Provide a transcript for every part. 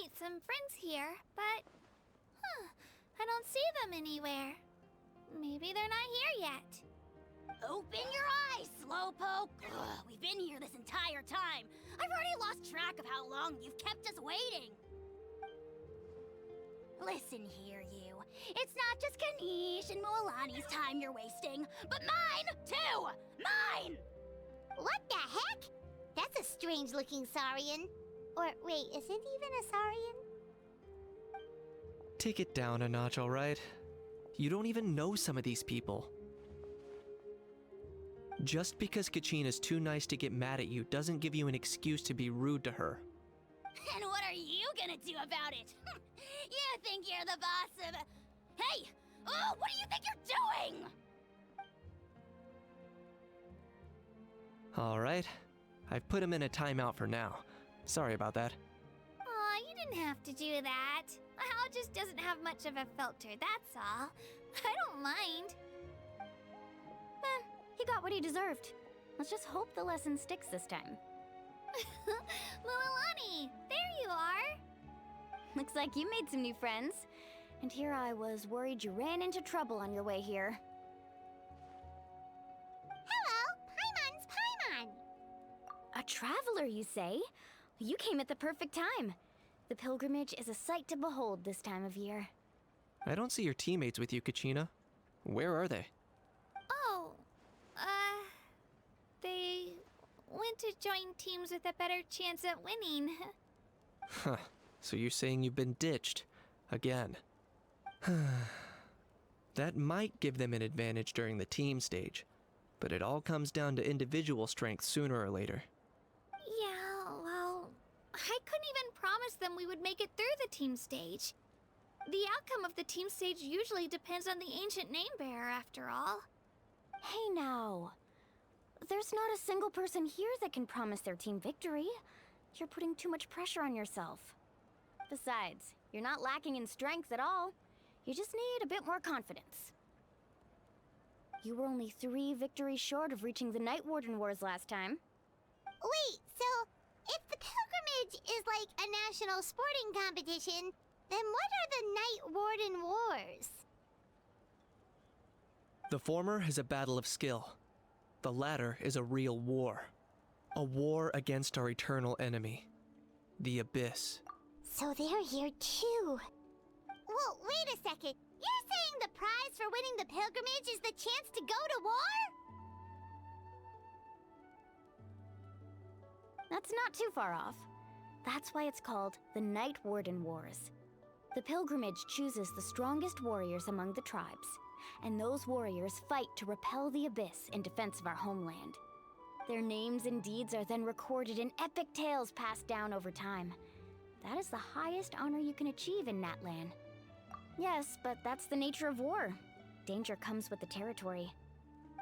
meet some friends here, but... I don't see them anywhere. Maybe they're not here yet. Open your eyes, Slowpoke! Ugh, we've been here this entire time. I've already lost track of how long you've kept us waiting. Listen here, you. It's not just Kanish and Moalani's time you're wasting, but mine, too! Mine! What the heck? That's a strange-looking Saurian. Or, wait, is it even a Saurian? Take it down a notch, alright? You don't even know some of these people. Just because Kachina's too nice to get mad at you doesn't give you an excuse to be rude to her. And what are you gonna do about it? You think you're the boss of... Hey! Oh, what do you think you're doing? Alright. I've put him in a timeout for now. Sorry about that. Aw, you didn't have to do that. Hal just doesn't have much of a filter, that's all. I don't mind. He got what he deserved. Let's just hope the lesson sticks this time. Moalani, there you are. Looks like you made some new friends. And here I was worried you ran into trouble on your way here. Hello, Paimon's Paimon! A traveler, you say? You came at the perfect time. The pilgrimage is a sight to behold this time of year. I don't see your teammates with you, Kachina. Where are they? Oh, they went to join teams with a better chance at winning. Huh. So you're saying you've been ditched. Again. That might give them an advantage during the team stage, but it all comes down to individual strength sooner or later. Yeah, well, I couldn't even promise them we would make it through the team stage. The outcome of the team stage usually depends on the ancient name bearer, after all. Hey now. There's not a single person here that can promise their team victory. You're putting too much pressure on yourself. Besides, you're not lacking in strength at all. You just need a bit more confidence. You were only 3 victories short of reaching the Night Warden Wars last time. Wait, so if the pilgrimage is like a national sporting competition, then what are the Night Warden Wars? The former is a battle of skill. The latter is a real war. A war against our eternal enemy, the Abyss. So they're here too. Well, wait a second. You're saying the prize for winning the pilgrimage is the chance to go to war? That's not too far off. That's why it's called the Night Warden Wars. The pilgrimage chooses the strongest warriors among the tribes, and those warriors fight to repel the Abyss in defense of our homeland. Their names and deeds are then recorded in epic tales passed down over time. That is the highest honor you can achieve in Natlan. Yes, but that's the nature of war. Danger comes with the territory.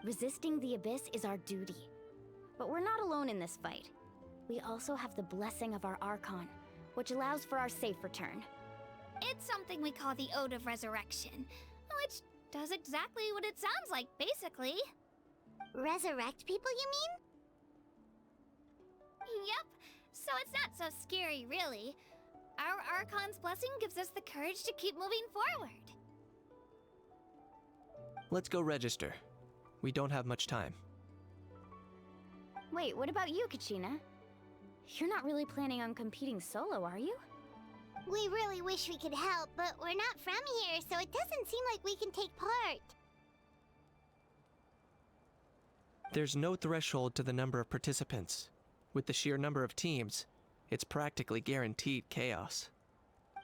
Resisting the Abyss is our duty. But we're not alone in this fight. We also have the blessing of our Archon, which allows for our safe return. It's something we call the Ode of Resurrection, which does exactly what it sounds like, basically. Resurrect people, you mean? Yep, so it's not so scary, really. Our Archon's blessing gives us the courage to keep moving forward. Let's go register. We don't have much time. Wait, what about you, Kachina? You're not really planning on competing solo, are you? We really wish we could help, but we're not from here, so it doesn't seem like we can take part. There's no threshold to the number of participants. With the sheer number of teams, it's practically guaranteed chaos.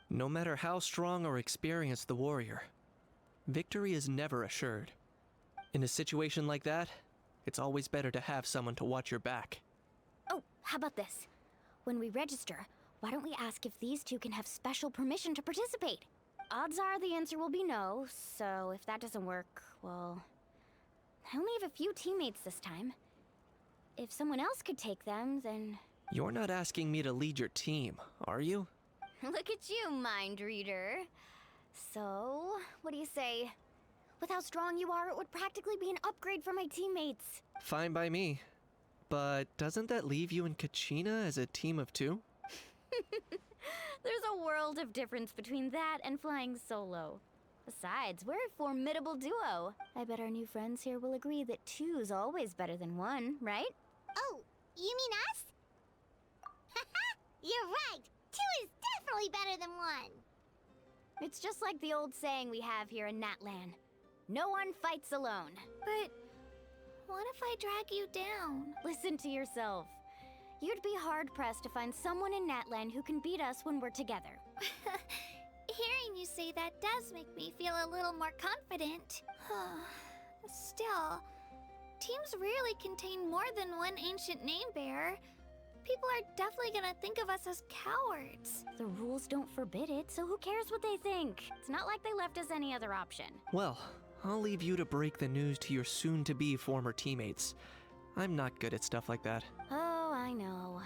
No matter how strong or experienced the warrior, victory is never assured. In a situation like that, it's always better to have someone to watch your back. Oh, how about this? When we register, why don't we ask if these two can have special permission to participate? Odds are the answer will be no, so if that doesn't work, well... I only have a few teammates this time. If someone else could take them, then... You're not asking me to lead your team, are you? Look at you, mind reader. So, what do you say? With how strong you are, it would practically be an upgrade for my teammates. Fine by me. But doesn't that leave you and Kachina as a team of 2? There's a world of difference between that and flying solo. Besides, we're a formidable duo. I bet our new friends here will agree that two's always better than one, right? Oh, you mean us? Haha, you're right. Two is definitely better than one. It's just like the old saying we have here in Natlan. No one fights alone. But what if I drag you down? Listen to yourself. You'd be hard-pressed to find someone in Natlan who can beat us when we're together. Hearing you say that does make me feel a little more confident. Still, teams rarely contain more than one ancient name bearer. People are definitely gonna think of us as cowards. The rules don't forbid it, so who cares what they think? It's not like they left us any other option. Well, I'll leave you to break the news to your soon-to-be former teammates. I'm not good at stuff like that. Oh, I know.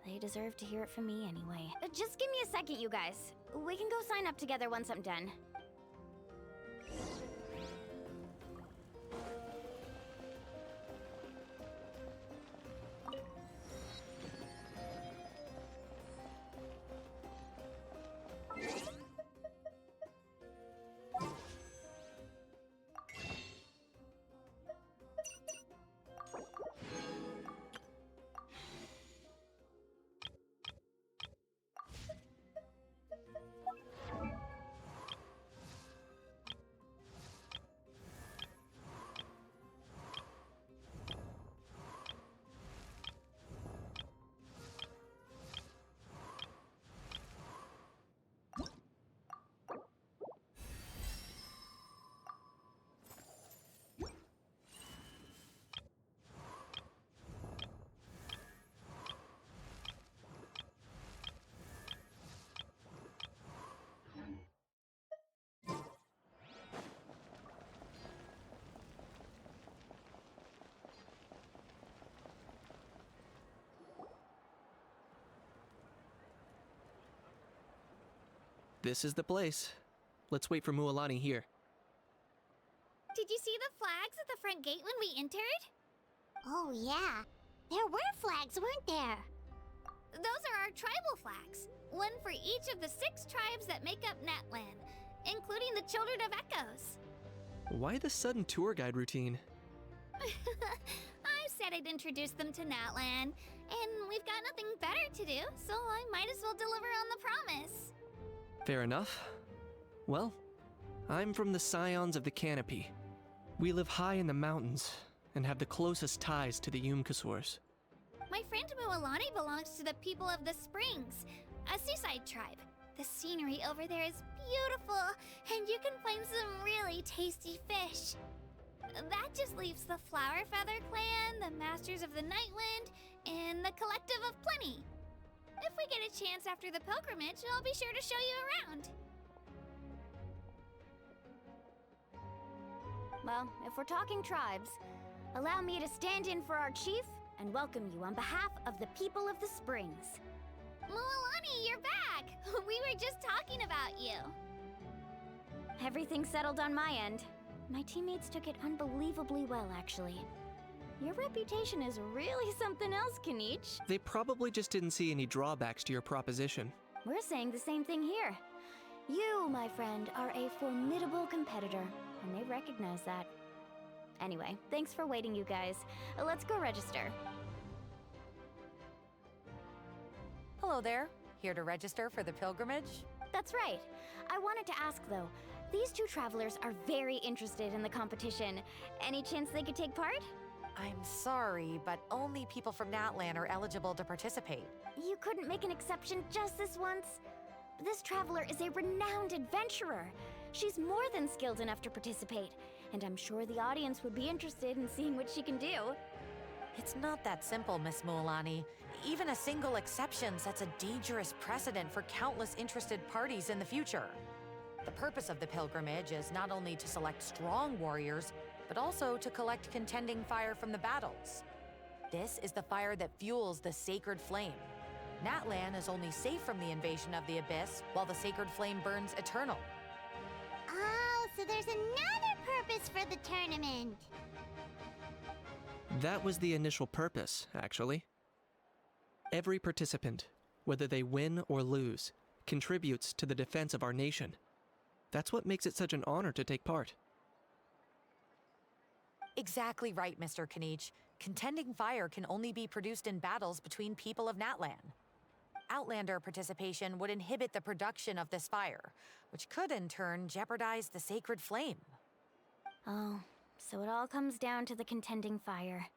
They deserve to hear it from me anyway. Just give me a second, you guys. We can go sign up together once I'm done. This is the place. Let's wait for Mualani here. Did you see the flags at the front gate when we entered? Oh, yeah. There were flags, weren't there? Those are our tribal flags. One for each of the 6 tribes that make up Natlan, including the Children of Echoes. Why the sudden tour guide routine? I said I'd introduce them to Natlan, and we've got nothing better to do, so I might as well deliver on the promise. Fair enough. Well, I'm from the Scions of the Canopy. We live high in the mountains and have the closest ties to the Yumkasaurs. My friend Mualani belongs to the people of the Springs, a seaside tribe. The scenery over there is beautiful, and you can find some really tasty fish. That just leaves the Flower Feather Clan, the Masters of the Nightwind, and the Collective of Plenty. If we get a chance after the pilgrimage, I'll be sure to show you around. Well, if we're talking tribes, allow me to stand in for our chief and welcome you on behalf of the people of the Springs. Mualani, you're back! We were just talking about you. Everything's settled on my end. My teammates took it unbelievably well, actually. Your reputation is really something else, Kanich. They probably just didn't see any drawbacks to your proposition. We're saying the same thing here. You, my friend, are a formidable competitor, and they recognize that. Anyway, thanks for waiting, you guys. Let's go register. Hello there. Here to register for the pilgrimage? That's right. I wanted to ask, though. These 2 travelers are very interested in the competition. Any chance they could take part? I'm sorry, but only people from Natlan are eligible to participate. You couldn't make an exception just this once? This traveler is a renowned adventurer. She's more than skilled enough to participate, and I'm sure the audience would be interested in seeing what she can do. It's not that simple, Miss Mualani. Even a single exception sets a dangerous precedent for countless interested parties in the future. The purpose of the pilgrimage is not only to select strong warriors, but also to collect contending fire from the battles. This is the fire that fuels the sacred flame. Natlan is only safe from the invasion of the Abyss, while the sacred flame burns eternal. Oh, so there's another purpose for the tournament. That was the initial purpose, actually. Every participant, whether they win or lose, contributes to the defense of our nation. That's what makes it such an honor to take part. Exactly right, Mr. Kanich. Contending fire can only be produced in battles between people of Natlan. Outlander participation would inhibit the production of this fire, which could in turn jeopardize the sacred flame. Oh, so it all comes down to the contending fire.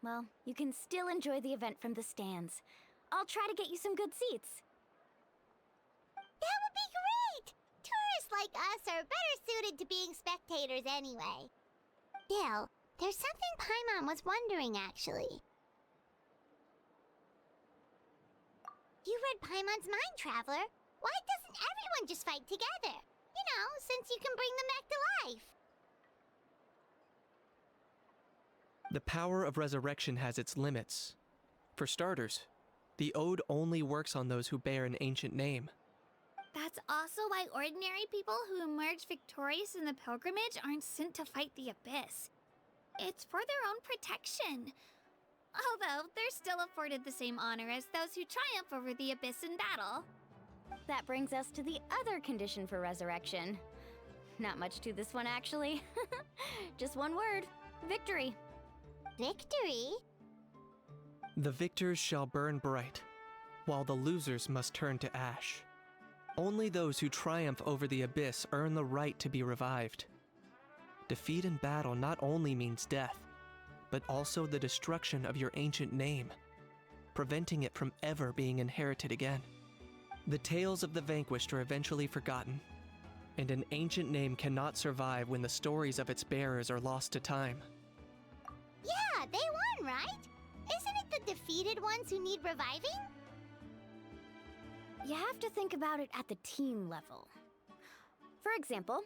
Well, you can still enjoy the event from the stands. I'll try to get you some good seats. That would be great! Tourists like us are better suited to being spectators anyway. Still, there's something Paimon was wondering, actually. You read Paimon's mind, Traveler. Why doesn't everyone just fight together? You know, since you can bring them back to life. The power of resurrection has its limits. For starters, the ode only works on those who bear an ancient name. That's also why ordinary people who emerge victorious in the pilgrimage aren't sent to fight the abyss. It's for their own protection. Although, they're still afforded the same honor as those who triumph over the abyss in battle. That brings us to the other condition for resurrection. Not much to this one, actually. Just one word: victory. Victory? The victors shall burn bright, while the losers must turn to ash. Only those who triumph over the abyss earn the right to be revived. Defeat in battle not only means death, but also the destruction of your ancient name, preventing it from ever being inherited again. The tales of the vanquished are eventually forgotten, and an ancient name cannot survive when the stories of its bearers are lost to time. Yeah, they won, right? Isn't it the defeated ones who need reviving? You have to think about it at the team level. For example,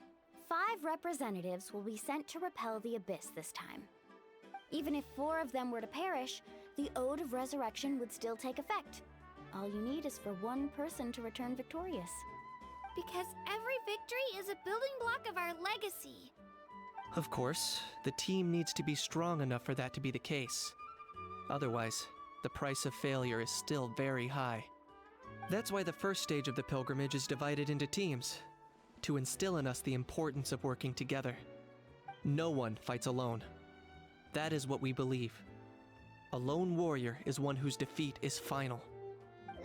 5 representatives will be sent to repel the abyss this time. Even if 4 of them were to perish, the Ode of Resurrection would still take effect. All you need is for 1 person to return victorious. Because every victory is a building block of our legacy. Of course, the team needs to be strong enough for that to be the case. Otherwise, the price of failure is still very high. That's why the first stage of the pilgrimage is divided into teams, to instill in us the importance of working together. No one fights alone. That is what we believe. A lone warrior is one whose defeat is final.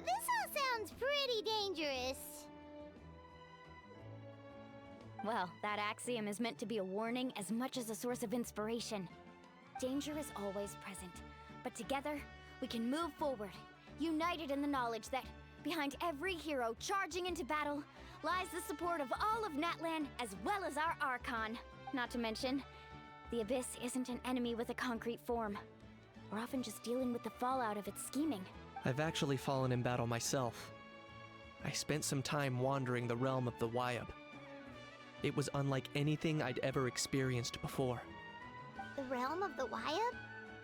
This all sounds pretty dangerous. Well, that axiom is meant to be a warning as much as a source of inspiration. Danger is always present, but together, we can move forward, united in the knowledge that behind every hero charging into battle lies the support of all of Natlan as well as our Archon. Not to mention, the Abyss isn't an enemy with a concrete form. We're often just dealing with the fallout of its scheming. I've actually fallen in battle myself. I spent some time wandering the realm of the Wyab. It was unlike anything I'd ever experienced before. The realm of the Wyab?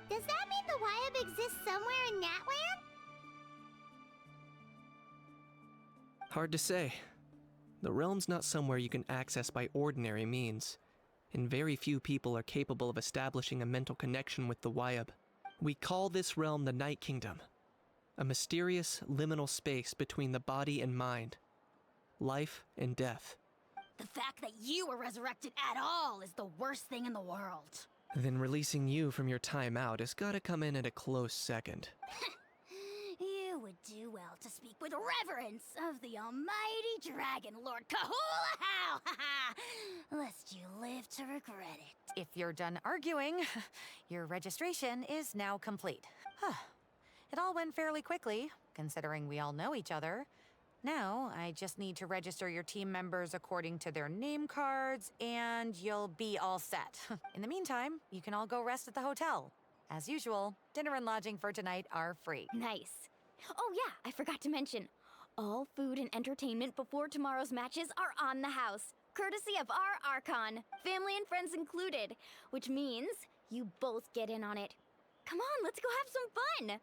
Does that mean the Wyab exists somewhere in Natlan? Hard to say. The realm's not somewhere you can access by ordinary means, and very few people are capable of establishing a mental connection with the Wyab. We call this realm the Night Kingdom, a mysterious liminal space between the body and mind, life and death. The fact that you were resurrected at all is the worst thing in the world. Then releasing you from your time out has gotta come in at a close second. You would do well to speak with reverence of the almighty Dragon Lord Kahula-How! Lest you live to regret it. If you're done arguing, your registration is now complete. It all went fairly quickly, considering we all know each other. Now, I just need to register your team members according to their name cards, and you'll be all set. In the meantime, you can all go rest at the hotel. As usual, dinner and lodging for tonight are free. Nice. Oh yeah, I forgot to mention. All food and entertainment before tomorrow's matches are on the house, courtesy of our Archon, family and friends included, which means you both get in on it. Come on, let's go have some fun!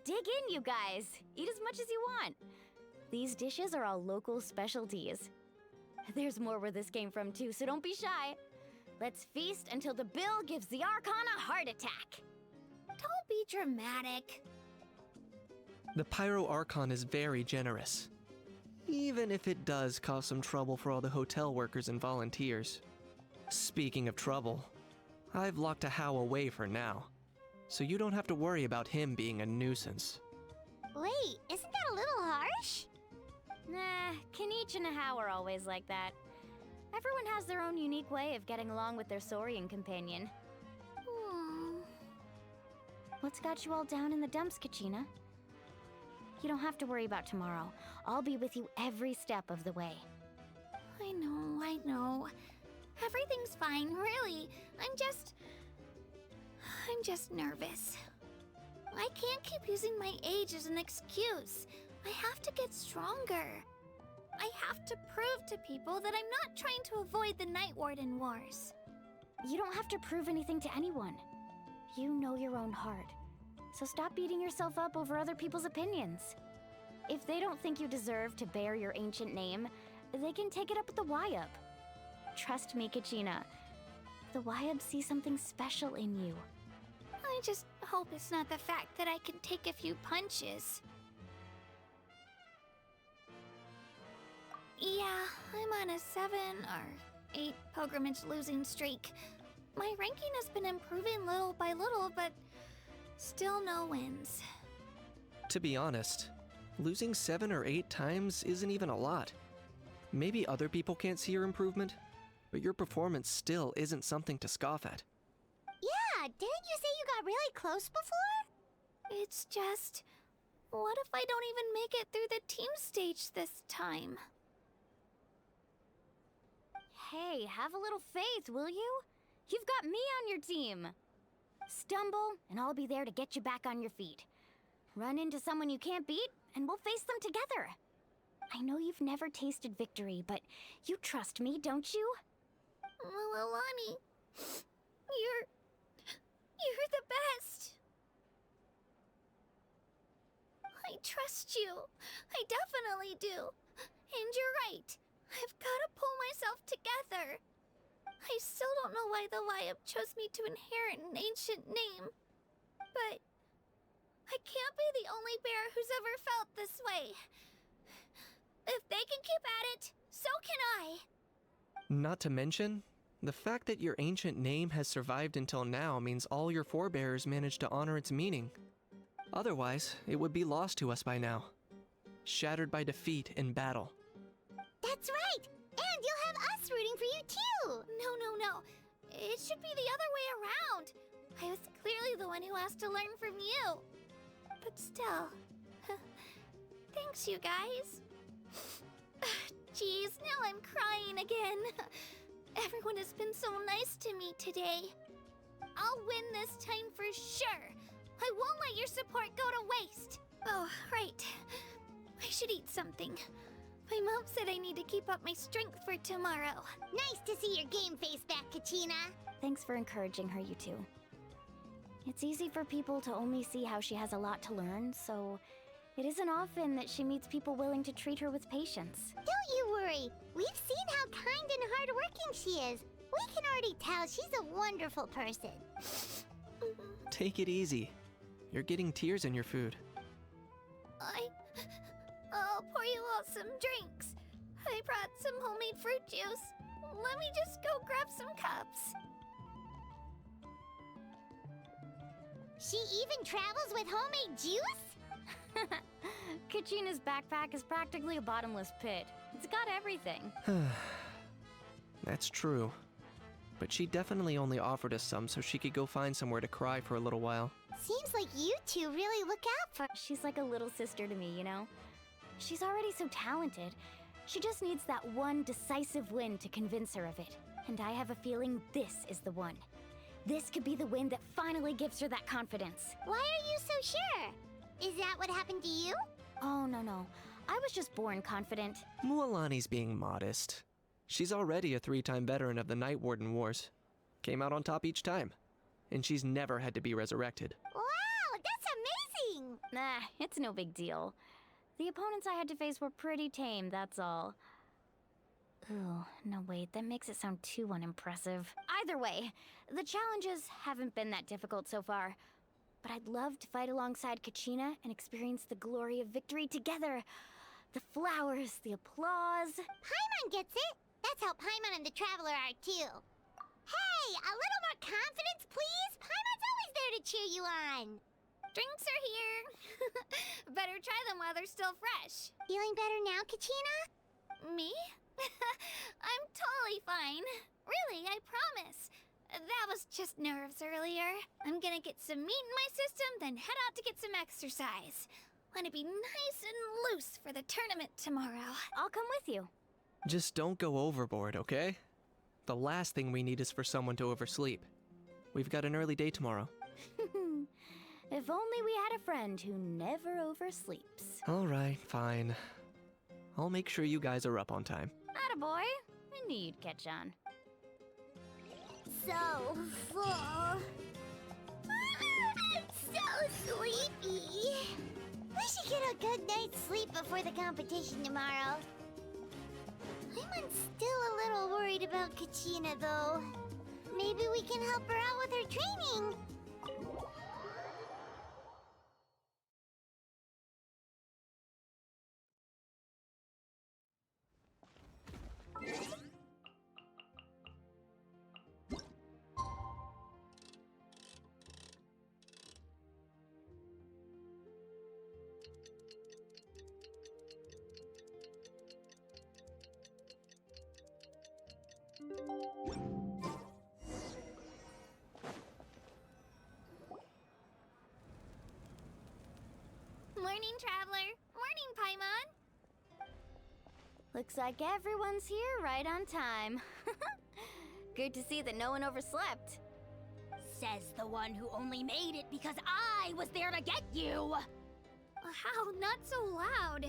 Dig in, you guys. Eat as much as you want. These dishes are all local specialties. There's more where this came from too, so don't be shy. Let's feast until the bill gives the Archon a heart attack. Don't be dramatic. The Pyro Archon is very generous, even if it does cause some trouble for all the hotel workers and volunteers. Speaking of trouble, I've locked a How away for now, so you don't have to worry about him being a nuisance. Wait, isn't that a little harsh? Nah, Kenichi and How are always like that. Everyone has their own unique way of getting along with their Saurian companion. What's got you all down in the dumps, Kachina? You don't have to worry about tomorrow. I'll be with you every step of the way. I know. Everything's fine, really. I'm just nervous. I can't keep using my age as an excuse. I have to get stronger. I have to prove to people that I'm not trying to avoid the Night Warden Wars. You don't have to prove anything to anyone. You know your own heart. So stop beating yourself up over other people's opinions. If they don't think you deserve to bear your ancient name, they can take it up with the Wyup. Trust me, Kachina. The Wyup see something special in you. I just hope it's not the fact that I can take a few punches. Yeah, I'm on a 7 or 8 pilgrimage losing streak. My ranking has been improving little by little, but still no wins. To be honest, losing 7 or 8 times isn't even a lot. Maybe other people can't see your improvement, but your performance still isn't something to scoff at. Yeah, didn't you say you got really close before? It's just, what if I don't even make it through the team stage this time? Hey, have a little faith, will you? You've got me on your team. Stumble, and I'll be there to get you back on your feet. Run into someone you can't beat, and we'll face them together. I know you've never tasted victory, but you trust me, don't you? Well, Alani, you're the best. I trust you. I definitely do. And you're right. I've got to pull myself together. I still don't know why the Wyup chose me to inherit an ancient name. But I can't be the only bear who's ever felt this way. If they can keep at it, so can I. Not to mention, the fact that your ancient name has survived until now means all your forebears managed to honor its meaning. Otherwise, it would be lost to us by now, shattered by defeat in battle. That's right! And you'll have us rooting for you too! No. It should be the other way around. I was clearly the one who asked to learn from you. But still, thanks you guys. Jeez, now I'm crying again. Everyone has been so nice to me today. I'll win this time for sure. I won't let your support go to waste. Oh, right. I should eat something. My mom said I need to keep up my strength for tomorrow. Nice to see your game face back, Kachina. Thanks for encouraging her, you two. It's easy for people to only see how she has a lot to learn, so it isn't often that she meets people willing to treat her with patience. Don't you worry. We've seen how kind and hardworking she is. We can already tell she's a wonderful person. Take it easy. You're getting tears in your food. I'll pour you all some drinks. I brought some homemade fruit juice. Let me just go grab some cups. She even travels with homemade juice? Kachina's backpack is practically a bottomless pit. It's got everything. That's true. But she definitely only offered us some so she could go find somewhere to cry for a little while. Seems like you two really look out for... She's like a little sister to me, you know? She's already so talented. She just needs that one decisive win to convince her of it. And I have a feeling this is the one. This could be the win that finally gives her that confidence. Why are you so sure? Is that what happened to you? Oh, no. I was just born confident. Mualani's being modest. She's already a 3-time veteran of the Night Warden Wars. Came out on top each time. And she's never had to be resurrected. Wow, that's amazing! Nah, it's no big deal. The opponents I had to face were pretty tame, that's all. Ooh, no wait, that makes it sound too unimpressive. Either way, the challenges haven't been that difficult so far. But I'd love to fight alongside Kachina and experience the glory of victory together. The flowers, the applause. Paimon gets it. That's how Paimon and the Traveler are too. Hey, a little more confidence, please. Paimon's always there to cheer you on. Drinks are here. Better try them while they're still fresh. Feeling better now, Kachina? Me? I'm totally fine. Really, I promise. That was just nerves earlier. I'm gonna get some meat in my system, then head out to get some exercise. Want to be nice and loose for the tournament tomorrow. I'll come with you. Just don't go overboard, okay? The last thing we need is for someone to oversleep. We've got an early day tomorrow. If only we had a friend who never oversleeps. Alright, fine. I'll make sure you guys are up on time. Attaboy. I knew you'd catch on. So full. I'm so sleepy. We should get a good night's sleep before the competition tomorrow. I'm still a little worried about Kachina, though. Maybe we can help her out with her training. Morning, Traveler. Morning, Paimon. Looks like everyone's here right on time. Good to see that no one overslept. Says the one who only made it because I was there to get you! How? Not so loud.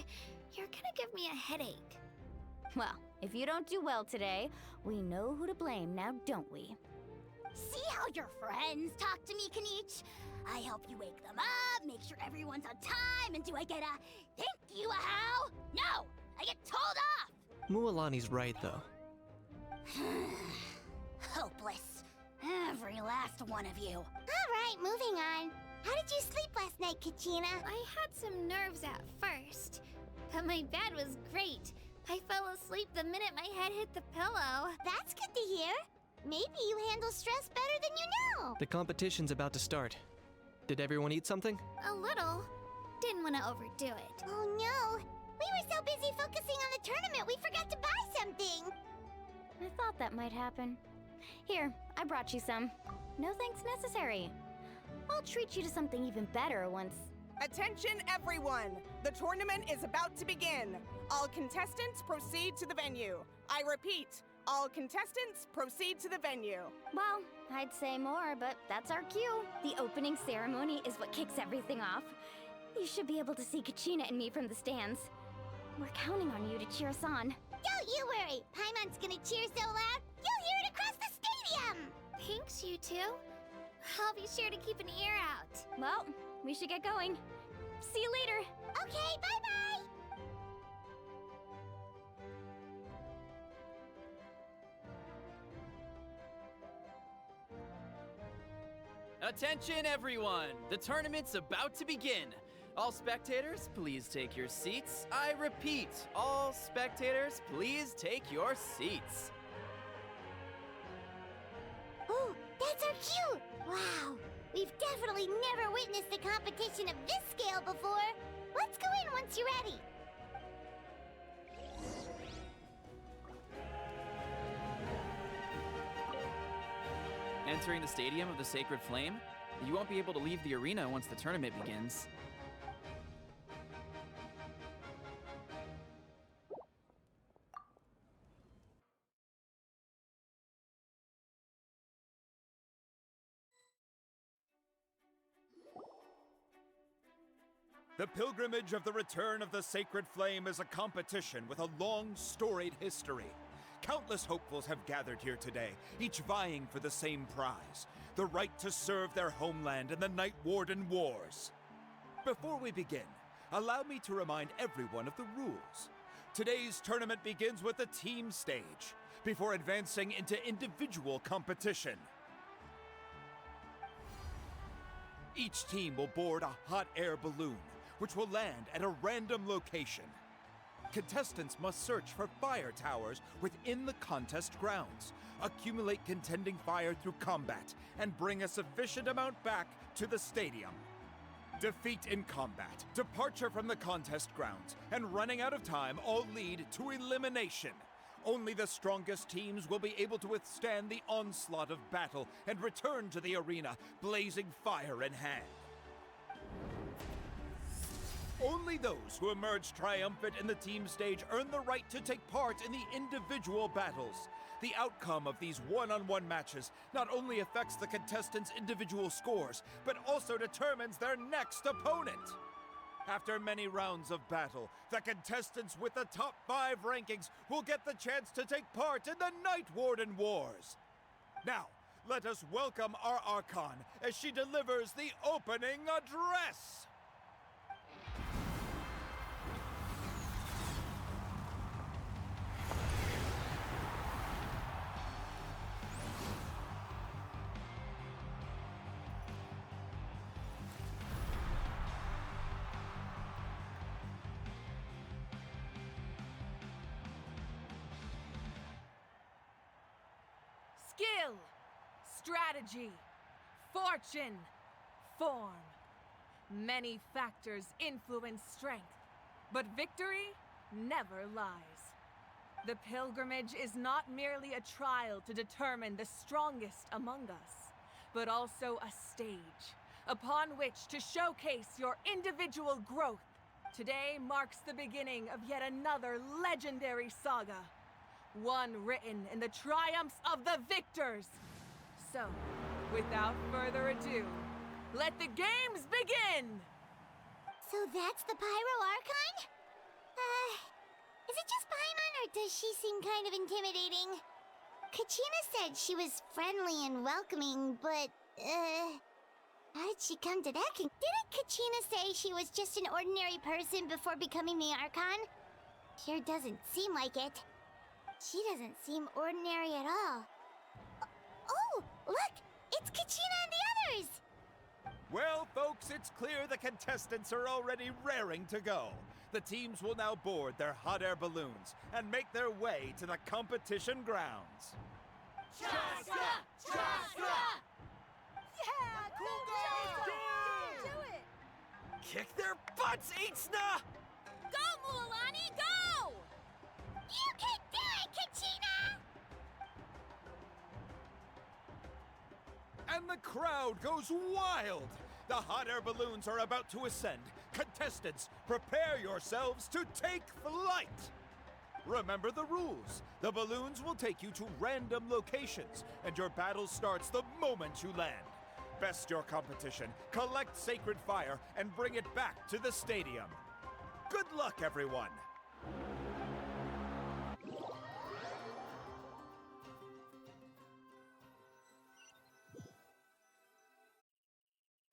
You're gonna give me a headache. Well, if you don't do well today, we know who to blame now, don't we? See how your friends talk to me, Kanich? I help you wake them up, make sure everyone's on time, and do I get a thank you, how? No! I get told off! Mualani's right, though. Hopeless. Every last one of you. Alright, moving on. How did you sleep last night, Kachina? I had some nerves at first, but my bed was great. I fell asleep the minute my head hit the pillow. That's good to hear. Maybe you handle stress better than you know. The competition's about to start. Did everyone eat something? A little. Didn't want to overdo it. Oh no. We were so busy focusing on the tournament we forgot to buy something. I thought that might happen. Here, I brought you some. No thanks necessary. I'll treat you to something even better once... Attention everyone! The tournament is about to begin. All contestants proceed to the venue. I repeat, all contestants proceed to the venue. Well, I'd say more, but that's our cue. The opening ceremony is what kicks everything off. You should be able to see Kachina and me from the stands. We're counting on you to cheer us on. Don't you worry. Paimon's gonna cheer so loud, you'll hear it across the stadium. Thanks, you two. I'll be sure to keep an ear out. Well, we should get going. See you later. Okay, bye-bye. Attention everyone! The tournament's about to begin! All spectators, please take your seats. I repeat, all spectators, please take your seats. Oh, that's our cue. Wow. We've definitely never witnessed a competition of this scale before. Let's go in once you're ready. Entering the Stadium of the Sacred Flame, you won't be able to leave the arena once the tournament begins. The pilgrimage of the return of the Sacred Flame is a competition with a long, storied history. Countless hopefuls have gathered here today, each vying for the same prize, the right to serve their homeland in the Night Warden Wars. Before we begin, allow me to remind everyone of the rules. Today's tournament begins with the team stage, before advancing into individual competition. Each team will board a hot air balloon, which will land at a random location. Contestants must search for fire towers within the contest grounds, accumulate contending fire through combat, and bring a sufficient amount back to the stadium. Defeat in combat, departure from the contest grounds, and running out of time all lead to elimination. Only the strongest teams will be able to withstand the onslaught of battle and return to the arena, blazing fire in hand. Only those who emerge triumphant in the team stage earn the right to take part in the individual battles. The outcome of these one-on-one matches not only affects the contestants' individual scores, but also determines their next opponent. After many rounds of battle, the contestants with the top 5 rankings will get the chance to take part in the Night Warden Wars. Now, let us welcome our Archon as she delivers the opening address. Skill, strategy, fortune, form. Many factors influence strength, but victory never lies. The pilgrimage is not merely a trial to determine the strongest among us, but also a stage upon which to showcase your individual growth. Today marks the beginning of yet another legendary saga. One written in the triumphs of the victors. So, without further ado, let the games begin! So that's the Pyro Archon? Is it just Paimon, or does she seem kind of intimidating? Kachina said she was friendly and welcoming, but, how did she come to that? Didn't Kachina say she was just an ordinary person before becoming the Archon? Sure doesn't seem like it. She doesn't seem ordinary at all. Oh, look! It's Kachina and the others! Well, folks, it's clear the contestants are already raring to go. The teams will now board their hot air balloons and make their way to the competition grounds. Chaska! Chaska! Yeah! Cool girl! Do it! Kick their butts, Itzna! Go, Mualani, go! You can do it, Kachina! And the crowd goes wild! The hot air balloons are about to ascend. Contestants, prepare yourselves to take flight! Remember the rules. The balloons will take you to random locations, and your battle starts the moment you land. Best your competition, collect sacred fire, and bring it back to the stadium. Good luck, everyone!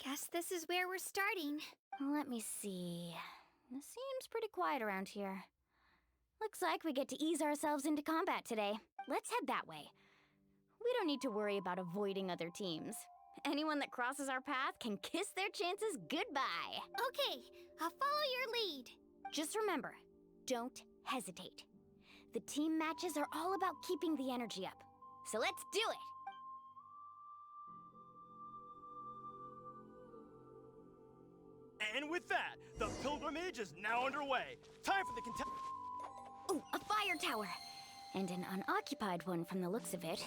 Guess this is where we're starting. Let me see. It seems pretty quiet around here. Looks like we get to ease ourselves into combat today. Let's head that way. We don't need to worry about avoiding other teams. Anyone that crosses our path can kiss their chances goodbye. Okay, I'll follow your lead. Just remember, don't hesitate. The team matches are all about keeping the energy up. So let's do it! And with that, the pilgrimage is now underway. Time for the Ooh, a fire tower! And an unoccupied one from the looks of it.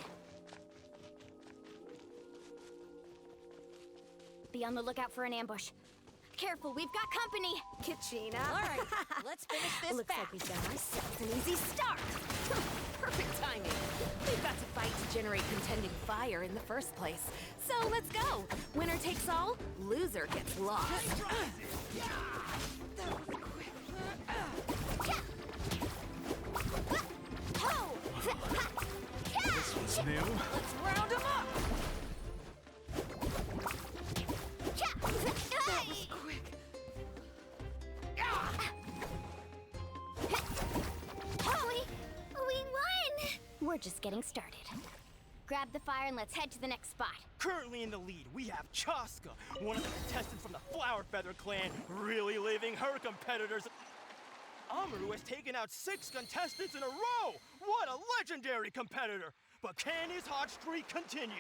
Be on the lookout for an ambush. Careful, we've got company! Kachina. All right, let's finish this Looks fast. like we've got ourselves an easy start! Perfect timing. We've got to fight to generate contending fire in the first place. So let's go. Winner takes all, loser gets lost. This was new. Let's round them up. That was quick. we're just getting started. Grab the fire and let's head to the next spot. Currently in the lead, we have Chaska, one of the contestants from the Flower Feather clan, really leaving her competitors. Amaru has taken out 6 contestants in a row! What a legendary competitor! But can his hot streak continue?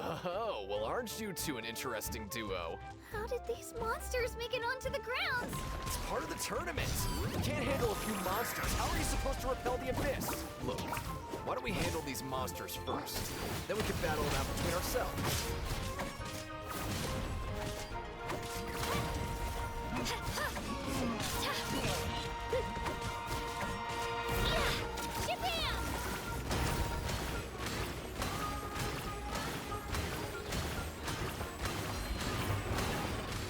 Oh, well, aren't you two an interesting duo? How did these monsters make it onto the grounds? It's part of the tournament. You can't handle a few monsters. How are you supposed to repel the abyss? Look, why don't we handle these monsters first? Then we can battle it out between ourselves.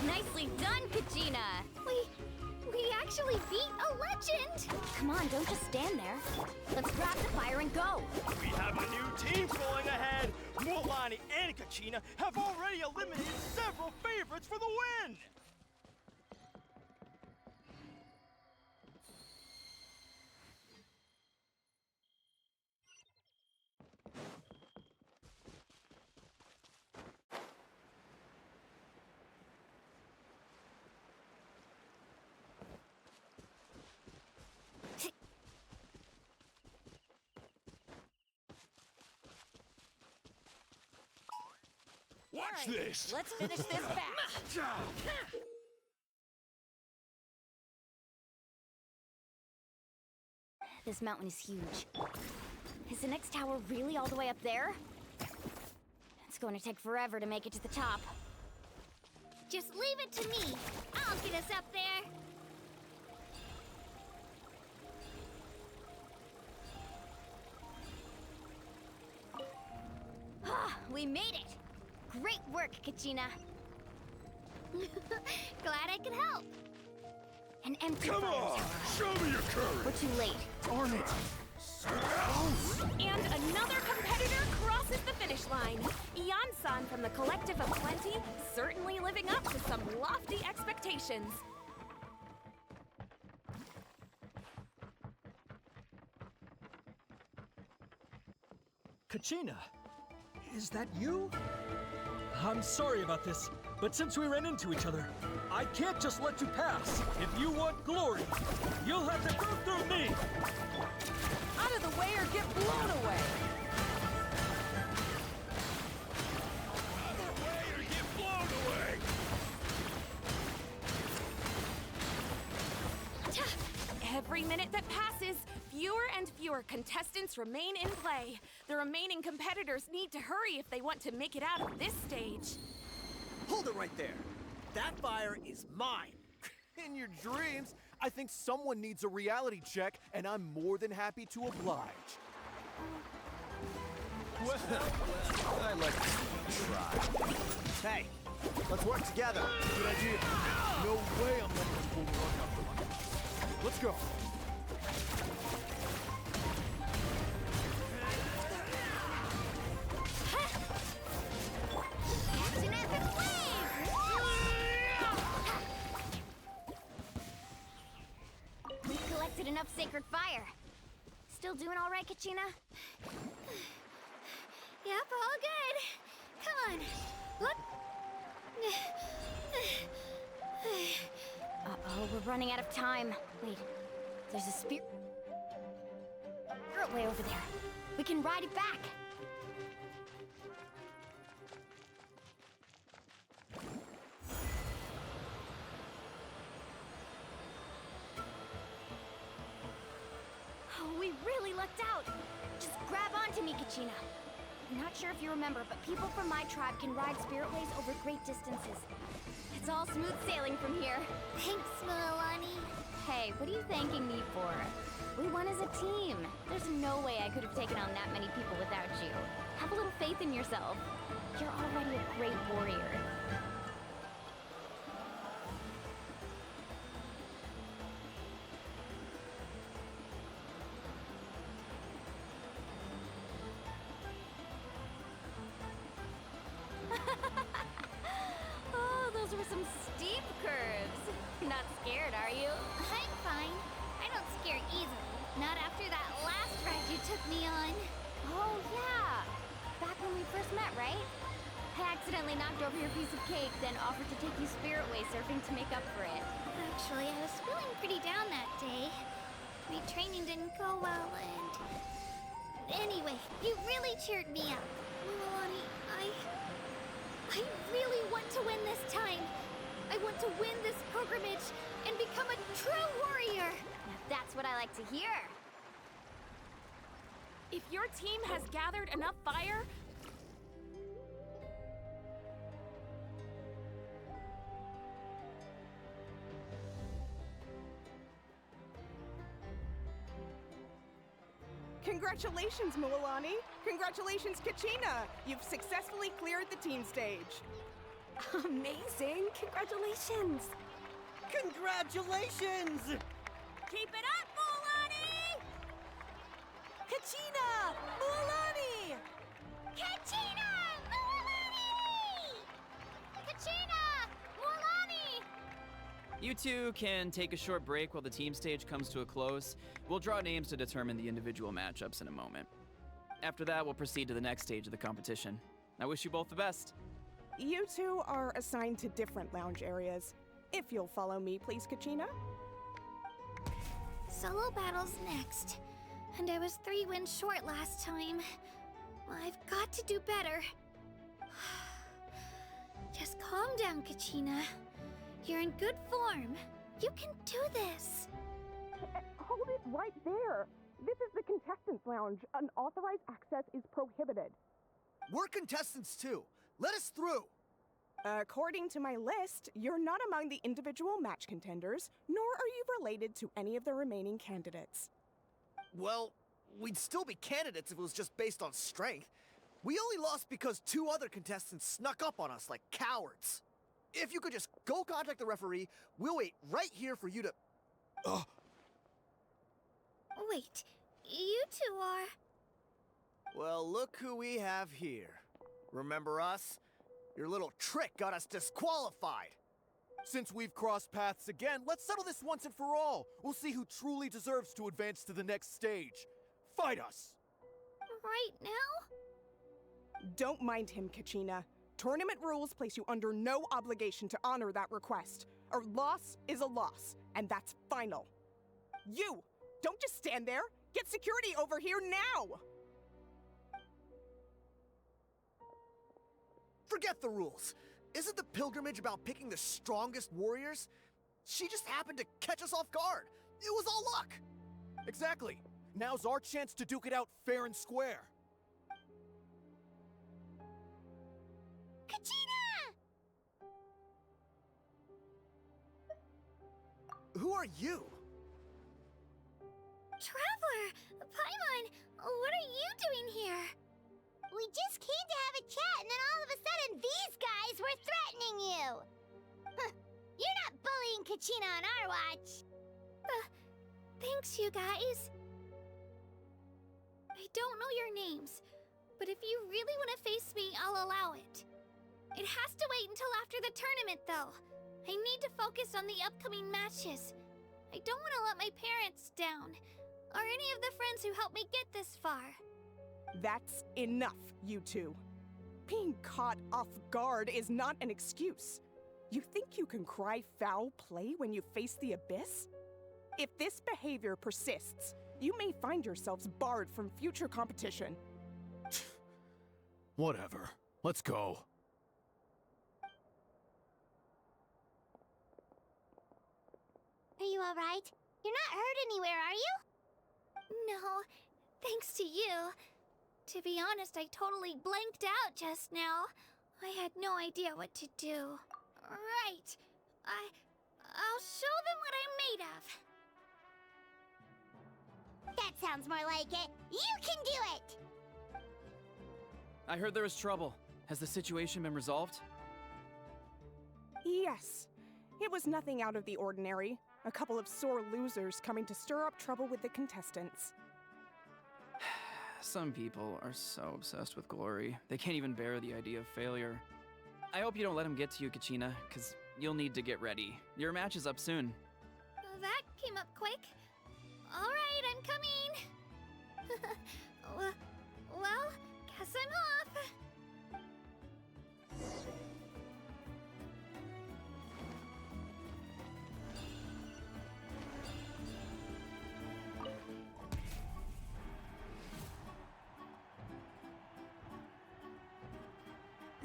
Nicely done, Kachina! We actually beat a legend! Come on, don't just stand there. Let's grab the fire and go! We have a new team going ahead! Mualani and Kachina have already eliminated several favorites for the win! Watch this! Let's finish this fast. This mountain is huge. Is the next tower really all the way up there? It's going to take forever to make it to the top. Just leave it to me. I'll get us up there. Ah, we made it! Great work, Kachina. Glad I could help. An empty Come fire on! tower. Show me your courage! We're too late. Darn it! And another competitor crosses the finish line. Ian-san from the Collective of Plenty, certainly living up to some lofty expectations. Kachina, is that you? I'm sorry about this, but since we ran into each other, I can't just let you pass. If you want glory, you'll have to go through me! Out of the way or get blown away. Every minute that passes, fewer and fewer contestants remain in play. The remaining competitors need to hurry if they want to make it out of this stage. Hold it right there. That fire is mine. In your dreams, I think someone needs a reality check, and I'm more than happy to oblige. Well, I like to try. Hey, let's work together. Good idea. No way I'm letting this bull run after my... Let's go. It's an epic wave! We've collected enough sacred fire. Still doing all right, Kachina? Yep, all good. Come on, look. Uh-oh, we're running out of time. Wait, there's a spirit way over there. We can ride it back. Oh, we really lucked out. Just grab onto me, Kachina. I'm not sure if you remember, but people from my tribe can ride spiritways over great distances. It's all smooth sailing from here. Thanks, Mualani. Hey, what are you thanking me for? We won as a team. There's no way I could have taken on that many people without you. Have a little faith in yourself. You're already a great warrior. curves. Not scared, are you? I'm fine. I don't scare easily. Not after that last ride you took me on. Oh, yeah. Back when we first met, right? I accidentally knocked over your piece of cake, then offered to take you spirit-way surfing to make up for it. Actually, I was feeling pretty down that day. My training didn't go well, and... Anyway, you really cheered me up. Milani, I really want to win this time. I want to win this pilgrimage and become a true warrior. Now that's what I like to hear. If your team has gathered enough fire, Congratulations, Mualani! Congratulations, Kachina! You've successfully cleared the team stage. amazing! Congratulations! Congratulations! Keep it up, Mualani! Kachina! Mualani! Kachina! Mualani! Kachina! Mualani! You two can take a short break while the team stage comes to a close. We'll draw names to determine the individual matchups in a moment. After that, we'll proceed to the next stage of the competition. I wish you both the best. You two are assigned to different lounge areas. If you'll follow me, please, Kachina. Solo battles next. And I was 3 wins short last time. I've got to do better. Just calm down, Kachina. You're in good form. You can do this. Hold it right there. This is the contestants' lounge. Unauthorized access is prohibited. We're contestants too. Let us through. According to my list, you're not among the individual match contenders, nor are you related to any of the remaining candidates. Well, we'd still be candidates if it was just based on strength. We only lost because 2 other contestants snuck up on us like cowards. If you could just go contact the referee, we'll wait right here for you to... Wait, you two are... Well, look who we have here. Remember us? Your little trick got us disqualified. Since we've crossed paths again, let's settle this once and for all. We'll see who truly deserves to advance to the next stage. Fight us! Right now? Don't mind him, Kachina. Tournament rules place you under no obligation to honor that request. A loss is a loss, and that's final. You! Don't just stand there! Get security over here now! Forget the rules. Isn't the pilgrimage about picking the strongest warriors? She just happened to catch us off guard. It was all luck. Exactly. Now's our chance to duke it out fair and square. Kachina! Who are you? Traveler! Paimon! What are you doing here? We just came to have a chat, and then all of a sudden, these guys were threatening you! Huh, you're not bullying Kachina on our watch! Thanks, you guys. I don't know your names, but if you really want to face me, I'll allow it. It has to wait until after the tournament, though. I need to focus on the upcoming matches. I don't want to let my parents down, or any of the friends who helped me get this far. That's enough, you two. Being caught off guard is not an excuse. You think you can cry foul play when you face the abyss? If this behavior persists, you may find yourselves barred from future competition. Whatever. Let's go. Are you alright? You're not hurt anywhere, are you? No, thanks to you. To be honest, I totally blanked out just now. I had no idea what to do. Right. I'll show them what I'm made of. That sounds more like it. You can do it! I heard there was trouble. Has the situation been resolved? Yes. It was nothing out of the ordinary. A couple of sore losers coming to stir up trouble with the contestants. Some people are so obsessed with glory, they can't even bear the idea of failure. I hope you don't let him get to you, Kachina, because you'll need to get ready. Your match is up soon. That came up quick. All right, I'm coming. Well, guess I'm off.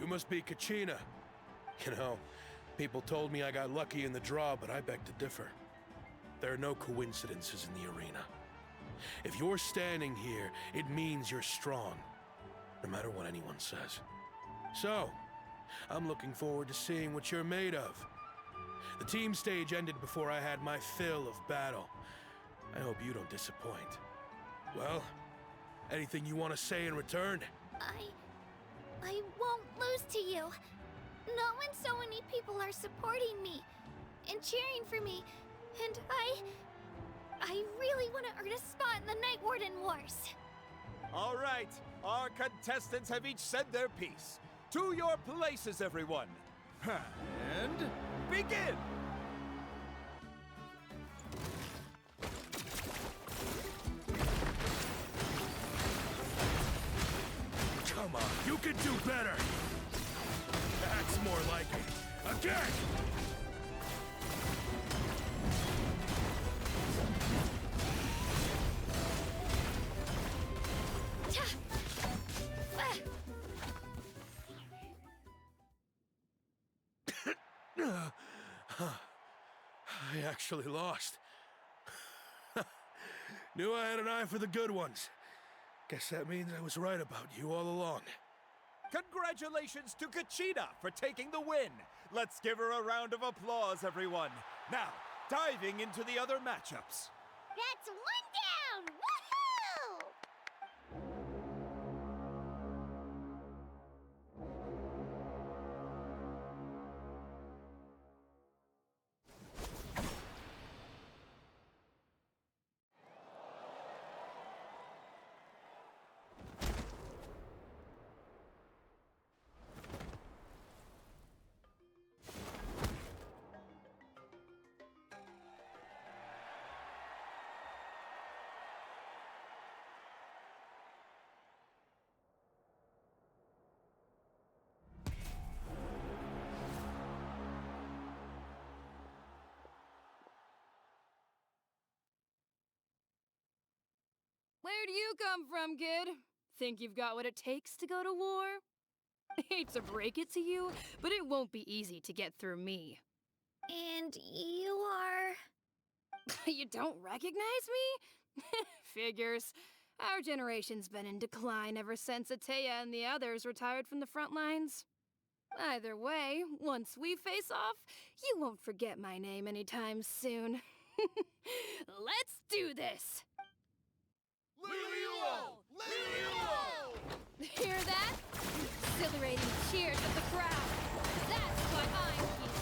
You must be Kachina. You know, people told me I got lucky in the draw, but I beg to differ. There are no coincidences in the arena. If you're standing here, it means you're strong, no matter what anyone says. So, I'm looking forward to seeing what you're made of. The team stage ended before I had my fill of battle. I hope you don't disappoint. Well, anything you want to say in return? I won't lose to you. Not when so many people are supporting me and cheering for me, and I really want to earn a spot in the Night Warden Wars. All right, our contestants have each said their piece. To your places, everyone. And begin! Come on, you can do better! That's more like it. Again! I actually lost. Knew I had an eye for the good ones. Guess that means I was right about you all along. Congratulations to Kachina for taking the win. Let's give her a round of applause, everyone. Now, diving into the other matchups. That's one down! Woohoo! Where do you come from, kid? Think you've got what it takes to go to war? Hate to break it to you, but it won't be easy to get through me. And you are... You don't recognize me? Figures. Our generation's been in decline ever since Ateya and the others retired from the front lines. Either way, once we face off, you won't forget my name anytime soon. Let's do this! Hear that? Exhilarating cheers of the crowd. That's why I'm here.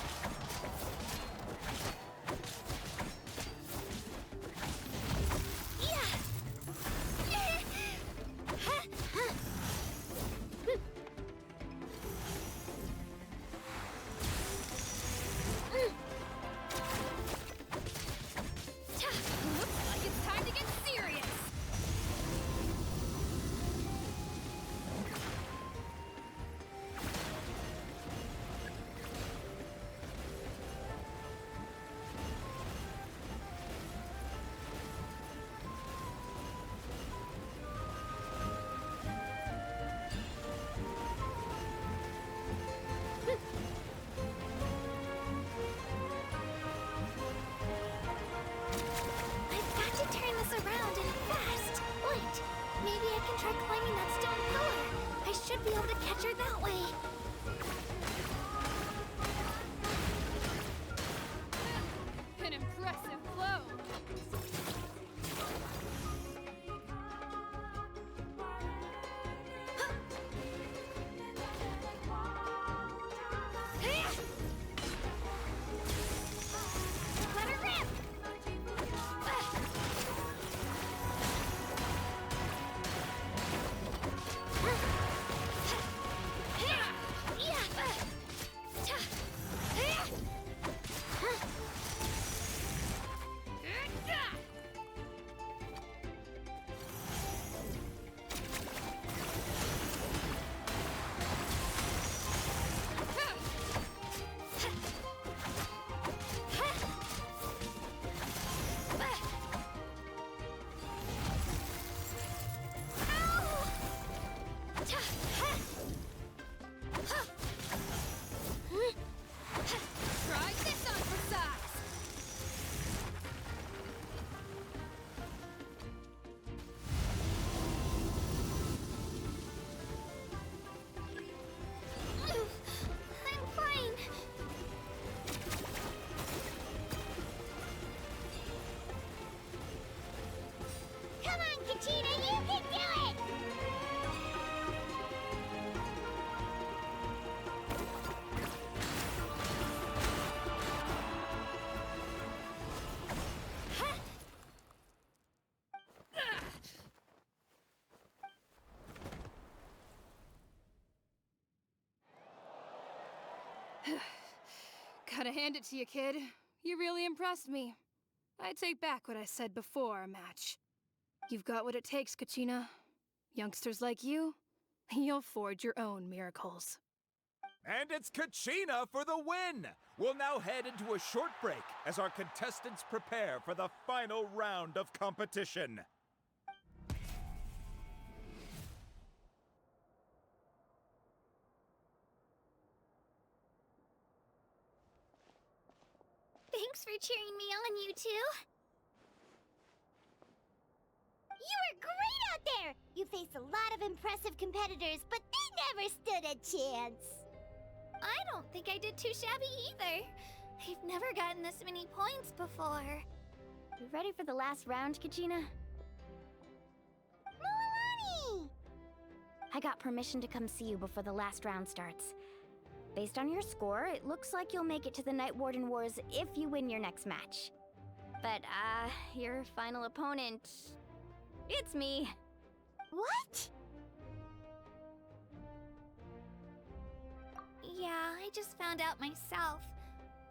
Looks like it's time to get serious. Gotta hand it to you, kid. You really impressed me. I take back what I said before our match. You've got what it takes, Kachina. Youngsters like you, you'll forge your own miracles. And it's Kachina for the win! We'll now head into a short break as our contestants prepare for the final round of competition. Thanks for cheering me on, you two. You were great out there! You faced a lot of impressive competitors, but they never stood a chance. I don't think I did too shabby either. I've never gotten this many points before. You ready for the last round, Kachina? Mualani! I got permission to come see you before the last round starts. Based on your score, it looks like you'll make it to the Night Warden Wars if you win your next match. But, your final opponent... it's me. What? Yeah, I just found out myself.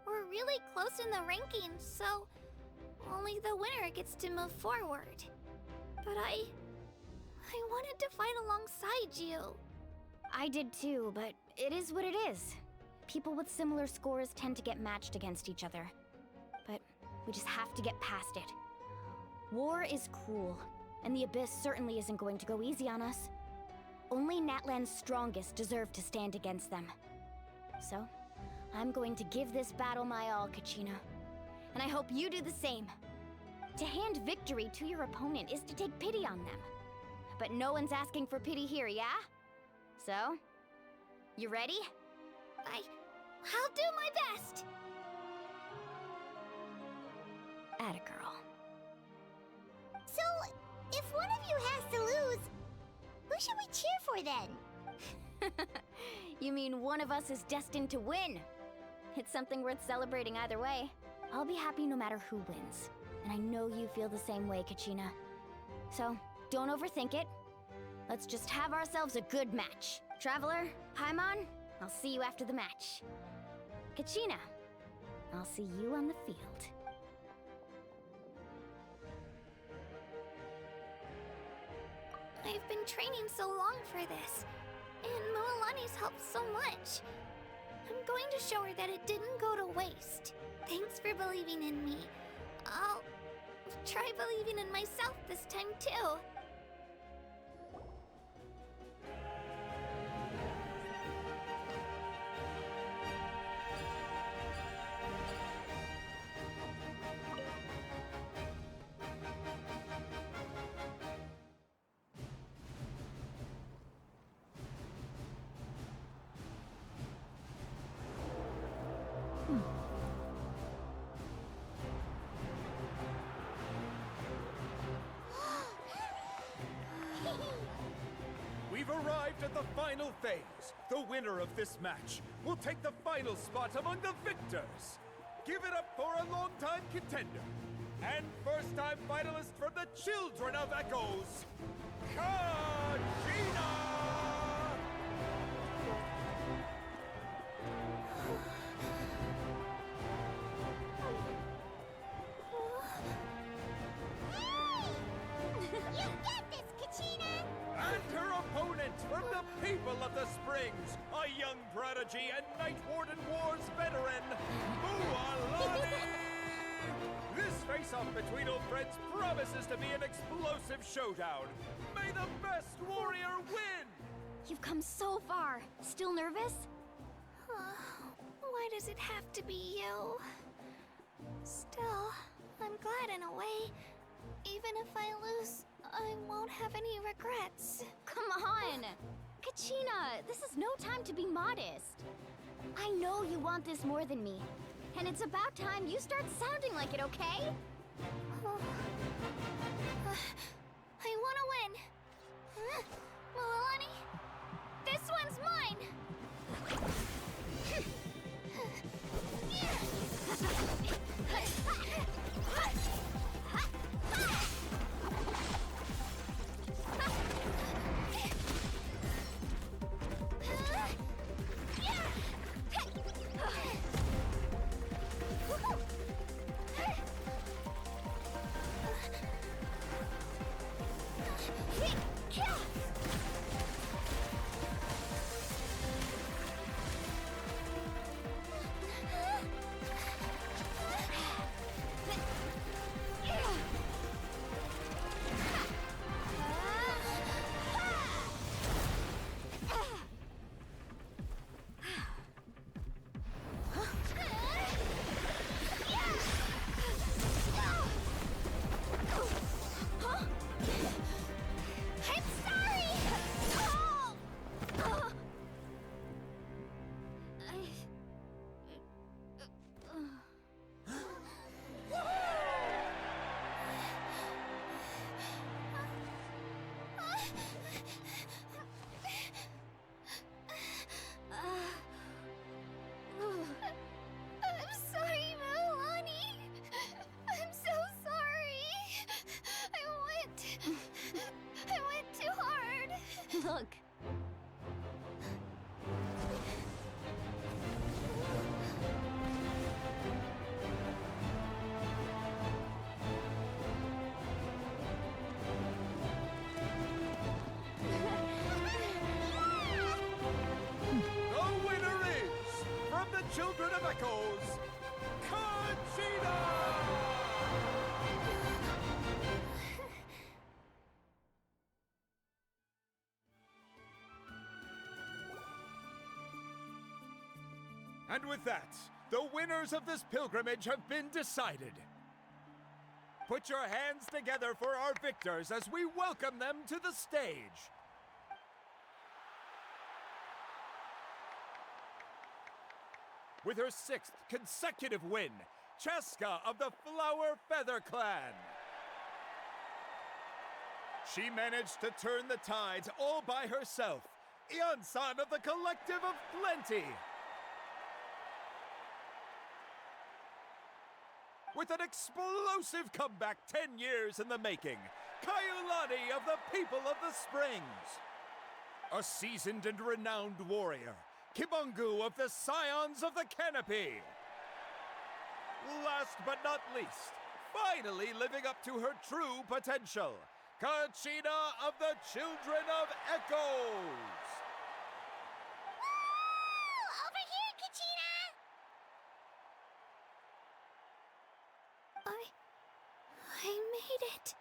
We're really close in the rankings, so only the winner gets to move forward. But I wanted to fight alongside you. I did too, but it is what it is. People with similar scores tend to get matched against each other. But we just have to get past it. War is cruel, and the Abyss certainly isn't going to go easy on us. Only Natlan's strongest deserve to stand against them. So, I'm going to give this battle my all, Kachina. And I hope you do the same. To hand victory to your opponent is to take pity on them. But no one's asking for pity here, yeah? So, you ready? I'll do my best! Atta girl. So, if one of you has to lose, who should we cheer for then? You mean one of us is destined to win? It's something worth celebrating either way. I'll be happy no matter who wins. And I know you feel the same way, Kachina. So, don't overthink it. Let's just have ourselves a good match. Traveler, Paimon, I'll see you after the match. Kachina, I'll see you on the field. I've been training so long for this, and Mualani's helped so much. I'm going to show her that it didn't go to waste. Thanks for believing in me. I'll try believing in myself this time too. We've arrived at the final phase. The winner of this match will take the final spot among the victors. Give it up for a long-time contender and first-time finalist from the Children of Echoes, Kachina! You got this, Kachina! And her opponent from the people of the Springs, a young prodigy and Night Warden Wars veteran, Mualani! This face-off between old friends promises to be an explosive showdown. May the best warrior win! You've come so far. Still nervous? Why does it have to be you? Still, I'm glad in a way. Even if I lose, I won't have any regrets. Come on! Kachina, this is no time to be modest. I know you want this more than me. And it's about time you start sounding like it, okay? I want to win. Mualani, this one's mine! Look. The winner is, from the Children of Echoes, Conchita! And with that, the winners of this pilgrimage have been decided. Put your hands together for our victors as we welcome them to the stage. With her 6th consecutive win, Cheska of the Flower Feather Clan. She managed to turn the tides all by herself. Ian-san of the Collective of Plenty. With an explosive comeback 10 years in the making, Kaiulani of the People of the Springs. A seasoned and renowned warrior, Kibungu of the Scions of the Canopy. Last but not least, finally living up to her true potential, Kachina of the Children of Echoes. Over here, Kachina! I made it.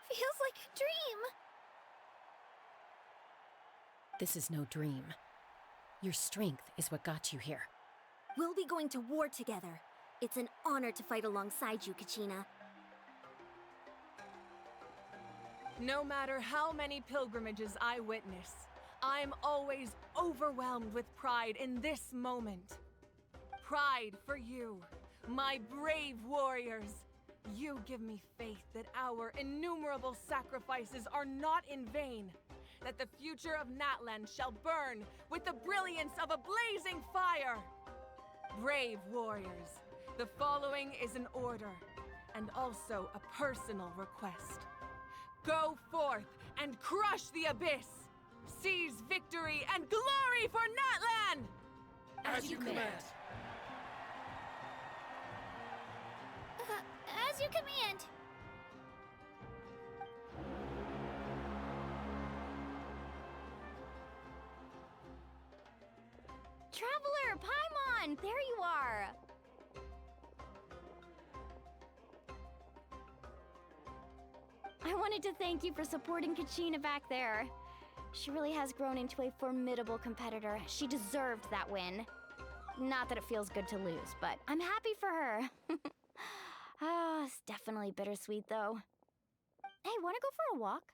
Feels like a dream. This is no dream. Your strength is what got you here. We'll be going to war together. It's an honor to fight alongside you, Kachina. No matter how many pilgrimages I witness, I'm always overwhelmed with pride in this moment. Pride for you, my brave warriors. You give me faith that our innumerable sacrifices are not in vain, that the future of Natlan shall burn with the brilliance of a blazing fire. Brave warriors, the following is an order, and also a personal request. Go forth and crush the abyss! Seize victory and glory for Natlan! As you command. As you command. Traveler, Paimon, there you are. I wanted to thank you for supporting Kachina back there. She really has grown into a formidable competitor. She deserved that win. Not that it feels good to lose, but I'm happy for her. It's definitely bittersweet, though. Hey, wanna go for a walk?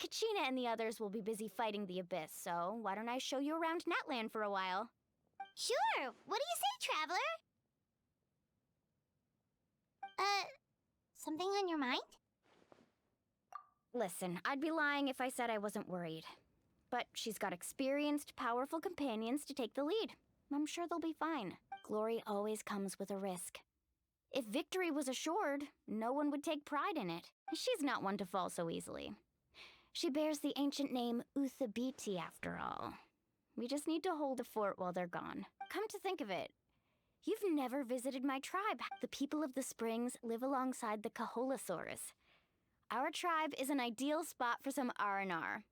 Kachina and the others will be busy fighting the Abyss, so why don't I show you around Natlan for a while? Sure. What do you say, Traveler? Something on your mind? Listen, I'd be lying if I said I wasn't worried. But she's got experienced, powerful companions to take the lead. I'm sure they'll be fine. Glory always comes with a risk. If victory was assured, no one would take pride in it. She's not one to fall so easily. She bears the ancient name Uthabiti, after all. We just need to hold the fort while they're gone. Come to think of it, you've never visited my tribe. The people of the Springs live alongside the Kaholasaurus. Our tribe is an ideal spot for some R&R.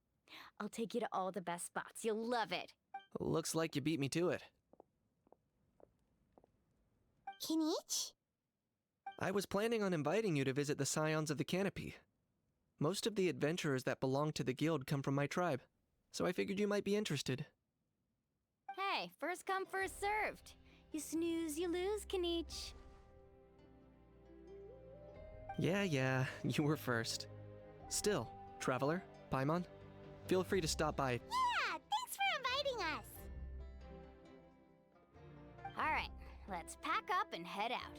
I'll take you to all the best spots. You'll love it. Looks like you beat me to it. Kinich? I was planning on inviting you to visit the Scions of the Canopy. Most of the adventurers that belong to the guild come from my tribe, so I figured you might be interested. Hey, first come, first served. You snooze, you lose, Kinich. Yeah, you were first. Still, Traveler, Paimon, feel free to stop by. Yeah, thanks for inviting us. All right, let's pack up and head out.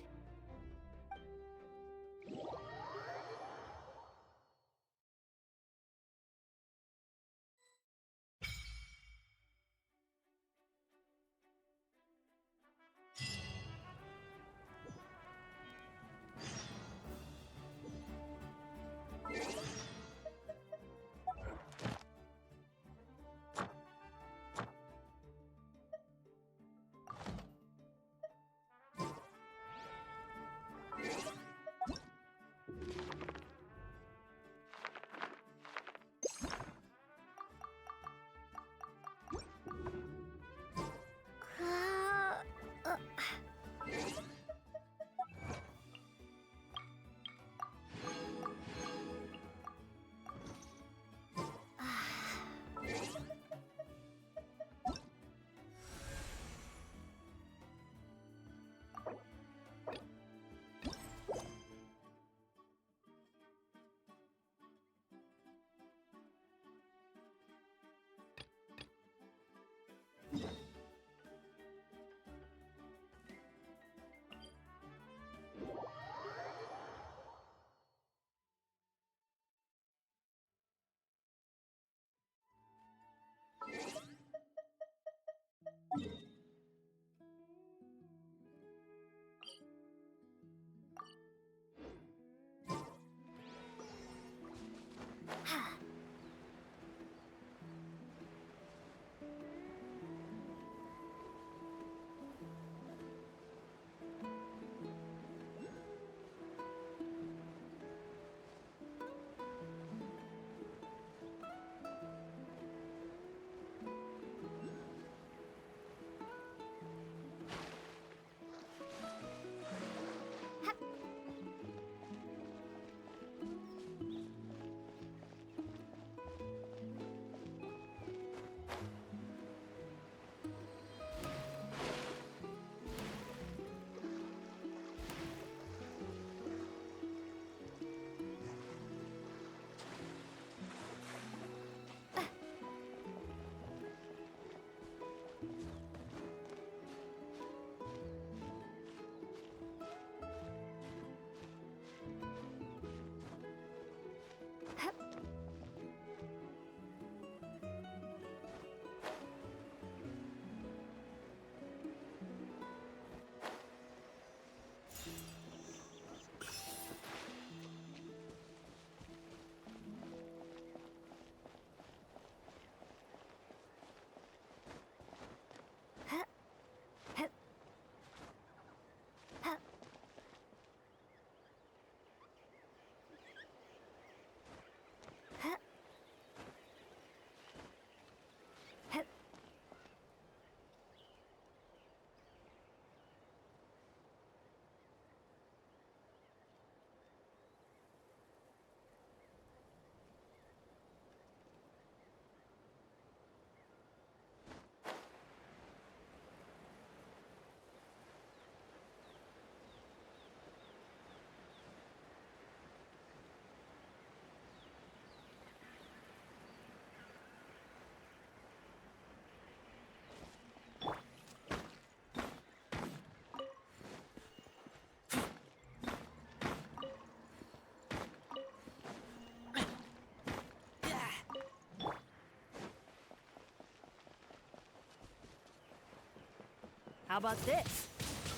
about this?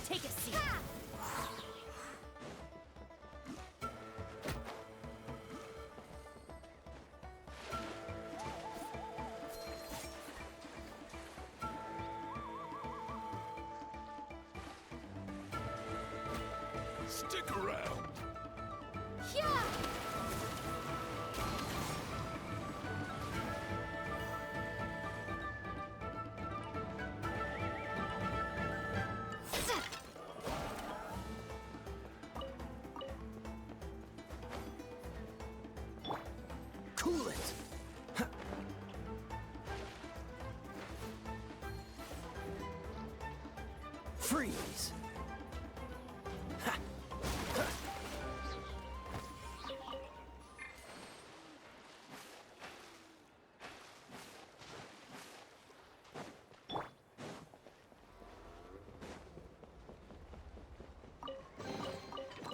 Take a seat. Stick around. Yeah! Cool it! Freeze!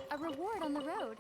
A reward on the road.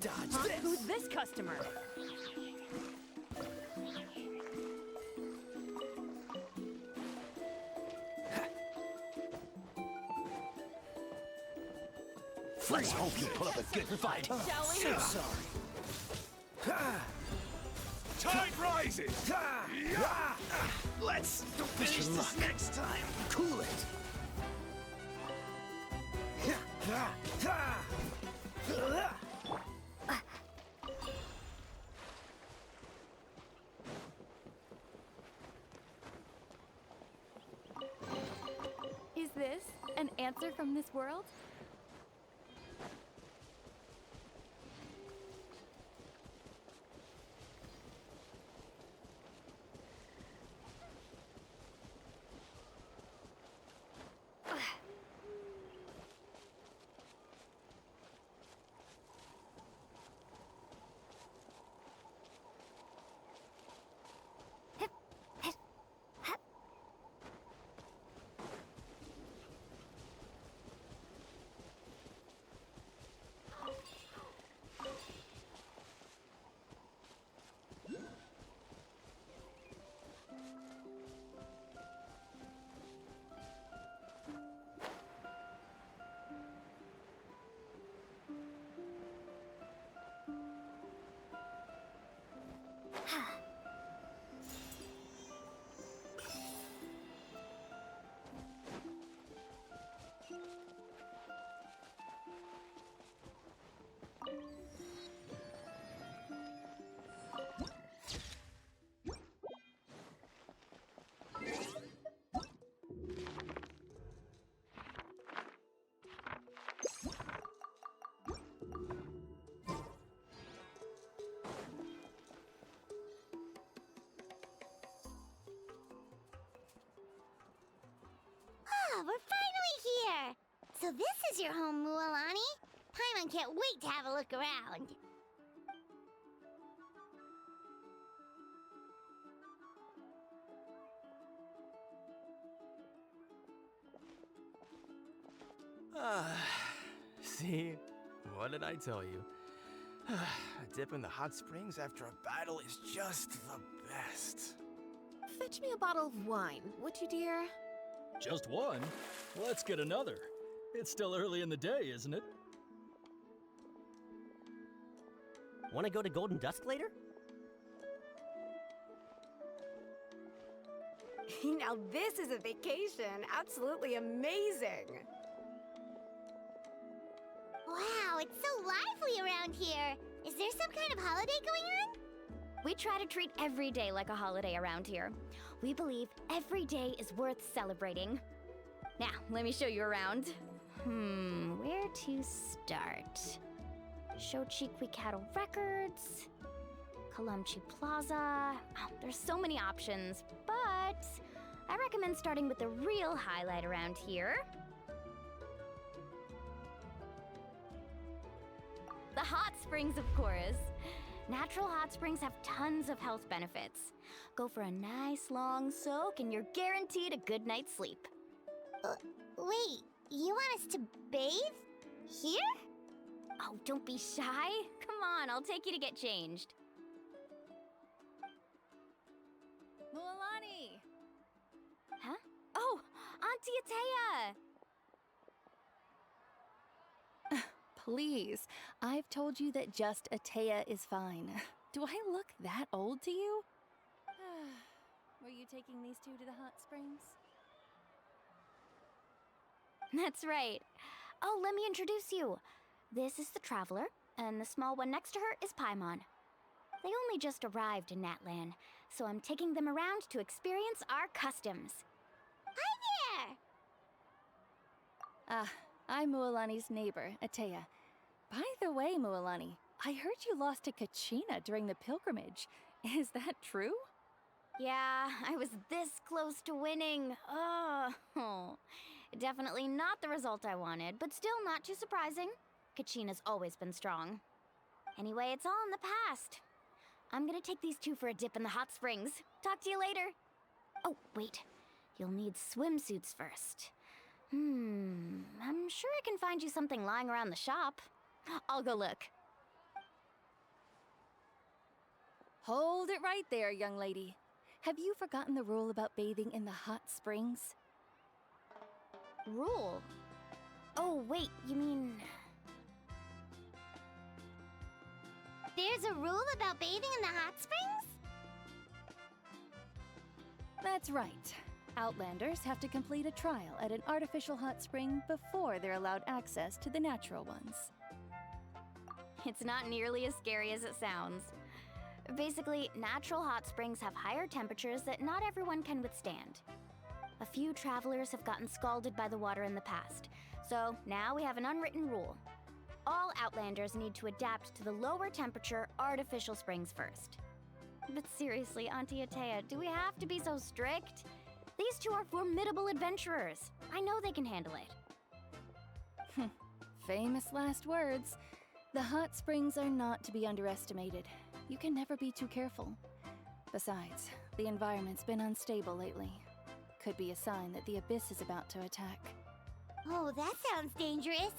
Dodge this! Who's this customer? Let's hope you put up a good fight. Shall we? So sorry. Tide rises! Let's finish this next time. Cool it. Is this an answer from this world? we're finally here! So this is your home, Mualani? Paimon can't wait to have a look around. See? What did I tell you? A dip in the hot springs after a battle is just the best. Fetch me a bottle of wine, would you, dear? Just one? Let's get another. It's still early in the day, isn't it? Want to go to Golden Dusk later? Now this is a vacation. Absolutely amazing. Wow, it's so lively around here. Is there some kind of holiday going on? We try to treat every day like a holiday around here. We believe every day is worth celebrating. Now, let me show you around. Where to start? Shochiqui Cattle Records, Kalamchi Plaza. Oh, there's so many options, but I recommend starting with the real highlight around here. The hot springs, of course. Natural hot springs have tons of health benefits. Go for a nice long soak and you're guaranteed a good night's sleep. Wait, you want us to bathe? Here? Oh, don't be shy. Come on, I'll take you to get changed. Mualani! Huh? Oh, Auntie Atea! Please, I've told you that just Atea is fine. Do I look that old to you? Were you taking these two to the hot springs? That's right. Oh, let me introduce you. This is the Traveler, and the small one next to her is Paimon. They only just arrived in Natlan, so I'm taking them around to experience our customs. Hi there! I'm Mualani's neighbor, Atea. By the way, Mualani, I heard you lost to Kachina during the pilgrimage. Is that true? Yeah, I was this close to winning. Oh, definitely not the result I wanted, but still not too surprising. Kachina's always been strong. Anyway, it's all in the past. I'm gonna take these two for a dip in the hot springs. Talk to you later. Oh, wait. You'll need swimsuits first. I'm sure I can find you something lying around the shop. I'll go look. Hold it right there, young lady. Have you forgotten the rule about bathing in the hot springs? Rule? Oh, wait, you mean... There's a rule about bathing in the hot springs? That's right. Outlanders have to complete a trial at an artificial hot spring before they're allowed access to the natural ones. It's not nearly as scary as it sounds. Basically, natural hot springs have higher temperatures that not everyone can withstand. A few travelers have gotten scalded by the water in the past, so now we have an unwritten rule. All Outlanders need to adapt to the lower temperature artificial springs first. But seriously, Auntie Atea, do we have to be so strict? These two are formidable adventurers. I know they can handle it. Famous last words. The hot springs are not to be underestimated. You can never be too careful. Besides, the environment's been unstable lately. Could be a sign that the Abyss is about to attack. Oh, that sounds dangerous.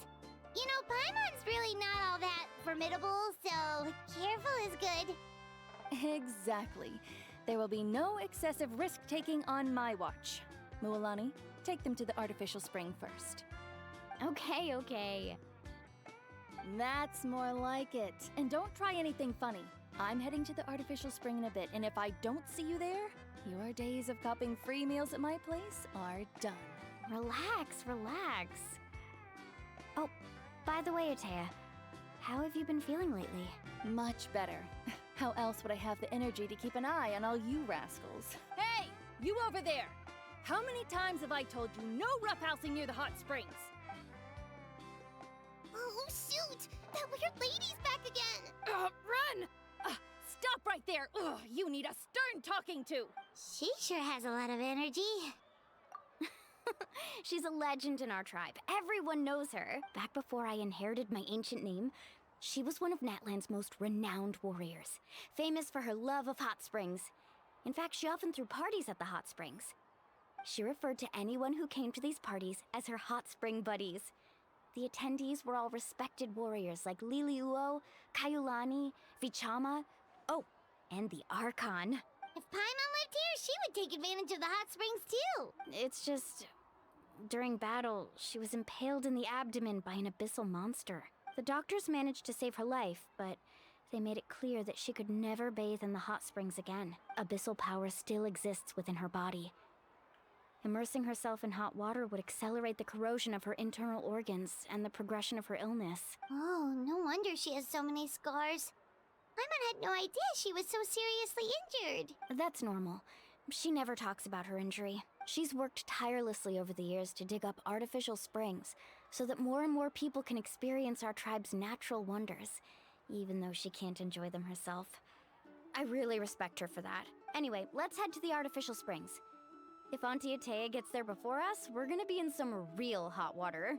You know, Paimon's really not all that formidable, so careful is good. Exactly. There will be no excessive risk-taking on my watch. Mualani, take them to the artificial spring first. Okay. That's more like it. And don't try anything funny. I'm heading to the artificial spring in a bit, and if I don't see you there, your days of copping free meals at my place are done. Relax. Oh, by the way, Atea, how have you been feeling lately? Much better. How else would I have the energy to keep an eye on all you rascals? Hey! You over there! How many times have I told you no roughhousing near the hot springs? Oh, shoot! That weird lady's back again! Run! Stop right there! Ugh, you need a stern talking to! She sure has a lot of energy. She's a legend in our tribe. Everyone knows her. Back before I inherited my ancient name, she was one of Natlan's most renowned warriors, famous for her love of hot springs. In fact, she often threw parties at the hot springs. She referred to anyone who came to these parties as her hot spring buddies. The attendees were all respected warriors like Liliuo, Kaiulani, Vichama, oh, and the Archon. If Paimon lived here, she would take advantage of the hot springs too. It's just, during battle, she was impaled in the abdomen by an abyssal monster. The doctors managed to save her life, but they made it clear that she could never bathe in the hot springs again. Abyssal power still exists within her body. Immersing herself in hot water would accelerate the corrosion of her internal organs and the progression of her illness. Oh, no wonder she has so many scars. Paimon had no idea she was so seriously injured. That's normal. She never talks about her injury. She's worked tirelessly over the years to dig up artificial springs so that more and more people can experience our tribe's natural wonders, even though she can't enjoy them herself. I really respect her for that. Anyway, let's head to the artificial springs. If Auntie Atea gets there before us, we're gonna be in some real hot water.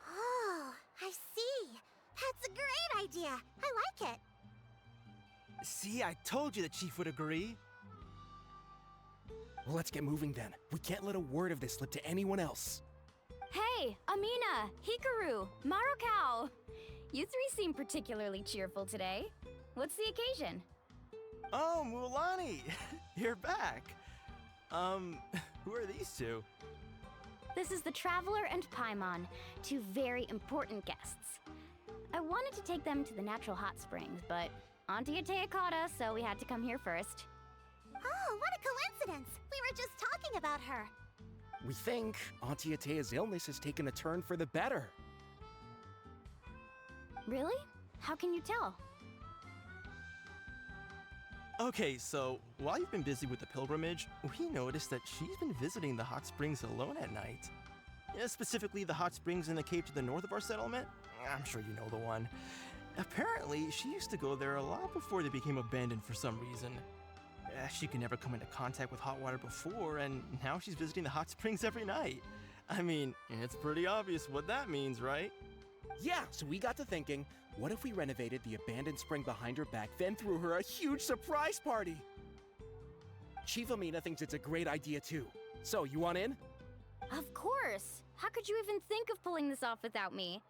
Oh, I see. That's a great idea. I like it. See, I told you the chief would agree. Well, let's get moving then. We can't let a word of this slip to anyone else. Hey, Amina, Hikaru, Marukao! You three seem particularly cheerful today. What's the occasion? Oh, Mulan, you're back. Who are these two? This is the Traveler and Paimon, two very important guests. I wanted to take them to the natural hot springs, but Auntie Atea caught us, so we had to come here first. Oh, what a coincidence! We were just talking about her. We think Auntie Atea's illness has taken a turn for the better. Really? How can you tell? Okay, so while you've been busy with the pilgrimage, we noticed that she's been visiting the hot springs alone at night. Yeah, specifically the hot springs in the cave to the north of our settlement. I'm sure you know the one. Apparently, she used to go there a lot before they became abandoned for some reason. She could never come into contact with hot water before, and now she's visiting the hot springs every night. I mean, it's pretty obvious what that means, right? Yeah, so we got to thinking, what if we renovated the abandoned spring behind her back, then threw her a huge surprise party? Chief Amina thinks it's a great idea too. So, you want in? Of course! How could you even think of pulling this off without me?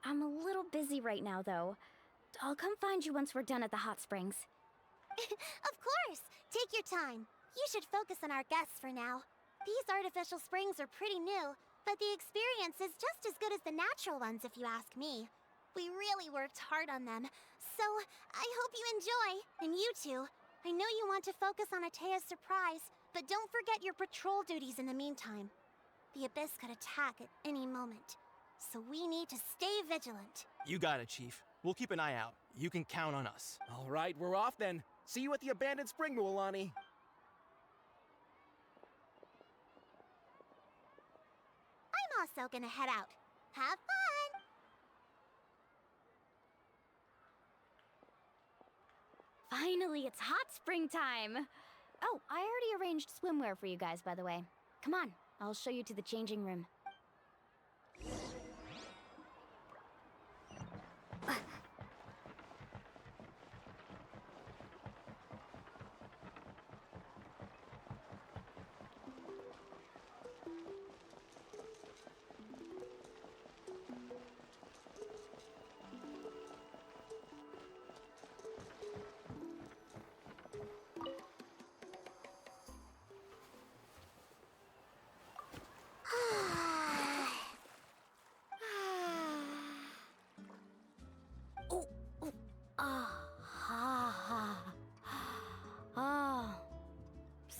I'm a little busy right now, though. I'll come find you once we're done at the hot springs. Of course! Take your time. You should focus on our guests for now. These artificial springs are pretty new, but the experience is just as good as the natural ones if you ask me. We really worked hard on them, so I hope you enjoy. And you two, I know you want to focus on Atea's surprise, but don't forget your patrol duties in the meantime. The Abyss could attack at any moment, so we need to stay vigilant. You got it, Chief. We'll keep an eye out. You can count on us. All right, we're off then. See you at the abandoned spring, Mualani. I'm also gonna head out. Have fun! Finally, it's hot spring time! Oh, I already arranged swimwear for you guys, by the way. Come on, I'll show you to the changing room.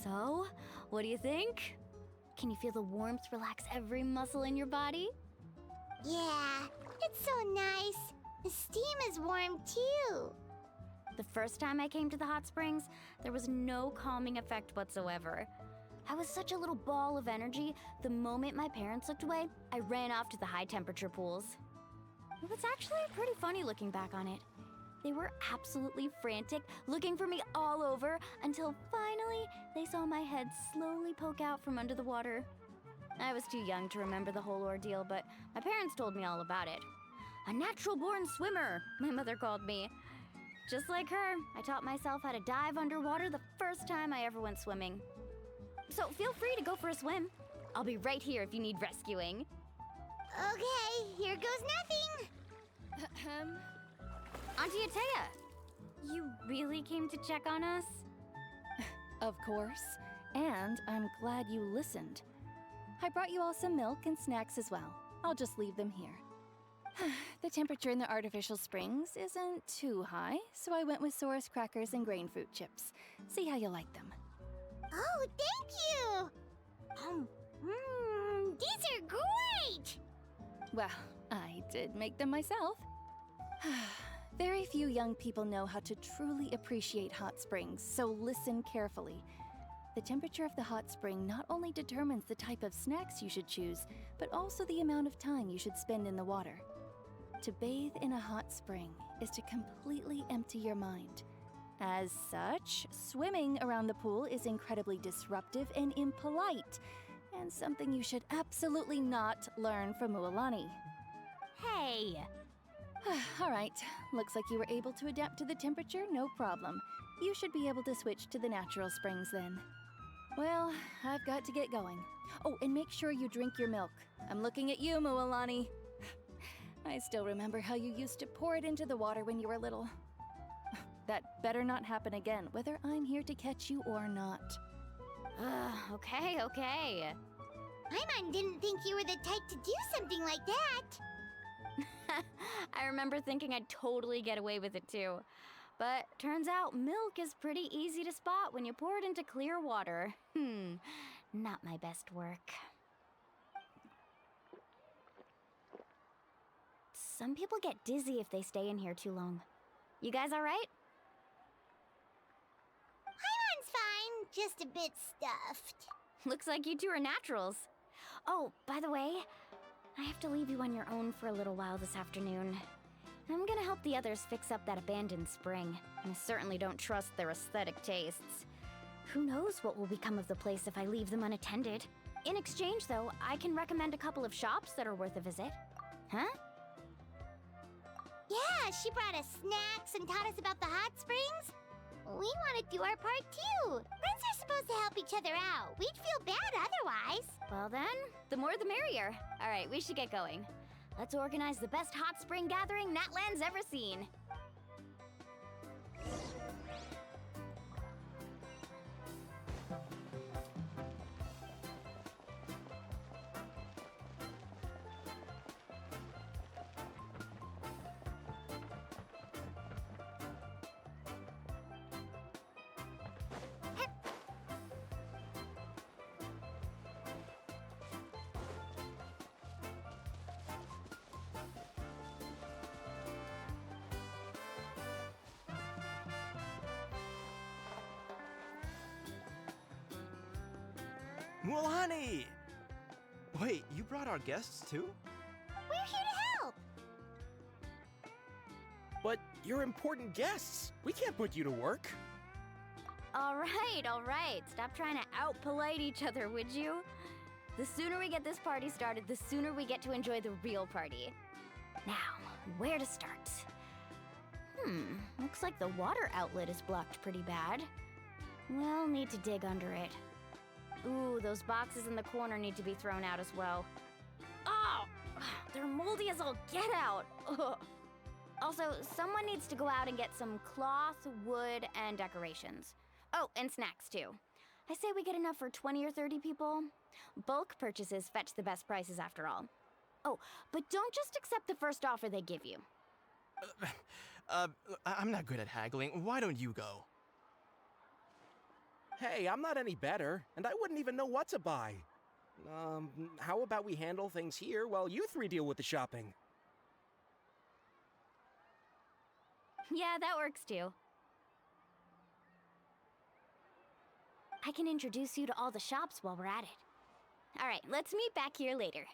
So, what do you think? Can you feel the warmth relax every muscle in your body? Yeah, it's so nice. The steam is warm too. The first time I came to the hot springs, there was no calming effect whatsoever. I was such a little ball of energy, the moment my parents looked away, I ran off to the high temperature pools. It was actually pretty funny looking back on it. They were absolutely frantic, looking for me all over, until finally they saw my head slowly poke out from under the water. I was too young to remember the whole ordeal, but my parents told me all about it. A natural-born swimmer, my mother called me. Just like her, I taught myself how to dive underwater the first time I ever went swimming. So feel free to go for a swim. I'll be right here if you need rescuing. Okay, here goes nothing. Auntie Atea, you really came to check on us? Of course. And I'm glad you listened. I brought you all some milk and snacks as well. I'll just leave them here. The temperature in the artificial springs isn't too high, so I went with Saurus crackers and grain fruit chips. See how you like them. Oh, thank you! These are great! Well, I did make them myself. Very few young people know how to truly appreciate hot springs, so listen carefully. The temperature of the hot spring not only determines the type of snacks you should choose, but also the amount of time you should spend in the water. To bathe in a hot spring is to completely empty your mind. As such, swimming around the pool is incredibly disruptive and impolite, and something you should absolutely not learn from Mualani. Hey! All right, looks like you were able to adapt to the temperature, no problem. You should be able to switch to the natural springs then. Well, I've got to get going. Oh, and make sure you drink your milk. I'm looking at you, Mualani. I still remember how you used to pour it into the water when you were little. That better not happen again, whether I'm here to catch you or not. Okay. Paimon didn't think you were the type to do something like that. I remember thinking I'd totally get away with it too. But turns out milk is pretty easy to spot when you pour it into clear water. Not my best work. Some people get dizzy if they stay in here too long. You guys all right? Paimon's fine, just a bit stuffed. Looks like you two are naturals. Oh, by the way, I have to leave you on your own for a little while this afternoon. I'm gonna help the others fix up that abandoned spring. I certainly don't trust their aesthetic tastes. Who knows what will become of the place if I leave them unattended? In exchange, though, I can recommend a couple of shops that are worth a visit. Huh? Yeah, she brought us snacks and taught us about the hot springs. We want to do our part too. Friends are supposed to help each other out. We'd feel bad otherwise. Well then, the more the merrier. All right, we should get going. Let's organize the best hot spring gathering Natlan's ever seen. Mualani! Wait, you brought our guests too? We're here to help. But you're important guests. We can't put you to work. All right. Stop trying to out-polite each other, would you? The sooner we get this party started, the sooner we get to enjoy the real party. Now, where to start? Looks like the water outlet is blocked pretty bad. We'll need to dig under it. Ooh, those boxes in the corner need to be thrown out as well. Oh! They're moldy as all get out! Ugh. Also, someone needs to go out and get some cloth, wood, and decorations. Oh, and snacks too. I say we get enough for 20 or 30 people. Bulk purchases fetch the best prices after all. Oh, but don't just accept the first offer they give you. I'm not good at haggling. Why don't you go? Hey, I'm not any better, and I wouldn't even know what to buy. How about we handle things here while you three deal with the shopping? Yeah, that works too. I can introduce you to all the shops while we're at it. All right, let's meet back here later.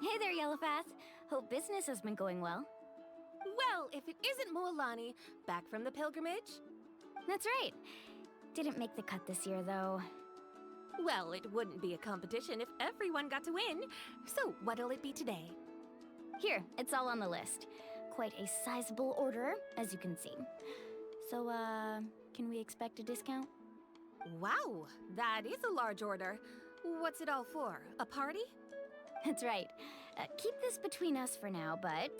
Hey there, Yellowfath. Hope business has been going well. Well, if it isn't Mualani, back from the pilgrimage? That's right. Didn't make the cut this year, though. Well, it wouldn't be a competition if everyone got to win. So, what'll it be today? Here, it's all on the list. Quite a sizable order, as you can see. So, can we expect a discount? Wow, that is a large order. What's it all for? A party? That's right. Keep this between us for now, but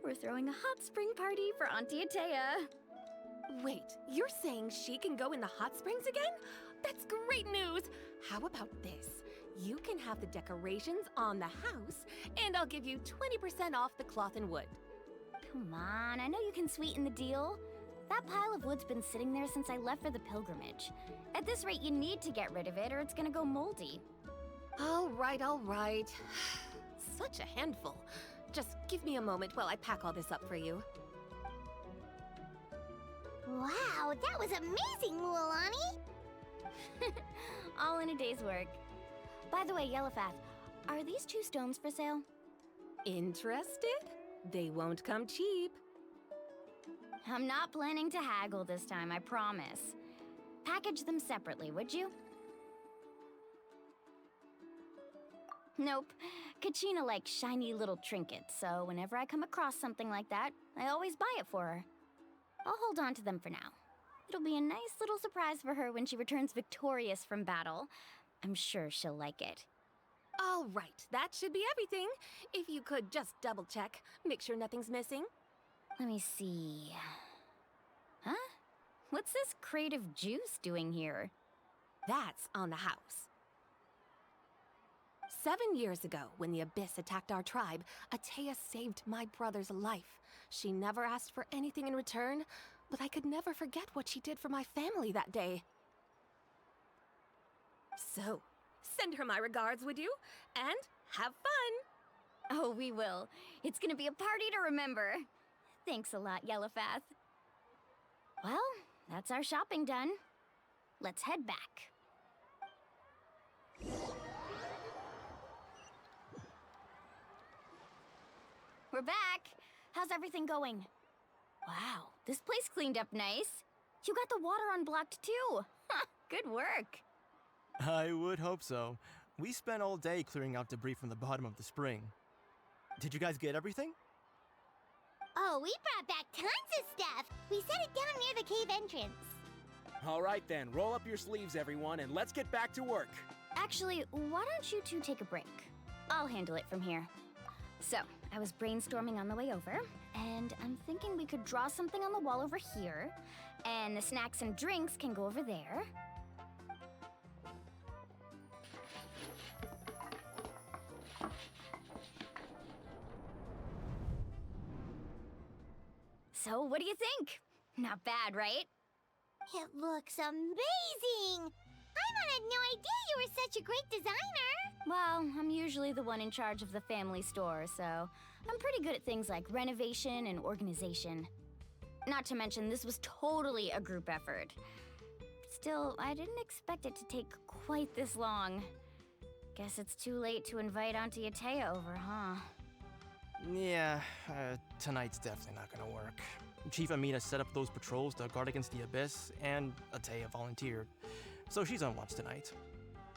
we're throwing a hot spring party for Auntie Atea. Wait, you're saying she can go in the hot springs again? That's great news! How about this? You can have the decorations on the house, and I'll give you 20% off the cloth and wood. Come on, I know you can sweeten the deal. That pile of wood's been sitting there since I left for the pilgrimage. At this rate, you need to get rid of it or it's gonna go moldy. All right, all right. Such a handful. Just give me a moment while I pack all this up for you. Wow, that was amazing, Mualani! All in a day's work. By the way, Yellowfath, are these 2 stones for sale? Interested? They won't come cheap. I'm not planning to haggle this time, I promise. Package them separately, would you? Nope. Kachina likes shiny little trinkets, so whenever I come across something like that, I always buy it for her. I'll hold on to them for now. It'll be a nice little surprise for her when she returns victorious from battle. I'm sure she'll like it. All right, that should be everything. If you could just double check, make sure nothing's missing. Let me see. Huh? What's this crate of juice doing here? That's on the house. 7 years ago, when the Abyss attacked our tribe, Atea saved my brother's life. She never asked for anything in return, but I could never forget what she did for my family that day. So, send her my regards, would you? And have fun! Oh, we will. It's gonna be a party to remember. Thanks a lot, Yellowfath. Well, that's our shopping done. Let's head back. We're back! How's everything going? Wow, this place cleaned up nice. You got the water unblocked too. Good work. I would hope so. We spent all day clearing out debris from the bottom of the spring. Did you guys get everything? Oh, we brought back tons of stuff! We set it down near the cave entrance. All right then, roll up your sleeves, everyone, and let's get back to work. Actually, why don't you 2 take a break? I'll handle it from here. So, I was brainstorming on the way over, and I'm thinking we could draw something on the wall over here, and the snacks and drinks can go over there. So, what do you think? Not bad, right? It looks amazing! Paimon had no idea you were such a great designer! Well, I'm usually the one in charge of the family store, so I'm pretty good at things like renovation and organization. Not to mention, this was totally a group effort. Still, I didn't expect it to take quite this long. Guess it's too late to invite Auntie Atea over, huh? Yeah, tonight's definitely not gonna work. Chief Amina set up those patrols to guard against the Abyss, and Atea volunteered. So she's on watch tonight.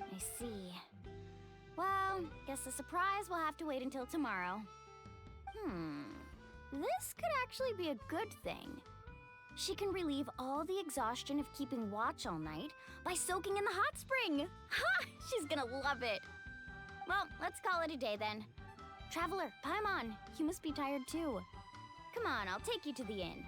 I see. Well, guess the surprise will have to wait until tomorrow. This could actually be a good thing. She can relieve all the exhaustion of keeping watch all night by soaking in the hot spring. Ha! She's gonna gonna love it. Well, let's call it a day then. Traveler, Paimon, you must be tired too. Come on, I'll take you to the inn.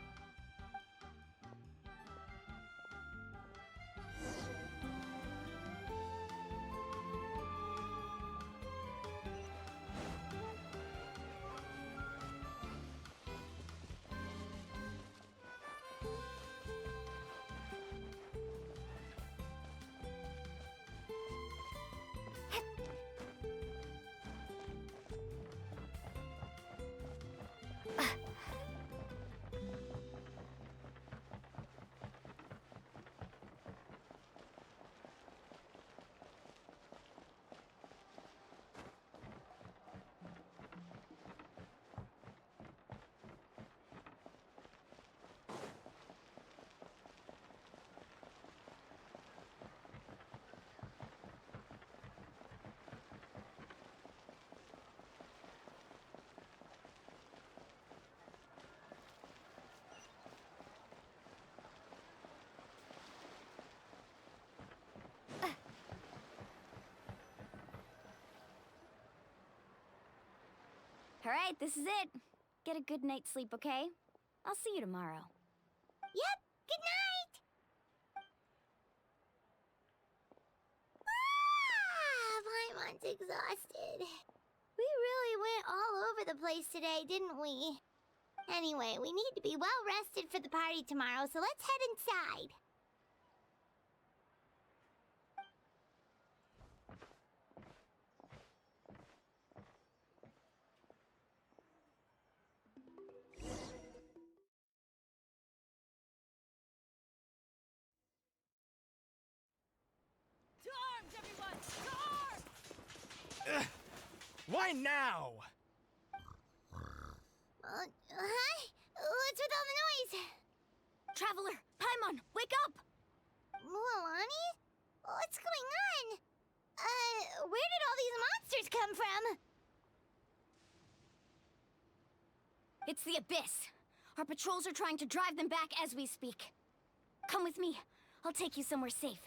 All right, this is it. Get a good night's sleep, okay? I'll see you tomorrow. Yep, good night! Paimon's exhausted. We really went all over the place today, didn't we? Anyway, we need to be well rested for the party tomorrow, so let's head inside. To arms, everyone! To arms! Why now? Hi? What's with all the noise? Traveler, Paimon, wake up! Mualani? What's going on? Where did all these monsters come from? It's the Abyss. Our patrols are trying to drive them back as we speak. Come with me. I'll take you somewhere safe.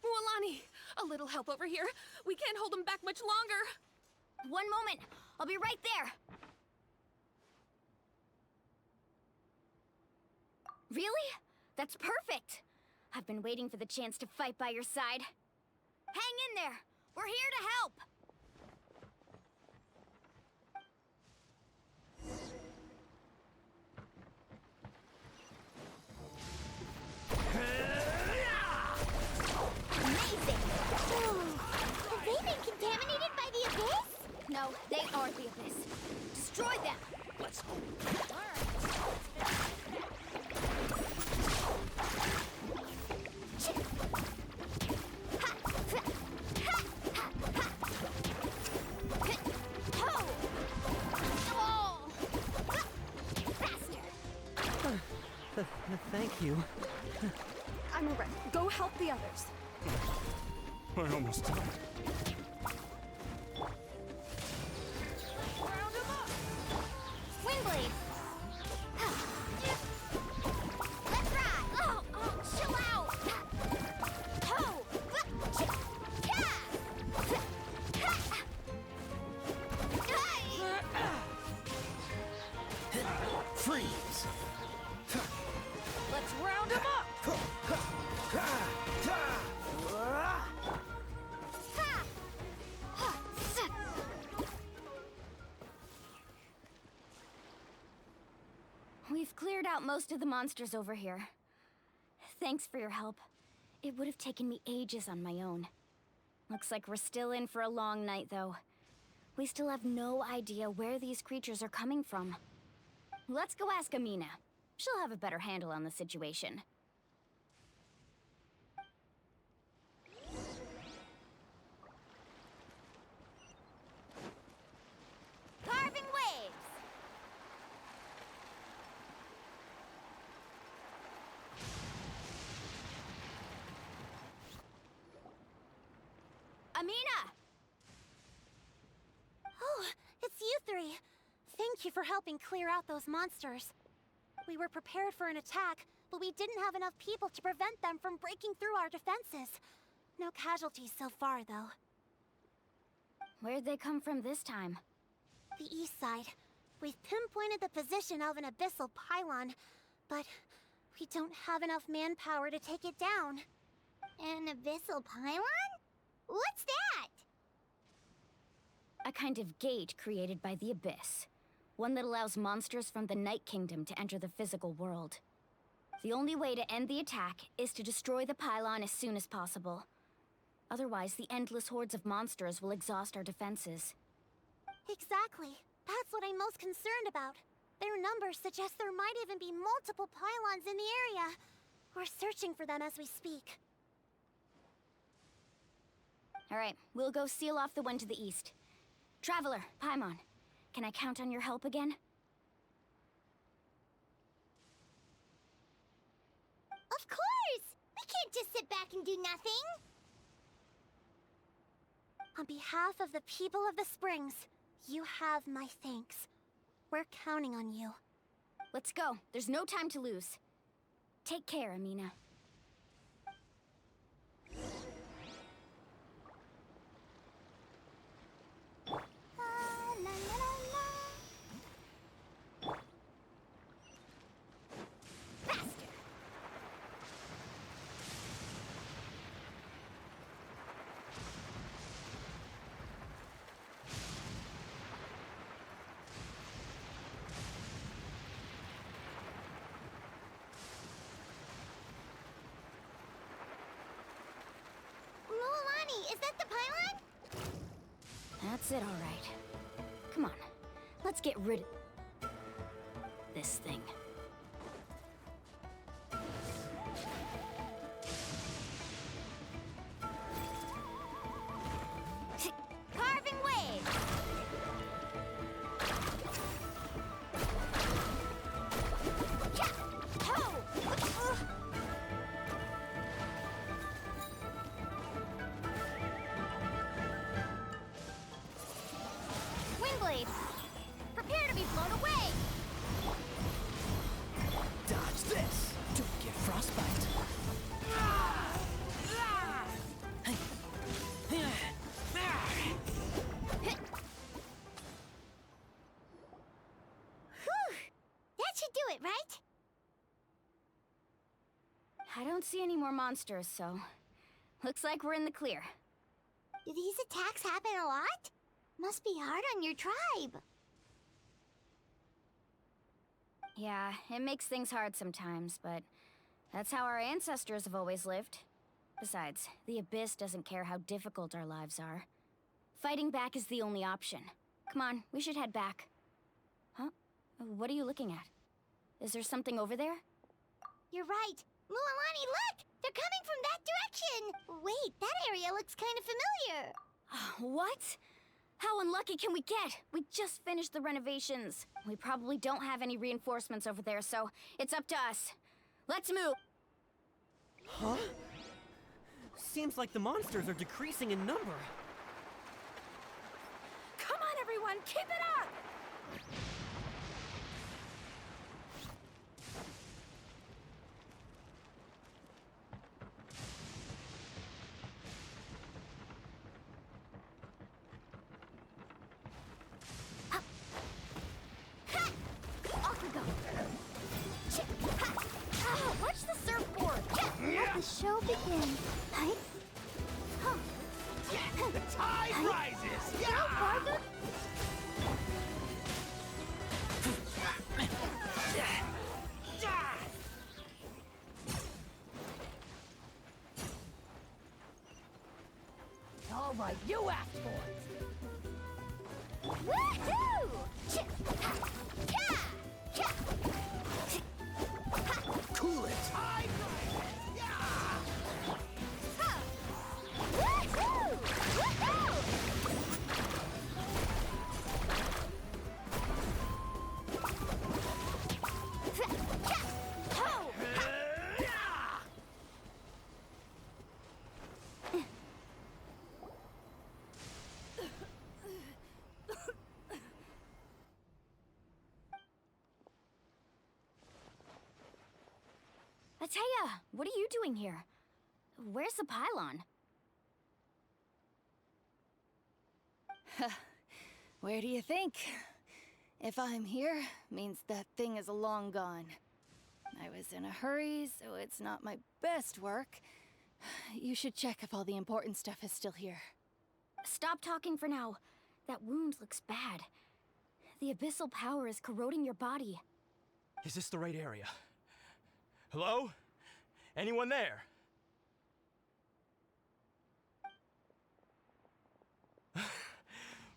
Mualani, a little help over here. We can't hold them back much longer. One moment. I'll be right there. Really? That's perfect. I've been waiting for the chance to fight by your side. Hang in there. We're here to help. Amazing! Have they been contaminated by the Abyss? No, they are the Abyss. Destroy them! Let's go. Thank you. I'm alright. Go help the others. I almost died. Round 'em up! Windblade! Let's ride! Oh, chill out! Ho! Freeze! Let's round 'em up! We've cleared out most of the monsters over here. Thanks for your help. It would have taken me ages on my own. Looks like we're still in for a long night, though. We still have no idea where these creatures are coming from. Let's go ask Amina. She'll have a better handle on the situation. Carving waves! Amina! Oh, it's you three. Thank you for helping clear out those monsters. We were prepared for an attack, but we didn't have enough people to prevent them from breaking through our defenses. No casualties so far, though. Where'd they come from this time? The east side. We've pinpointed the position of an abyssal pylon, but we don't have enough manpower to take it down. An abyssal pylon? What's that? A kind of gate created by the Abyss. One that allows monsters from the Night Kingdom to enter the physical world. The only way to end the attack is to destroy the pylon as soon as possible. Otherwise, the endless hordes of monsters will exhaust our defenses. Exactly. That's what I'm most concerned about. Their numbers suggest there might even be multiple pylons in the area. We're searching for them as we speak. Alright, we'll go seal off the one to the east. Traveler, Paimon, can I count on your help again? Of course! We can't just sit back and do nothing! On behalf of the people of the Springs, you have my thanks. We're counting on you. Let's go. There's no time to lose. Take care, Amina. Is that the pylon? That's it, all right. Come on, let's get rid of this thing. Carving waves! Wingblade! Prepare to be blown away! Dodge this! Don't get frostbite. Whew! That should do it, right? I don't see any more monsters, so looks like we're in the clear. Do these attacks happen a lot? Must be hard on your tribe. Yeah, it makes things hard sometimes, but that's how our ancestors have always lived. Besides, the Abyss doesn't care how difficult our lives are. Fighting back is the only option. Come on, we should head back. Huh? What are you looking at? Is there something over there? You're right. Mualani, look! They're coming from that direction! Wait, that area looks kind of familiar. What? How unlucky can we get? We just finished the renovations. We probably don't have any reinforcements over there, so it's up to us. Let's move! Huh? Seems like the monsters are decreasing in number. Come on, everyone, keep it up! Off we go! Watch the surfboard! Let the show begin. Right? The tide rises! Go, Barber! All right, you asked for it. Woohoo! Cool it! Woohoo! Woohoo! Ataya, what are you doing here? Where's the pylon? Where do you think? If I'm here, means that thing is long gone. I was in a hurry, so it's not my best work. You should check if all the important stuff is still here. Stop talking for now. That wound looks bad. The abyssal power is corroding your body. Is this the right area? Hello? Anyone there?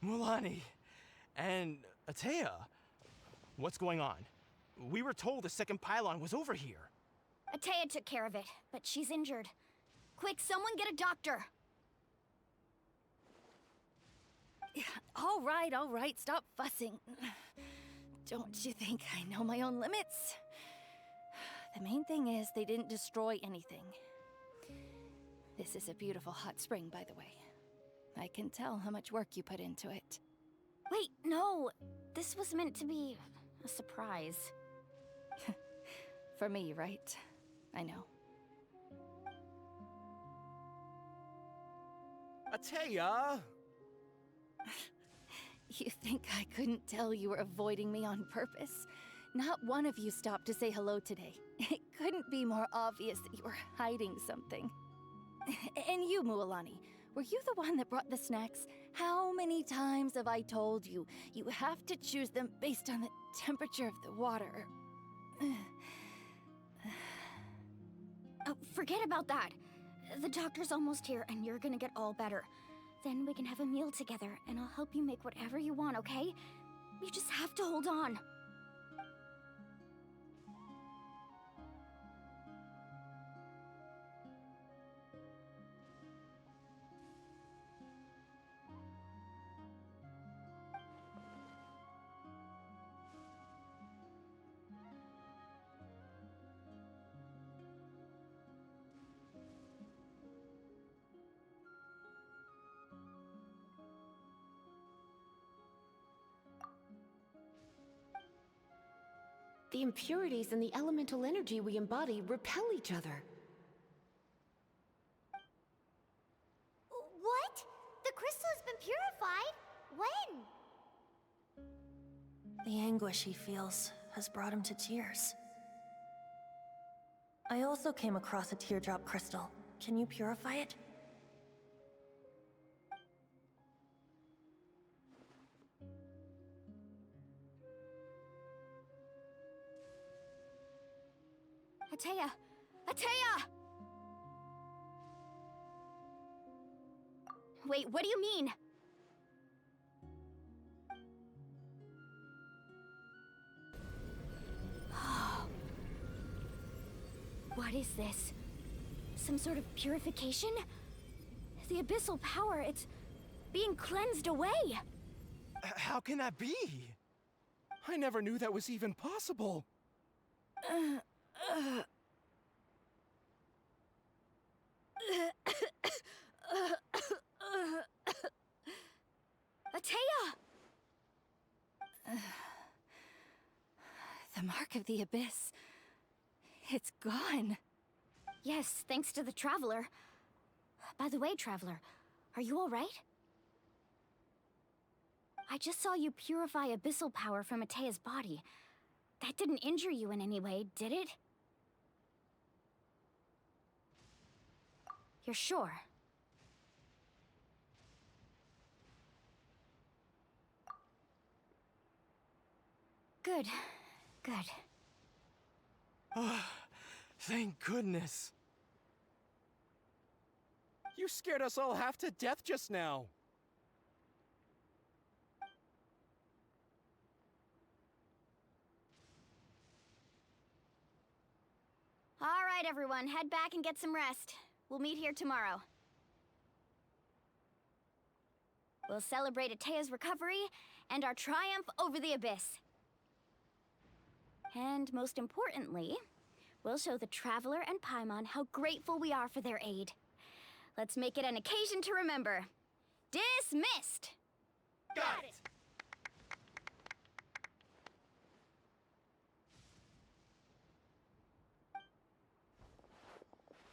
Mulani and Atea, what's going on? We were told the second pylon was over here. Atea took care of it, but she's injured. Quick, someone get a doctor! All right, stop fussing. Don't you think I know my own limits? The main thing is they didn't destroy anything. This is a beautiful hot spring, by the way. I can tell how much work you put into it. Wait, no! This was meant to be a surprise. For me, right? I know. Atea! You think I couldn't tell you were avoiding me on purpose? Not one of you stopped to say hello today. It couldn't be more obvious that you were hiding something. And you, Mualani, were you the one that brought the snacks? How many times have I told you, you have to choose them based on the temperature of the water? Oh, forget about that. The doctor's almost here, and you're gonna get all better. Then we can have a meal together, and I'll help you make whatever you want, okay? You just have to hold on. The impurities and the elemental energy we embody repel each other. What? The crystal has been purified? When? The anguish he feels has brought him to tears. I also came across a teardrop crystal. Can you purify it? Atea! Atea! Wait, what do you mean? What is this? Some sort of purification? The abyssal power, it's being cleansed away! How can that be? I never knew that was even possible. Atea! The mark of the abyss. It's gone. Yes, thanks to the Traveler. By the way, Traveler, are you alright? I just saw you purify abyssal power from Atea's body. That didn't injure you in any way, did it? You're sure? Good. Good. Thank goodness. You scared us all half to death just now. All right, everyone, head back and get some rest. We'll meet here tomorrow. We'll celebrate Atea's recovery and our triumph over the abyss. And most importantly, we'll show the Traveler and Paimon how grateful we are for their aid. Let's make it an occasion to remember. Dismissed! Got it!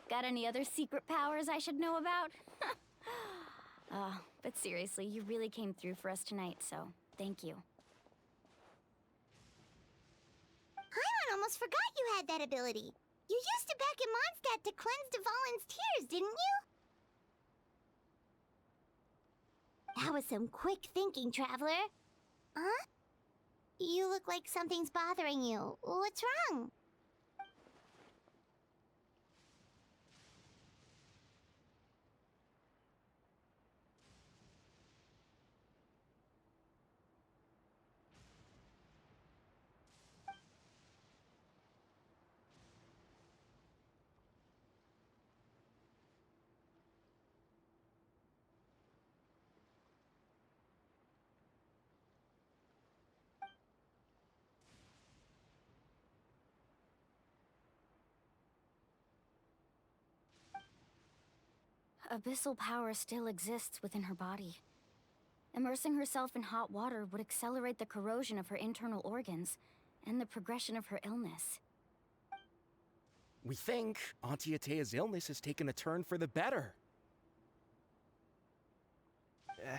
Got any other secret powers I should know about? Oh, but But seriously, you really came through for us tonight, so thank you. Paimon almost forgot you had that ability. You used it back in Mondstadt to cleanse Dvalin's tears, didn't you? That was some quick thinking, Traveler. Huh? You look like something's bothering you. What's wrong? Abyssal power still exists within her body. Immersing herself in hot water would accelerate the corrosion of her internal organs and the progression of her illness. We think Auntie Atea's illness has taken a turn for the better.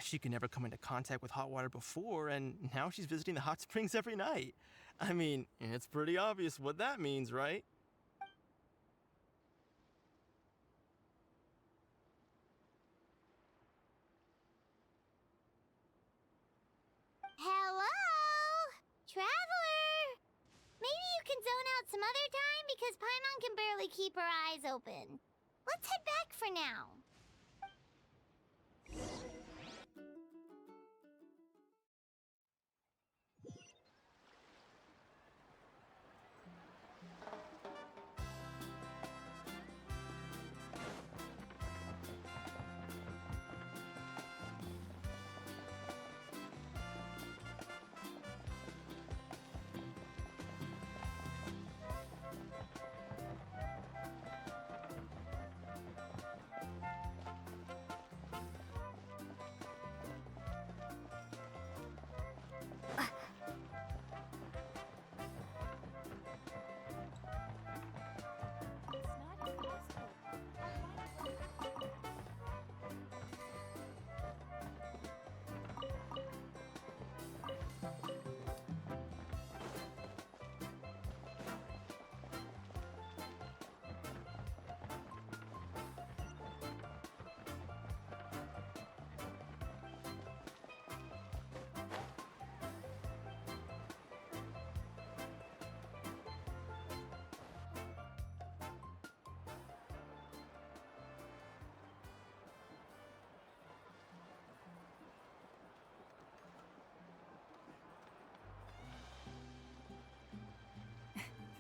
She could never come into contact with hot water before, and now she's visiting the hot springs every night. I mean, it's pretty obvious what that means, right? Hello? Traveler! Maybe you can zone out some other time because Paimon can barely keep her eyes open. Let's head back for now.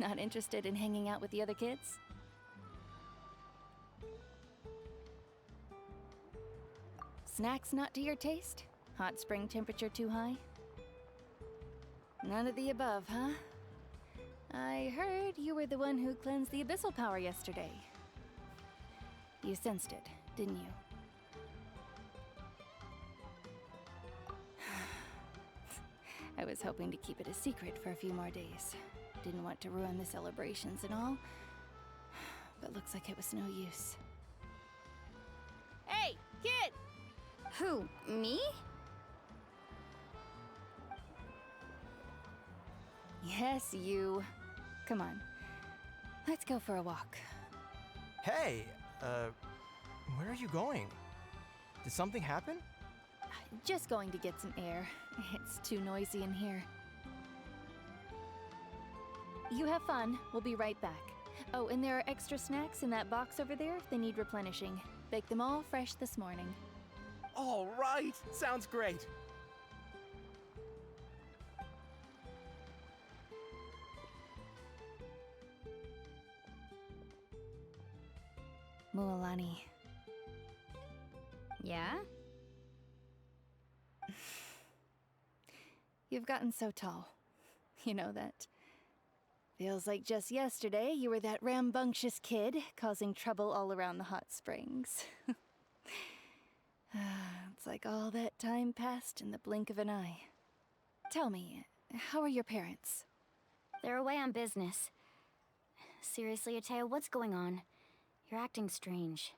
Not interested in hanging out with the other kids? Snacks not to your taste? Hot spring temperature too high? None of the above, huh? I heard you were the one who cleansed the abyssal power yesterday. You sensed it, didn't you? I was hoping to keep it a secret for a few more days. Didn't want to ruin the celebrations and all, but looks like it was no use. Hey, kid! Who, me? Yes, you. Come on. Let's go for a walk. Hey, where are you going? Did something happen? Just going to get some air. It's too noisy in here. You have fun. We'll be right back. Oh, and there are extra snacks in that box over there if they need replenishing. Baked them all fresh this morning. All right, sounds great. Mualani. Yeah? You've gotten so tall. You know that. Feels like just yesterday you were that rambunctious kid causing trouble all around the hot springs. It's like all that time passed in the blink of an eye. Tell me, how are your parents? They're away on business. Seriously, Atea, what's going on? You're acting strange.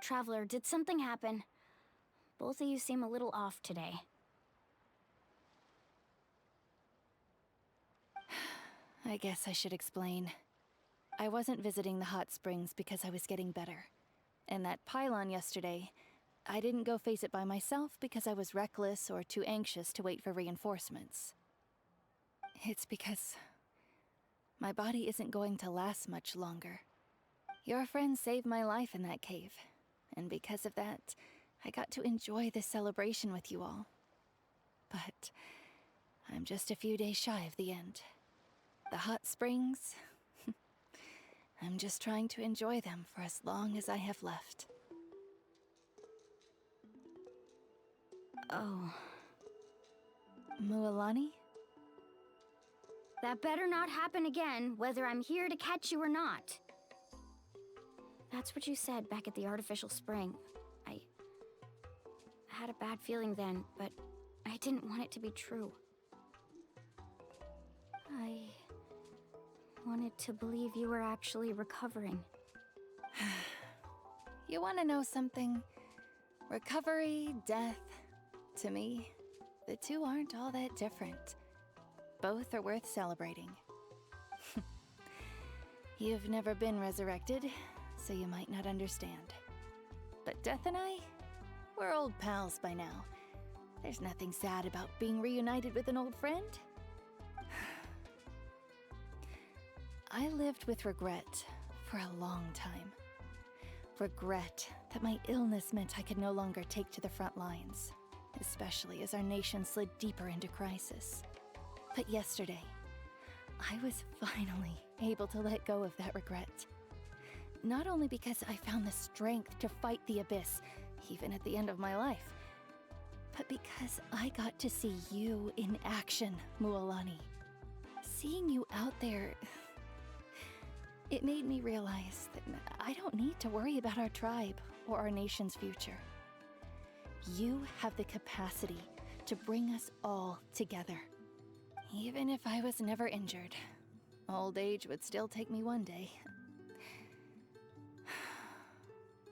Traveler, did something happen? Both of you seem a little off today. I guess I should explain. I wasn't visiting the hot springs because I was getting better. And that pylon yesterday, I didn't go face it by myself because I was reckless or too anxious to wait for reinforcements. It's because my body isn't going to last much longer. Your friend saved my life in that cave, and because of that, I got to enjoy this celebration with you all. But I'm just a few days shy of the end. The hot springs, I'm just trying to enjoy them for as long as I have left. Oh. Mualani? That better not happen again, whether I'm here to catch you or not. That's what you said back at the artificial spring. I had a bad feeling then, but I didn't want it to be true. I wanted to believe you were actually recovering. You want to know something? Recovery, death, to me, the two aren't all that different. Both are worth celebrating. You've never been resurrected, so you might not understand. But Death and I, we're old pals by now. There's nothing sad about being reunited with an old friend. I lived with regret for a long time. Regret that my illness meant I could no longer take to the front lines, especially as our nation slid deeper into crisis. But yesterday, I was finally able to let go of that regret. Not only because I found the strength to fight the abyss, even at the end of my life, but because I got to see you in action, Mualani. Seeing you out there, it made me realize that I don't need to worry about our tribe or our nation's future. You have the capacity to bring us all together. Even if I was never injured, old age would still take me one day.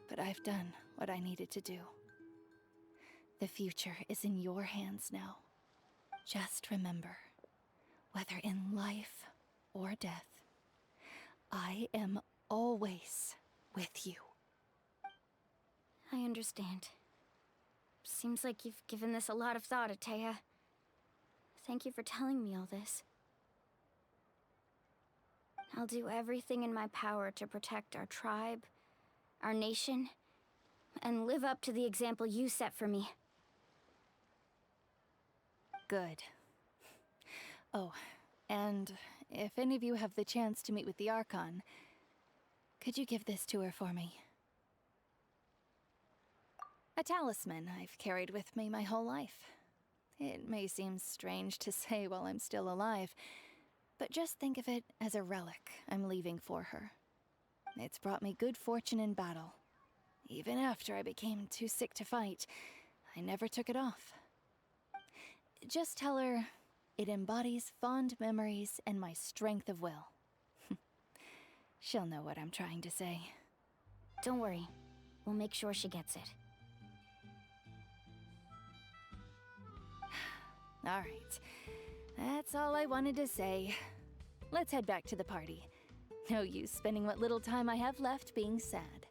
But I've done what I needed to do. The future is in your hands now. Just remember, whether in life or death, I am always with you. I understand. Seems like you've given this a lot of thought, Atea. Thank you for telling me all this. I'll do everything in my power to protect our tribe, our nation, and live up to the example you set for me. Good. Oh, and if any of you have the chance to meet with the Archon, could you give this to her for me? A talisman I've carried with me my whole life. It may seem strange to say while I'm still alive, but just think of it as a relic I'm leaving for her. It's brought me good fortune in battle. Even after I became too sick to fight, I never took it off. Just tell her it embodies fond memories and my strength of will. She'll know what I'm trying to say. Don't worry. We'll make sure she gets it. All right. That's all I wanted to say. Let's head back to the party. No use spending what little time I have left being sad.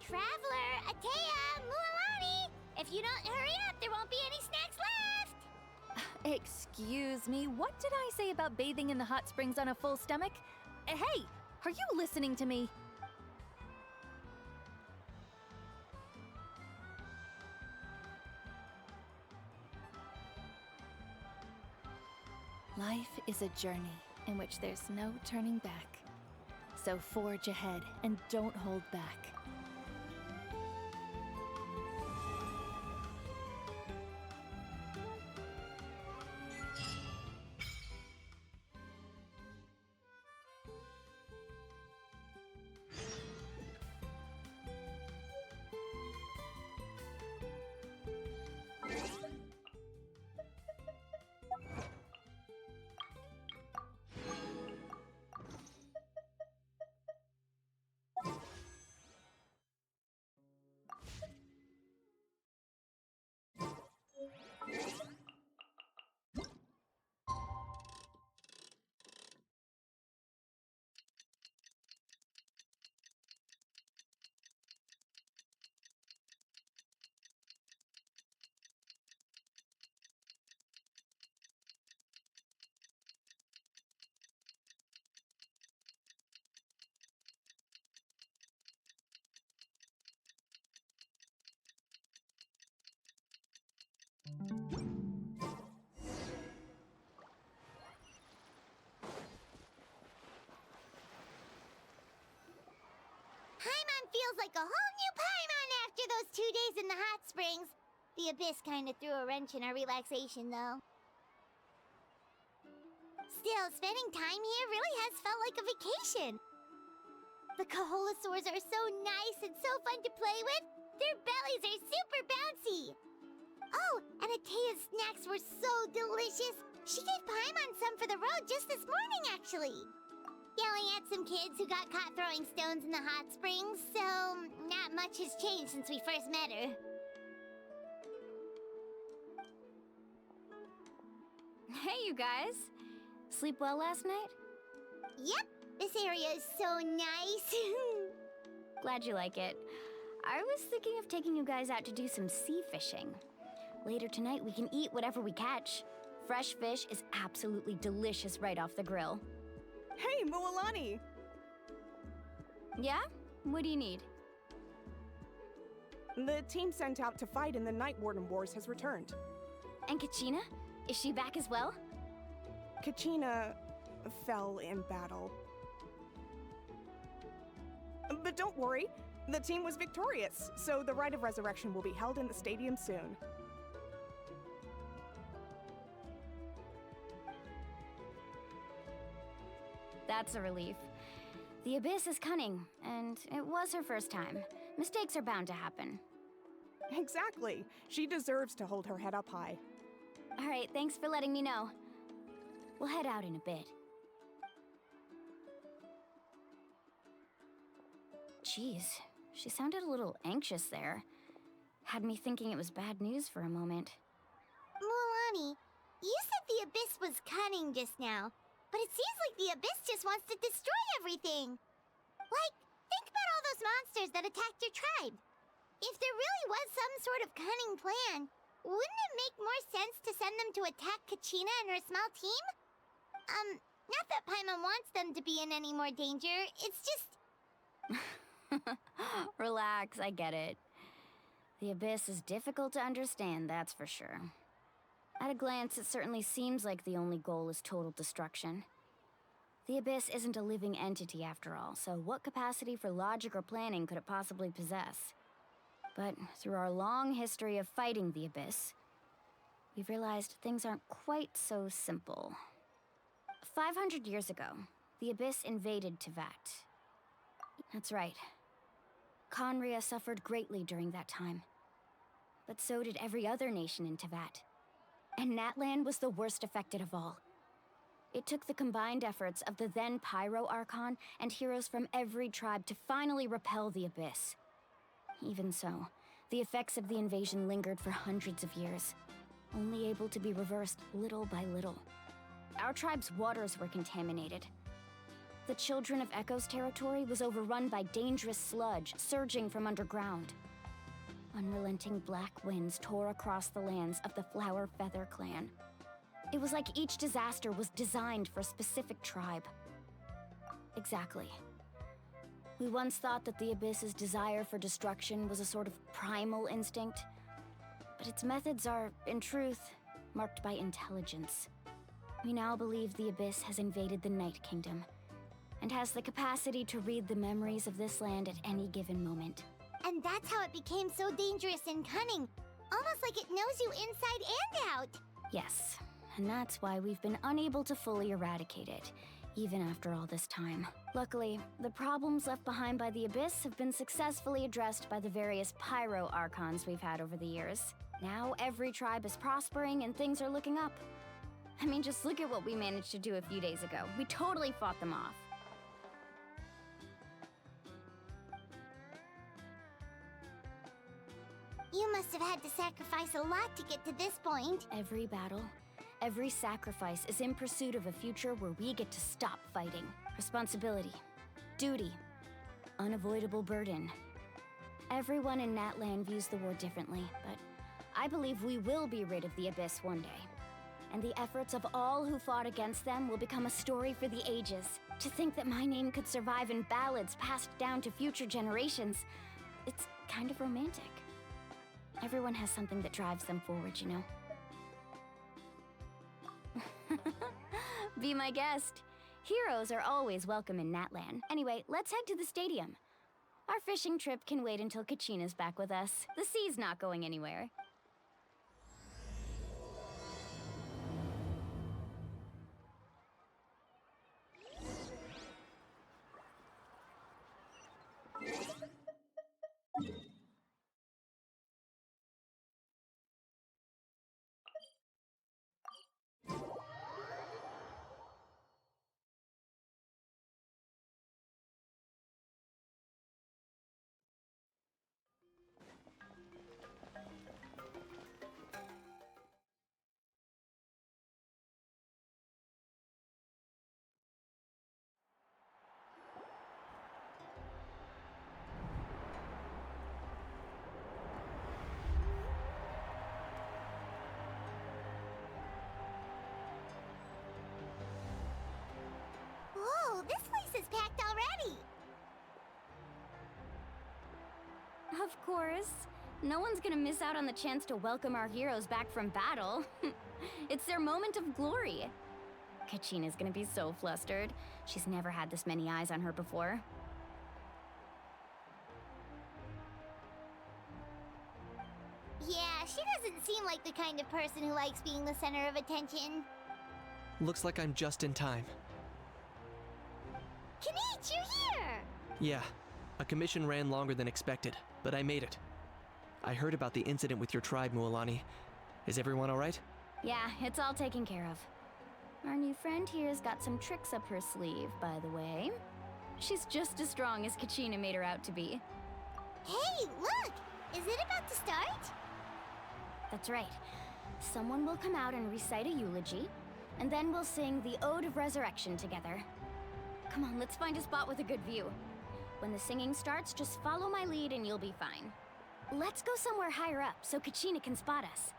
Traveler, Atea, Mualani! If you don't hurry up, there won't be any snacks left! Excuse me, what did I say about bathing in the hot springs on a full stomach? Hey, are you listening to me? Life is a journey in which there's no turning back. So forge ahead and don't hold back. feels like a whole new Paimon after those 2 days in the hot springs. The Abyss kind of threw a wrench in our relaxation, though. Still, spending time here really has felt like a vacation. The Kaholosaurs are so nice and so fun to play with. Their bellies are super bouncy. Oh, and Atea's snacks were so delicious. She gave Paimon some for the road just this morning, actually. Yelling at some kids who got caught throwing stones in the hot springs, so not much has changed since we first met her. Hey, you guys. Sleep well last night? Yep, this area is so nice. Glad you like it. I was thinking of taking you guys out to do some sea fishing. Later tonight, we can eat whatever we catch. Fresh fish is absolutely delicious right off the grill. Hey, Mualani! Yeah? What do you need? The team sent out to fight in the Night Warden Wars has returned. And Kachina? Is she back as well? Kachina fell in battle. But don't worry, the team was victorious, so the Rite of Resurrection will be held in the stadium soon. That's a relief. The Abyss is cunning, and it was her first time. Mistakes are bound to happen. Exactly. She deserves to hold her head up high. All right, thanks for letting me know. We'll head out in a bit. Jeez, she sounded a little anxious there. Had me thinking it was bad news for a moment. Mualani, you said the Abyss was cunning just now, but it seems like the Abyss just wants to destroy everything. Like, think about all those monsters that attacked your tribe. If there really was some sort of cunning plan, wouldn't it make more sense to send them to attack Kachina and her small team? Not that Paimon wants them to be in any more danger, it's just... Relax, I get it. The Abyss is difficult to understand, that's for sure. At a glance, it certainly seems like the only goal is total destruction. The Abyss isn't a living entity after all, so what capacity for logic or planning could it possibly possess? But through our long history of fighting the Abyss, we've realized things aren't quite so simple. 500 years ago, the Abyss invaded Teyvat. That's right. Khaenri'ah suffered greatly during that time. But so did every other nation in Teyvat. And Natlan was the worst affected of all. It took the combined efforts of the then Pyro Archon and heroes from every tribe to finally repel the Abyss. Even so, the effects of the invasion lingered for hundreds of years, only able to be reversed little by little. Our tribe's waters were contaminated. The Children of Echo's territory was overrun by dangerous sludge surging from underground. Unrelenting black winds tore across the lands of the Flower Feather clan. It was like each disaster was designed for a specific tribe. Exactly. We once thought that the Abyss's desire for destruction was a sort of primal instinct, but its methods are, in truth, marked by intelligence. We now believe the Abyss has invaded the Night Kingdom, and has the capacity to read the memories of this land at any given moment. And that's how it became so dangerous and cunning. Almost like it knows you inside and out. Yes, and that's why we've been unable to fully eradicate it, even after all this time. Luckily, the problems left behind by the Abyss have been successfully addressed by the various Pyro Archons we've had over the years. Now every tribe is prospering and things are looking up. I mean, just look at what we managed to do a few days ago. We totally fought them off. You must have had to sacrifice a lot to get to this point. Every battle, every sacrifice is in pursuit of a future where we get to stop fighting. Responsibility, duty, unavoidable burden. Everyone in Natlan views the war differently, but I believe we will be rid of the Abyss one day. And the efforts of all who fought against them will become a story for the ages. To think that my name could survive in ballads passed down to future generations, it's kind of romantic. Everyone has something that drives them forward, you know? Be my guest. Heroes are always welcome in Natlan. Anyway, let's head to the stadium. Our fishing trip can wait until Kachina's back with us. The sea's not going anywhere. Whoa, this place is packed already! Of course. No one's gonna miss out on the chance to welcome our heroes back from battle. It's their moment of glory. Kachina's gonna be so flustered. She's never had this many eyes on her before. Yeah, she doesn't seem like the kind of person who likes being the center of attention. Looks like I'm just in time. Kanich, you're here! Yeah, a commission ran longer than expected, but I made it. I heard about the incident with your tribe, Mualani. Is everyone alright? Yeah, it's all taken care of. Our new friend here's got some tricks up her sleeve, by the way. She's just as strong as Kachina made her out to be. Hey, look! Is it about to start? That's right. Someone will come out and recite a eulogy, and then we'll sing the Ode of Resurrection together. Come on, let's find a spot with a good view. When the singing starts, just follow my lead and you'll be fine. Let's go somewhere higher up so Kachina can spot us.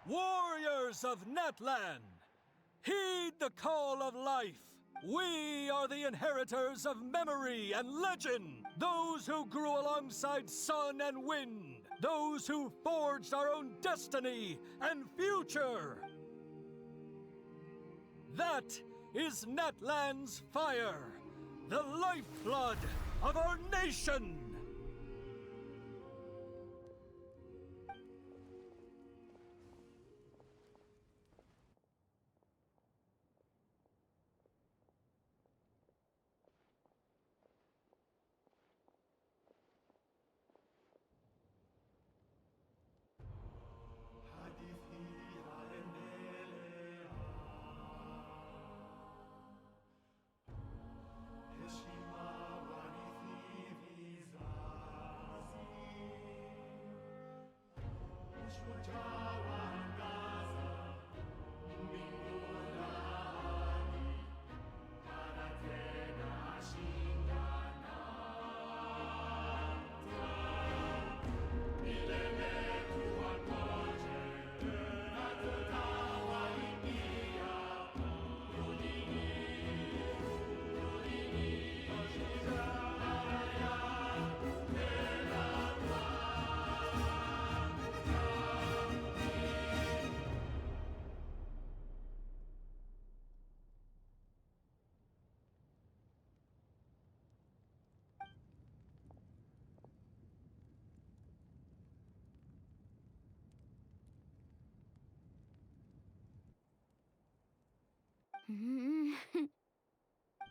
Warriors of Natlan, heed the call of life. We are the inheritors of memory and legend. Those who grew alongside sun and wind. Those who forged our own destiny and future. That is Natlan's fire, the lifeblood of our nation.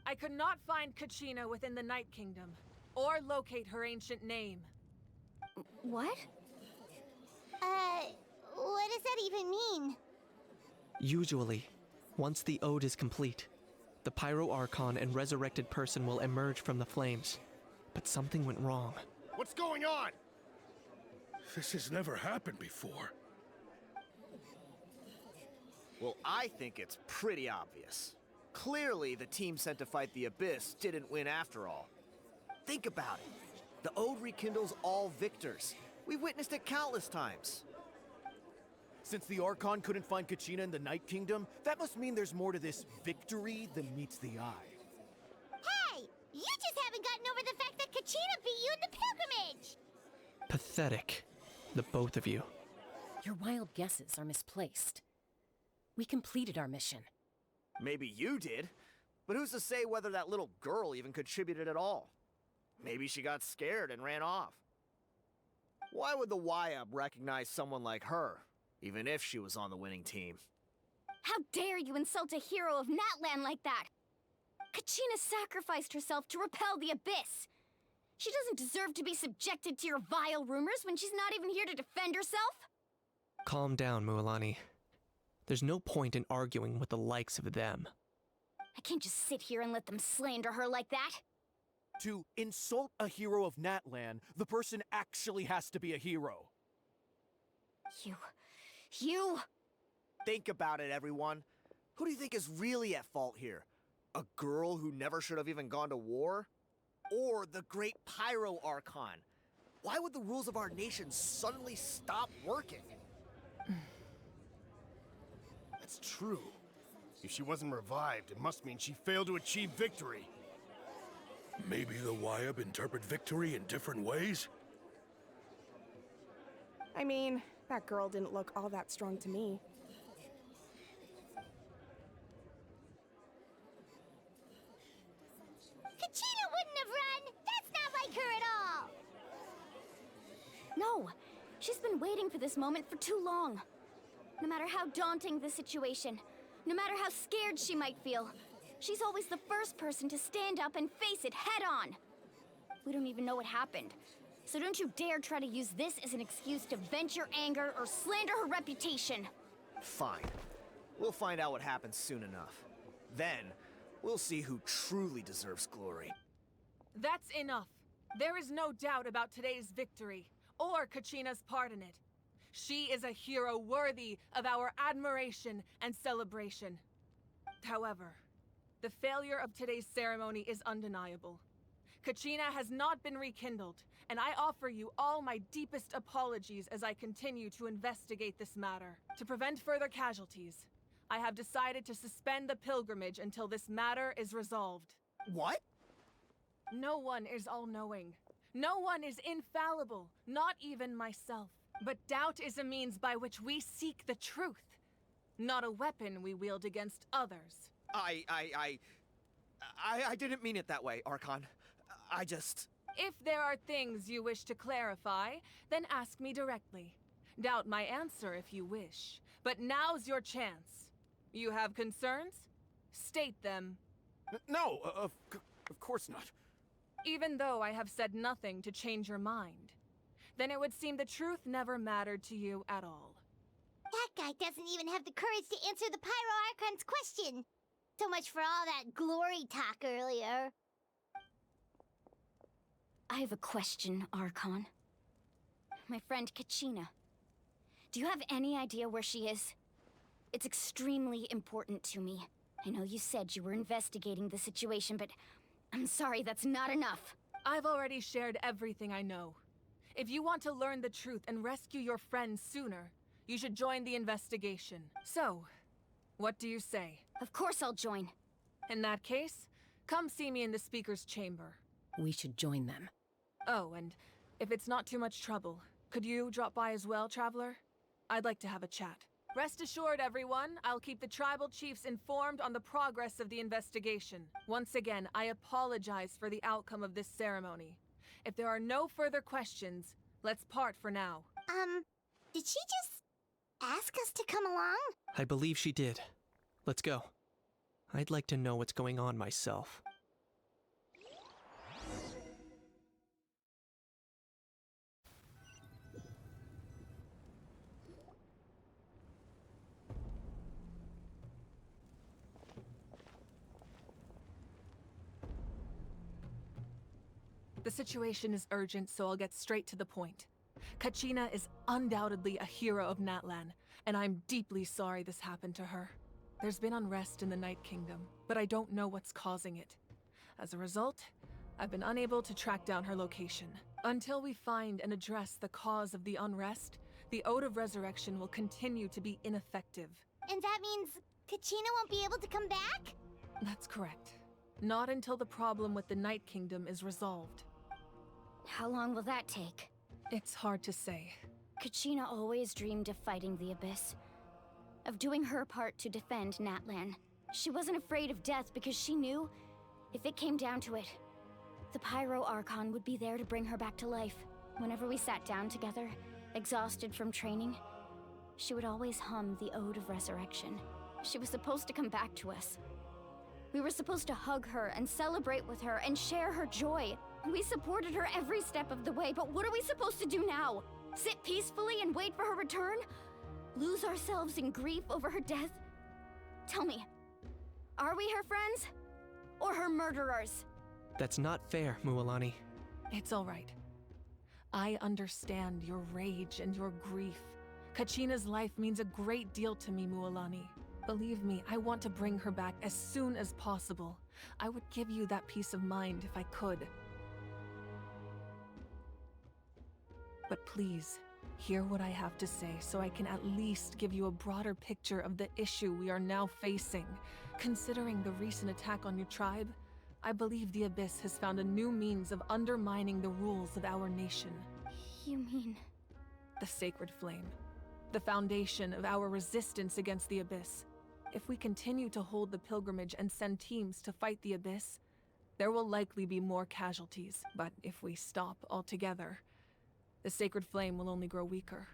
I could not find Kachina within the Night Kingdom, or locate her ancient name. What? What does that even mean? Usually, once the ode is complete, the Pyro Archon and resurrected person will emerge from the flames. But something went wrong. What's going on? This has never happened before. Well, I think it's pretty obvious. Clearly, the team sent to fight the Abyss didn't win after all. Think about it. The Ode rekindles all victors. We've witnessed it countless times. Since the Archon couldn't find Kachina in the Night Kingdom, that must mean there's more to this victory than meets the eye. Hey! You just haven't gotten over the fact that Kachina beat you in the pilgrimage! Pathetic. The both of you. Your wild guesses are misplaced. We completed our mission. Maybe you did, but who's to say whether that little girl even contributed at all? Maybe she got scared and ran off. Why would the YUB recognize someone like her, even if she was on the winning team? How dare you insult a hero of Natlan like that? Kachina sacrificed herself to repel the abyss. She doesn't deserve to be subjected to your vile rumors when she's not even here to defend herself. Calm down, Mualani. There's no point in arguing with the likes of them. I can't just sit here and let them slander her like that. To insult a hero of Natlan, the person actually has to be a hero. You... Think about it, everyone. Who do you think is really at fault here? A girl who never should have even gone to war? Or the great Pyro Archon? Why would the rules of our nation suddenly stop working? That's true. If she wasn't revived, it must mean she failed to achieve victory. Maybe the YUB interpret victory in different ways? I mean, that girl didn't look all that strong to me. Kachina wouldn't have run! That's not like her at all! No, she's been waiting for this moment for too long. No matter how daunting the situation, no matter how scared she might feel, she's always the first person to stand up and face it head on. We don't even know what happened, so don't you dare try to use this as an excuse to vent your anger or slander her reputation. Fine. We'll find out what happens soon enough. Then, we'll see who truly deserves glory. That's enough. There is no doubt about today's victory, or Kachina's part in it. She is a hero worthy of our admiration and celebration. However, the failure of today's ceremony is undeniable. Kachina has not been rekindled, and I offer you all my deepest apologies as I continue to investigate this matter. To prevent further casualties, I have decided to suspend the pilgrimage until this matter is resolved. What? No one is all-knowing. No one is infallible, not even myself. But doubt is a means by which we seek the truth, not a weapon we wield against others. I didn't mean it that way, Archon. I just... If there are things you wish to clarify, then ask me directly. Doubt my answer if you wish. But now's your chance. You have concerns? State them. No, of course not. Even though I have said nothing to change your mind, then it would seem the truth never mattered to you at all. That guy doesn't even have the courage to answer the Pyro Archon's question. So much for all that glory talk earlier. I have a question, Archon. My friend Kachina. Do you have any idea where she is? It's extremely important to me. I know you said you were investigating the situation, but I'm sorry, that's not enough. I've already shared everything I know. If you want to learn the truth and rescue your friends sooner, you should join the investigation. So, what do you say? Of course I'll join. In that case, come see me in the speaker's chamber. We should join them. Oh, and if it's not too much trouble, could you drop by as well, Traveler? I'd like to have a chat. Rest assured, everyone, I'll keep the tribal chiefs informed on the progress of the investigation. Once again, I apologize for the outcome of this ceremony. If there are no further questions, let's part for now. Did she just ask us to come along? I believe she did. Let's go. I'd like to know what's going on myself. The situation is urgent, so I'll get straight to the point. Kachina is undoubtedly a hero of Natlan, and I'm deeply sorry this happened to her. There's been unrest in the Night Kingdom, but I don't know what's causing it. As a result, I've been unable to track down her location. Until we find and address the cause of the unrest, the Ode of Resurrection will continue to be ineffective. And that means Kachina won't be able to come back? That's correct. Not until the problem with the Night Kingdom is resolved. How long will that take? It's hard to say. Kachina always dreamed of fighting the Abyss. Of doing her part to defend Natlan. She wasn't afraid of death because she knew, if it came down to it, the Pyro Archon would be there to bring her back to life. Whenever we sat down together, exhausted from training, she would always hum the Ode of Resurrection. She was supposed to come back to us. We were supposed to hug her and celebrate with her and share her joy. We supported her every step of the way, but what are we supposed to do now? Sit peacefully and wait for her return? Lose ourselves in grief over her death? Tell me, are we her friends? Or her murderers? That's not fair, Mualani. It's all right. I understand your rage and your grief. Kachina's life means a great deal to me, Mualani. Believe me, I want to bring her back as soon as possible. I would give you that peace of mind if I could. But please, hear what I have to say so I can at least give you a broader picture of the issue we are now facing. Considering the recent attack on your tribe, I believe the Abyss has found a new means of undermining the rules of our nation. You mean? The Sacred Flame. The foundation of our resistance against the Abyss. If we continue to hold the pilgrimage and send teams to fight the Abyss, there will likely be more casualties. But if we stop altogether, the Sacred Flame will only grow weaker.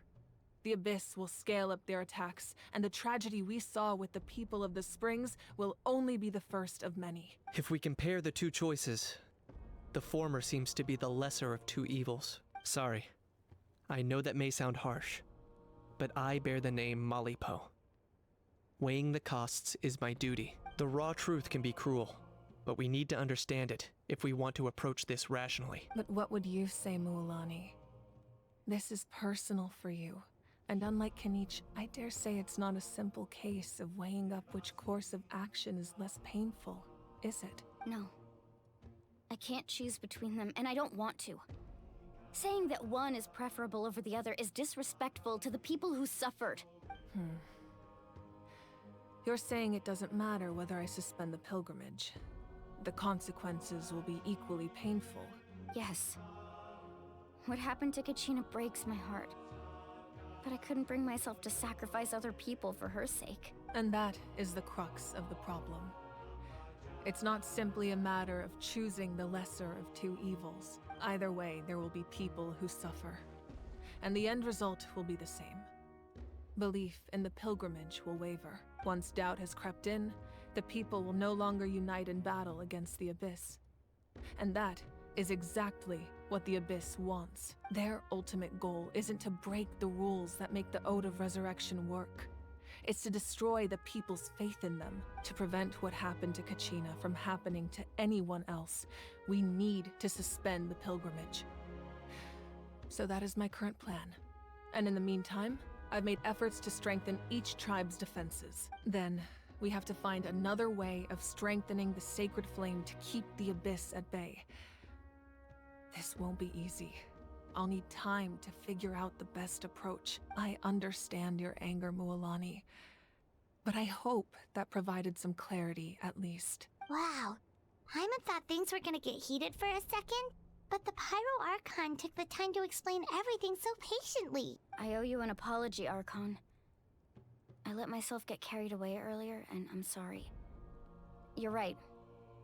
The Abyss will scale up their attacks, and the tragedy we saw with the people of the Springs will only be the first of many. If we compare the two choices, the former seems to be the lesser of two evils. Sorry. I know that may sound harsh, but I bear the name Malipo. Weighing the costs is my duty. The raw truth can be cruel, but we need to understand it if we want to approach this rationally. But what would you say, Mualani? This is personal for you. And unlike Kanich, I dare say it's not a simple case of weighing up which course of action is less painful, is it? No. I can't choose between them, and I don't want to. Saying that one is preferable over the other is disrespectful to the people who suffered. You're saying it doesn't matter whether I suspend the pilgrimage. The consequences will be equally painful. Yes. What happened to Kachina breaks my heart. But I couldn't bring myself to sacrifice other people for her sake. And that is the crux of the problem. It's not simply a matter of choosing the lesser of two evils. Either way, there will be people who suffer. And the end result will be the same. Belief in the pilgrimage will waver. Once doubt has crept in, the people will no longer unite in battle against the Abyss. And that is exactly what the Abyss wants. Their ultimate goal isn't to break the rules that make the Ode of Resurrection work. It's to destroy the people's faith in them. To prevent what happened to Kachina from happening to anyone else, we need to suspend the pilgrimage. So that is my current plan. And in the meantime, I've made efforts to strengthen each tribe's defenses. Then, we have to find another way of strengthening the Sacred Flame to keep the Abyss at bay. This won't be easy. I'll need time to figure out the best approach. I understand your anger, Mualani, but I hope that provided some clarity, at least. Wow. Hyman thought things were gonna get heated for a second, but the Pyro Archon took the time to explain everything so patiently. I owe you an apology, Archon. I let myself get carried away earlier, and I'm sorry. You're right.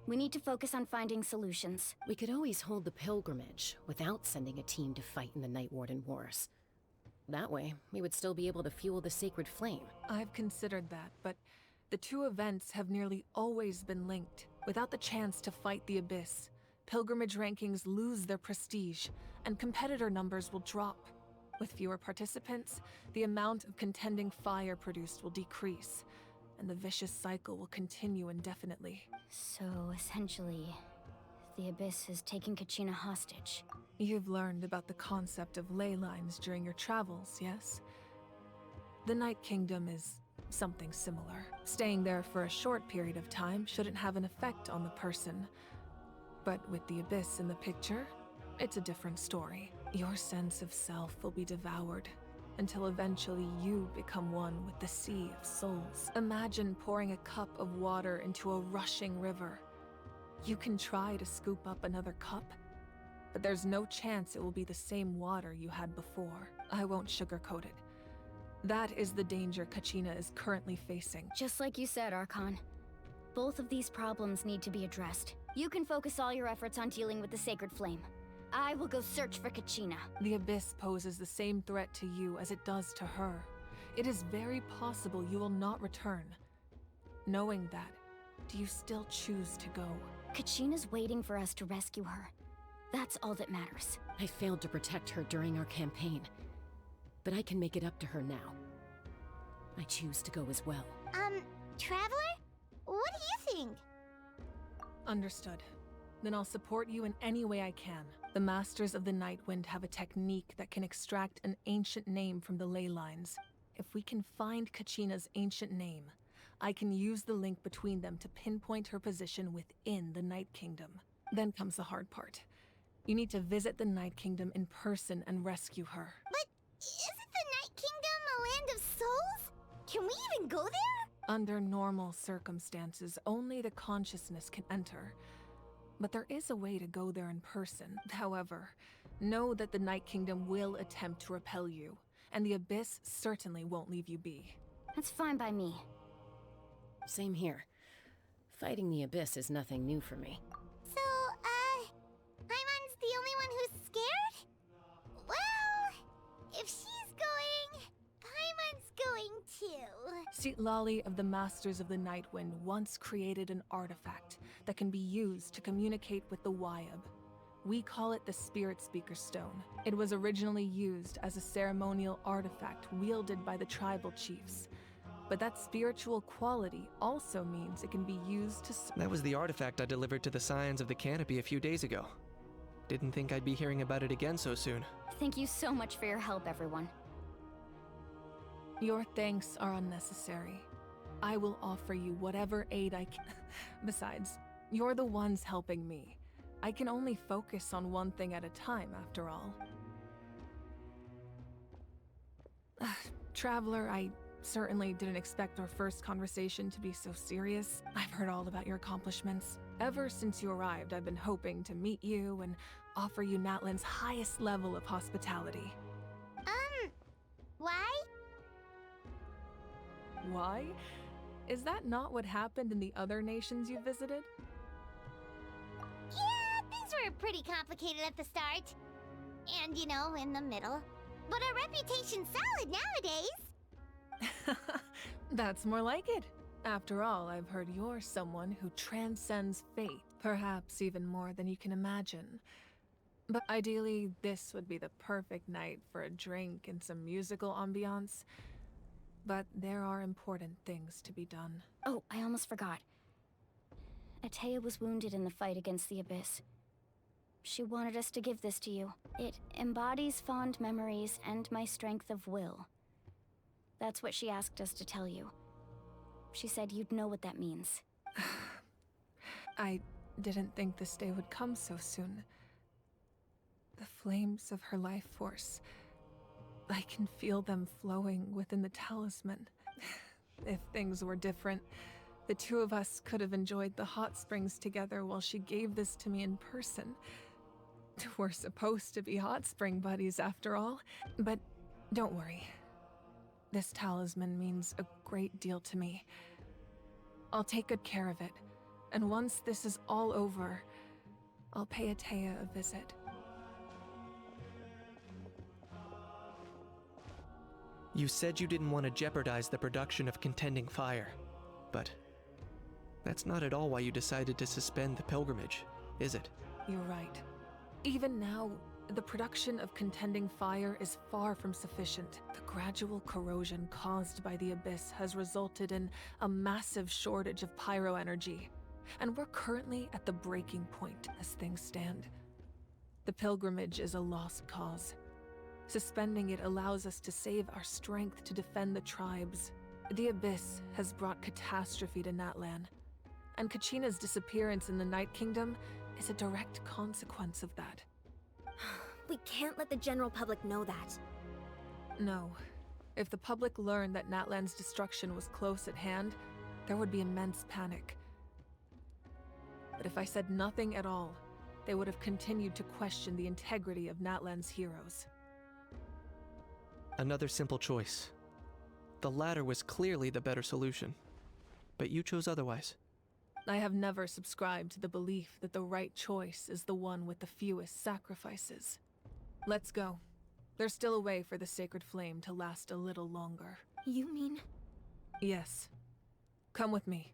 We need to focus on finding solutions. We could always hold the pilgrimage without sending a team to fight in the Night Warden Wars. That way, we would still be able to fuel the Sacred Flame. I've considered that, but the two events have nearly always been linked. Without the chance to fight the Abyss, pilgrimage rankings lose their prestige, and competitor numbers will drop. With fewer participants, the amount of contending fire produced will decrease, and the vicious cycle will continue indefinitely. So, essentially, the Abyss is taking Kachina hostage. You've learned about the concept of ley lines during your travels, yes? The Night Kingdom is something similar. Staying there for a short period of time shouldn't have an effect on the person. But with the Abyss in the picture, it's a different story. Your sense of self will be devoured, until eventually you become one with the Sea of Souls. Imagine pouring a cup of water into a rushing river. You can try to scoop up another cup, but there's no chance it will be the same water you had before. I won't sugarcoat it. That is the danger Kachina is currently facing. Just like you said, Archon. Both of these problems need to be addressed. You can focus all your efforts on dealing with the Sacred Flame. I will go search for Kachina. The Abyss poses the same threat to you as it does to her. It is very possible you will not return. Knowing that, do you still choose to go? Kachina's waiting for us to rescue her. That's all that matters. I failed to protect her during our campaign, but I can make it up to her now. I choose to go as well. Traveler? What do you think? Understood. Then I'll support you in any way I can. The Masters of the Nightwind have a technique that can extract an ancient name from the ley lines. If we can find Kachina's ancient name, I can use the link between them to pinpoint her position within the Night Kingdom. Then comes the hard part. You need to visit the Night Kingdom in person and rescue her. But isn't the Night Kingdom a land of souls? Can we even go there? Under normal circumstances, only the consciousness can enter. But there is a way to go there in person. However, know that the Night Kingdom will attempt to repel you, and the Abyss certainly won't leave you be. That's fine by me. Same here. Fighting the Abyss is nothing new for me. So, Paimon's the only one who's scared? Well, if she's going, Paimon's going too. Citlali of the Masters of the Nightwind once created an artifact that can be used to communicate with the Wyab. We call it the Spirit Speaker Stone. It was originally used as a ceremonial artifact wielded by the tribal chiefs. But that spiritual quality also means it can be used to... That was the artifact I delivered to the Scions of the Canopy a few days ago. Didn't think I'd be hearing about it again so soon. Thank you so much for your help, everyone. Your thanks are unnecessary. I will offer you whatever aid I can. Besides, you're the ones helping me. I can only focus on one thing at a time, after all. Traveler, I certainly didn't expect our first conversation to be so serious. I've heard all about your accomplishments. Ever since you arrived, I've been hoping to meet you and offer you Natlan's highest level of hospitality. Why? Why? Is that not what happened in the other nations you visited? Yeah, things were pretty complicated at the start. And, you know, in the middle. But our reputation's solid nowadays. That's more like it. After all, I've heard you're someone who transcends fate, perhaps even more than you can imagine. But ideally, this would be the perfect night for a drink and some musical ambiance. But there are important things to be done. Oh, I almost forgot. Atea was wounded in the fight against the Abyss. She wanted us to give this to you. It embodies fond memories and my strength of will. That's what she asked us to tell you. She said you'd know what that means. I didn't think this day would come so soon. The flames of her life force. I can feel them flowing within the talisman. If things were different, the two of us could have enjoyed the hot springs together while she gave this to me in person. We're supposed to be hot spring buddies after all. But don't worry. This talisman means a great deal to me. I'll take good care of it. And once this is all over, I'll pay Atea a visit. You said you didn't want to jeopardize the production of Contending Fire, but that's not at all why you decided to suspend the pilgrimage, is it? You're right. Even now, the production of Contending Fire is far from sufficient. The gradual corrosion caused by the Abyss has resulted in a massive shortage of pyro energy, and we're currently at the breaking point as things stand. The pilgrimage is a lost cause. Suspending it allows us to save our strength to defend the tribes. The Abyss has brought catastrophe to Natlan, and Kachina's disappearance in the Night Kingdom is a direct consequence of that. We can't let the general public know that. No. If the public learned that Natlan's destruction was close at hand, there would be immense panic. But if I said nothing at all, they would have continued to question the integrity of Natlan's heroes. Another simple choice. The latter was clearly the better solution, but you chose otherwise. I have never subscribed to the belief that the right choice is the one with the fewest sacrifices. Let's go. There's still a way for the sacred flame to last a little longer. You mean? Yes. Come with me.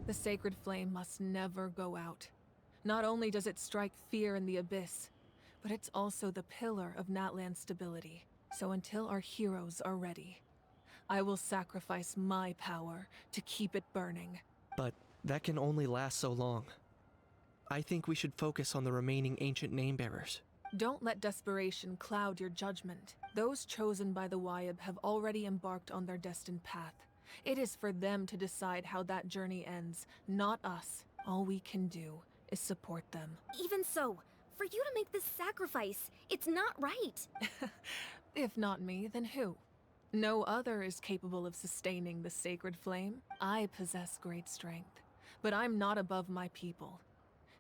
The sacred flame must never go out. Not only does it strike fear in the abyss, but it's also the pillar of Natlan's stability. So until our heroes are ready, I will sacrifice my power to keep it burning. But that can only last so long. I think we should focus on the remaining ancient name-bearers. Don't let desperation cloud your judgment. Those chosen by the Wyeb have already embarked on their destined path. It is for them to decide how that journey ends, not us. All we can do is support them. Even so, for you to make this sacrifice, it's not right. If not me, then who? No other is capable of sustaining the sacred flame. I possess great strength, but I'm not above my people.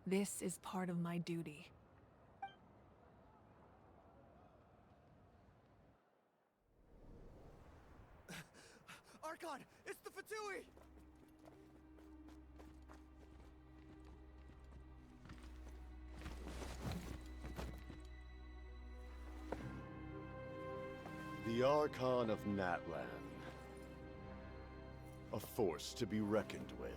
This is part of my duty. Archon, it's the Fatui! The Archon of Natlan. A force to be reckoned with.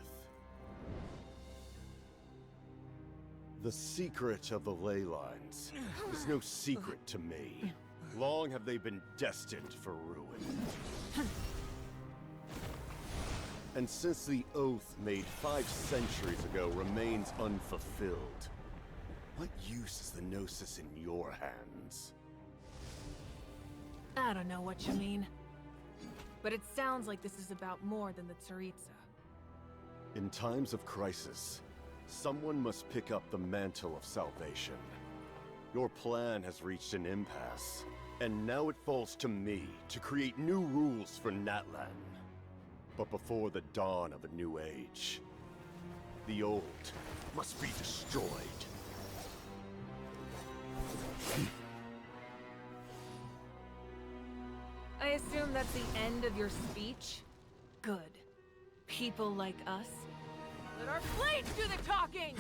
The secret of the ley lines is no secret to me. Long have they been destined for ruin. And since the oath made 5 centuries ago remains unfulfilled, what use is the Gnosis in your hands? I don't know what you mean. But it sounds like this is about more than the Tsaritsa. In times of crisis, someone must pick up the mantle of salvation. Your plan has reached an impasse, and now it falls to me to create new rules for Natlan. But before the dawn of a new age, the old must be destroyed. I assume that's the end of your speech? Good. People like us. Let our blades do the talking!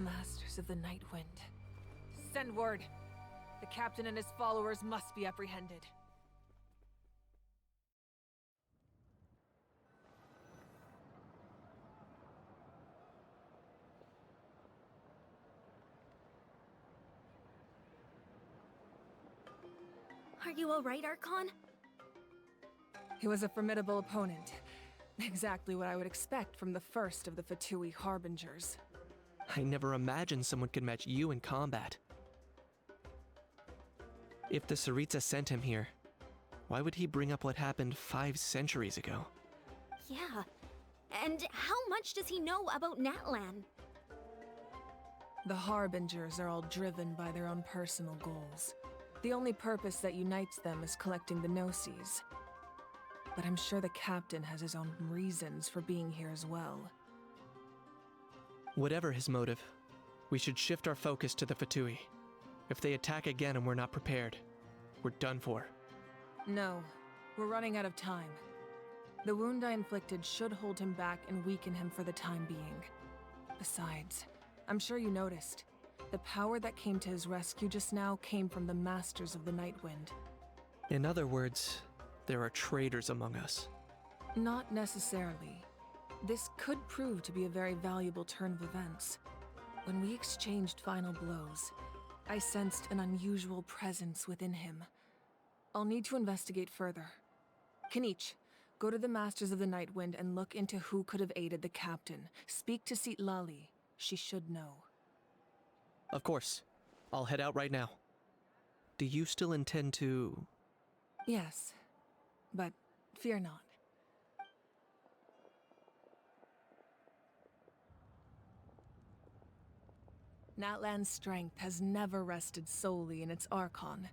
Masters of the Night Wind. Send word. The captain and his followers must be apprehended. Are you alright, Archon? He was a formidable opponent. Exactly what I would expect from the first of the Fatui Harbingers. I never imagined someone could match you in combat. If the Tsaritsa sent him here, why would he bring up what happened 5 centuries ago? Yeah. And how much does he know about Natlan? The Harbingers are all driven by their own personal goals. The only purpose that unites them is collecting the Gnosis. But I'm sure the captain has his own reasons for being here as well. Whatever his motive, we should shift our focus to the Fatui. If they attack again and we're not prepared, we're done for. No, we're running out of time. The wound I inflicted should hold him back and weaken him for the time being. Besides, I'm sure you noticed, the power that came to his rescue just now came from the Masters of the Night Wind. In other words, there are traitors among us. Not necessarily. This could prove to be a very valuable turn of events. When we exchanged final blows, I sensed an unusual presence within him. I'll need to investigate further. Kanich, go to the Masters of the Night Wind and look into who could have aided the captain. Speak to Lali. She should know. Of course. I'll head out right now. Do you still intend to... Yes, but fear not. Natlan's strength has never rested solely in its Archon.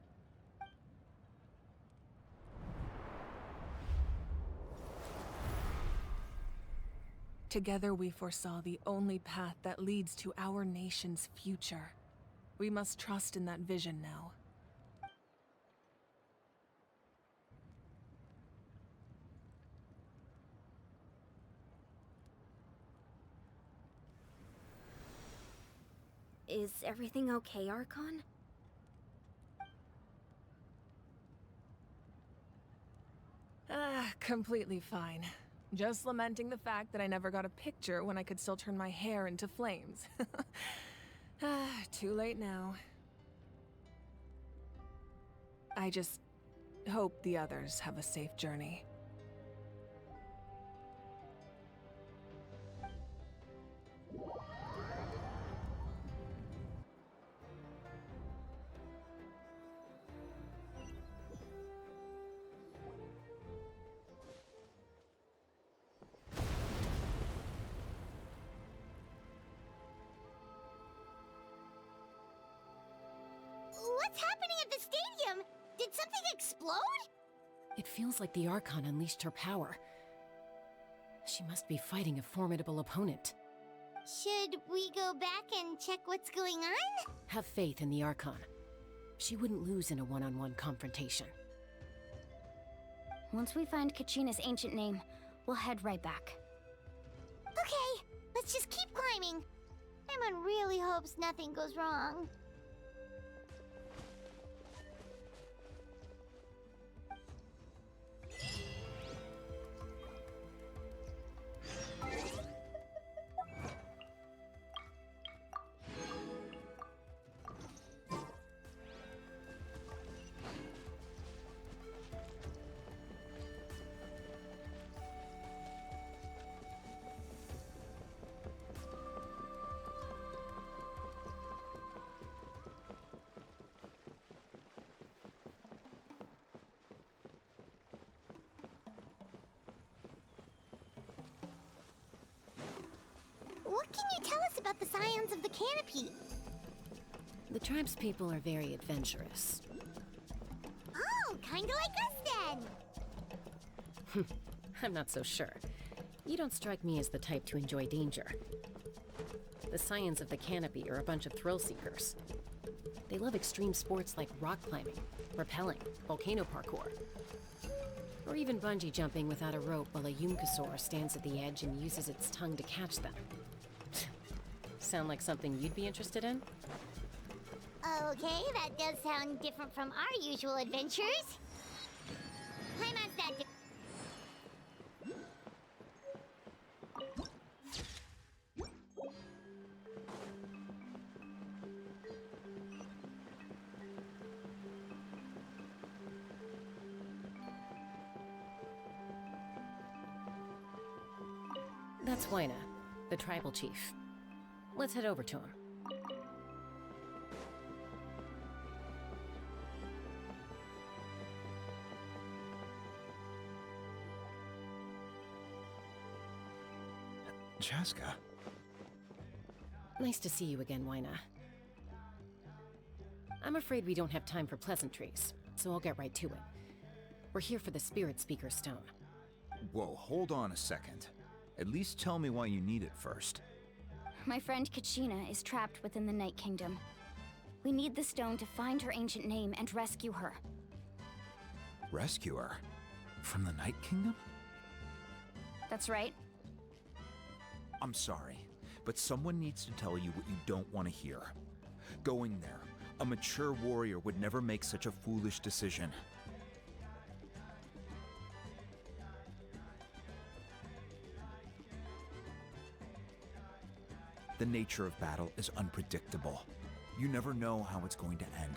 Together we foresaw the only path that leads to our nation's future. We must trust in that vision now. Is everything okay, Archon? Completely fine. Just lamenting the fact that I never got a picture when I could still turn my hair into flames. Too late now. I just hope the others have a safe journey. What's happening at the stadium? Did something explode? It feels like the Archon unleashed her power. She must be fighting a formidable opponent. Should we go back and check what's going on? Have faith in the Archon. She wouldn't lose in a one-on-one confrontation. Once we find Kachina's ancient name, we'll head right back. Okay, let's just keep climbing. Paimon really hopes nothing goes wrong. What can you tell us about the scions of the canopy? The tribespeople are very adventurous. Oh, kinda like us then! I'm not so sure. You don't strike me as the type to enjoy danger. The scions of the canopy are a bunch of thrill seekers. They love extreme sports like rock climbing, rappelling, volcano parkour, or even bungee jumping without a rope while a Yumkasaur stands at the edge and uses its tongue to catch them. Sound like something you'd be interested in? Okay, that does sound different from our usual adventures. I'm on that. That's Waina, the tribal chief. Let's head over to him. Chaska. Nice to see you again, Waina. I'm afraid we don't have time for pleasantries, so I'll get right to it. We're here for the Spirit Speaker Stone. Whoa, hold on a second. At least tell me why you need it first. My friend Kachina is trapped within the Night Kingdom. We need the stone to find her ancient name and rescue her. Rescue her? From the Night Kingdom? That's right. I'm sorry, but someone needs to tell you what you don't want to hear. Going there, a mature warrior would never make such a foolish decision. The nature of battle is unpredictable. You never know how it's going to end.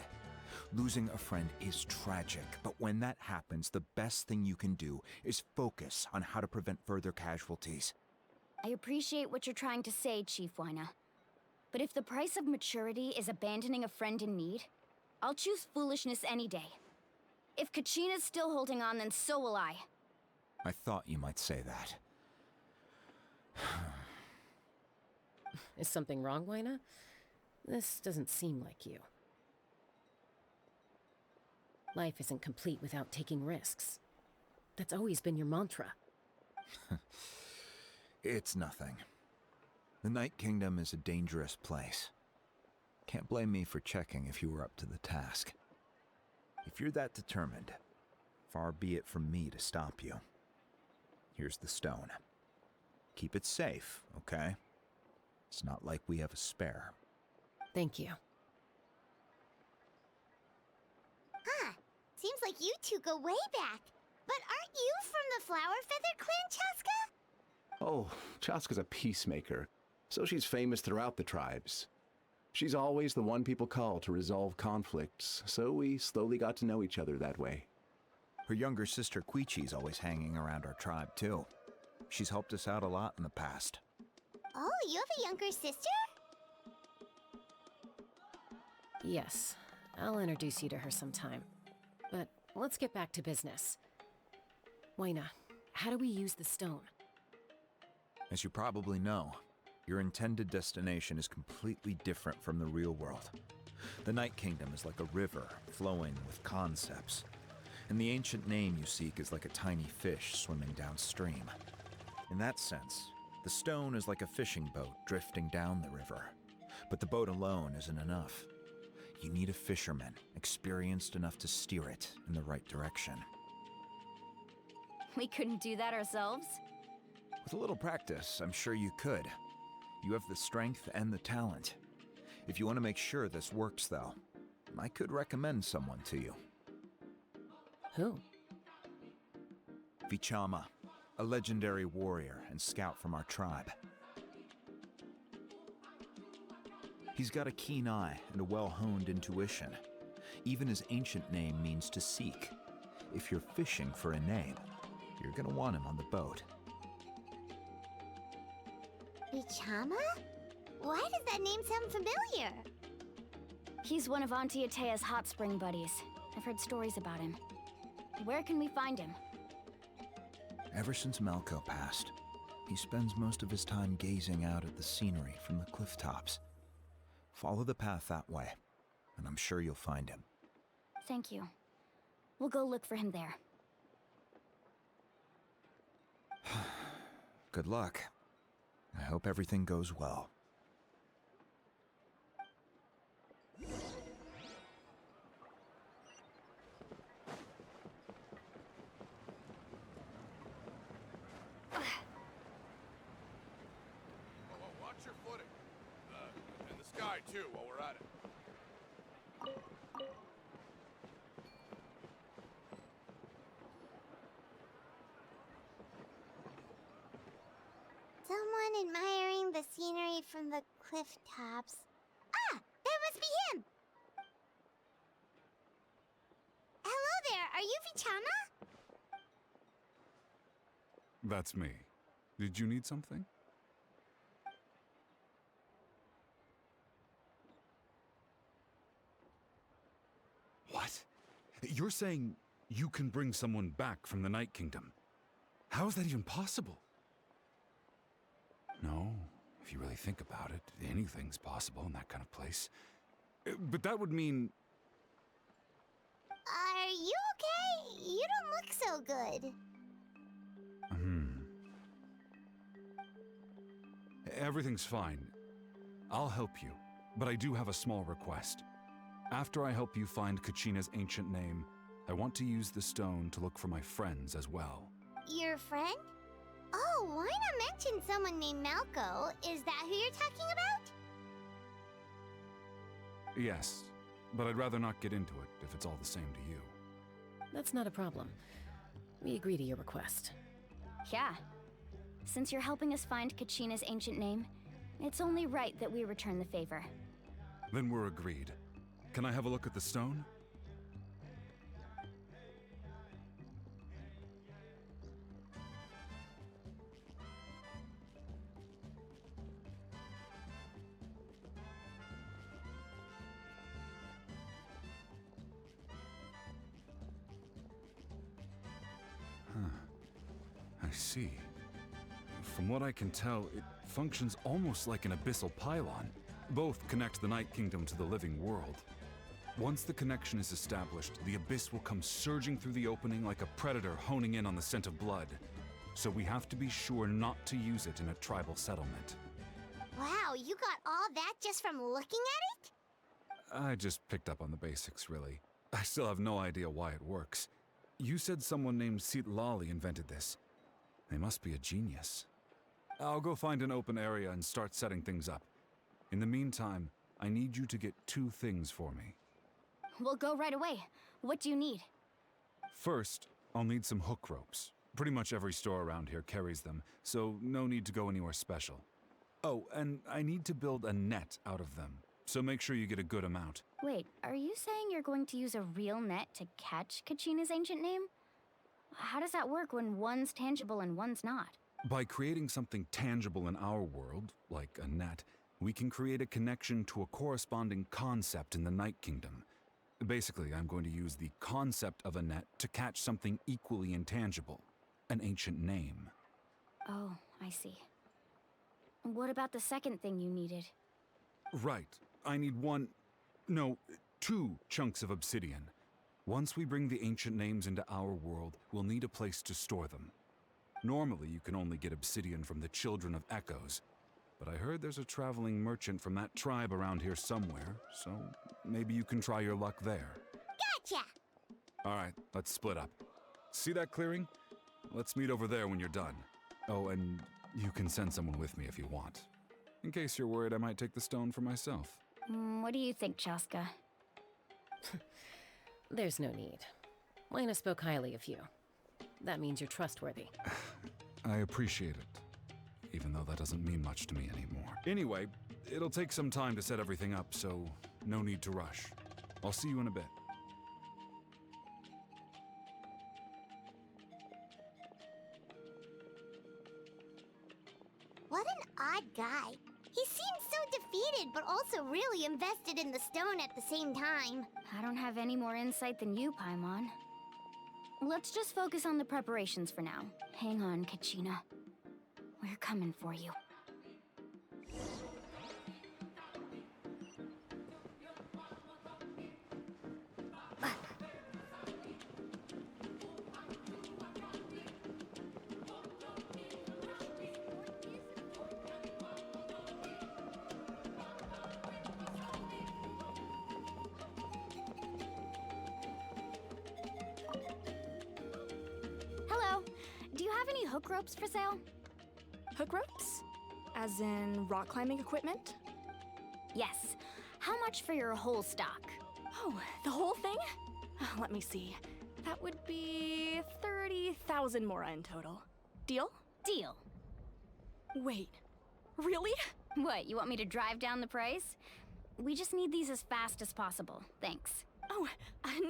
Losing a friend is tragic, but when that happens, the best thing you can do is focus on how to prevent further casualties. I appreciate what you're trying to say, Chief Waina. But if the price of maturity is abandoning a friend in need, I'll choose foolishness any day. If Kachina's still holding on, then so will I. I thought you might say that. Is something wrong, Waina? This doesn't seem like you. Life isn't complete without taking risks. That's always been your mantra. It's nothing. The Night Kingdom is a dangerous place. Can't blame me for checking if you were up to the task. If you're that determined, far be it from me to stop you. Here's the stone. Keep it safe, okay? It's not like we have a spare. Thank you. Huh. Seems like you two go way back. But aren't you from the Flower Feather Clan, Chaska? Oh, Chaska's a peacemaker, so she's famous throughout the tribes. She's always the one people call to resolve conflicts, so we slowly got to know each other that way. Her younger sister Quichi's always hanging around our tribe, too. She's helped us out a lot in the past. Oh, you have a younger sister? Yes, I'll introduce you to her sometime. But let's get back to business. Waina, how do we use the stone? As you probably know, your intended destination is completely different from the real world. The Night Kingdom is like a river flowing with concepts, and the ancient name you seek is like a tiny fish swimming downstream. In that sense, the stone is like a fishing boat drifting down the river, but the boat alone isn't enough. You need a fisherman experienced enough to steer it in the right direction. We couldn't do that ourselves? With a little practice, I'm sure you could. You have the strength and the talent. If you want to make sure this works, though, I could recommend someone to you. Who? Vichama, a legendary warrior and scout from our tribe. He's got a keen eye and a well-honed intuition. Even his ancient name means to seek. If you're fishing for a name, you're gonna want him on the boat. Vichama? Why does that name sound familiar? He's one of Auntie Atea's hot spring buddies. I've heard stories about him. Where can we find him? Ever since Malco passed, he spends most of his time gazing out at the scenery from the cliff tops. Follow the path that way, and I'm sure you'll find him. Thank you. We'll go look for him there. Good luck. I hope everything goes well. Watch your footing. too while we're at it. Someone admiring the scenery from the cliff tops. Ah! That must be him! Hello there, are you Vichama? That's me. Did you need something? What? You're saying you can bring someone back from the Night Kingdom? How is that even possible? No, if you really think about it, anything's possible in that kind of place. But that would mean... Are you okay? You don't look so good. Everything's fine. I'll help you, but I do have a small request. After I help you find Kachina's ancient name, I want to use the stone to look for my friends as well. Your friend? Oh, why not mention someone named Malco? Is that who you're talking about? Yes, but I'd rather not get into it if it's all the same to you. That's not a problem. We agree to your request. Yeah. Since you're helping us find Kachina's ancient name, it's only right that we return the favor. Then we're agreed. Can I have a look at the stone? I see. From what I can tell, it functions almost like an abyssal pylon. Both connect the Night Kingdom to the living world. Once the connection is established, the abyss will come surging through the opening like a predator honing in on the scent of blood. So we have to be sure not to use it in a tribal settlement. Wow, you got all that just from looking at it? I just picked up on the basics, really. I still have no idea why it works. You said someone named Lali invented this. They must be a genius. I'll go find an open area and start setting things up. In the meantime, I need you to get 2 things for me. We'll go right away. What do you need? First, I'll need some hook ropes. Pretty much every store around here carries them, so no need to go anywhere special. Oh, and I need to build a net out of them, so make sure you get a good amount. Wait, are you saying you're going to use a real net to catch Kachina's ancient name? How does that work when one's tangible and one's not? By creating something tangible in our world, like a net, we can create a connection to a corresponding concept in the Night Kingdom. Basically, I'm going to use the concept of a net to catch something equally intangible, an ancient name. Oh, I see. What about the second thing you needed? Right. I need 2 chunks of obsidian. Once we bring the ancient names into our world, we'll need a place to store them. Normally, you can only get obsidian from the Children of Echoes, but I heard there's a traveling merchant from that tribe around here somewhere, so maybe you can try your luck there. Gotcha! Alright, let's split up. See that clearing? Let's meet over there when you're done. Oh, and you can send someone with me if you want. In case you're worried I might take the stone for myself. What do you think, Chaska? There's no need. Lena spoke highly of you. That means you're trustworthy. I appreciate it, even though that doesn't mean much to me anymore. Anyway, it'll take some time to set everything up, so no need to rush. I'll see you in a bit. What an odd guy. He seems so defeated, but also really invested in the stone at the same time. I don't have any more insight than you, Paimon. Let's just focus on the preparations for now. Hang on, Kachina. We're coming for you. Hello. Do you have any hook ropes for sale? Hook ropes? As in rock climbing equipment? Yes. How much for your whole stock? Oh, the whole thing? Let me see. That would be 30,000 mora in total. Deal? Deal. Wait, really? What, you want me to drive down the price? We just need these as fast as possible. Thanks. Oh,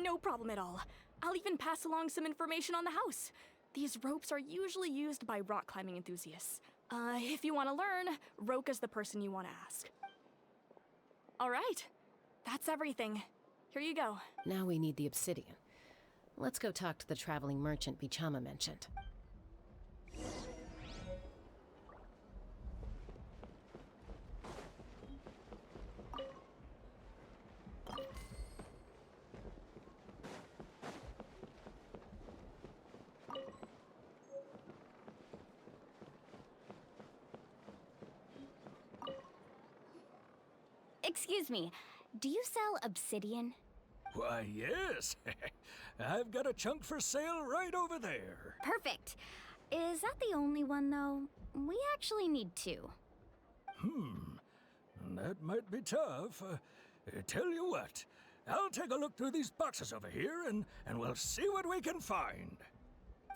no problem at all. I'll even pass along some information on the house. These ropes are usually used by rock climbing enthusiasts. If you want to learn, Roka's the person you want to ask. All right, that's everything. Here you go. Now we need the obsidian. Let's go talk to the traveling merchant Bichama mentioned. Excuse me, do you sell obsidian? Why, yes. I've got a chunk for sale right over there. Perfect. Is that the only one, though? We actually need two. That might be tough. Tell you what, I'll take a look through these boxes over here, and we'll see what we can find.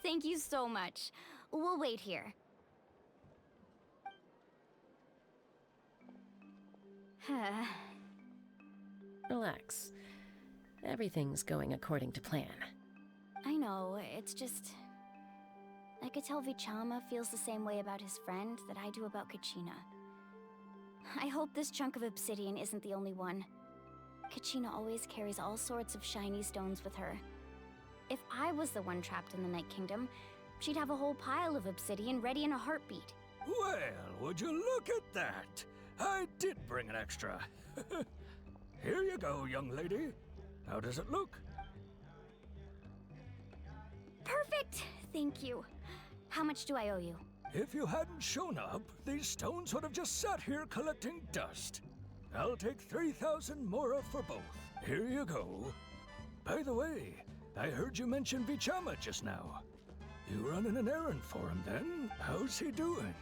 Thank you so much. We'll wait here. Relax. Everything's going according to plan. I know, it's just... I could tell Vichama feels the same way about his friend that I do about Kachina. I hope this chunk of obsidian isn't the only one. Kachina always carries all sorts of shiny stones with her. If I was the one trapped in the Night Kingdom, she'd have a whole pile of obsidian ready in a heartbeat. Well, would you look at that? I did bring an extra. Here you go, young lady. How does it look? Perfect! Thank you. How much do I owe you? If you hadn't shown up, these stones would have just sat here collecting dust. I'll take 3,000 mora for both. Here you go. By the way, I heard you mention Vichama just now. You running an errand for him then? How's he doing?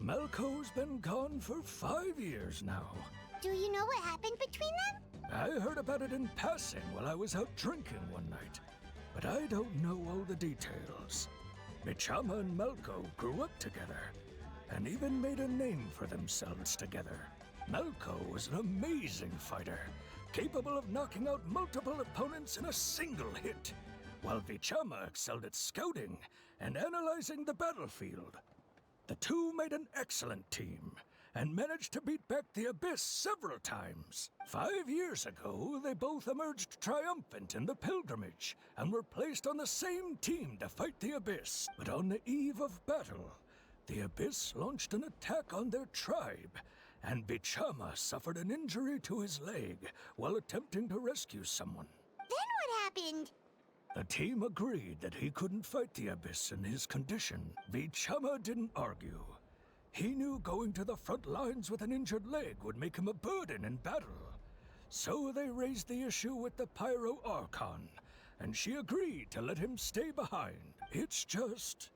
Malco's been gone for 5 years now. Do you know what happened between them? I heard about it in passing while I was out drinking one night, but I don't know all the details. Vichama and Malco grew up together, and even made a name for themselves together. Malco was an amazing fighter, capable of knocking out multiple opponents in a single hit, while Vichama excelled at scouting and analyzing the battlefield. The two made an excellent team, and managed to beat back the Abyss several times. 5 years ago, they both emerged triumphant in the pilgrimage, and were placed on the same team to fight the Abyss. But on the eve of battle, the Abyss launched an attack on their tribe, and Bichama suffered an injury to his leg while attempting to rescue someone. Then what happened? The team agreed that he couldn't fight the Abyss in his condition. Bichama didn't argue. He knew going to the front lines with an injured leg would make him a burden in battle. So they raised the issue with the Pyro Archon, and she agreed to let him stay behind. It's just...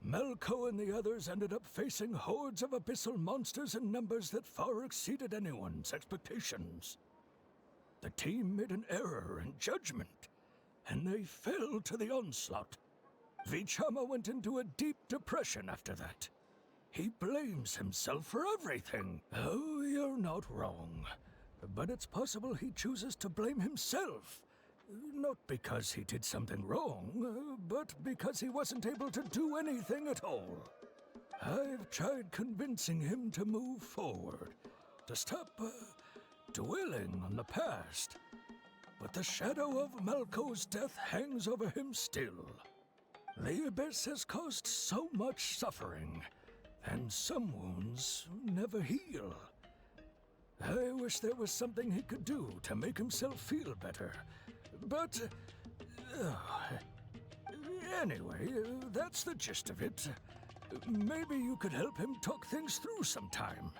Malco and the others ended up facing hordes of abyssal monsters in numbers that far exceeded anyone's expectations. The team made an error in judgment, and they fell to the onslaught. Vichama went into a deep depression after that. He blames himself for everything. Oh, you're not wrong. But it's possible he chooses to blame himself. Not because he did something wrong, but because he wasn't able to do anything at all. I've tried convincing him to move forward, to stop dwelling on the past. But the shadow of Malco's death hangs over him still. The Abyss has caused so much suffering, and some wounds never heal. I wish there was something he could do to make himself feel better. But... anyway, that's the gist of it. Maybe you could help him talk things through sometime.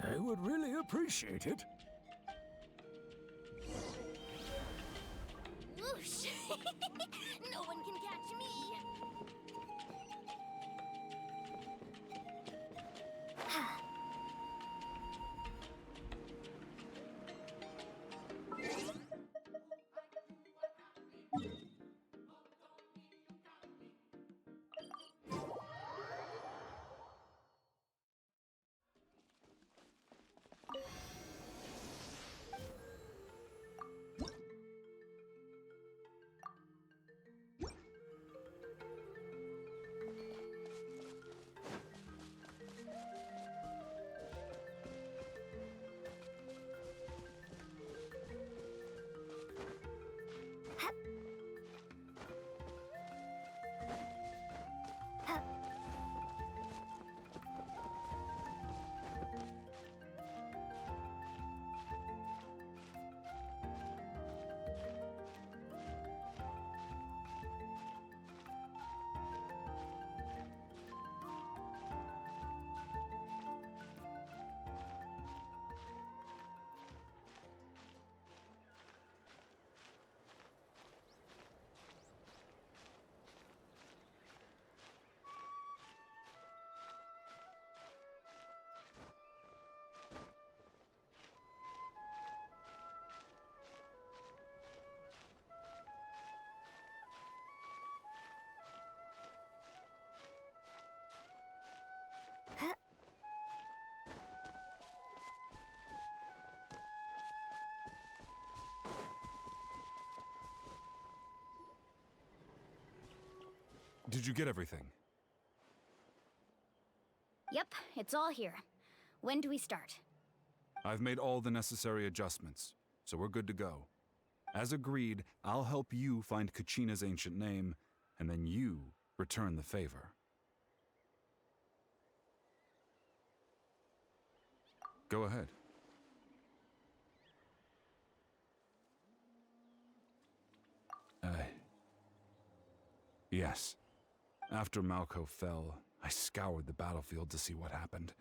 I would really appreciate it. Whoosh! No one can catch me! did you get everything? Yep, it's all here. When do we start? I've made all the necessary adjustments, so we're good to go. As agreed, I'll help you find Kachina's ancient name, and then you return the favor. Go ahead. Yes. After Malco fell, I scoured the battlefield to see what happened.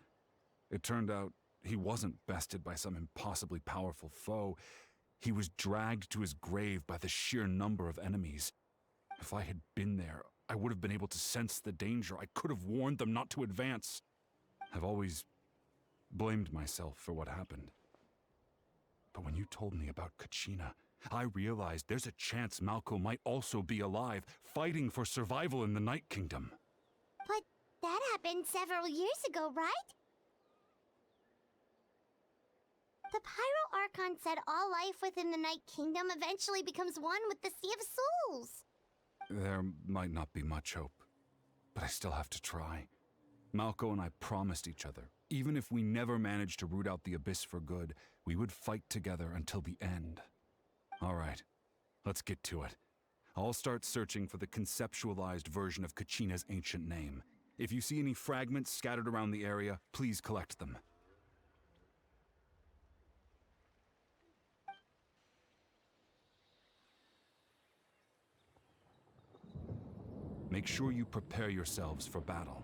It turned out he wasn't bested by some impossibly powerful foe. He was dragged to his grave by the sheer number of enemies. If I had been there, I would have been able to sense the danger. I could have warned them not to advance. I've always blamed myself for what happened. But when you told me about Kachina, I realized there's a chance Malco might also be alive, fighting for survival in the Night Kingdom. But that happened several years ago, right? The Pyro Archon said all life within the Night Kingdom eventually becomes one with the Sea of Souls. There might not be much hope, but I still have to try. Malco and I promised each other, even if we never managed to root out the Abyss for good, we would fight together until the end. All right, let's get to it. I'll start searching for the conceptualized version of Kachina's ancient name. If you see any fragments scattered around the area, please collect them. Make sure you prepare yourselves for battle.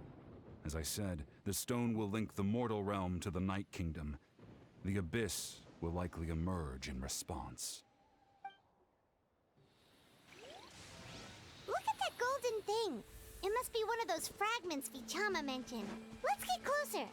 As I said, the stone will link the mortal realm to the Night Kingdom. The Abyss will likely emerge in response. Look at that golden thing! It must be one of those fragments Vichama mentioned. Let's get closer!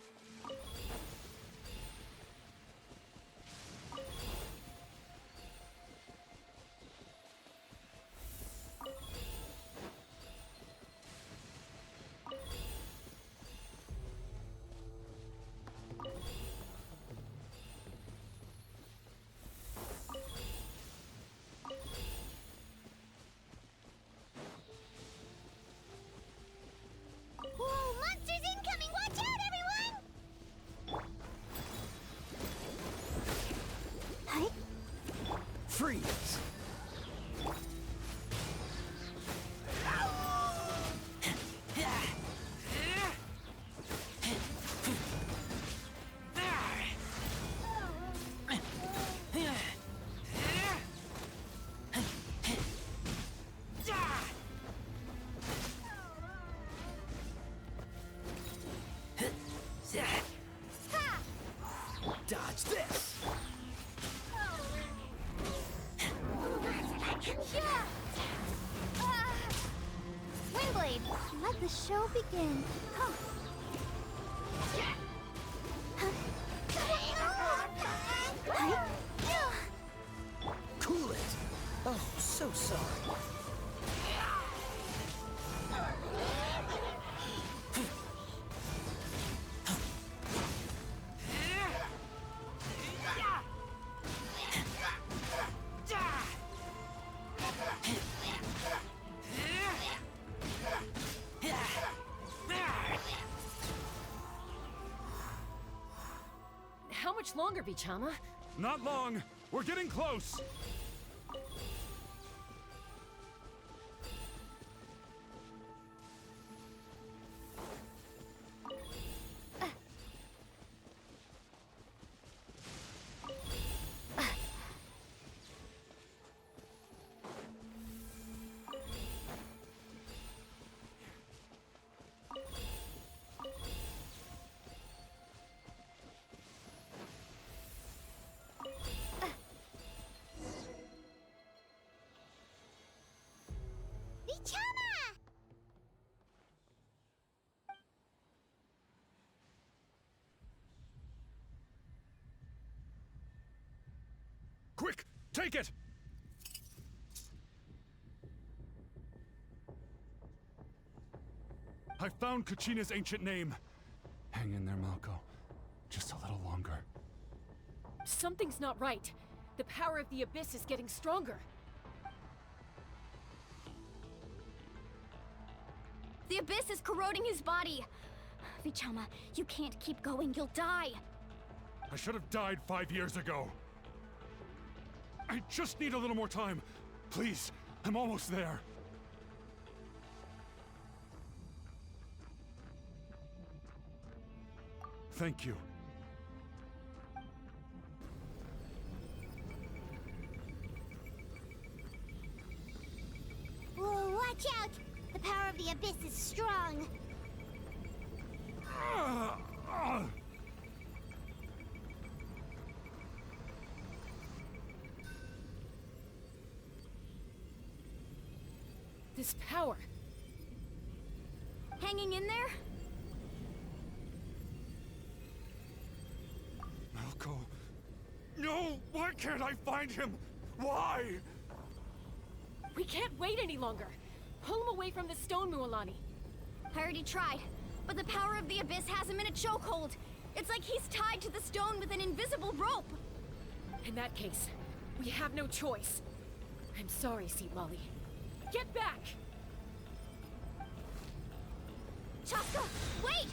Whoa, monsters incoming! Watch out, everyone! Hi. Freeze! Dodge this! Windblade, let the show begin. Huh. Cool it! Oh, so sorry. How much longer, Vichama? Not long. We're getting close. Vichama! Quick, take it! I found Kachina's ancient name. Hang in there, Malco. Just a little longer. Something's not right. The power of the Abyss is getting stronger. The abyss is corroding his body. Vichama, you can't keep going. You'll die. I should have died 5 years ago. I just need a little more time. Please, I'm almost there. Thank you. Whoa, watch out! The power of the abyss is strong. This power. Hanging in there? Malko. No! Why can't I find him? Why? We can't wait any longer. Pull him away from the stone, Mualani. I already tried, but the power of the abyss has him in a chokehold. It's like he's tied to the stone with an invisible rope. In that case, we have no choice. I'm sorry, Seat Lolly. Get back! Chaska, wait!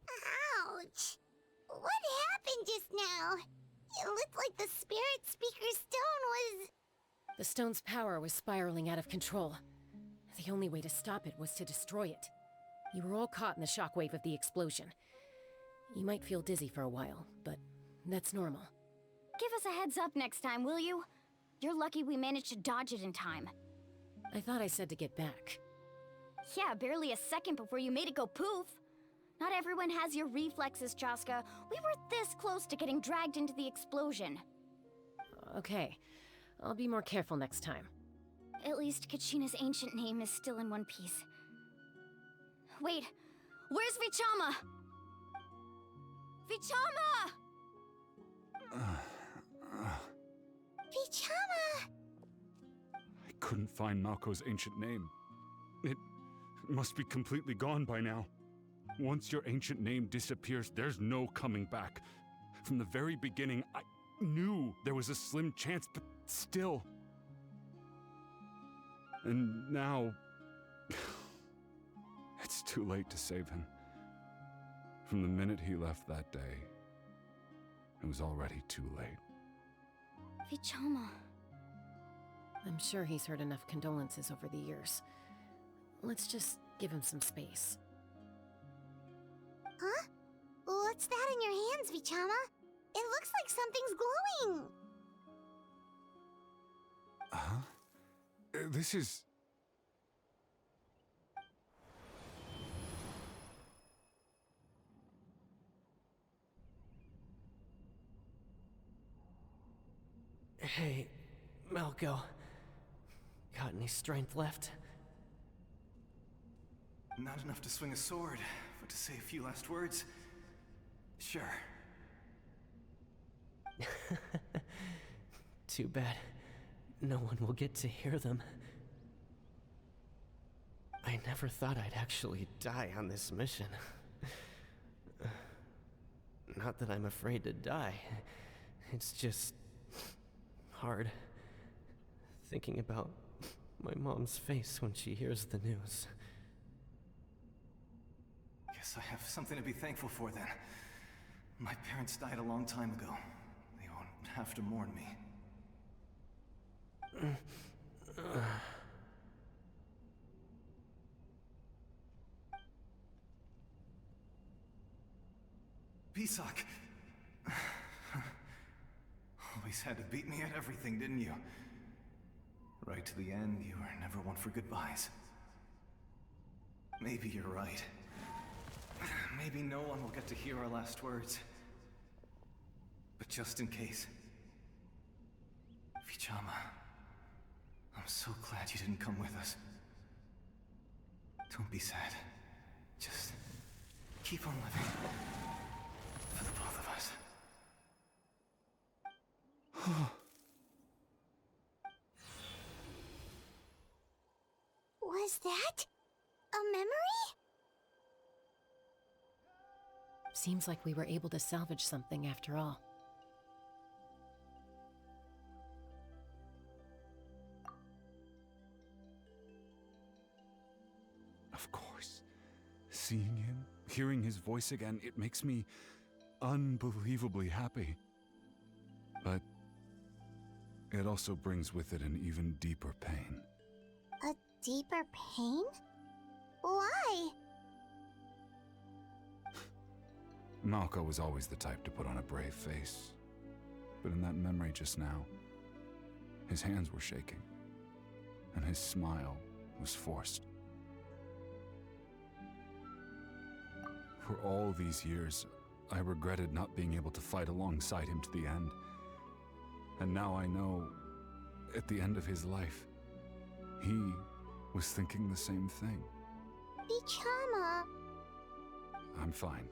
Ouch! What happened just now? It looked like the Spirit Speaker stone was... The stone's power was spiraling out of control. The only way to stop it was to destroy it. You were all caught in the shockwave of the explosion. You might feel dizzy for a while, but that's normal. Give us a heads up next time, will you? You're lucky we managed to dodge it in time. I thought I said to get back. Yeah, barely a second before you made it go poof. Not everyone has your reflexes, Chaska. We were this close to getting dragged into the explosion. Okay, I'll be more careful next time. At least Kachina's ancient name is still in one piece. Wait, where's Vichama? Vichama! Vichama! I couldn't find Malko's ancient name. It must be completely gone by now. Once your ancient name disappears, there's no coming back. From the very beginning, I knew there was a slim chance, but still. And now... it's too late to save him. From the minute he left that day, it was already too late. Vichama. I'm sure he's heard enough condolences over the years. Let's just give him some space. Huh? What's that in your hands, Vichama? It looks like something's glowing! Huh? This is... Hey, Malko. Got any strength left? Not enough to swing a sword, but to say a few last words? Sure. Too bad. No one will get to hear them. I never thought I'd actually die on this mission. Not that I'm afraid to die. It's just... hard. Thinking about my mom's face when she hears the news. Guess I have something to be thankful for then. My parents died a long time ago. They won't have to mourn me. Pisak! Always had to beat me at everything, didn't you? Right to the end, you were never one for goodbyes. Maybe you're right. Maybe no one will get to hear our last words. But just in case... Vichama... I'm so glad you didn't come with us. Don't be sad. Just... keep on living. For the both of us. Was that... a memory? Seems like we were able to salvage something after all. Of course. Seeing him, hearing his voice again, it makes me unbelievably happy. But it also brings with it an even deeper pain. A deeper pain? Why? Malco was always the type to put on a brave face. But in that memory just now, his hands were shaking, and his smile was forced. For all these years, I regretted not being able to fight alongside him to the end. And now I know, at the end of his life, he was thinking the same thing. Vichama! I'm fine.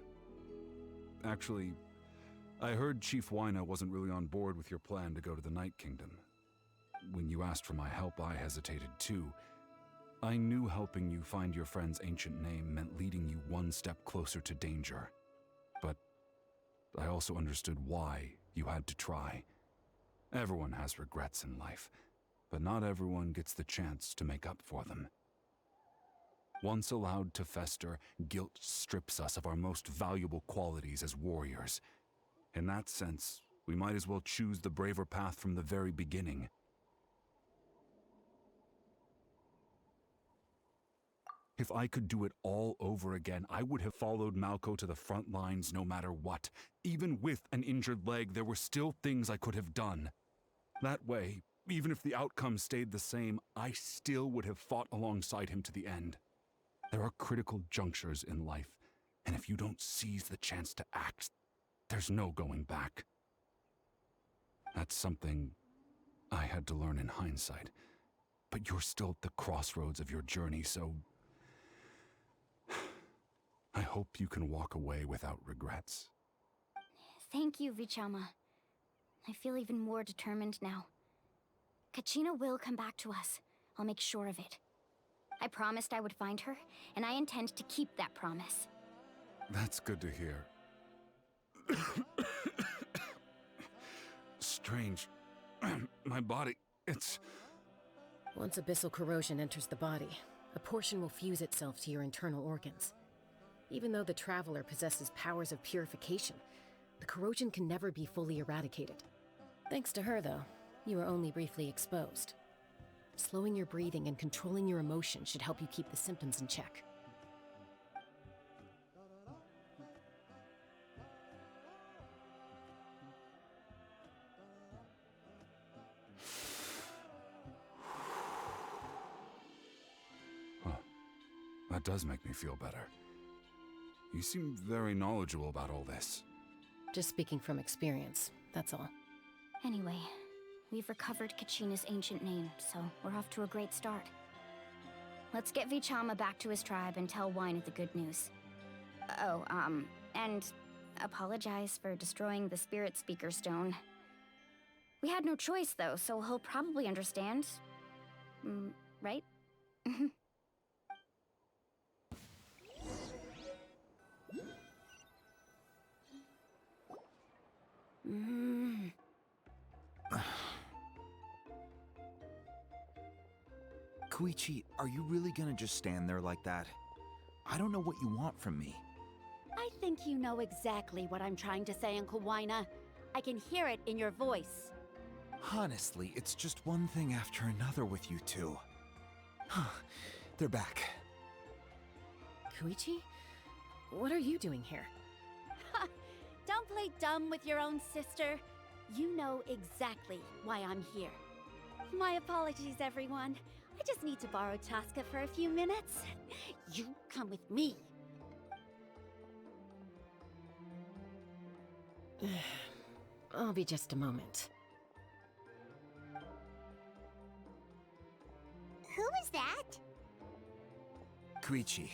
Actually, I heard Chief Wyna wasn't really on board with your plan to go to the Night Kingdom. When you asked for my help, I hesitated too. I knew helping you find your friend's ancient name meant leading you one step closer to danger. But I also understood why you had to try. Everyone has regrets in life, but not everyone gets the chance to make up for them. Once allowed to fester, guilt strips us of our most valuable qualities as warriors. In that sense, we might as well choose the braver path from the very beginning. If I could do it all over again, I would have followed Malco to the front lines no matter what. Even with an injured leg, there were still things I could have done. That way, even if the outcome stayed the same, I still would have fought alongside him to the end. There are critical junctures in life, and if you don't seize the chance to act, there's no going back. That's something I had to learn in hindsight. But you're still at the crossroads of your journey, so I hope you can walk away without regrets. Thank you, Vichama. I feel even more determined now. Kachina will come back to us. I'll make sure of it. I promised I would find her, and I intend to keep that promise. That's good to hear. Strange. My body, it's... Once abyssal corrosion enters the body, a portion will fuse itself to your internal organs. Even though the Traveler possesses powers of purification, the corrosion can never be fully eradicated. Thanks to her, though, you are only briefly exposed. Slowing your breathing and controlling your emotions should help you keep the symptoms in check. Huh. That does make me feel better. You seem very knowledgeable about all this. Just speaking from experience, that's all. Anyway, we've recovered Kachina's ancient name, so we're off to a great start. Let's get Vichama back to his tribe and tell Wyna the good news. Oh, and apologize for destroying the Spirit Speaker Stone. We had no choice, though, so he'll probably understand. Right? Koichi, are you really gonna just stand there like that? I don't know what you want from me. I think you know exactly what I'm trying to say, Uncle Wyna. I can hear it in your voice. Honestly, it's just one thing after another with you two. They're back. Koichi? What are you doing here? Don't play dumb with your own sister. You know exactly why I'm here. My apologies, everyone. I just need to borrow Chaska for a few minutes. You come with me. I'll be just a moment. Who was that? Koichi,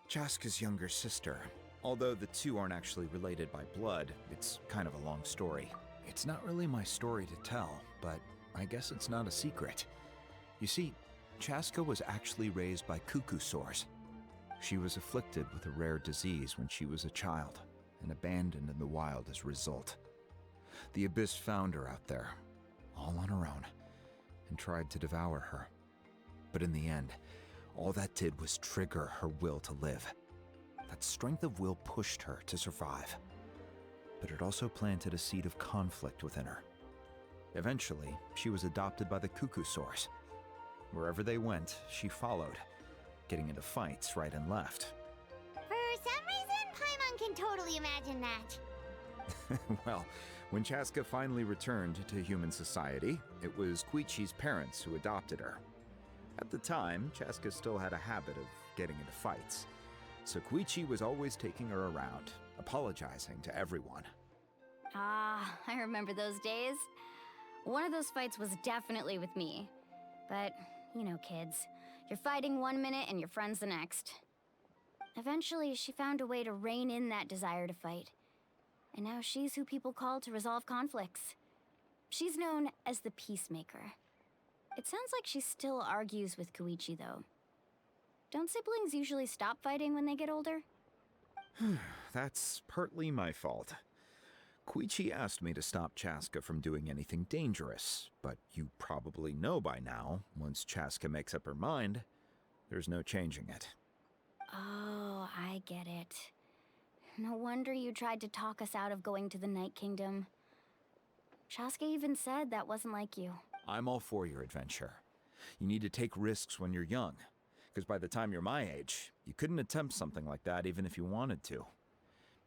Chaska's younger sister. Although the two aren't actually related by blood, it's kind of a long story. It's not really my story to tell, but I guess it's not a secret. You see, Chaska was actually raised by cuckoo sores. She was afflicted with a rare disease when she was a child, and abandoned in the wild as a result. The Abyss found her out there, all on her own, and tried to devour her. But in the end, All that did was trigger her will to live. That strength of will pushed her to survive. But it also planted a seed of conflict within her. Eventually, she was adopted by the Cuckoo Source. Wherever they went, she followed, getting into fights right and left. For some reason, Paimon can totally imagine that. Well, when Chaska finally returned to human society, it was Koichi's parents who adopted her. At the time, Chaska still had a habit of getting into fights, so Koichi was always taking her around, apologizing to everyone. Ah, I remember those days. One of those fights was definitely with me. But, you know, kids. You're fighting one minute and your friend's the next. Eventually, she found a way to rein in that desire to fight. And now she's who people call to resolve conflicts. She's known as the Peacemaker. It sounds like she still argues with Koichi, though. Don't siblings usually stop fighting when they get older? That's partly my fault. Koichi asked me to stop Chaska from doing anything dangerous, but you probably know by now, once Chaska makes up her mind, there's no changing it. Oh, I get it. No wonder you tried to talk us out of going to the Night Kingdom. Chaska even said that wasn't like you. I'm all for your adventure. You need to take risks when you're young, because by the time you're my age, you couldn't attempt something like that even if you wanted to.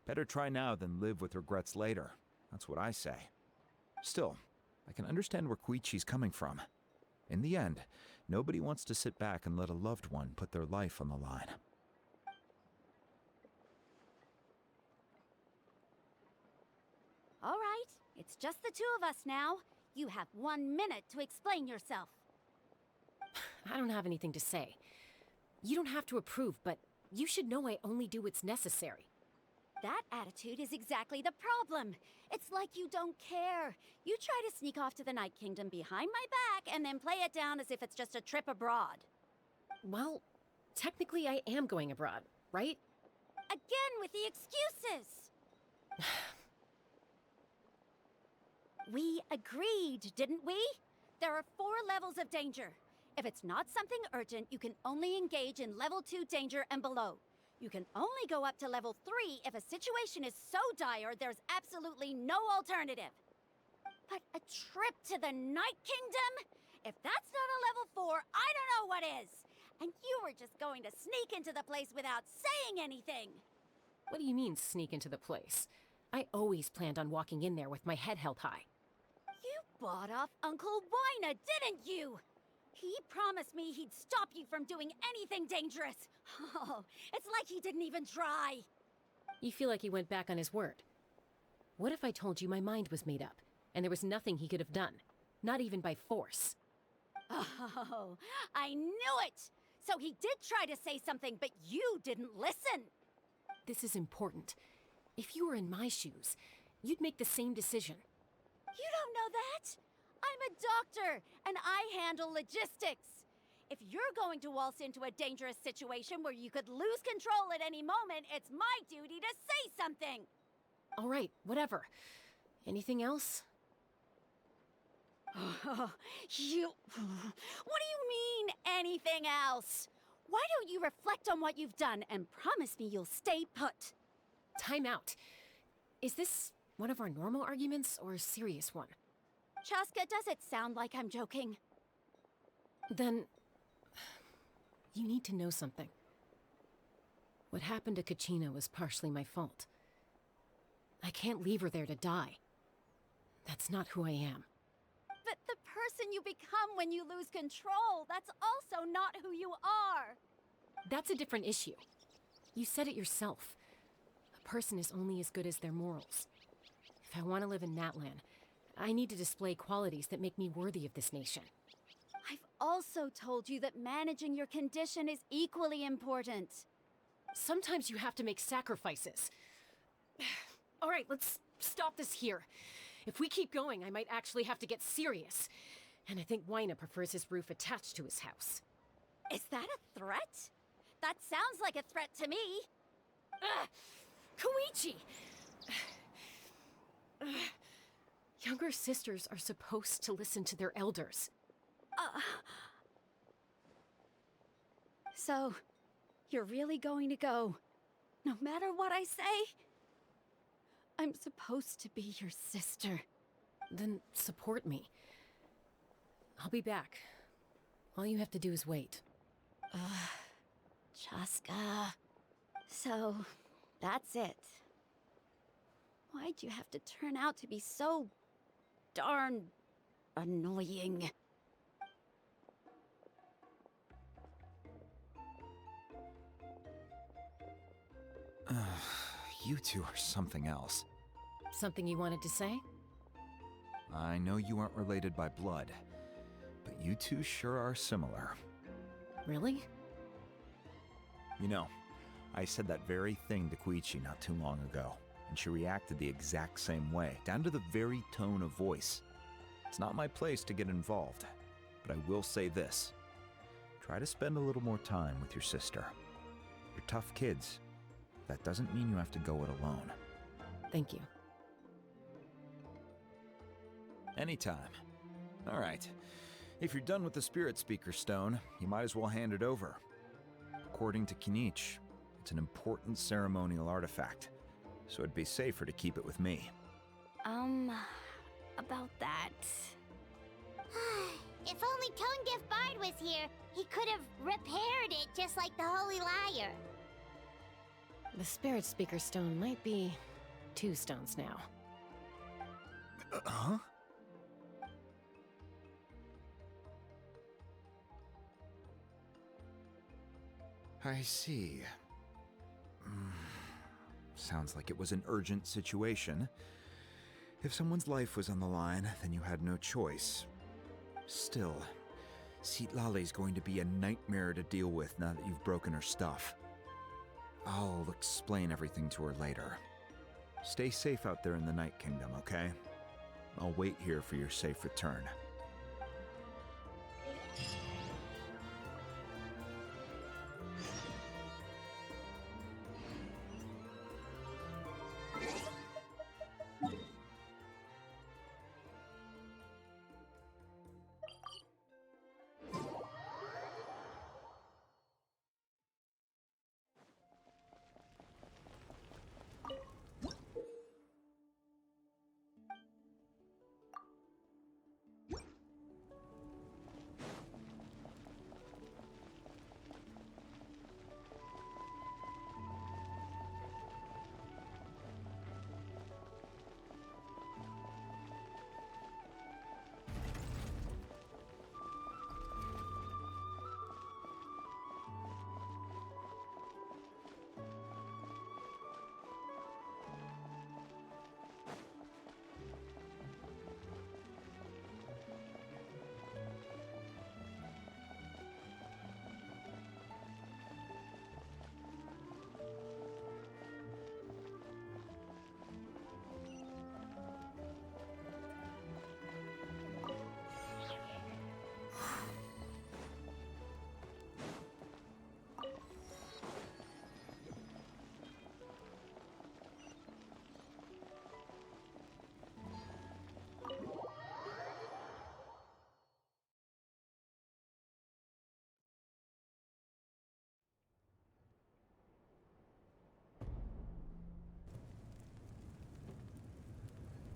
Better try now than live with regrets later. That's what I say. Still, I can understand where Koichi's coming from. In the end, nobody wants to sit back and let a loved one put their life on the line. All right, it's just the two of us now. You have 1 minute to explain yourself. I don't have anything to say. You don't have to approve, but you should know I only do what's necessary. That attitude is exactly the problem. It's like you don't care. You try to sneak off to the Night Kingdom behind my back and then play it down as if it's just a trip abroad. Well, technically I am going abroad, right? Again with the excuses! We agreed, didn't we? There are 4 levels of danger. If it's not something urgent, you can only engage in level 2 danger and below. You can only go up to level 3 if a situation is so dire there's absolutely no alternative. But a trip to the Night Kingdom? If that's not a level 4, I don't know what is. And you were just going to sneak into the place without saying anything. What do you mean, sneak into the place? I always planned on walking in there with my head held high. You bought off Uncle Wina, didn't you? He promised me he'd stop you from doing anything dangerous. Oh, it's like he didn't even try. You feel like he went back on his word. What if I told you my mind was made up, and there was nothing he could have done? Not even by force. Oh, I knew it! So he did try to say something, but you didn't listen. This is important. If you were in my shoes, you'd make the same decision. You don't know that? I'm a doctor, and I handle logistics. If you're going to waltz into a dangerous situation where you could lose control at any moment, it's my duty to say something. All right, whatever. Anything else? What do you mean, anything else? Why don't you reflect on what you've done and promise me you'll stay put? Time out. Is this one of our normal arguments or a serious one? Chaska, does it sound like I'm joking? Then, you need to know something. What happened to Kachina was partially my fault. I can't leave her there to die. That's not who I am. But the person you become when you lose control, that's also not who you are. That's a different issue. You said it yourself. A person is only as good as their morals. If I want to live in Natlan, I need to display qualities that make me worthy of this nation. I've also told you that managing your condition is equally important. Sometimes you have to make sacrifices. All right, let's stop this here. If we keep going, I might actually have to get serious. And I think Wina prefers his roof attached to his house. Is that a threat? That sounds like a threat to me. Koichi! Younger sisters are supposed to listen to their elders. So, you're really going to go, no matter what I say? I'm supposed to be your sister. Then support me. I'll be back. All you have to do is wait. Chaska. So, that's it. Why'd you have to turn out to be so darn annoying? You two are something else. Something you wanted to say? I know you aren't related by blood, but you two sure are similar. Really? You know, I said that very thing to Koichi not too long ago, and she reacted the exact same way, down to the very tone of voice. It's not my place to get involved, but I will say this. Try to spend a little more time with your sister. You're tough kids. That doesn't mean you have to go it alone. Thank you. Anytime. All right. If you're done with the Spirit Speaker Stone, you might as well hand it over. According to Kinich, it's an important ceremonial artifact, so it'd be safer to keep it with me. About that. If only Tone Deaf Bard was here, he could have repaired it just like the Holy Liar. The Spirit Speaker Stone might be 2 stones now. Huh? I see. Sounds like it was an urgent situation. If someone's life was on the line, then you had no choice. Still, Citlali's going to be a nightmare to deal with now that you've broken her stuff. I'll explain everything to her later. Stay safe out there in the Night Kingdom, okay? I'll wait here for your safe return.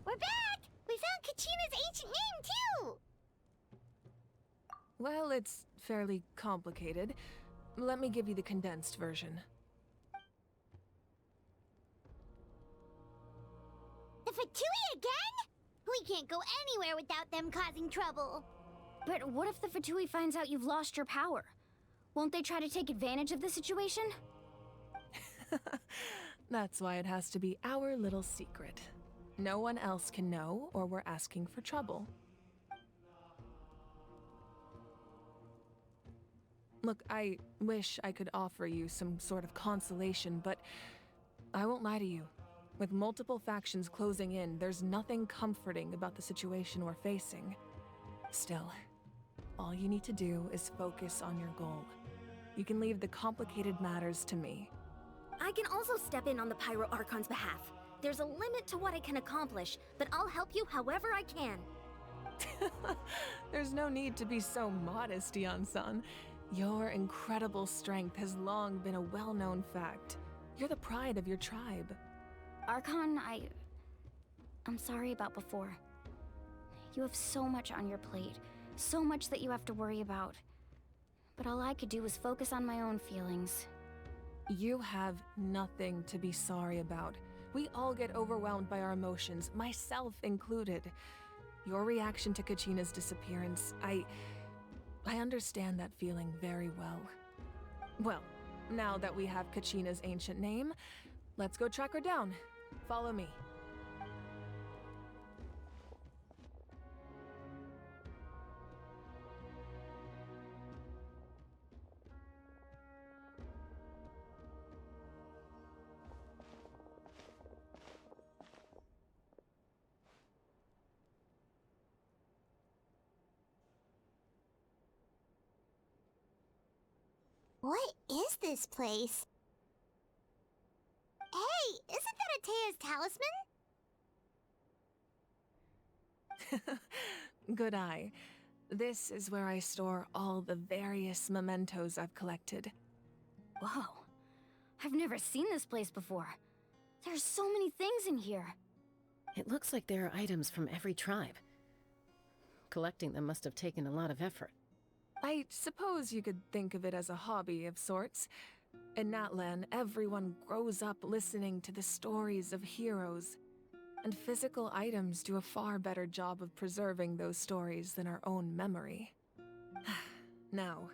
We're back! We found Kachina's ancient name, too! Well, it's fairly complicated. Let me give you the condensed version. The Fatui again? We can't go anywhere without them causing trouble. But what if the Fatui finds out you've lost your power? Won't they try to take advantage of the situation? That's why it has to be our little secret. No one else can know, or we're asking for trouble. Look, I wish I could offer you some sort of consolation, but I won't lie to you. With multiple factions closing in, there's nothing comforting about the situation we're facing. Still, all you need to do is focus on your goal. You can leave the complicated matters to me. I can also step in on the Pyro Archon's behalf. There's a limit to what I can accomplish, but I'll help you however I can. There's no need to be so modest, Yan-san. Your incredible strength has long been a well-known fact. You're the pride of your tribe. Archon, I'm sorry about before. You have so much on your plate, so much that you have to worry about. But all I could do was focus on my own feelings. You have nothing to be sorry about. We all get overwhelmed by our emotions, myself included. Your reaction to Kachina's disappearance, I understand that feeling very well. Well, now that we have Kachina's ancient name, let's go track her down. Follow me. What is this place? Hey, isn't that Atea's talisman? Good eye. This is where I store all the various mementos I've collected. Whoa. I've never seen this place before. There's so many things in here. It looks like there are items from every tribe. Collecting them must have taken a lot of effort. I suppose you could think of it as a hobby of sorts. In Natlan, everyone grows up listening to the stories of heroes, and physical items do a far better job of preserving those stories than our own memory. Now,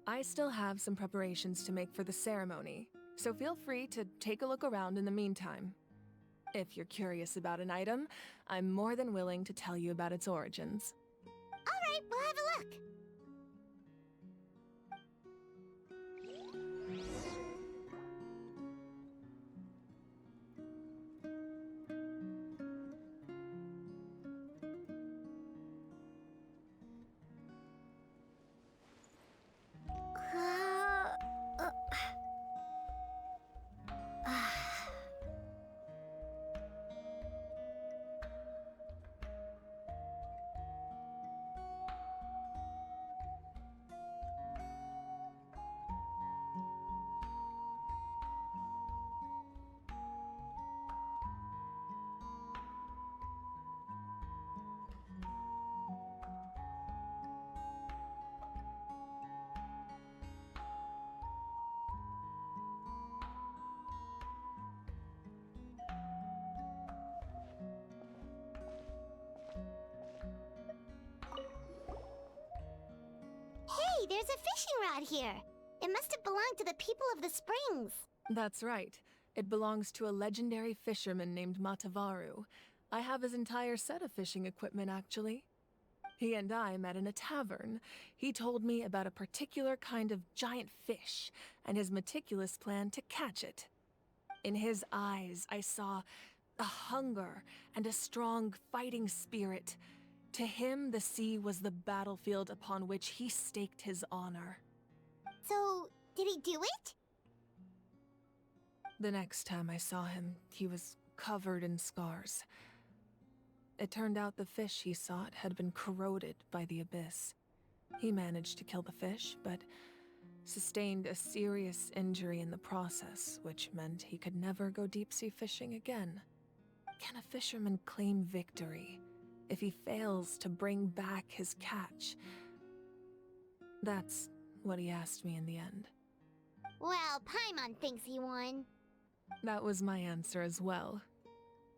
I still have some preparations to make for the ceremony, so feel free to take a look around in the meantime. If you're curious about an item, I'm more than willing to tell you about its origins. All right, we'll have a look. Hey, there's a fishing rod here. It must have belonged to the people of the springs. That's right. It belongs to a legendary fisherman named Matavaru. I have his entire set of fishing equipment, actually. He and I met in a tavern. He told me about a particular kind of giant fish and his meticulous plan to catch it. In his eyes, I saw a hunger and a strong fighting spirit. To him, the sea was the battlefield upon which he staked his honor. So, did he do it? The next time I saw him, he was covered in scars. It turned out the fish he sought had been corroded by the abyss. He managed to kill the fish, but sustained a serious injury in the process, which meant he could never go deep-sea fishing again. Can a fisherman claim victory if he fails to bring back his catch? That's what he asked me in the end. Well, Paimon thinks he won. That was my answer as well.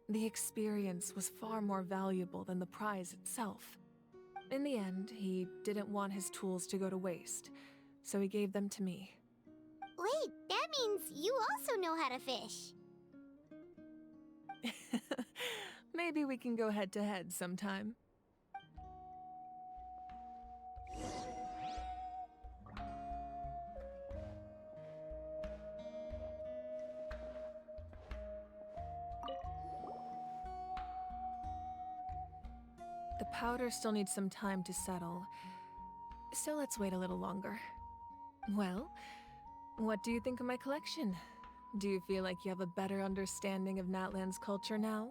The experience was far more valuable than the prize itself. In the end, he didn't want his tools to go to waste, so he gave them to me. Wait, that means you also know how to fish. Maybe we can go head-to-head sometime. The powder still needs some time to settle, so let's wait a little longer. Well, what do you think of my collection? Do you feel like you have a better understanding of Natlan's culture now?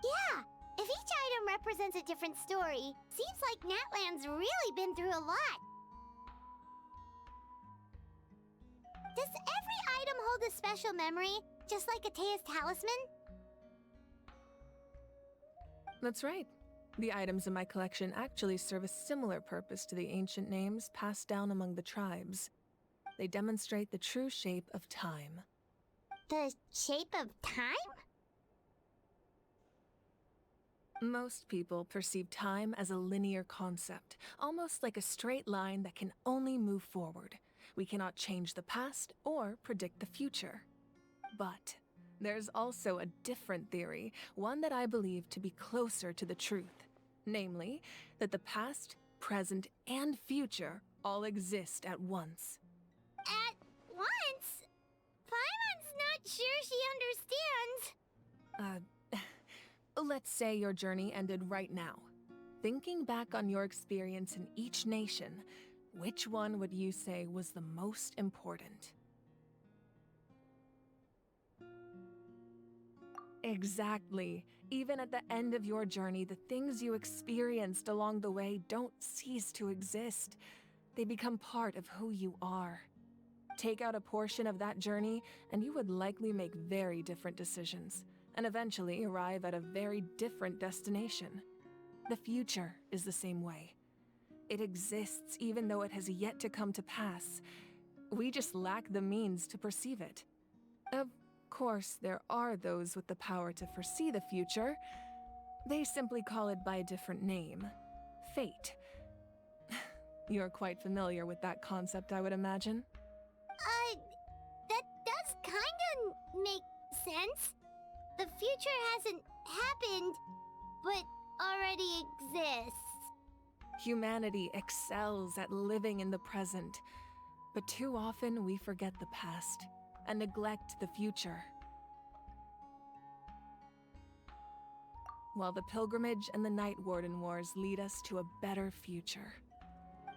Yeah! If each item represents a different story, seems like Natlan's really been through a lot. Does every item hold a special memory, just like Atea's talisman? That's right. The items in my collection actually serve a similar purpose to the ancient names passed down among the tribes. They demonstrate the true shape of time. The shape of time? Most people perceive time as a linear concept, almost like a straight line that can only move forward. We cannot change the past or predict the future. But there's also a different theory, one that I believe to be closer to the truth. Namely, that the past, present, and future all exist at once. At once? Paimon's not sure she understands. Let's say your journey ended right now. Thinking back on your experience in each nation, which one would you say was the most important? Exactly. Even at the end of your journey, the things you experienced along the way don't cease to exist. They become part of who you are. Take out a portion of that journey, and you would likely make very different decisions, and eventually arrive at a very different destination. The future is the same way. It exists even though it has yet to come to pass. We just lack the means to perceive it. Of course, there are those with the power to foresee the future. They simply call it by a different name. Fate. You're quite familiar with that concept, I would imagine. That does kinda make sense. The future hasn't happened, but already exists. Humanity excels at living in the present, but too often we forget the past and neglect the future. While the pilgrimage and the Night Warden Wars lead us to a better future.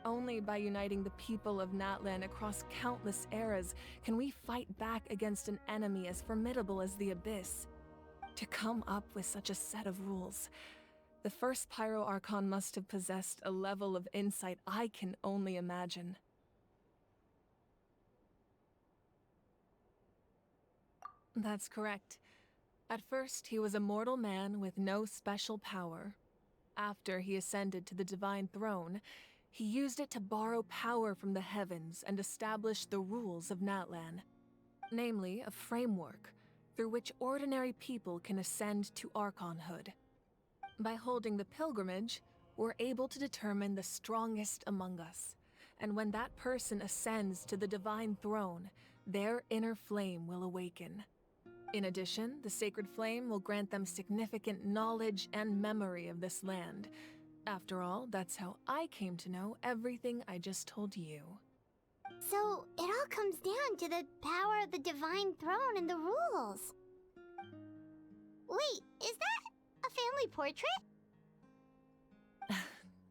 Only by uniting the people of Natlan across countless eras can we fight back against an enemy as formidable as the Abyss. To come up with such a set of rules, the first Pyro Archon must have possessed a level of insight I can only imagine. That's correct. At first, he was a mortal man with no special power. After he ascended to the Divine Throne, he used it to borrow power from the heavens and establish the rules of Natlan. Namely, a framework through which ordinary people can ascend to Archonhood. By holding the pilgrimage, we're able to determine the strongest among us, and when that person ascends to the Divine Throne, their inner flame will awaken. In addition, the sacred flame will grant them significant knowledge and memory of this land. After all, that's how I came to know everything I just told you. So, it all comes down to the power of the Divine Throne and the rules. Wait, is that a family portrait?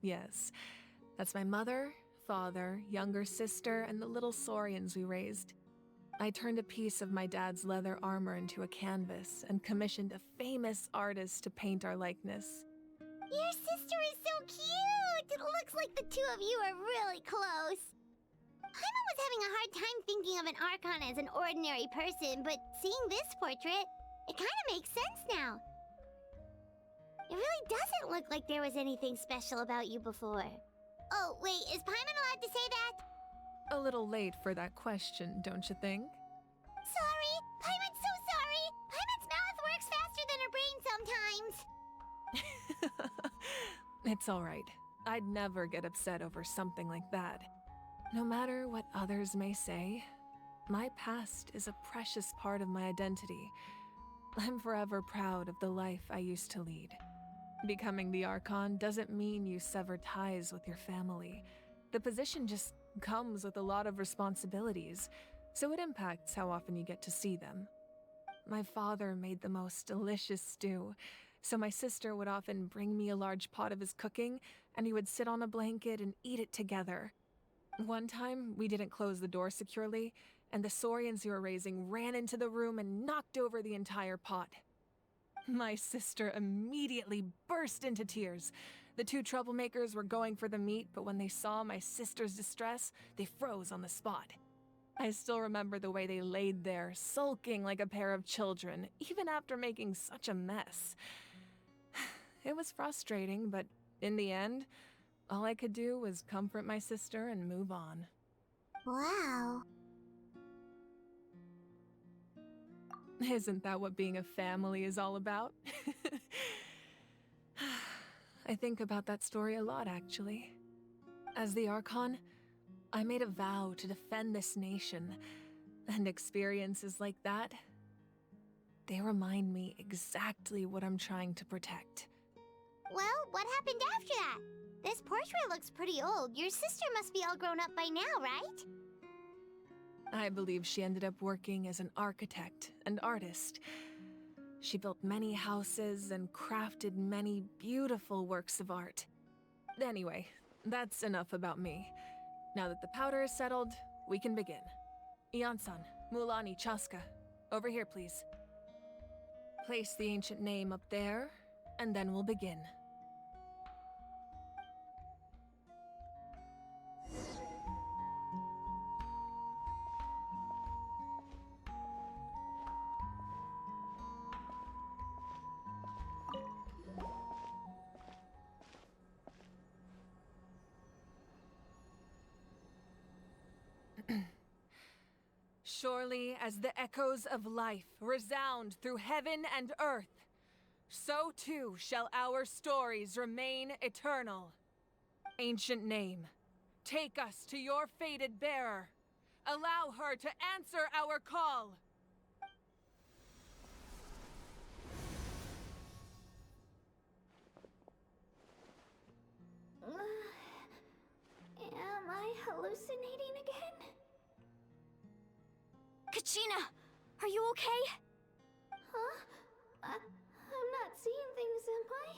Yes, that's my mother, father, younger sister, and the little saurians we raised. I turned a piece of my dad's leather armor into a canvas and commissioned a famous artist to paint our likeness. Your sister is so cute! It looks like the two of you are really close. Paimon was having a hard time thinking of an Archon as an ordinary person, but seeing this portrait, it kind of makes sense now. It really doesn't look like there was anything special about you before. Oh, wait, is Paimon allowed to say that? A little late for that question, don't you think? Sorry! Paimon's so sorry! Paimon's mouth works faster than her brain sometimes! It's all right. I'd never get upset over something like that. No matter what others may say, my past is a precious part of my identity. I'm forever proud of the life I used to lead. Becoming the Archon doesn't mean you sever ties with your family. The position just comes with a lot of responsibilities, so it impacts how often you get to see them. My father made the most delicious stew, so my sister would often bring me a large pot of his cooking, and we would sit on a blanket and eat it together. One time, we didn't close the door securely, and the saurians we were raising ran into the room and knocked over the entire pot. My sister immediately burst into tears. The two troublemakers were going for the meat, but when they saw my sister's distress, they froze on the spot. I still remember the way they laid there, sulking like a pair of children, even after making such a mess. It was frustrating, but in the end, all I could do was comfort my sister and move on. Wow. Isn't that what being a family is all about? I think about that story a lot, actually. As the Archon, I made a vow to defend this nation, and experiences like that, they remind me exactly what I'm trying to protect. Well, what happened after that? This portrait looks pretty old. Your sister must be all grown up by now, right? I believe she ended up working as an architect and artist. She built many houses and crafted many beautiful works of art. Anyway, that's enough about me. Now that the powder is settled, we can begin. Ian-san, Mulani, Chaska, over here, please. Place the ancient name up there, and then we'll begin. Surely as the echoes of life resound through heaven and earth, so too shall our stories remain eternal. Ancient name, take us to your fated bearer. Allow her to answer our call. Am I hallucinating again? Kachina, are you okay? Huh? I'm not seeing things, am I?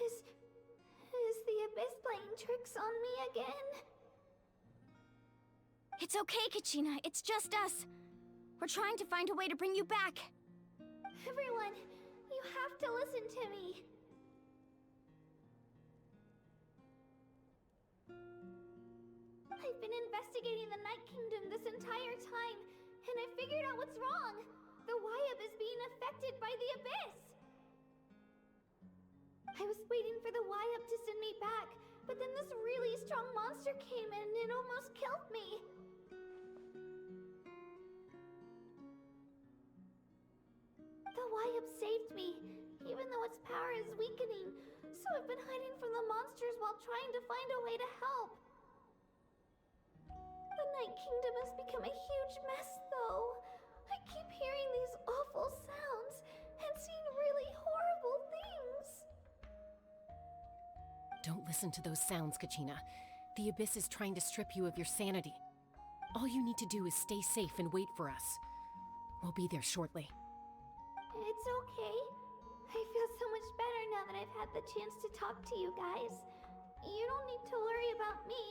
Is the Abyss playing tricks on me again? It's okay, Kachina. It's just us. We're trying to find a way to bring you back. Everyone, you have to listen to me. I've been investigating the Night Kingdom this entire time, and I figured out what's wrong. The Wyab is being affected by the Abyss. I was waiting for the Wyab to send me back, but then this really strong monster came in and it almost killed me. The Wyab saved me, even though its power is weakening, so I've been hiding from the monsters while trying to find a way to help. The Night Kingdom has become a huge mess, though. I keep hearing these awful sounds and seeing really horrible things. Don't listen to those sounds, Kachina. The Abyss is trying to strip you of your sanity. All you need to do is stay safe and wait for us. We'll be there shortly. It's okay. I feel so much better now that I've had the chance to talk to you guys. You don't need to worry about me.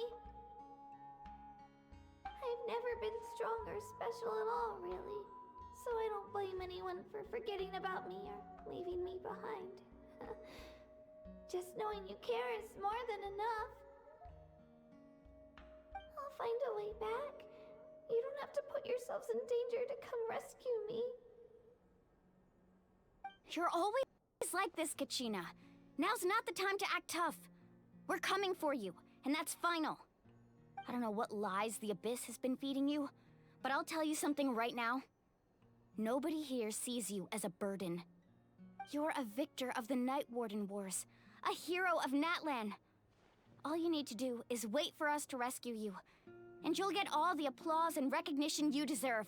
I've never been strong or special at all, really. So I don't blame anyone for forgetting about me or leaving me behind. Just knowing you care is more than enough. I'll find a way back. You don't have to put yourselves in danger to come rescue me. You're always like this, Kachina. Now's not the time to act tough. We're coming for you, and that's final. I don't know what lies the Abyss has been feeding you, but I'll tell you something right now. Nobody here sees you as a burden. You're a victor of the Night Warden Wars, a hero of Natlan. All you need to do is wait for us to rescue you, and you'll get all the applause and recognition you deserve.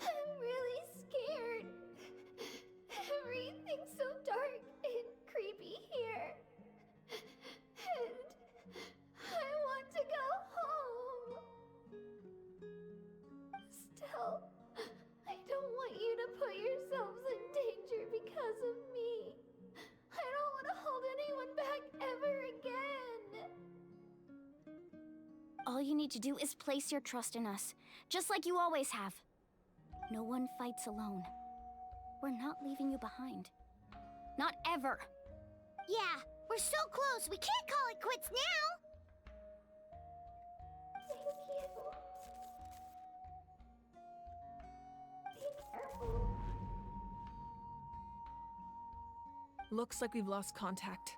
I'm really scared. Everything's so dark and creepy here. And I want to go home. Still, I don't want you to put yourselves in danger because of me. I don't want to hold anyone back ever again. All you need to do is place your trust in us, just like you always have. No one fights alone. We're not leaving you behind. Not ever. Yeah, we're so close, we can't call it quits now! Looks like we've lost contact.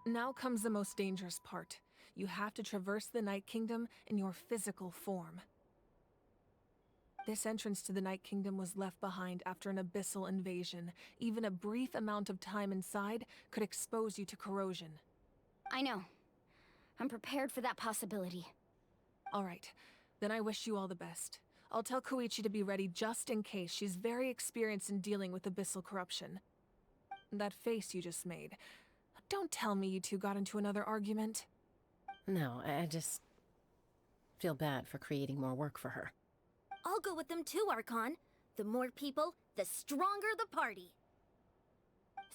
Now comes the most dangerous part. You have to traverse the Night Kingdom in your physical form. This entrance to the Night Kingdom was left behind after an abyssal invasion. Even a brief amount of time inside could expose you to corrosion. I know. I'm prepared for that possibility. All right, then I wish you all the best. I'll tell Koichi to be ready just in case. She's very experienced in dealing with abyssal corruption. That face you just made. Don't tell me you two got into another argument. No, I just feel bad for creating more work for her. I'll go with them too, Archon. The more people, the stronger the party.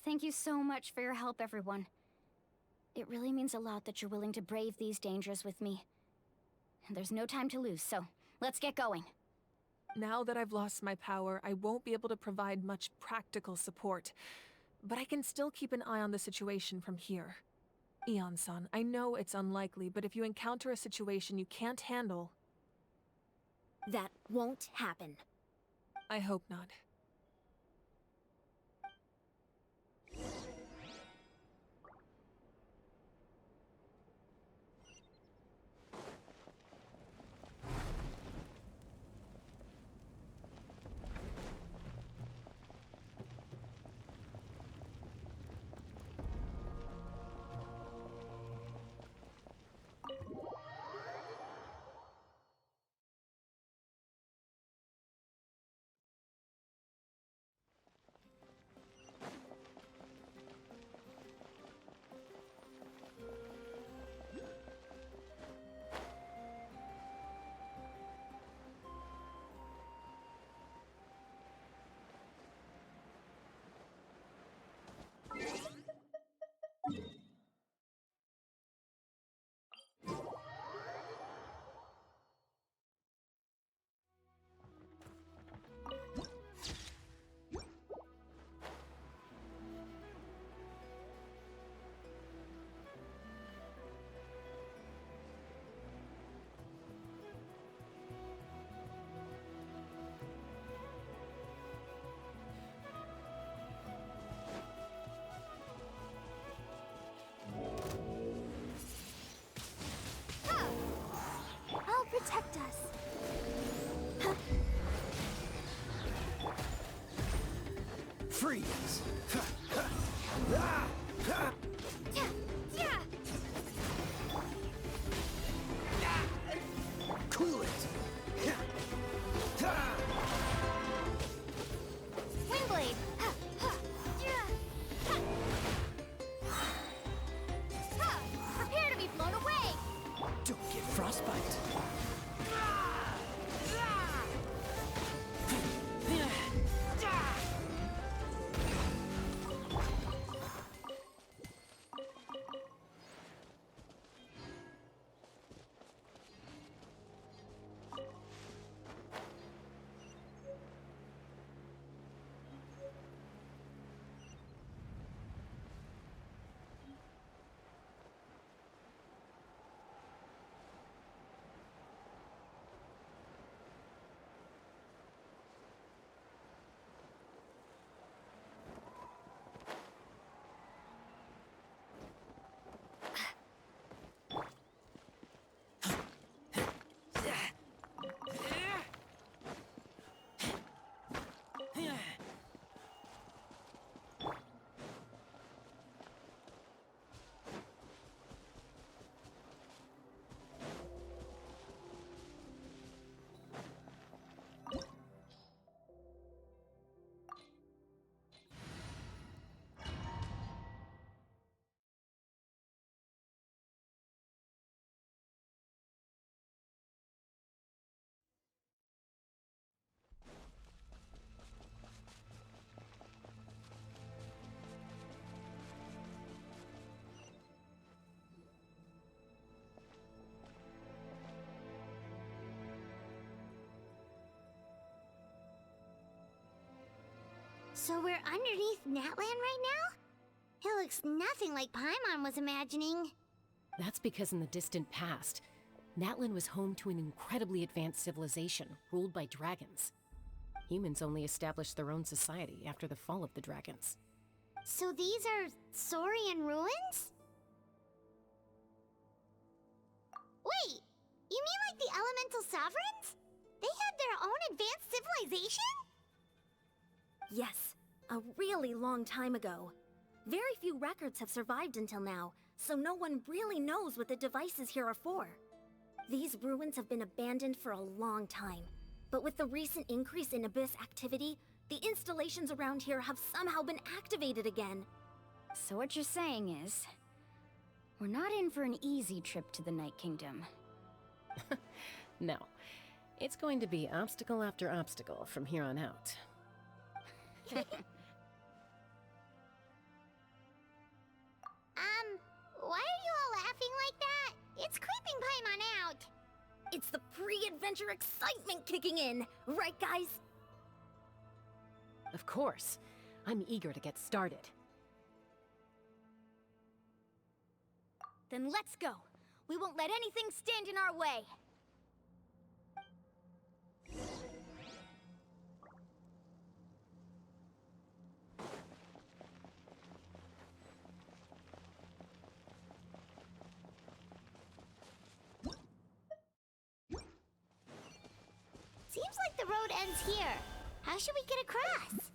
Thank you so much for your help, everyone. It really means a lot that you're willing to brave these dangers with me. And there's no time to lose, so let's get going. Now that I've lost my power, I won't be able to provide much practical support. But I can still keep an eye on the situation from here. Eon-san, I know it's unlikely, but if you encounter a situation you can't handle... That won't happen. I hope not. I'll protect us. Freeze! Cool it! Windblade! Prepare to be blown away! Don't get frostbite! So we're underneath Natlan right now? It looks nothing like Paimon was imagining. That's because in the distant past, Natlan was home to an incredibly advanced civilization ruled by dragons. Humans only established their own society after the fall of the dragons. So these are Saurian ruins? Wait, you mean like the elemental sovereigns? They had their own advanced civilization? Yes, a really long time ago. Very few records have survived until now, so no one really knows what the devices here are for. These ruins have been abandoned for a long time, but with the recent increase in Abyss activity, the installations around here have somehow been activated again. So what you're saying is, we're not in for an easy trip to the Night Kingdom. No, it's going to be obstacle after obstacle from here on out. Why are you all laughing like that? It's creeping Paimon out. It's the pre-adventure excitement kicking in, right guys? Of course. I'm eager to get started. Then let's go. We won't let anything stand in our way. Seems like the road ends here. How should we get across?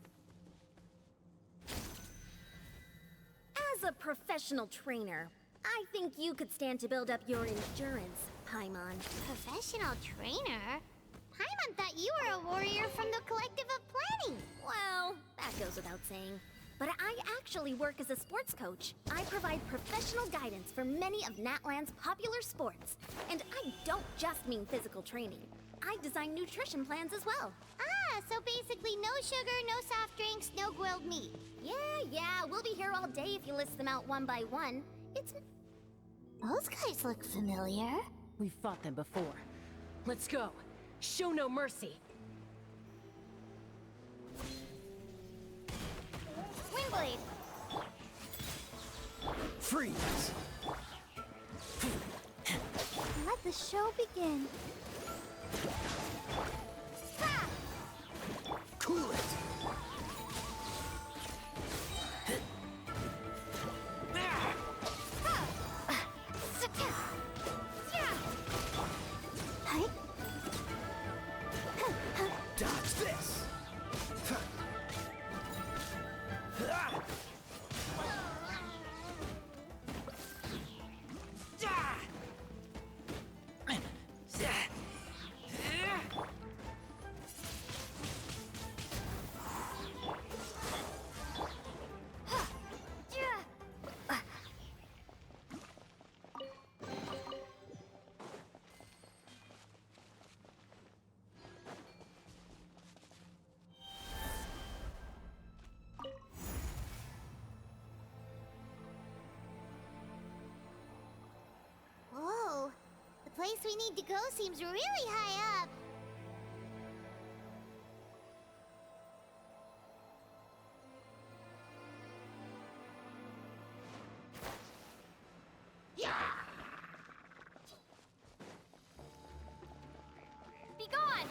As a professional trainer, I think you could stand to build up your endurance, Paimon. Professional trainer? Paimon thought you were a warrior from the Collective of Planning. Well, that goes without saying. But I actually work as a sports coach. I provide professional guidance for many of Natlan's popular sports. And I don't just mean physical training. I design nutrition plans as well. Ah, so basically no sugar, no soft drinks, no grilled meat. Yeah, we'll be here all day if you list them out one by one. It's... Those guys look familiar. We've fought them before. Let's go. Show no mercy. Windblade. Freeze! Let the show begin. Ha! Cool it! Dodge this! Whoa, the place we need to go seems really high up. Be gone!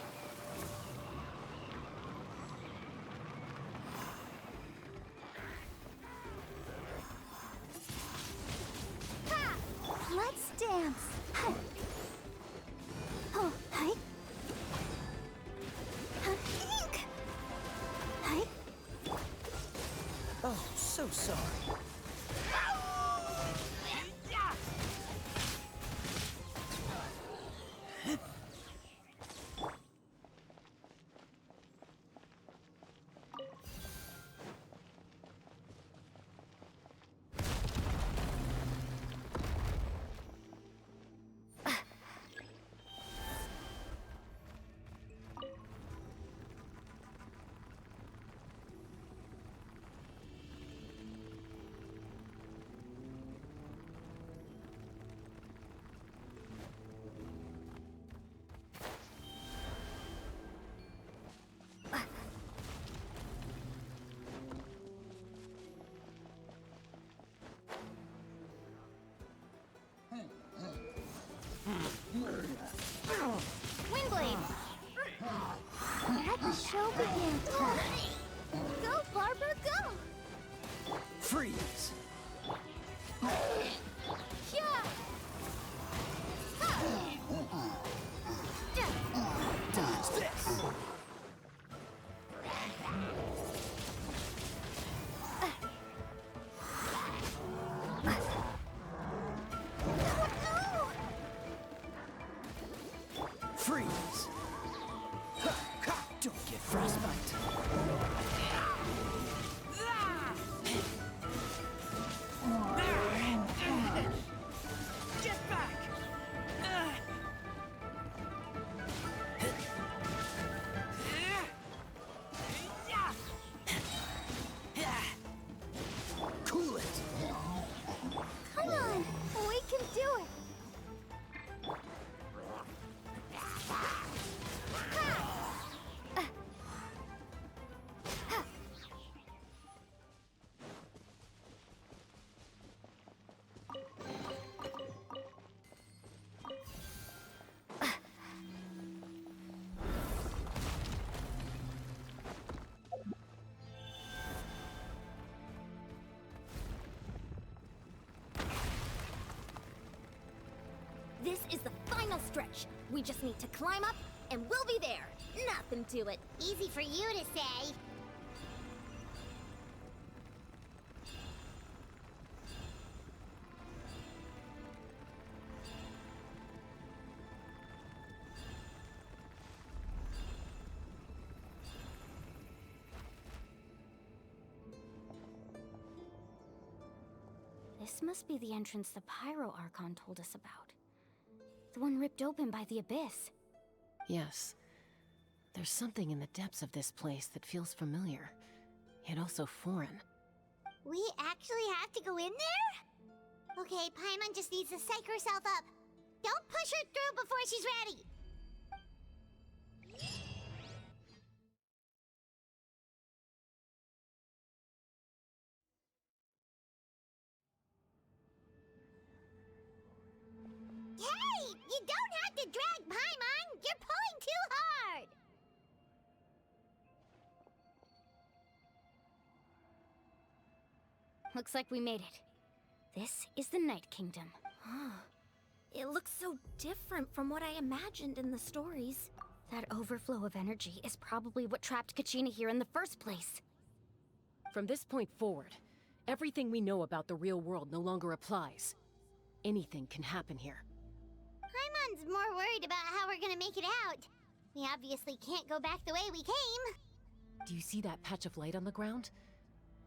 Let's dance. Oh, hi. Hi. Oh, so sorry. Let the show begin. Go, Barber, go! Freeze! Yeah! Dodge this! Freeze! Don't get frostbite. Get back! Cool it! Come on, we can do it! This is the final stretch. We just need to climb up, and we'll be there. Nothing to it. Easy for you to say. This must be the entrance the Pyro Archon told us about. The one ripped open by the Abyss. Yes. There's something in the depths of this place that feels familiar, yet also foreign. We actually have to go in there? Okay, Paimon just needs to psych herself up. Don't push her through before she's ready. Hey! You don't have to drag Paimon! You're pulling too hard! Looks like we made it. This is the Night Kingdom. It looks so different from what I imagined in the stories. That overflow of energy is probably what trapped Kachina here in the first place. From this point forward, everything we know about the real world no longer applies. Anything can happen here. Paimon's more worried about how we're gonna make it out. We obviously can't go back the way we came. Do you see that patch of light on the ground?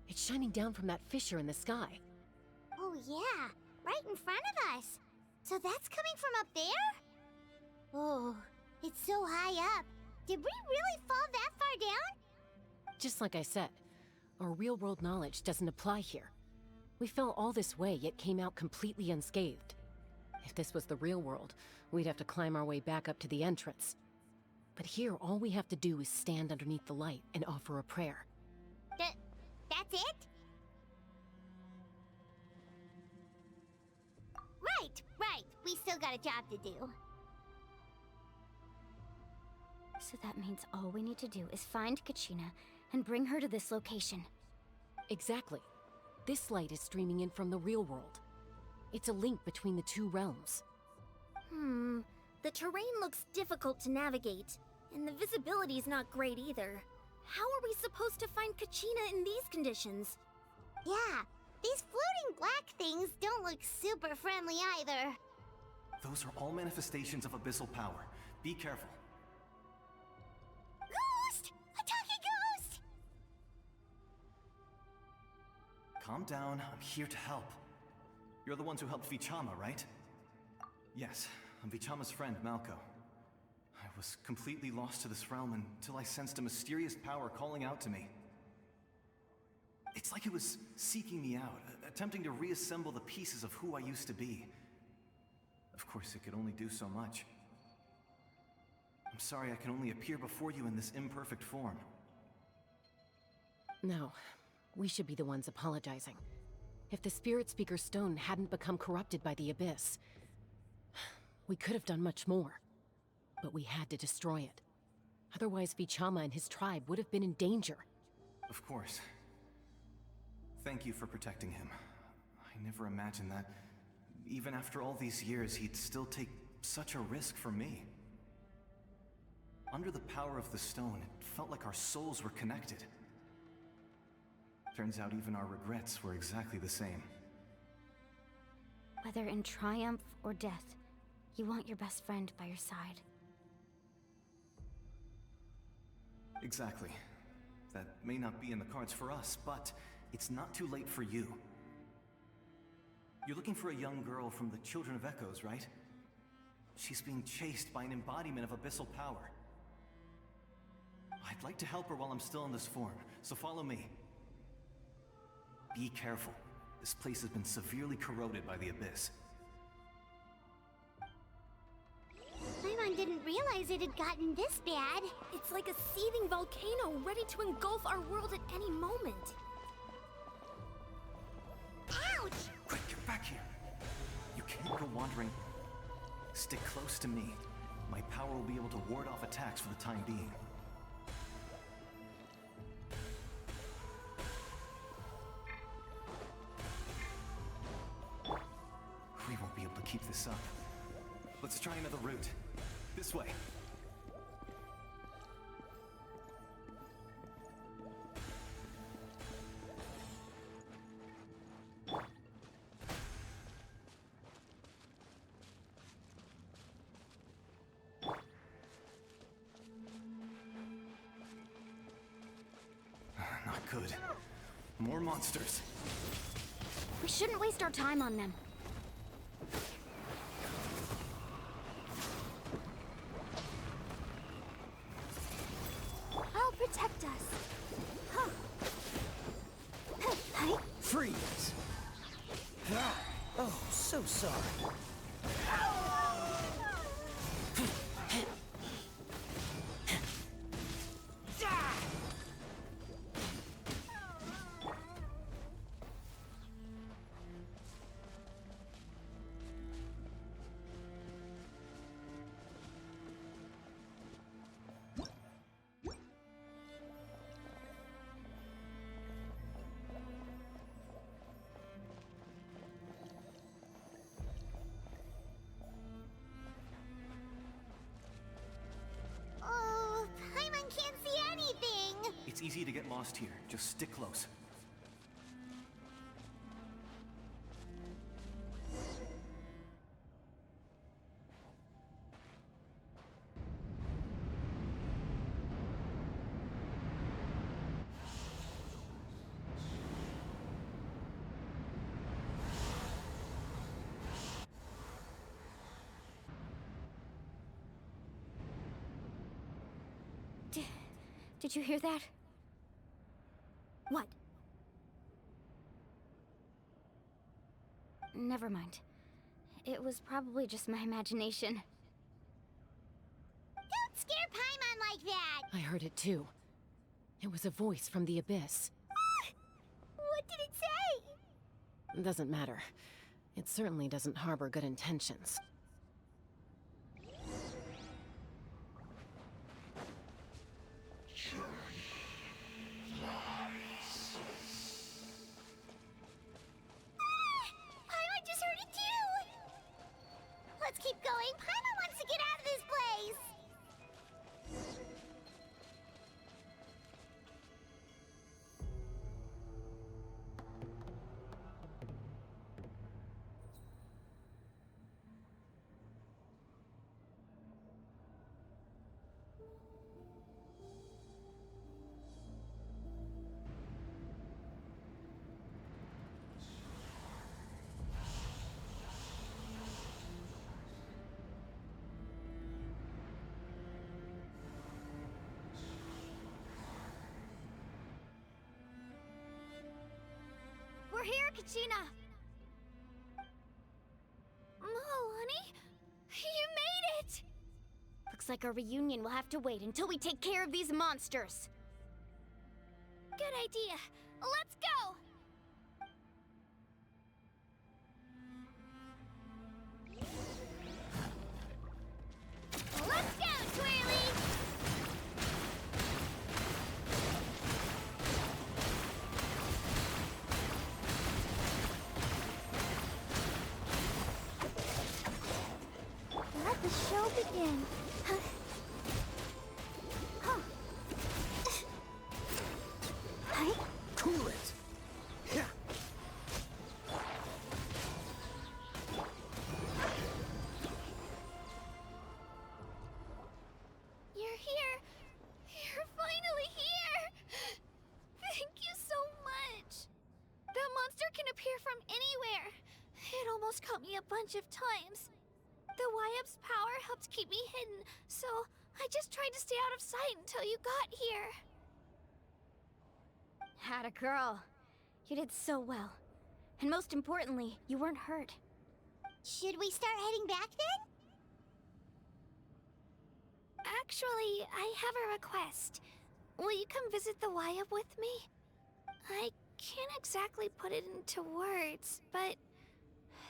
It's shining down from that fissure in the sky. Oh yeah, right in front of us. So that's coming from up there? Oh, it's so high up. Did we really fall that far down? Just like I said, our real-world knowledge doesn't apply here. We fell all this way, yet came out completely unscathed. If this was the real world, we'd have to climb our way back up to the entrance. But here, all we have to do is stand underneath the light and offer a prayer. That's it? Right. We still got a job to do. So that means all we need to do is find Kachina and bring her to this location. Exactly. This light is streaming in from the real world. It's a link between the two realms. The terrain looks difficult to navigate, and the visibility's not great either. How are we supposed to find Kachina in these conditions? Yeah, these floating black things don't look super friendly either. Those are all manifestations of abyssal power. Be careful. Ghost! A talking ghost! Calm down, I'm here to help. You're the ones who helped Vichama, right? Yes, I'm Vichama's friend, Malko. I was completely lost to this realm until I sensed a mysterious power calling out to me. It's like it was seeking me out, attempting to reassemble the pieces of who I used to be. Of course, it could only do so much. I'm sorry I can only appear before you in this imperfect form. No, we should be the ones apologizing. If the Spirit Speaker Stone hadn't become corrupted by the Abyss, we could have done much more. But we had to destroy it. Otherwise, Vichama and his tribe would have been in danger. Of course. Thank you for protecting him. I never imagined that, even after all these years, he'd still take such a risk for me. Under the power of the stone, it felt like our souls were connected. Turns out even our regrets were exactly the same. Whether in triumph or death, you want your best friend by your side. Exactly. That may not be in the cards for us, but it's not too late for you. You're looking for a young girl from the Children of Echoes, right? She's being chased by an embodiment of abyssal power. I'd like to help her while I'm still in this form, so follow me. Be careful. This place has been severely corroded by the Abyss. Paimon didn't realize it had gotten this bad. It's like a seething volcano ready to engulf our world at any moment. Ouch! Quick, get back here! You can't go wandering. Stick close to me. My power will be able to ward off attacks for the time being. We won't be able to keep this up. Let's try another route. This way. Not good. More monsters. We shouldn't waste our time on them. I'll protect us. Huh. Freeze! Oh, so sorry. Oh, Paimon can't see anything. It's easy to get lost here. Just stick close. Did you hear that? What? Never mind. It was probably just my imagination. Don't scare Paimon like that! I heard it too. It was a voice from the Abyss. What did it say? Doesn't matter. It certainly doesn't harbor good intentions. Paimon just heard it too! Let's keep going. Paimon wants to get out of this place! We're here, Kachina! Oh, honey? You made it! Looks like our reunion will have to wait until we take care of these monsters. Good idea. Let's go! Let's go, Twirly! again. Huh? Huh. Hi? Cool it. Yeah. You're here. You're finally here. Thank you so much. That monster can appear from anywhere. It almost caught me a bunch of times. The Wyab's power helped keep me hidden, so I just tried to stay out of sight until you got here. Had a girl. You did so well. And most importantly, you weren't hurt. Should we start heading back then? Actually, I have a request. Will you come visit the Wyab with me? I can't exactly put it into words, but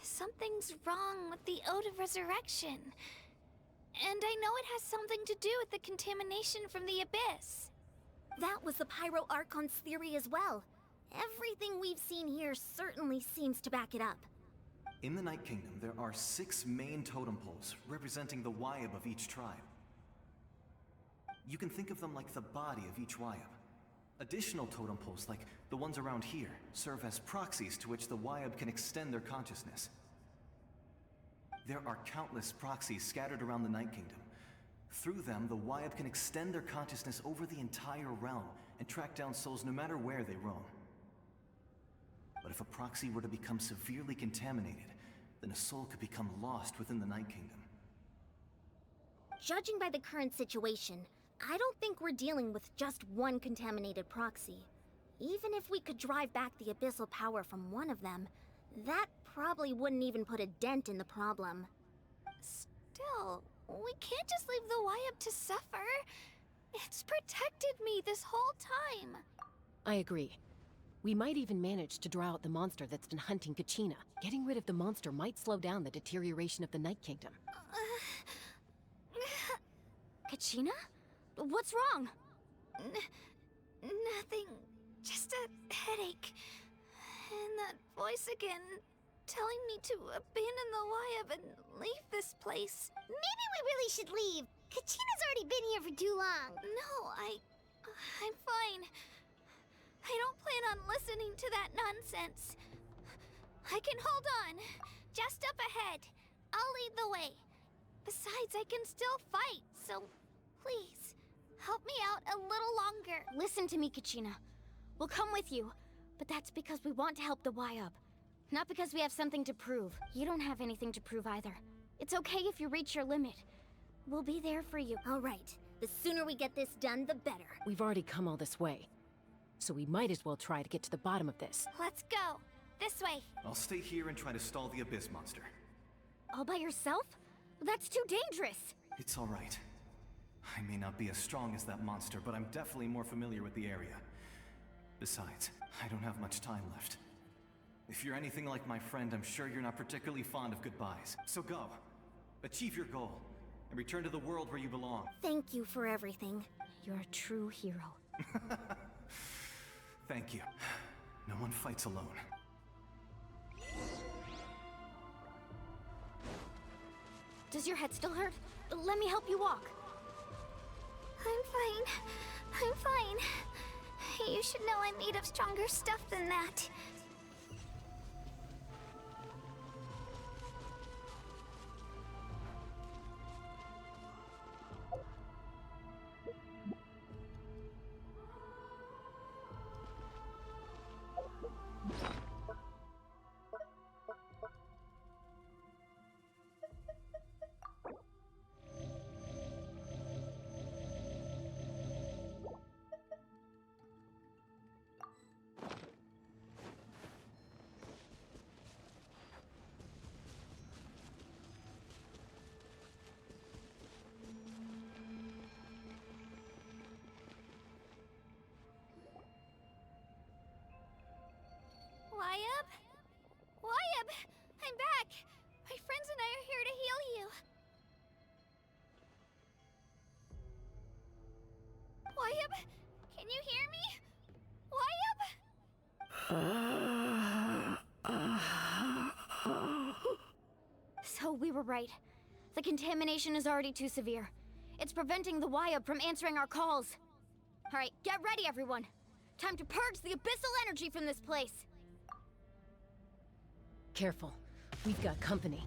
something's wrong with the Ode of Resurrection. And I know it has something to do with the contamination from the Abyss. That was the Pyro Archon's theory as well. Everything we've seen here certainly seems to back it up. In the Night Kingdom, there are 6 main totem poles representing the Wyab of each tribe. You can think of them like the body of each Wyab. Additional totem poles, like the ones around here, serve as proxies to which the Wyab can extend their consciousness. There are countless proxies scattered around the Night Kingdom. Through them, the Wyab can extend their consciousness over the entire realm and track down souls no matter where they roam. But if a proxy were to become severely contaminated, then a soul could become lost within the Night Kingdom. Judging by the current situation, I don't think we're dealing with just one contaminated proxy. Even if we could drive back the abyssal power from one of them, that probably wouldn't even put a dent in the problem. Still, we can't just leave the Wyab to suffer. It's protected me this whole time. I agree. We might even manage to draw out the monster that's been hunting Kachina. Getting rid of the monster might slow down the deterioration of the Night Kingdom. Kachina? What's wrong? Nothing. Just a headache. And that voice again, telling me to abandon the Wyab and leave this place. Maybe we really should leave. Kachina's already been here for too long. No, I'm fine. I don't plan on listening to that nonsense. I can hold on. Just up ahead. I'll lead the way. Besides, I can still fight, so please, help me out a little longer. Listen to me, Kachina. We'll come with you, but that's because we want to help the Wyab. Not because we have something to prove. You don't have anything to prove either. It's okay if you reach your limit. We'll be there for you. All right. The sooner we get this done, the better. We've already come all this way, so we might as well try to get to the bottom of this. Let's go. This way. I'll stay here and try to stall the Abyss monster. All by yourself? That's too dangerous. It's all right. I may not be as strong as that monster, but I'm definitely more familiar with the area. Besides, I don't have much time left. If you're anything like my friend, I'm sure you're not particularly fond of goodbyes. So go. Achieve your goal. And return to the world where you belong. Thank you for everything. You're a true hero. Thank you. No one fights alone. Does your head still hurt? Let me help you walk. I'm fine. I'm fine. You should know I'm made of stronger stuff than that. Wyab? Wyab! I'm back! My friends and I are here to heal you. Wyab? Can you hear me? Wyab? So we were right. The contamination is already too severe. It's preventing the Wyab from answering our calls. Alright, get ready, everyone. Time to purge the abyssal energy from this place. Careful. We've got company.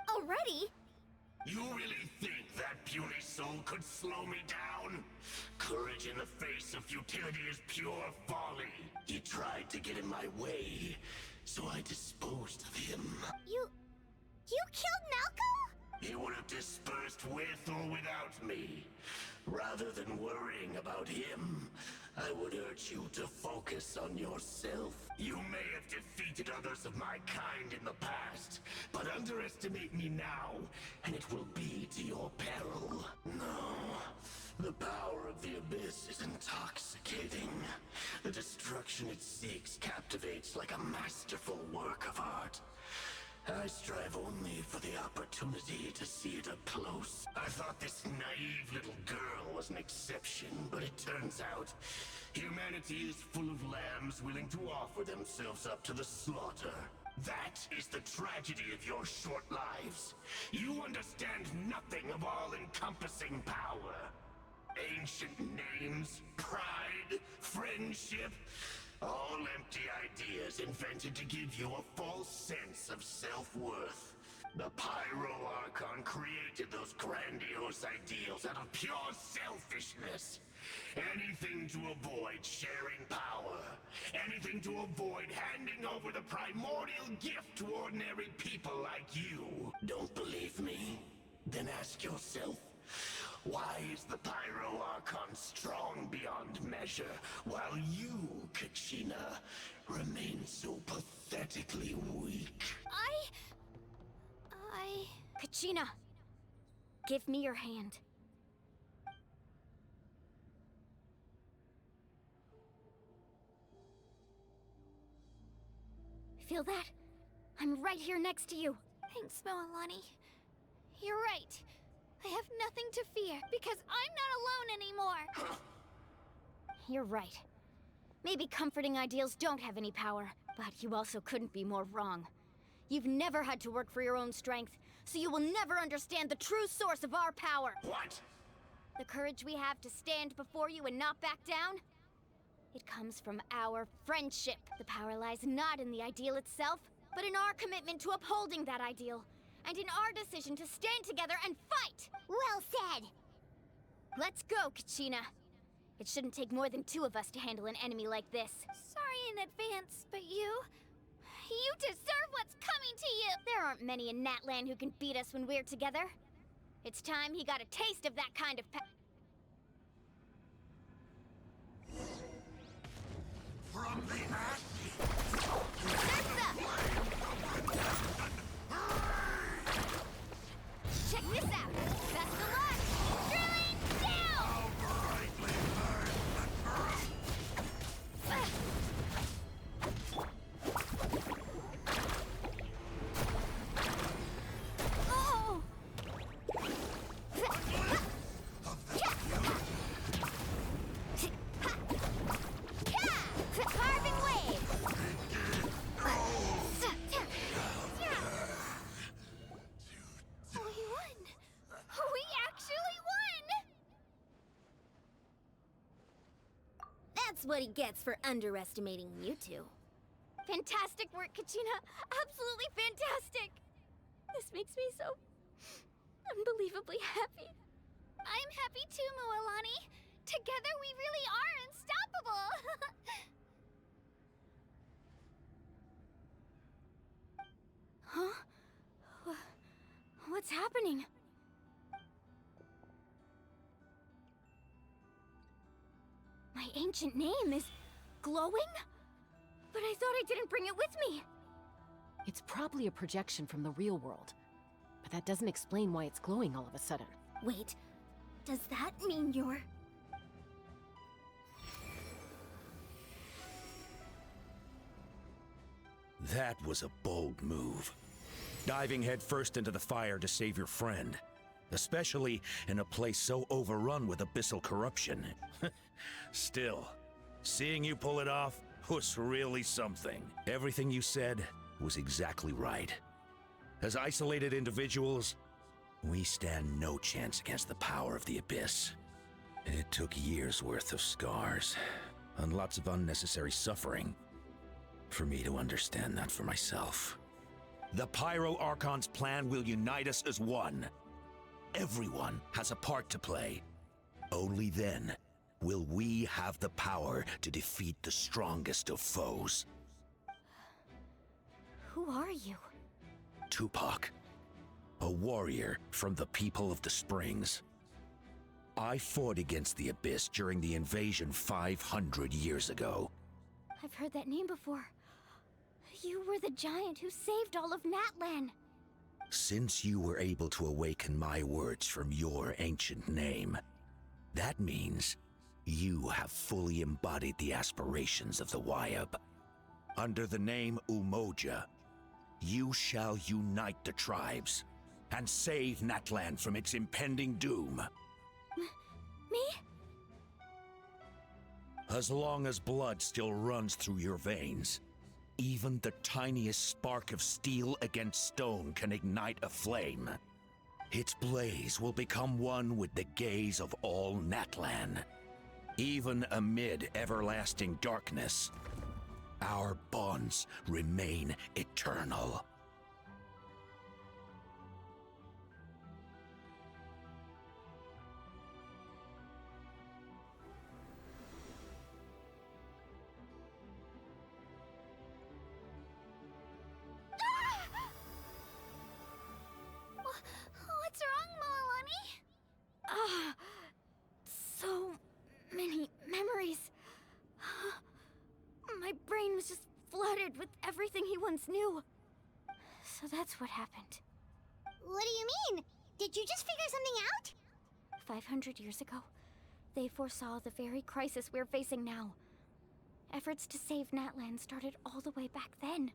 Already? You really think that puny soul could slow me down? Courage in the face of futility is pure folly. He tried to get in my way, so I disposed of him. You killed Malco? He would have dispersed with or without me. Rather than worrying about him, I would urge you to focus on yourself. You may have defeated others of my kind in the past, but underestimate me now, and it will be to your peril. No, the power of the Abyss is intoxicating. The destruction it seeks captivates like a masterful work of art. I strive only for the opportunity to see it up close. I thought this naive little girl was an exception, but it turns out humanity is full of lambs willing to offer themselves up to the slaughter. That is the tragedy of your short lives. You understand nothing of all-encompassing power. Ancient names, pride, friendship, all empty ideas invented to give you a false sense of self-worth. The Pyro Archon created those grandiose ideals out of pure selfishness. Anything to avoid sharing power. Anything to avoid handing over the primordial gift to ordinary people like you. Don't believe me? Then ask yourself, why is the Pyro Archon strong beyond measure, while you, Kachina, remain so pathetically weak? Kachina, give me your hand. Feel that? I'm right here next to you. Thanks, Moalani. You're right. I have nothing to fear, because I'm not alone anymore! You're right. Maybe comforting ideals don't have any power, but you also couldn't be more wrong. You've never had to work for your own strength, so you will never understand the true source of our power. What? The courage we have to stand before you and not back down? It comes from our friendship. The power lies not in the ideal itself, but in our commitment to upholding that ideal. And in our decision to stand together and fight! Well said! Let's go, Kachina. It shouldn't take more than two of us to handle an enemy like this. Sorry in advance, but you deserve what's coming to you! There aren't many in Natlan who can beat us when we're together. It's time he got a taste of that kind of From the ash! Check this out! Best of luck! Drilling down! Oh! Carving wave! We won! We actually won! That's what he gets for underestimating you two. Fantastic work, Kachina! Absolutely fantastic! This makes me so unbelievably happy. I'm happy too, Moalani. Together we really are unstoppable! Huh? What's happening? My ancient name is glowing? But I thought I didn't bring it with me. It's probably a projection from the real world. But that doesn't explain why it's glowing all of a sudden. Wait, does that mean you're... That was a bold move. Diving headfirst into the fire to save your friend. Especially in a place so overrun with abyssal corruption. Still, seeing you pull it off was really something. Everything you said was exactly right. As isolated individuals, we stand no chance against the power of the Abyss. It took years' worth of scars, and lots of unnecessary suffering, for me to understand that for myself. The Pyro Archon's plan will unite us as one. Everyone has a part to play. Only then will we have the power to defeat the strongest of foes. Who are you? Tupac, a warrior from the people of the Springs. I fought against the Abyss during the invasion 500 years ago. I've heard that name before. You were the giant who saved all of Natlan. Since you were able to awaken my words from your ancient name, that means you have fully embodied the aspirations of the Wyab. Under the name Umoja, you shall unite the tribes and save Natlan from its impending doom. Me? As long as blood still runs through your veins, even the tiniest spark of steel against stone can ignite a flame. Its blaze will become one with the gaze of all Natlan. Even amid everlasting darkness, our bonds remain eternal. What's wrong, Moalani? So many memories. My brain was just flooded with everything he once knew. So that's what happened. What do you mean? Did you just figure something out? 500 years ago, they foresaw the very crisis we're facing now. Efforts to save Natlan started all the way back then.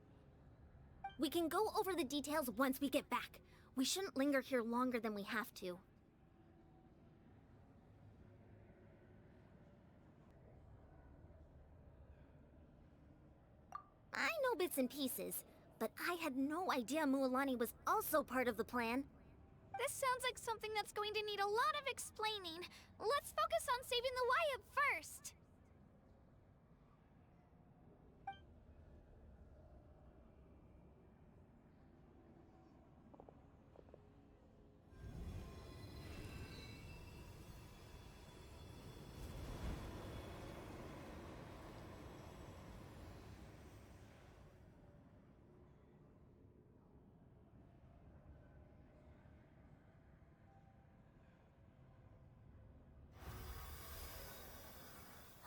We can go over the details once we get back. We shouldn't linger here longer than we have to. I know bits and pieces, but I had no idea Mualani was also part of the plan. This sounds like something that's going to need a lot of explaining. Let's focus on saving the Wyab first.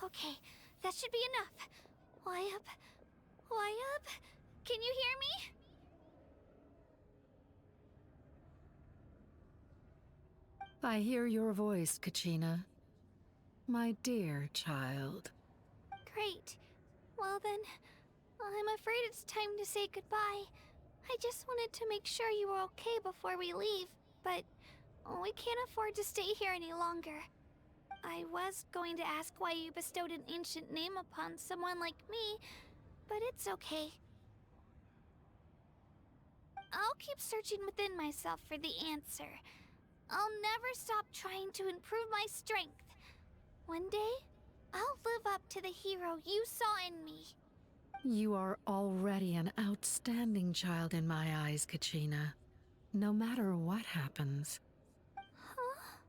Okay, that should be enough. Wyab? Wyab? Can you hear me? I hear your voice, Kachina. My dear child. Great. Well then, I'm afraid it's time to say goodbye. I just wanted to make sure you were okay before we leave, but we can't afford to stay here any longer. I was going to ask why you bestowed an ancient name upon someone like me, but it's okay. I'll keep searching within myself for the answer. I'll never stop trying to improve my strength. One day, I'll live up to the hero you saw in me. You are already an outstanding child in my eyes, Kachina. No matter what happens. Huh?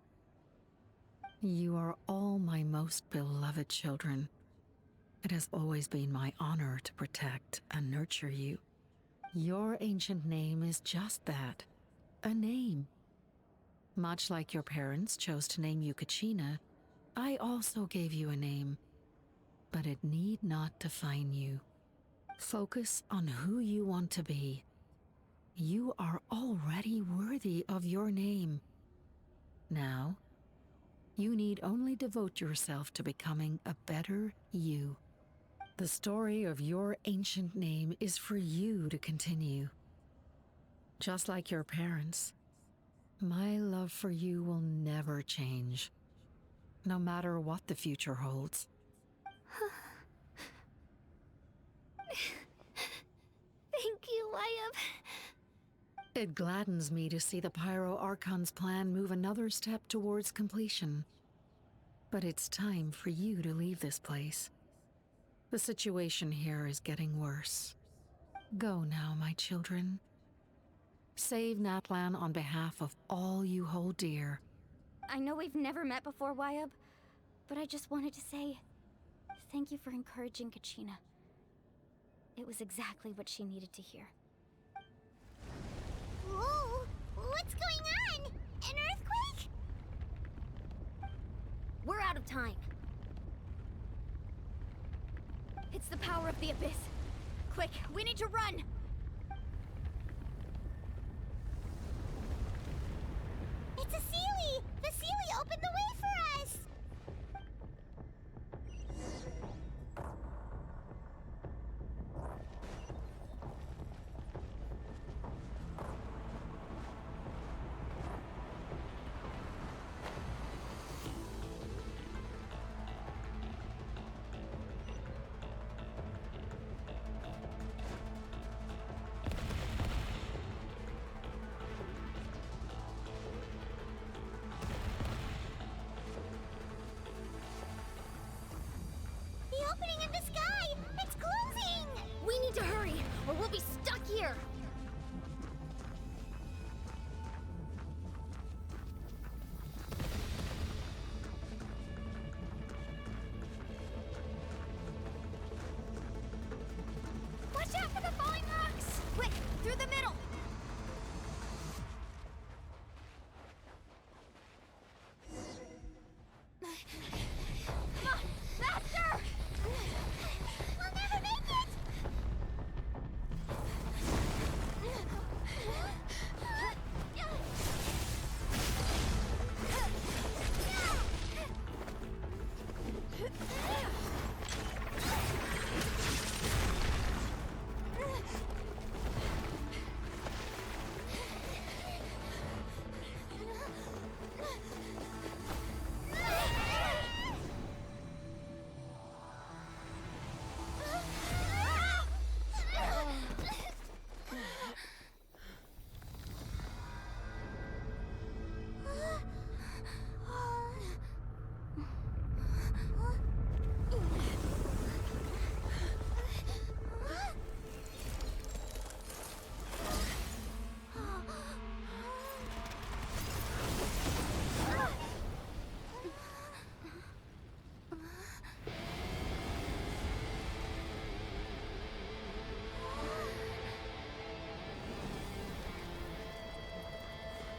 You are all my most beloved children. It has always been my honor to protect and nurture you. Your ancient name is just that, a name. Much like your parents chose to name you Kachina, I also gave you a name, but it need not define you. Focus on who you want to be. You are already worthy of your name. Now, you need only devote yourself to becoming a better you. The story of your ancient name is for you to continue. Just like your parents, my love for you will never change, no matter what the future holds. Thank you, Wyab. It gladdens me to see the Pyro Archon's plan move another step towards completion. But it's time for you to leave this place. The situation here is getting worse. Go now, my children. Save Natlan on behalf of all you hold dear. I know we've never met before, Wyab, but I just wanted to say thank you for encouraging Kachina. It was exactly what she needed to hear. Whoa! What's going on? An earthquake? We're out of time. It's the power of the Abyss. Quick, we need to run! It's a Seelie! The Seelie opened the way for us! The opening in the sky! It's closing! We need to hurry, or we'll be stuck here! Watch out for the falling rocks! Quick, through the middle! Come on, faster! We'll never make it!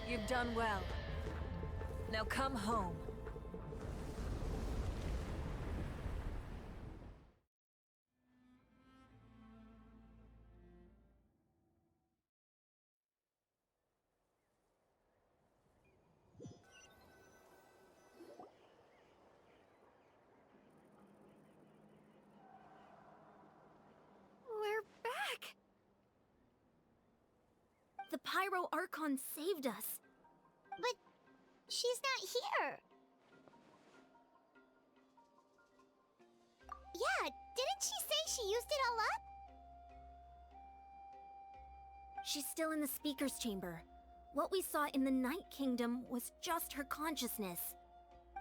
You've done well. Now come home. We're back! The Pyro Archon saved us. But she's not here. Yeah, didn't she say she used it all up? She's still in the speaker's chamber. What we saw in the Night Kingdom was just her consciousness.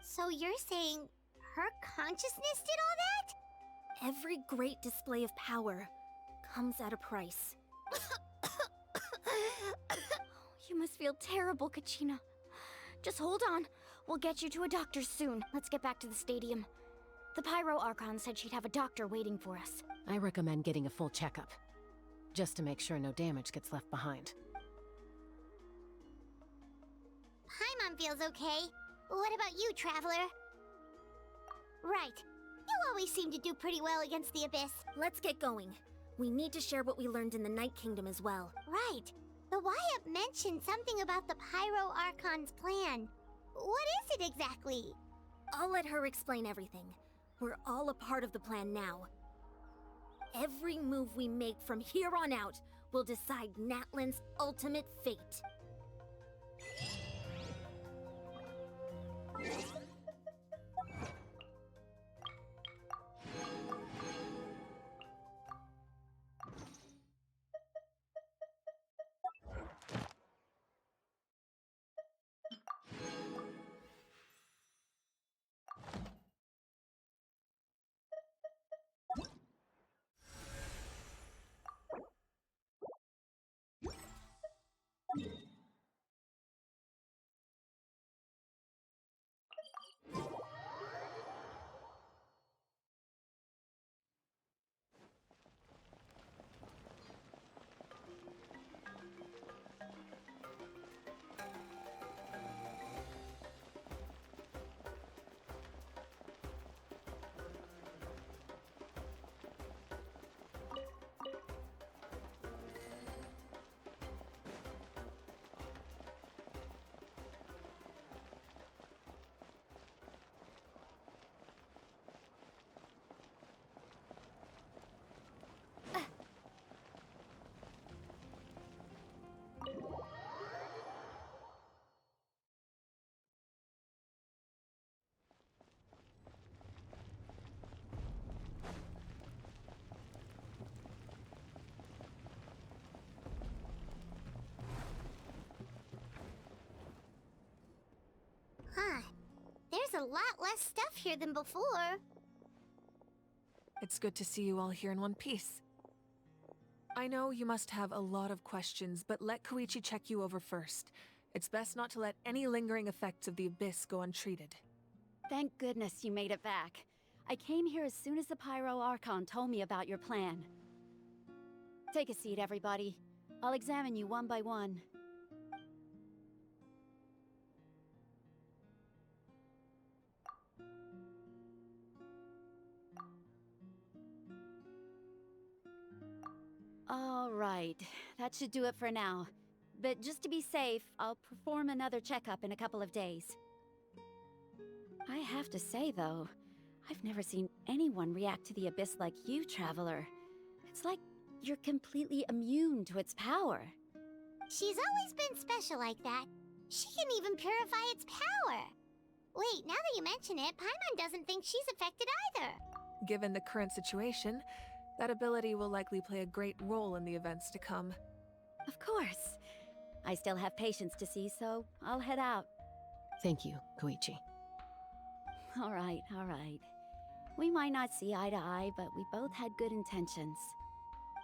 So you're saying her consciousness did all that? Every great display of power comes at a price. You must feel terrible, Kachina. Just hold on. We'll get you to a doctor soon. Let's get back to the stadium. The Pyro Archon said she'd have a doctor waiting for us. I recommend getting a full checkup, just to make sure no damage gets left behind. Paimon feels okay. What about you, Traveler? Right. You always seem to do pretty well against the Abyss. Let's get going. We need to share what we learned in the Night Kingdom as well. Right. The Wyap mentioned something about the Pyro Archon's plan. What is it exactly? I'll let her explain everything. We're all a part of the plan now. Every move we make from here on out will decide Natlan's ultimate fate. a lot less stuff here than before. It's good to see you all here in one piece. I know you must have a lot of questions, but let Koichi check you over first. It's best not to let any lingering effects of the Abyss go untreated. Thank goodness you made it back. I came here as soon as the Pyro Archon told me about your plan. Take a seat, everybody. I'll examine you one by one. All right, that should do it for now. But just to be safe, I'll perform another checkup in a couple of days. I have to say, though, I've never seen anyone react to the Abyss like you, Traveler. It's like you're completely immune to its power. She's always been special like that. She can even purify its power. Wait, now that you mention it, Paimon doesn't think she's affected either. Given the current situation, that ability will likely play a great role in the events to come. Of course. I still have patients to see, so I'll head out. Thank you, Koichi. All right, all right. We might not see eye to eye, but we both had good intentions.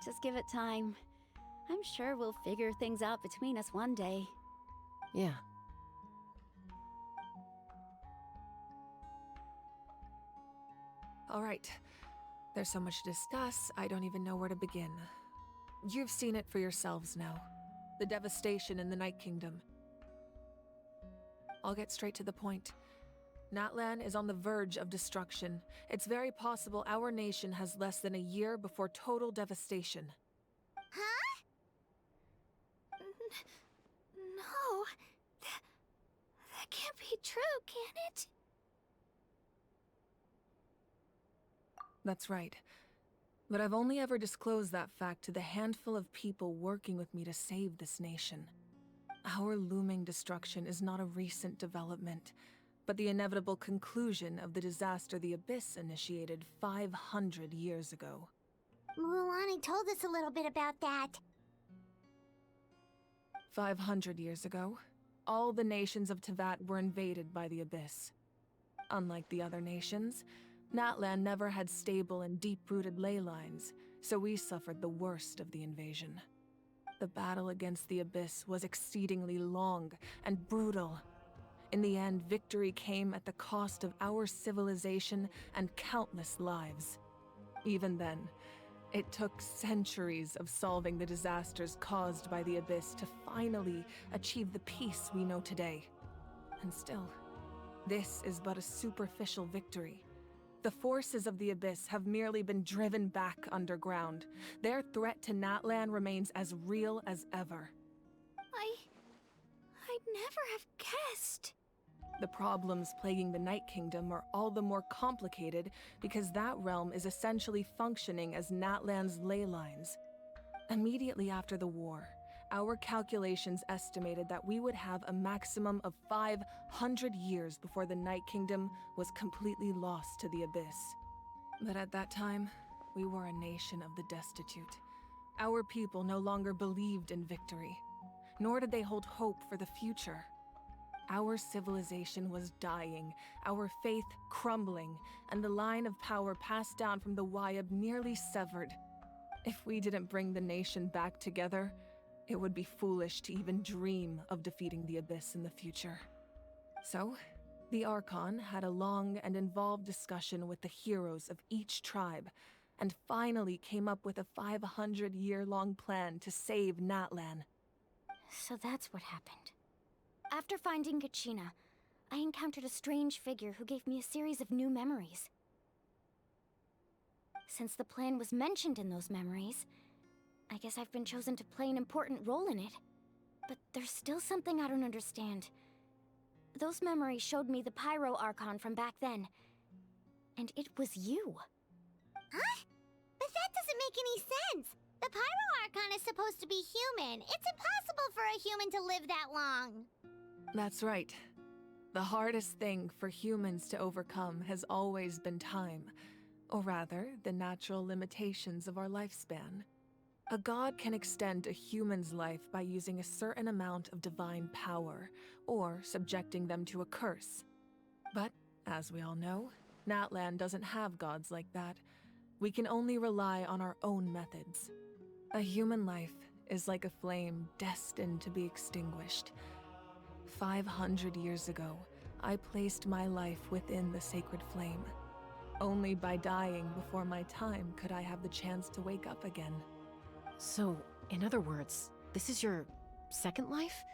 Just give it time. I'm sure we'll figure things out between us one day. Yeah. All right. There's so much to discuss, I don't even know where to begin. You've seen it for yourselves now. The devastation in the Night Kingdom. I'll get straight to the point. Natlan is on the verge of destruction. It's very possible our nation has less than a year before total devastation. Huh? No. That can't be true, can it? That's right. But I've only ever disclosed that fact to the handful of people working with me to save this nation. Our looming destruction is not a recent development, but the inevitable conclusion of the disaster the Abyss initiated 500 years ago. Mualani told us a little bit about that. 500 years ago, all the nations of Teyvat were invaded by the Abyss. Unlike the other nations, Natlan never had stable and deep-rooted ley lines, so we suffered the worst of the invasion. The battle against the Abyss was exceedingly long and brutal. In the end, victory came at the cost of our civilization and countless lives. Even then, it took centuries of solving the disasters caused by the Abyss to finally achieve the peace we know today. And still, this is but a superficial victory. The forces of the Abyss have merely been driven back underground. Their threat to Natlan remains as real as ever. I'd never have guessed. The problems plaguing the Night Kingdom are all the more complicated because that realm is essentially functioning as Natlan's ley lines. Immediately after the war, our calculations estimated that we would have a maximum of 500 years before the Night Kingdom was completely lost to the Abyss. But at that time, we were a nation of the destitute. Our people no longer believed in victory, nor did they hold hope for the future. Our civilization was dying, our faith crumbling, and the line of power passed down from the Wayab nearly severed. If we didn't bring the nation back together, it would be foolish to even dream of defeating the Abyss in the future. So, the Archon had a long and involved discussion with the heroes of each tribe, and finally came up with a 500-year-long plan to save Natlan. So that's what happened. After finding Kachina, I encountered a strange figure who gave me a series of new memories. Since the plan was mentioned in those memories, I guess I've been chosen to play an important role in it. But there's still something I don't understand. Those memories showed me the Pyro Archon from back then. And it was you. Huh? But that doesn't make any sense! The Pyro Archon is supposed to be human. It's impossible for a human to live that long. That's right. The hardest thing for humans to overcome has always been time. Or rather, the natural limitations of our lifespan. A god can extend a human's life by using a certain amount of divine power, or subjecting them to a curse. But As we all know, Natlan doesn't have gods like that. We can only rely on our own methods. A human life is like a flame destined to be extinguished. 500 years ago, I placed my life within the sacred flame. Only by dying before my time could I have the chance to wake up again. So, in other words, this is your second life?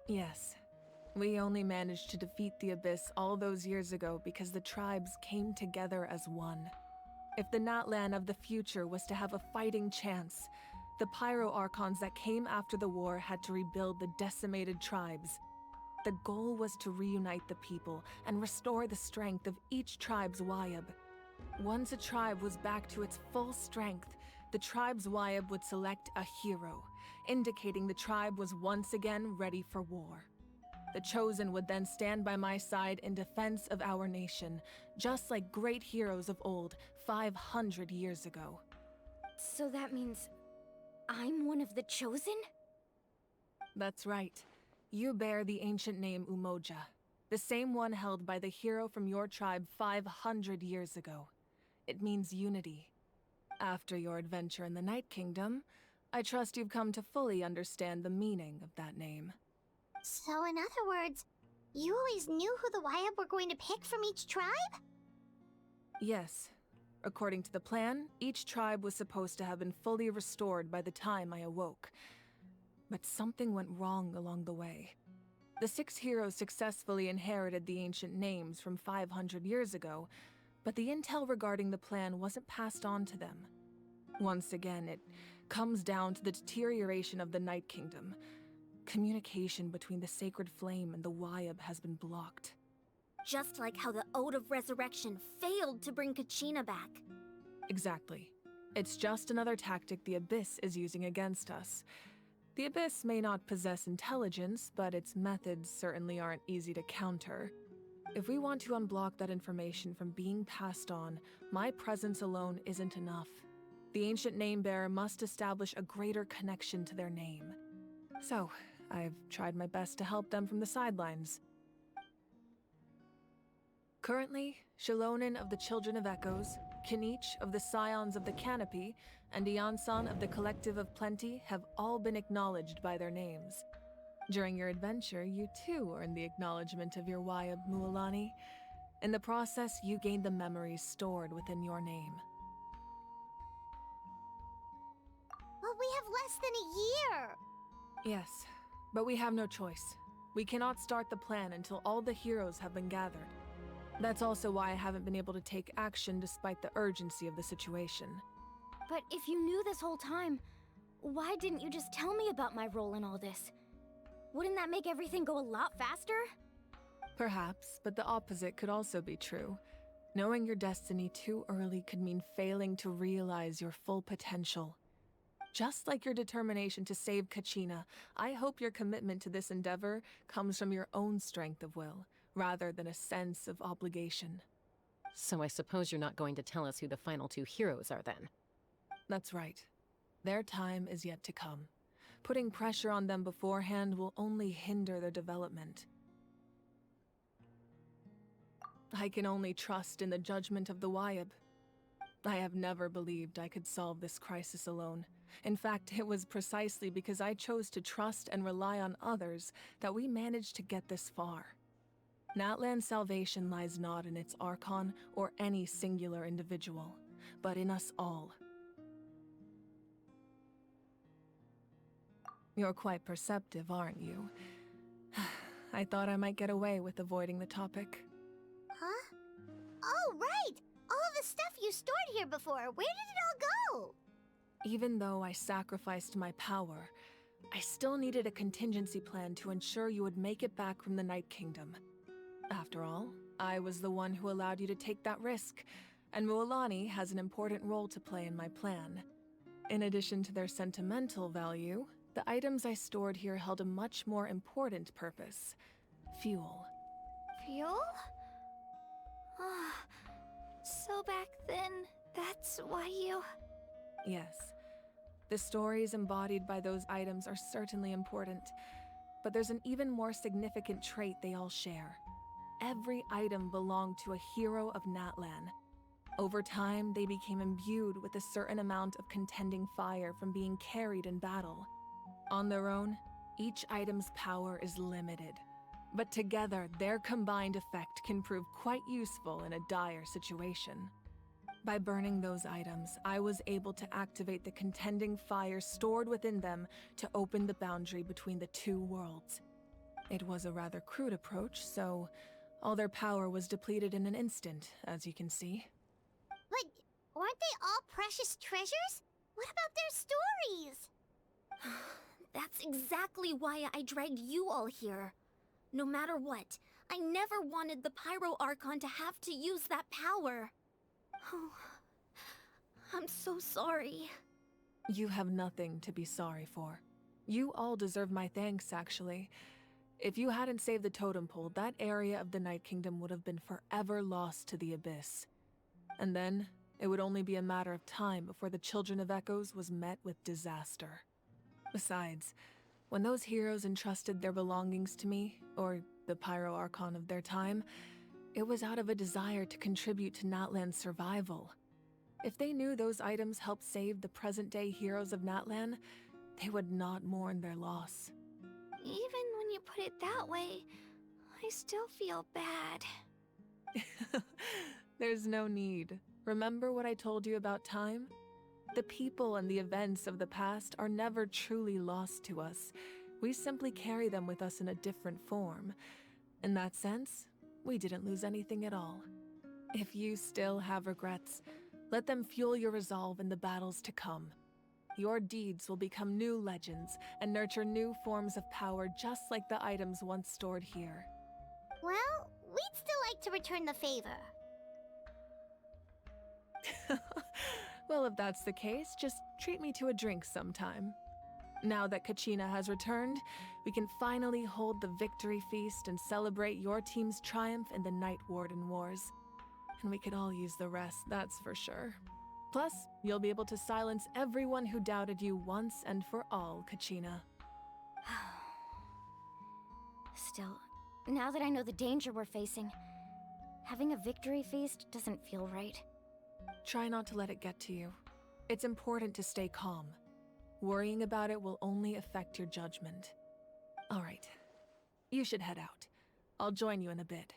Yes. We only managed to defeat the Abyss all those years ago because the tribes came together as one. If the Natlan of the future was to have a fighting chance, the Pyro Archons that came after the war had to rebuild the decimated tribes. The goal was to reunite the people and restore the strength of each tribe's Wayab. Once a tribe was back to its full strength, the tribe's Wayab would select a hero, indicating the tribe was once again ready for war. The Chosen would then stand by my side in defense of our nation, just like great heroes of old 500 years ago. So that means I'm one of the Chosen? That's right. You bear the ancient name Umoja, the same one held by the hero from your tribe 500 years ago. It means unity. After your adventure in the Night Kingdom, I trust you've come to fully understand the meaning of that name. So in other words, you always knew who the Wayab were going to pick from each tribe? Yes. According to the plan, each tribe was supposed to have been fully restored by the time I awoke. But something went wrong along the way. The 6 heroes successfully inherited the ancient names from 500 years ago, but the intel regarding the plan wasn't passed on to them. Once again, it comes down to the deterioration of the Night Kingdom. Communication between the Sacred Flame and the Wayab has been blocked. Just like how the Ode of Resurrection failed to bring Kachina back. Exactly. It's just another tactic the Abyss is using against us. The Abyss may not possess intelligence, but its methods certainly aren't easy to counter. If we want to unblock that information from being passed on, my presence alone isn't enough. The ancient name-bearer must establish a greater connection to their name. So, I've tried my best to help them from the sidelines. Currently, Shalonin of the Children of Echoes, Kinich of the Scions of the Canopy, and Iansan of the Collective of Plenty have all been acknowledged by their names. During your adventure, you too earned the acknowledgement of your Wayab, Mualani. In the process, you gained the memories stored within your name. Well, we have less than a year! Yes, but we have no choice. We cannot start the plan until all the heroes have been gathered. That's also why I haven't been able to take action despite the urgency of the situation. But if you knew this whole time, why didn't you just tell me about my role in all this? Wouldn't that make everything go a lot faster? Perhaps, but the opposite could also be true. Knowing your destiny too early could mean failing to realize your full potential. Just like your determination to save Kachina, I hope your commitment to this endeavor comes from your own strength of will, rather than a sense of obligation. So I suppose you're not going to tell us who the final 2 heroes are then? That's right. Their time is yet to come. Putting pressure on them beforehand will only hinder their development. I can only trust in the judgment of the Wayab. I have never believed I could solve this crisis alone. In fact, it was precisely because I chose to trust and rely on others that we managed to get this far. Natlan's salvation lies not in its Archon or any singular individual, but in us all. You're quite perceptive, aren't you? I thought I might get away with avoiding the topic. Huh? Oh, right! All the stuff you stored here before, where did it all go? Even though I sacrificed my power, I still needed a contingency plan to ensure you would make it back from the Night Kingdom. After all, I was the one who allowed you to take that risk, and Mualani has an important role to play in my plan. In addition to their sentimental value, the items I stored here held a much more important purpose: fuel. Fuel? So back then, that's why you... Yes. The stories embodied by those items are certainly important. But there's an even more significant trait they all share. Every item belonged to a hero of Natlan. Over time, they became imbued with a certain amount of contending fire from being carried in battle. On their own, each item's power is limited. But together, their combined effect can prove quite useful in a dire situation. By burning those items, I was able to activate the contending fire stored within them to open the boundary between the two worlds. It was a rather crude approach, so all their power was depleted in an instant, as you can see. But weren't they all precious treasures? What about their stories? That's exactly why I dragged you all here. No matter what, I never wanted the Pyro Archon to have to use that power. Oh, I'm so sorry. You have nothing to be sorry for. You all deserve my thanks, actually. If you hadn't saved the totem pole, that area of the Night Kingdom would have been forever lost to the abyss. And then, it would only be a matter of time before the Children of Echoes was met with disaster. Besides, when those heroes entrusted their belongings to me, or the Pyro Archon of their time, it was out of a desire to contribute to Natlan's survival. If they knew those items helped save the present-day heroes of Natlan, they would not mourn their loss. Even when you put it that way, I still feel bad. There's no need. Remember what I told you about time? The people and the events of the past are never truly lost to us. We simply carry them with us in a different form. In that sense, we didn't lose anything at all. If you still have regrets, let them fuel your resolve in the battles to come. Your deeds will become new legends and nurture new forms of power just like the items once stored here. Well, we'd still like to return the favor. Well, if that's the case, just treat me to a drink sometime. Now that Kachina has returned, we can finally hold the victory feast and celebrate your team's triumph in the Night Warden Wars. And we could all use the rest, that's for sure. Plus, you'll be able to silence everyone who doubted you once and for all, Kachina. Still, now that I know the danger we're facing, having a victory feast doesn't feel right. Try not to let it get to you. It's important to stay calm. Worrying about it will only affect your judgment. All right. You should head out. I'll join you in a bit.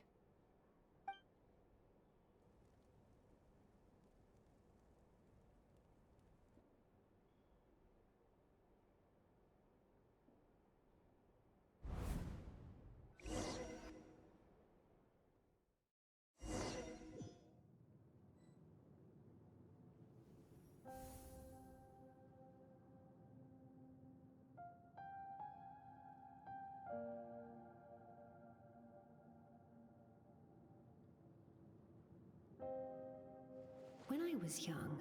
When I was young,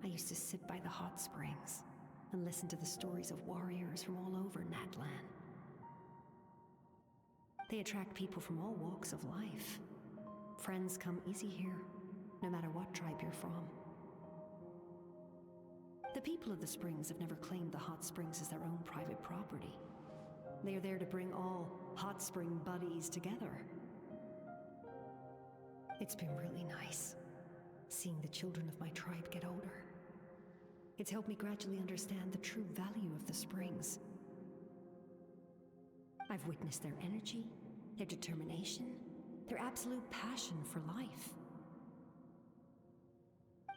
I used to sit by the hot springs and listen to the stories of warriors from all over Natlan. They attract people from all walks of life. Friends come easy here, no matter what tribe you're from. The people of the springs have never claimed the hot springs as their own private property. They are there to bring all hot spring buddies together. It's been really nice, seeing the children of my tribe get older. It's helped me gradually understand the true value of the springs. I've witnessed their energy, their determination, their absolute passion for life.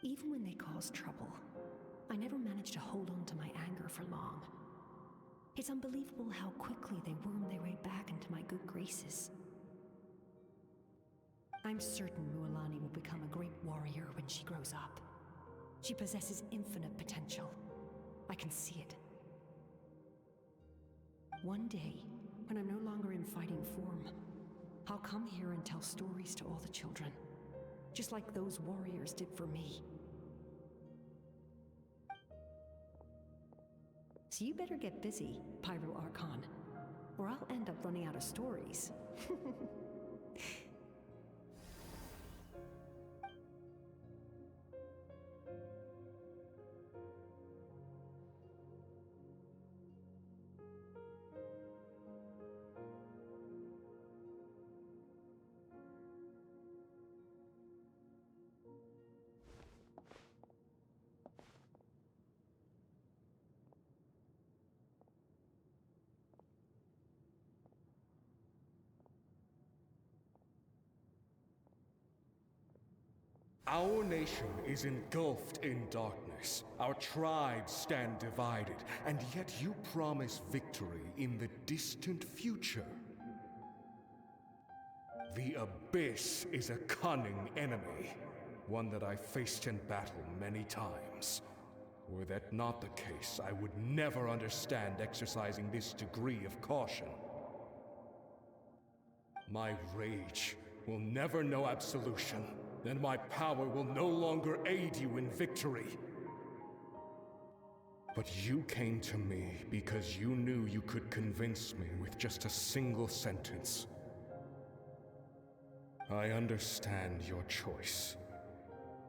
Even when they cause trouble, I never managed to hold on to my anger for long. It's unbelievable how quickly they worm their way back into my good graces. I'm certain Mualani will become a great warrior when she grows up. She possesses infinite potential. I can see it. One day, when I'm no longer in fighting form, I'll come here and tell stories to all the children, just like those warriors did for me. So you better get busy, Pyro Archon, or I'll end up running out of stories. Our nation is engulfed in darkness. Our tribes stand divided, and yet you promise victory in the distant future. The Abyss is a cunning enemy, one that I faced in battle many times. Were that not the case, I would never understand exercising this degree of caution. My rage will never know absolution, and my power will no longer aid you in victory. But you came to me because you knew you could convince me with just a single sentence. I understand your choice.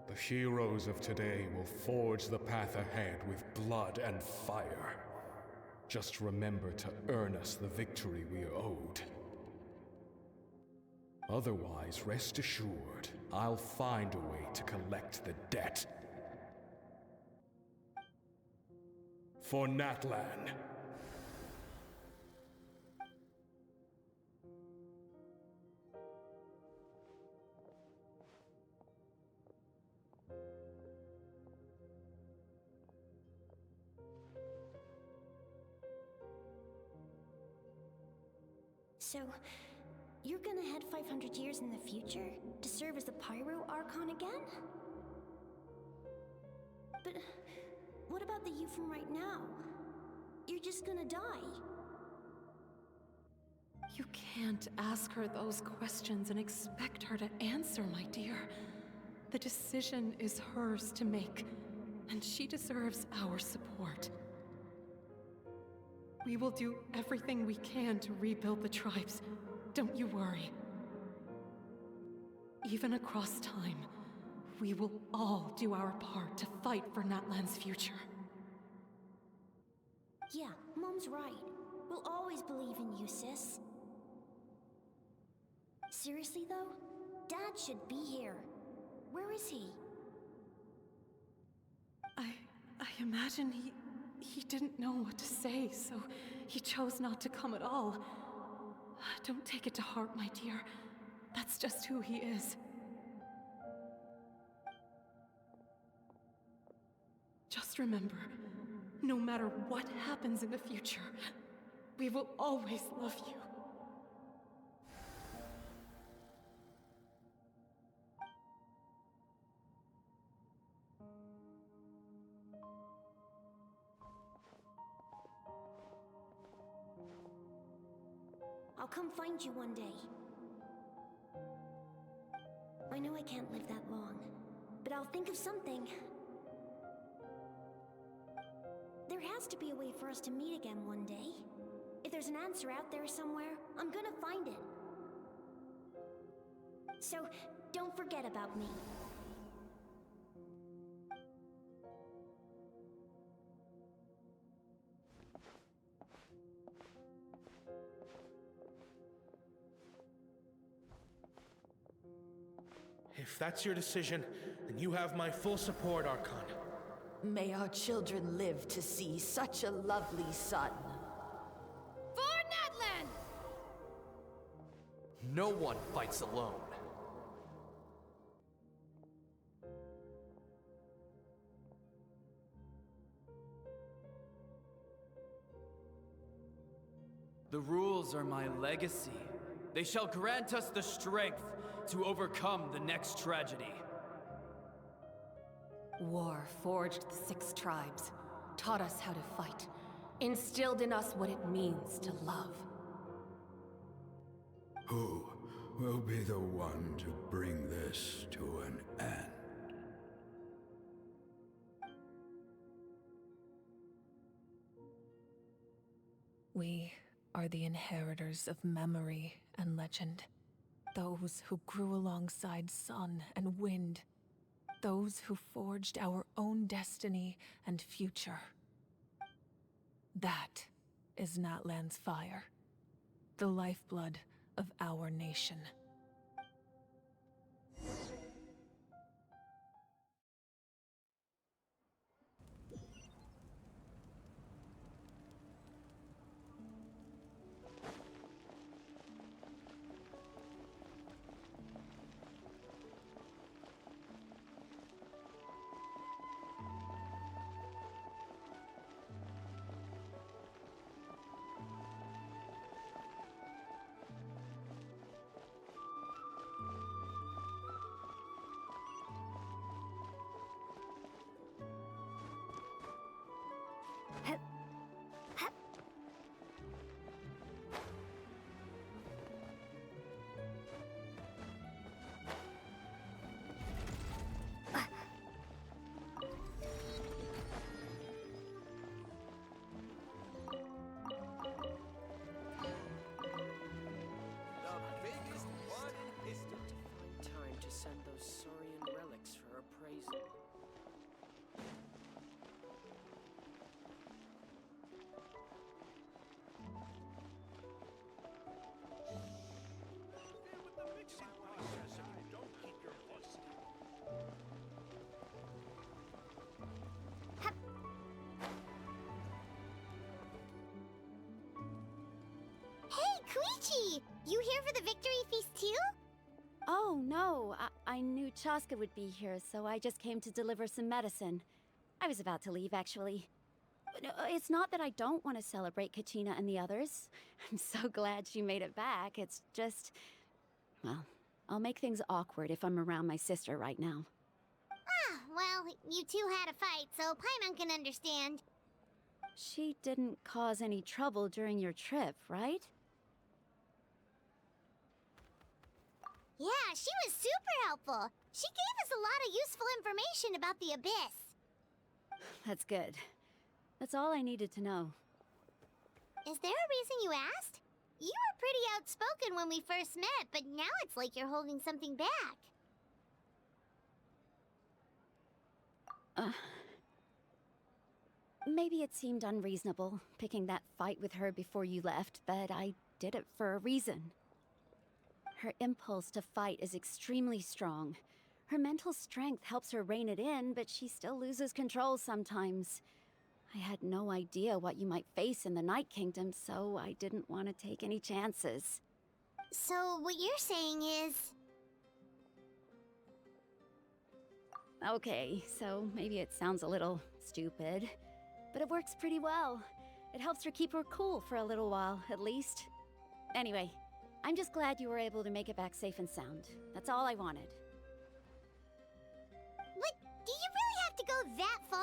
The heroes of today will forge the path ahead with blood and fire. Just remember to earn us the victory we are owed. Otherwise, rest assured, I'll find a way to collect the debt. For Natlan. So, you're gonna head 500 years in the future to serve as the Pyro Archon again? But what about the you from right now? You're just gonna die. You can't ask her those questions and expect her to answer, my dear. The decision is hers to make, and she deserves our support. We will do everything we can to rebuild the tribes. Don't you worry. Even across time, we will all do our part to fight for Natlan's future. Yeah, Mom's right. We'll always believe in you, sis. Seriously, though? Dad should be here. Where is he? I imagine he didn't know what to say, so he chose not to come at all. Don't take it to heart, my dear. That's just who he is. Just remember, no matter what happens in the future, we will always love you. I'll come find you one day. I know I can't live that long, but I'll think of something. There has to be a way for us to meet again one day. If there's an answer out there somewhere, I'm gonna find it. So, don't forget about me. If that's your decision, then you have my full support, Archon. May our children live to see such a lovely son. For Natlan! No one fights alone. The rules are my legacy. They shall grant us the strength to overcome the next tragedy. War forged the 6 tribes, taught us how to fight, instilled in us what it means to love. Who will be the one to bring this to an end? We are the inheritors of memory and legend. Those who grew alongside sun and wind. Those who forged our own destiny and future. That is Natlan's fire. The lifeblood of our nation. Koichi! You here for the victory feast too? Oh, no. I knew Chaska would be here, so I just came to deliver some medicine. I was about to leave, actually. But, it's not that I don't want to celebrate Kachina and the others. I'm so glad she made it back. It's just... well, I'll make things awkward if I'm around my sister right now. Ah, well, you two had a fight, so Paimon can understand. She didn't cause any trouble during your trip, right? Yeah, she was super helpful. She gave us a lot of useful information about the Abyss. That's good. That's all I needed to know. Is there a reason you asked? You were pretty outspoken when we first met, but now it's like you're holding something back. Maybe it seemed unreasonable, picking that fight with her before you left, but I did it for a reason. Her impulse to fight is extremely strong. Her mental strength helps her rein it in, but she still loses control sometimes. I had no idea what you might face in the Night Kingdom, so I didn't want to take any chances. So what you're saying is... Okay, so maybe it sounds a little stupid, but it works pretty well. It helps her keep her cool for a little while, at least. Anyway, I'm just glad you were able to make it back safe and sound. That's all I wanted. But do you really have to go that far?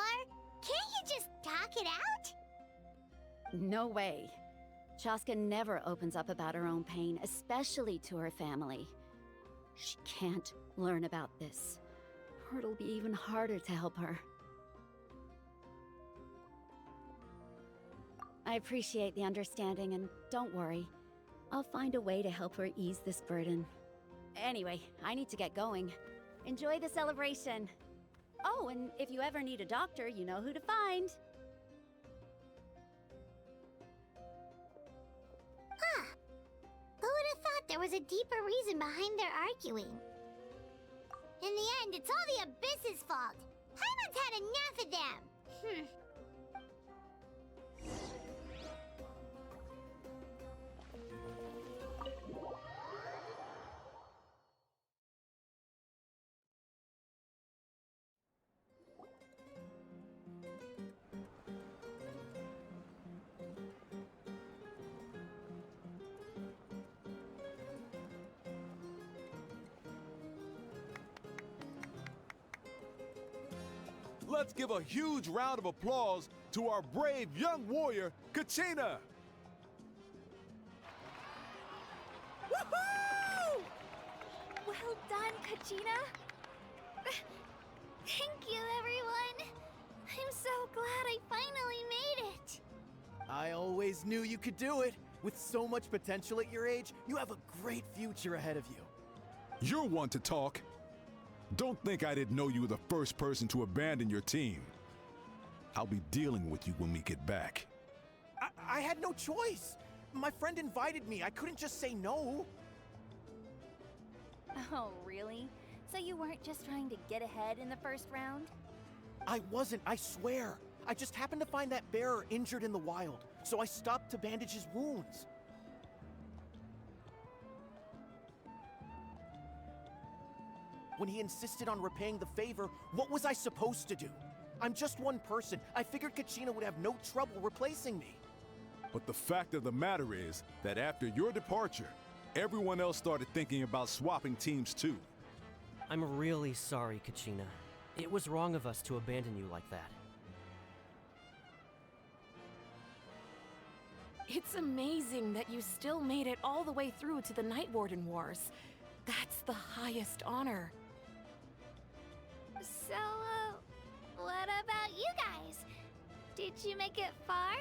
Can't you just talk it out? No way. Chaska never opens up about her own pain, especially to her family. She can't learn about this, or it'll be even harder to help her. I appreciate the understanding, and don't worry. I'll find a way to help her ease this burden. Anyway, I need to get going. Enjoy the celebration. Oh, and if you ever need a doctor, you know who to find. Huh. Who would have thought there was a deeper reason behind their arguing? In the end, it's all the Abyss's fault. Paimon's had enough of them. Let's give a huge round of applause to our brave young warrior, Kachina! Woohoo! Well done, Kachina. Thank you, everyone. I'm so glad I finally made it. I always knew you could do it. With so much potential at your age, you have a great future ahead of you. You're one to talk. Don't think I didn't know you were the first person to abandon your team. I'll be dealing with you when we get back. I had no choice. My friend invited me. I couldn't just say no. Oh, really? So you weren't just trying to get ahead in the first round? I wasn't, I swear. I just happened to find that bearer injured in the wild, so I stopped to bandage his wounds. When he insisted on repaying the favor, what was I supposed to do? I'm just one person. I figured Kachina would have no trouble replacing me. But the fact of the matter is that after your departure, everyone else started thinking about swapping teams too. I'm really sorry, Kachina. It was wrong of us to abandon you like that. It's amazing that you still made it all the way through to the Night Warden Wars. That's the highest honor. So, what about you guys? Did you make it far?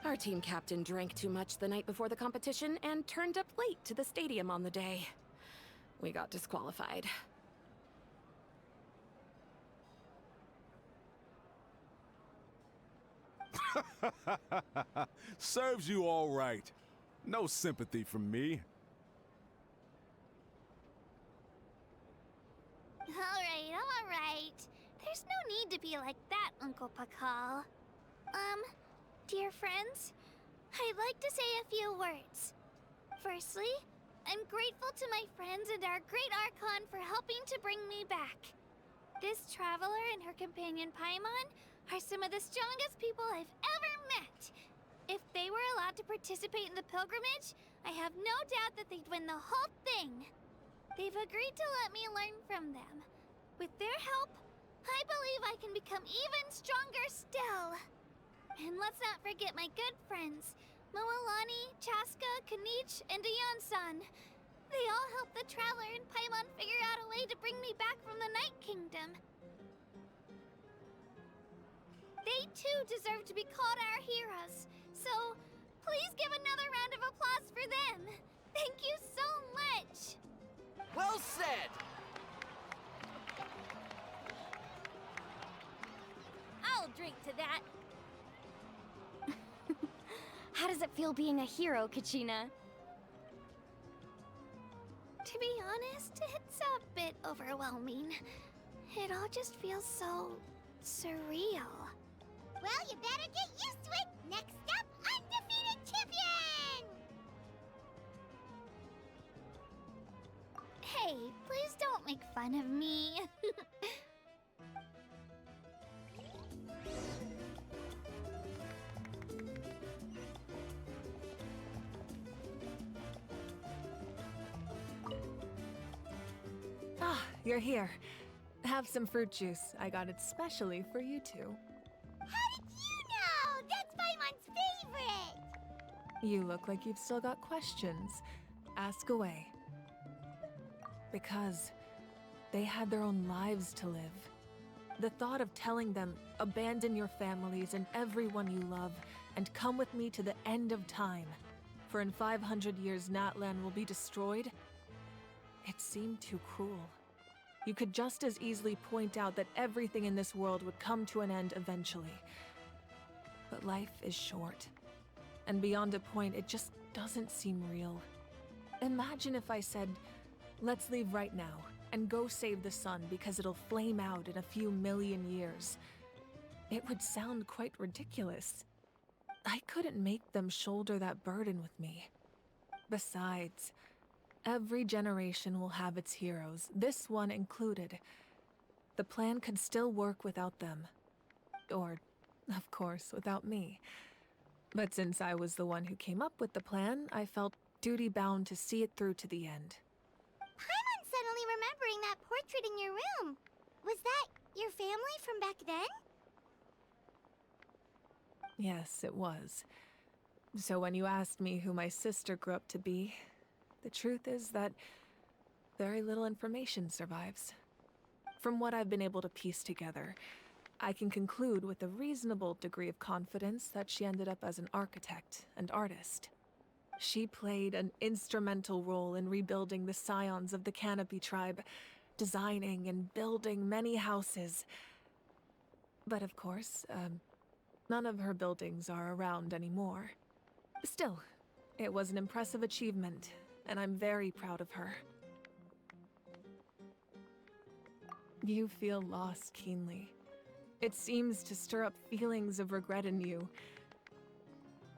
Our team captain drank too much the night before the competition and turned up late to the stadium on the day. We got disqualified. Serves you all right. No sympathy from me. All right. There's no need to be like that, Uncle Pakal. Dear friends, I'd like to say a few words. Firstly, I'm grateful to my friends and our great Archon for helping to bring me back. This traveler and her companion Paimon are some of the strongest people I've ever met. If they were allowed to participate in the pilgrimage, I have no doubt that they'd win the whole thing. They've agreed to let me learn from them. With their help, I believe I can become even stronger still. And let's not forget my good friends, Moalani, Chaska, Kanich, and Dion-san. They all helped the Traveler and Paimon figure out a way to bring me back from the Night Kingdom. They too deserve to be called our heroes, so please give another round of applause for them. Thank you so much! Well said! I'll drink to that. How does it feel being a hero, Kachina? To be honest, it's a bit overwhelming. It all just feels so surreal. Well, you better get used to it! Next up, undefeated champion! Hey, please don't make fun of me. Ah, you're here. Have some fruit juice. I got it specially for you two. How did you know? That's Paimon's favorite! You look like you've still got questions. Ask away. Because they had their own lives to live. The thought of telling them, abandon your families and everyone you love, and come with me to the end of time, for in 500 years Natlan will be destroyed, it seemed too cruel. You could just as easily point out that everything in this world would come to an end eventually. But life is short. And beyond a point, it just doesn't seem real. Imagine if I said, let's leave right now, and go save the sun because it'll flame out in a few million years. It would sound quite ridiculous. I couldn't make them shoulder that burden with me. Besides, every generation will have its heroes, this one included. The plan could still work without them. Or, of course, without me. But since I was the one who came up with the plan, I felt duty-bound to see it through to the end. Paimon's suddenly remembering that portrait in your room. Was that your family from back then? Yes, it was. So when you asked me who my sister grew up to be, the truth is that very little information survives. From what I've been able to piece together, I can conclude with a reasonable degree of confidence that she ended up as an architect and artist. She played an instrumental role in rebuilding the scions of the Canopy tribe, designing and building many houses. But of course, none of her buildings are around anymore. Still, it was an impressive achievement, and I'm very proud of her. You feel loss keenly. It seems to stir up feelings of regret in you.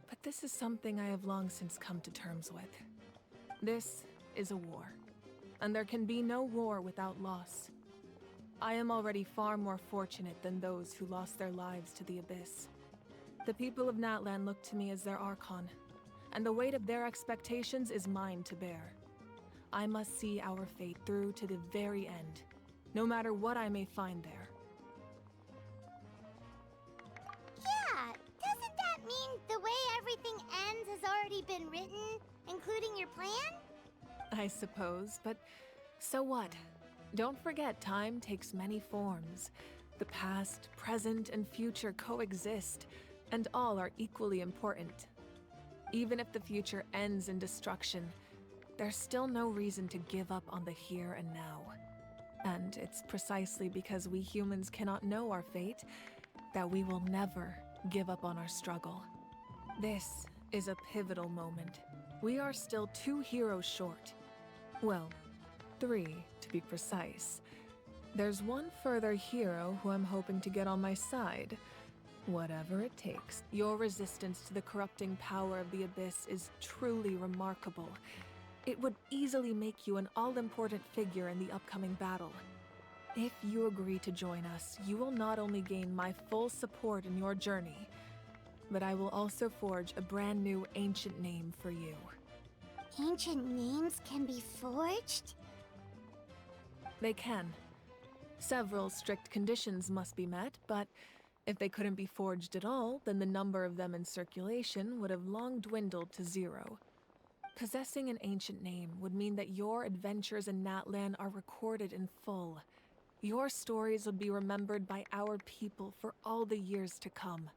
But this is something I have long since come to terms with. This is a war, and there can be no war without loss. I am already far more fortunate than those who lost their lives to the Abyss. The people of Natlan look to me as their Archon, and the weight of their expectations is mine to bear. I must see our fate through to the very end, no matter what I may find there. Yeah, doesn't that mean the way everything ends has already been written, including your plan? I suppose, but so what? Don't forget, time takes many forms. The past, present, and future coexist, and all are equally important. Even if the future ends in destruction, there's still no reason to give up on the here and now. And it's precisely because we humans cannot know our fate that we will never give up on our struggle. This is a pivotal moment. We are still 2 heroes short. Well, 3 to be precise. There's one further hero who I'm hoping to get on my side. Whatever it takes. Your resistance to the corrupting power of the Abyss is truly remarkable. It would easily make you an all-important figure in the upcoming battle. If you agree to join us, you will not only gain my full support in your journey, but I will also forge a brand new ancient name for you. Ancient names can be forged? They can. Several strict conditions must be met, but if they couldn't be forged at all, then the number of them in circulation would have long dwindled to 0. Possessing an ancient name would mean that your adventures in Natlan are recorded in full. Your stories would be remembered by our people for all the years to come.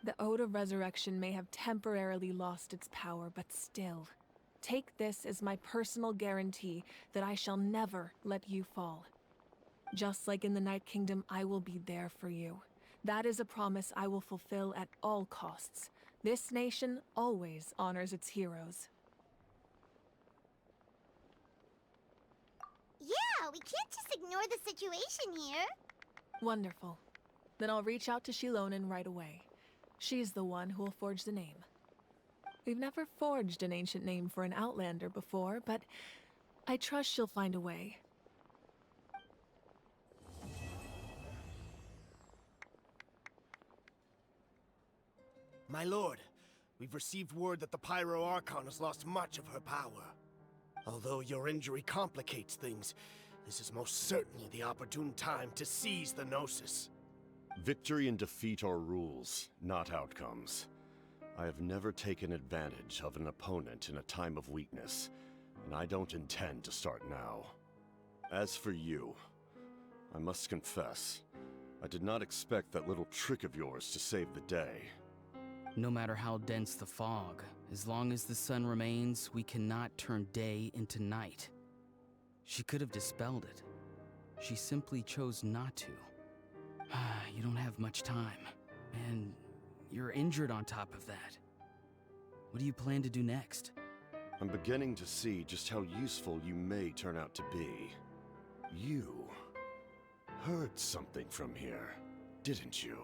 The Ode of Resurrection may have temporarily lost its power, but still, take this as my personal guarantee that I shall never let you fall. Just like in the Night Kingdom, I will be there for you. That is a promise I will fulfill at all costs. This nation always honors its heroes. Yeah, we can't just ignore the situation here. Wonderful. Then I'll reach out to Shilonin right away. She's the one who will forge the name. We've never forged an ancient name for an Outlander before, but I trust she'll find a way. My lord, we've received word that the Pyro Archon has lost much of her power. Although your injury complicates things, this is most certainly the opportune time to seize the Gnosis. Victory and defeat are rules, not outcomes. I have never taken advantage of an opponent in a time of weakness, and I don't intend to start now. As for you, I must confess, I did not expect that little trick of yours to save the day. No matter how dense the fog, as long as the sun remains, we cannot turn day into night. She could have dispelled it. She simply chose not to. You don't have much time, and you're injured on top of that. What do you plan to do next? I'm beginning to see just how useful you may turn out to be. You heard something from here, didn't you?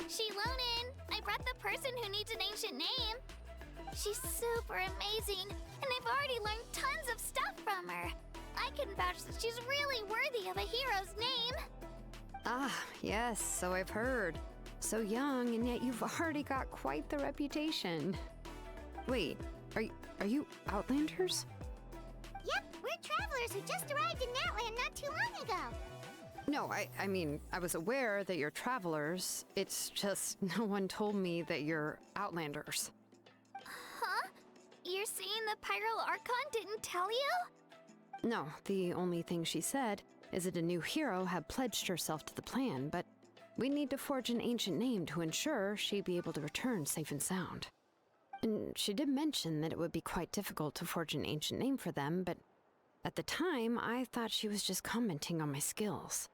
Shilonin, I brought the person who needs an ancient name. She's super amazing, and I've already learned tons of stuff from her. I can vouch that she's really worthy of a hero's name. Ah, yes, so I've heard. So young, and yet you've already got quite the reputation. Wait, are you Outlanders? Yep, we're travelers who just arrived in Natlan not too long ago. No, I mean, I was aware that you're travelers. It's just no one told me that you're Outlanders. Huh? You're saying the Pyro Archon didn't tell you? No, the only thing she said is that a new hero had pledged herself to the plan, but we need to forge an ancient name to ensure she'd be able to return safe and sound. And she did mention that it would be quite difficult to forge an ancient name for them, but at the time, I thought she was just commenting on my skills.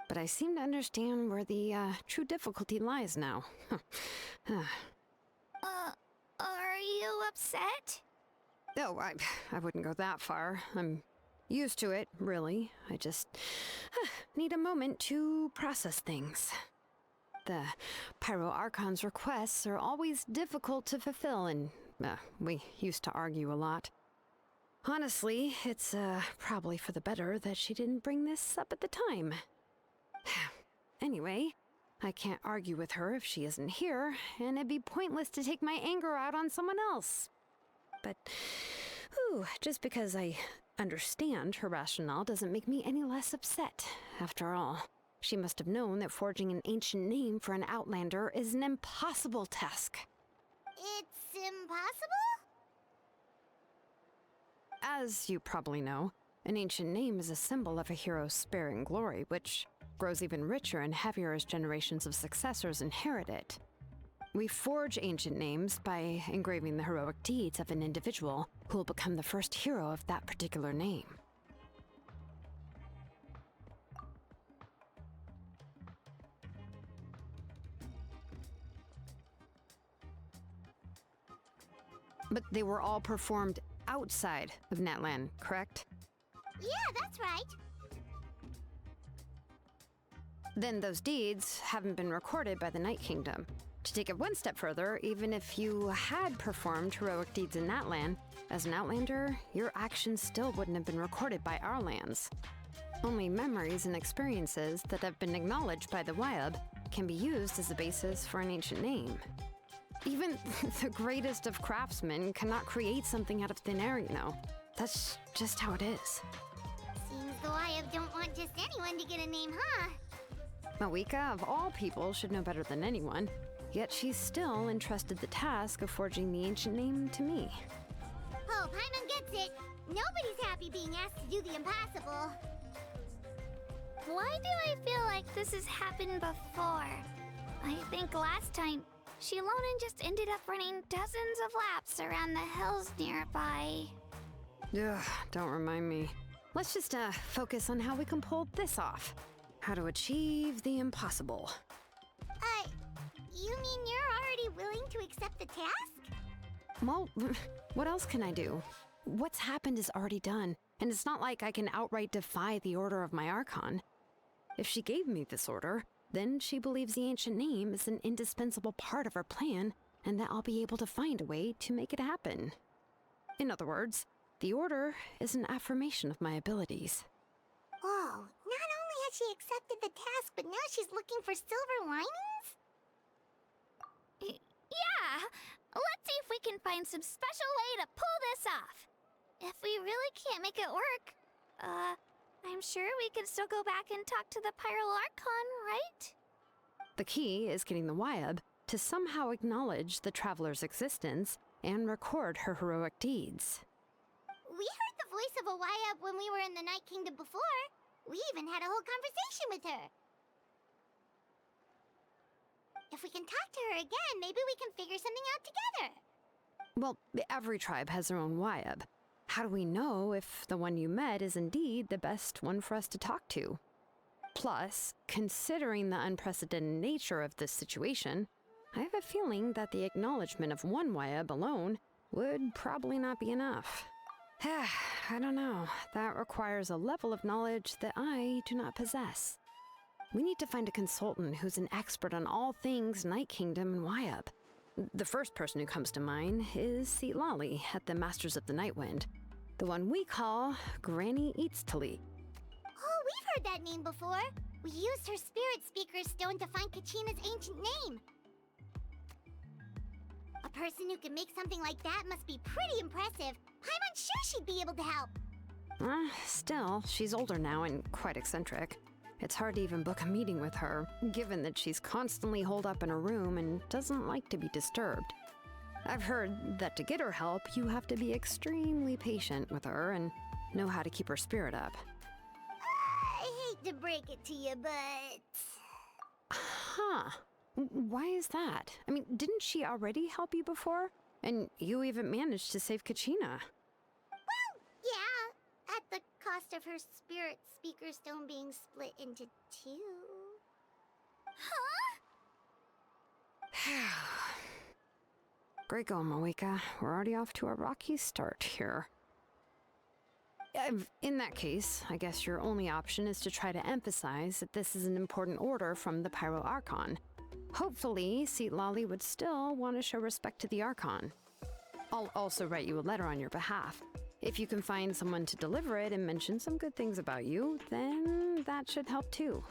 But I seem to understand where the true difficulty lies now. Are you upset? No, I wouldn't go that far. I'm used to it, really. I just need a moment to process things. The Pyro Archon's requests are always difficult to fulfill, and we used to argue a lot. Honestly, it's probably for the better that she didn't bring this up at the time. Anyway, I can't argue with her if she isn't here, and it'd be pointless to take my anger out on someone else. But, just because I understand her rationale doesn't make me any less upset, after all. She must have known that forging an ancient name for an Outlander is an impossible task. It's impossible? As you probably know, an ancient name is a symbol of a hero's spirit and glory, which grows even richer and heavier as generations of successors inherit it. We forge ancient names by engraving the heroic deeds of an individual who will become the first hero of that particular name. But they were all performed outside of Natlan, correct? Yeah, that's right. Then those deeds haven't been recorded by the Night Kingdom. To take it one step further, even if you had performed heroic deeds in Natlan, as an Outlander, your actions still wouldn't have been recorded by our lands. Only memories and experiences that have been acknowledged by the Wyab can be used as a basis for an ancient name. Even the greatest of craftsmen cannot create something out of thin air, you know. That's just how it is. Seems the Wyab don't want just anyone to get a name, huh? Mawika, of all people, should know better than anyone, yet she's still entrusted the task of forging the ancient name to me. Oh, Paimon gets it. Nobody's happy being asked to do the impossible. Why do I feel like this has happened before? I think last time, Shilonen just ended up running dozens of laps around the hills nearby. Ugh, don't remind me. Let's just focus on how we can pull this off. How to achieve the impossible. You mean you're already willing to accept the task? Well, what else can I do? What's happened is already done, and it's not like I can outright defy the order of my Archon. If she gave me this order, then she believes the ancient name is an indispensable part of her plan, and that I'll be able to find a way to make it happen. In other words, the order is an affirmation of my abilities. Whoa, not only has she accepted the task, but now she's looking for silver linings? Yeah! Let's see if we can find some special way to pull this off. If we really can't make it work, I'm sure we can still go back and talk to the Pyro Archon, right? The key is getting the Wyab to somehow acknowledge the traveler's existence and record her heroic deeds. We heard the voice of a Wyab when we were in the Night Kingdom before. We even had a whole conversation with her. If we can talk to her again, maybe we can figure something out together. Well, every tribe has their own Wyab. How do we know if the one you met is indeed the best one for us to talk to? Plus, considering the unprecedented nature of this situation, I have a feeling that the acknowledgement of one Wyab alone would probably not be enough. I don't know. That requires a level of knowledge that I do not possess. We need to find a consultant who's an expert on all things Night Kingdom and Wyab. The first person who comes to mind is Lali at the Masters of the Nightwind, the one we call Granny Eatstali. Oh, we've heard that name before. We used her Spirit Speaker Stone to find Kachina's ancient name. A person who can make something like that must be pretty impressive. I'm unsure she'd be able to help. Still, she's older now and quite eccentric. It's hard to even book a meeting with her, given that she's constantly holed up in a room and doesn't like to be disturbed. I've heard that to get her help, you have to be extremely patient with her and know how to keep her spirit up. I hate to break it to you, but... Huh. Why is that? I mean, didn't she already help you before? And you even managed to save Kachina. Well, yeah, at the cost of her Spirit Speaker Stone being split into two. Huh? Great going, Mawika. We're already off to a rocky start here. In that case, I guess your only option is to try to emphasize that this is an important order from the Pyro Archon. Hopefully, Lali would still want to show respect to the Archon. I'll also write you a letter on your behalf. If you can find someone to deliver it and mention some good things about you, then that should help too.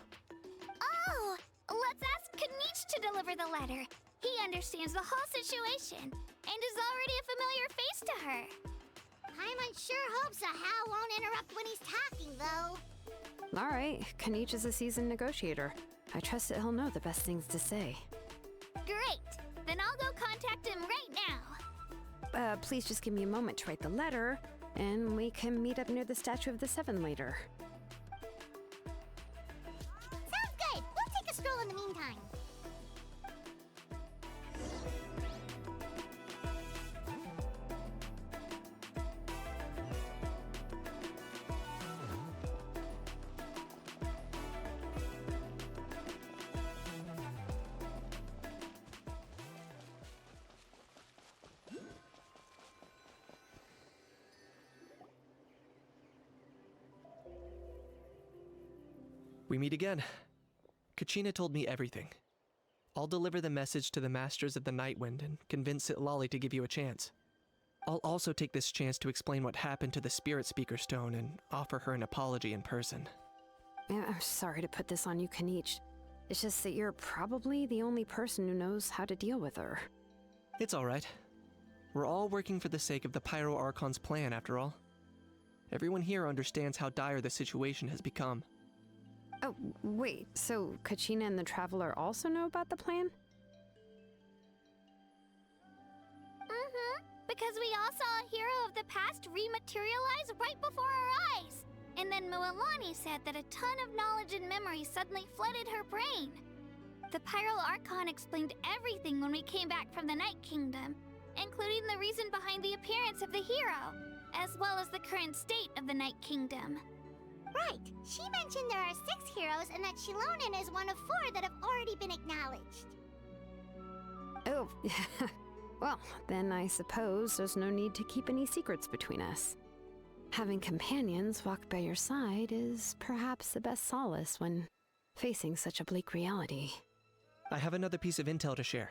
Oh! Let's ask Kanich to deliver the letter. He understands the whole situation, and is already a familiar face to her. Paimon sure hopes a Hal won't interrupt when he's talking, though. Alright, Kanich is a seasoned negotiator. I trust that he'll know the best things to say. Great! Then I'll go contact him right now. Please just give me a moment to write the letter, and we can meet up near the Statue of the Seven later. Sounds good! We'll take a stroll in the meantime. We meet again. Kachina told me everything. I'll deliver the message to the Masters of the Nightwind and convince Sitlali to give you a chance. I'll also take this chance to explain what happened to the Spirit Speaker Stone and offer her an apology in person. I'm sorry to put this on you, Kanich. It's just that you're probably the only person who knows how to deal with her. It's alright. We're all working for the sake of the Pyro Archon's plan, after all. Everyone here understands how dire the situation has become. Oh, wait, so Kachina and the Traveler also know about the plan? Because we all saw a hero of the past rematerialize right before our eyes. And then Mualani said that a ton of knowledge and memory suddenly flooded her brain. The Pyro Archon explained everything when we came back from the Night Kingdom, including the reason behind the appearance of the hero, as well as the current state of the Night Kingdom. Right. She mentioned there are 6 heroes and that Shilonen is one of 4 that have already been acknowledged. Oh, well, then I suppose there's no need to keep any secrets between us. Having companions walk by your side is perhaps the best solace when facing such a bleak reality. I have another piece of intel to share.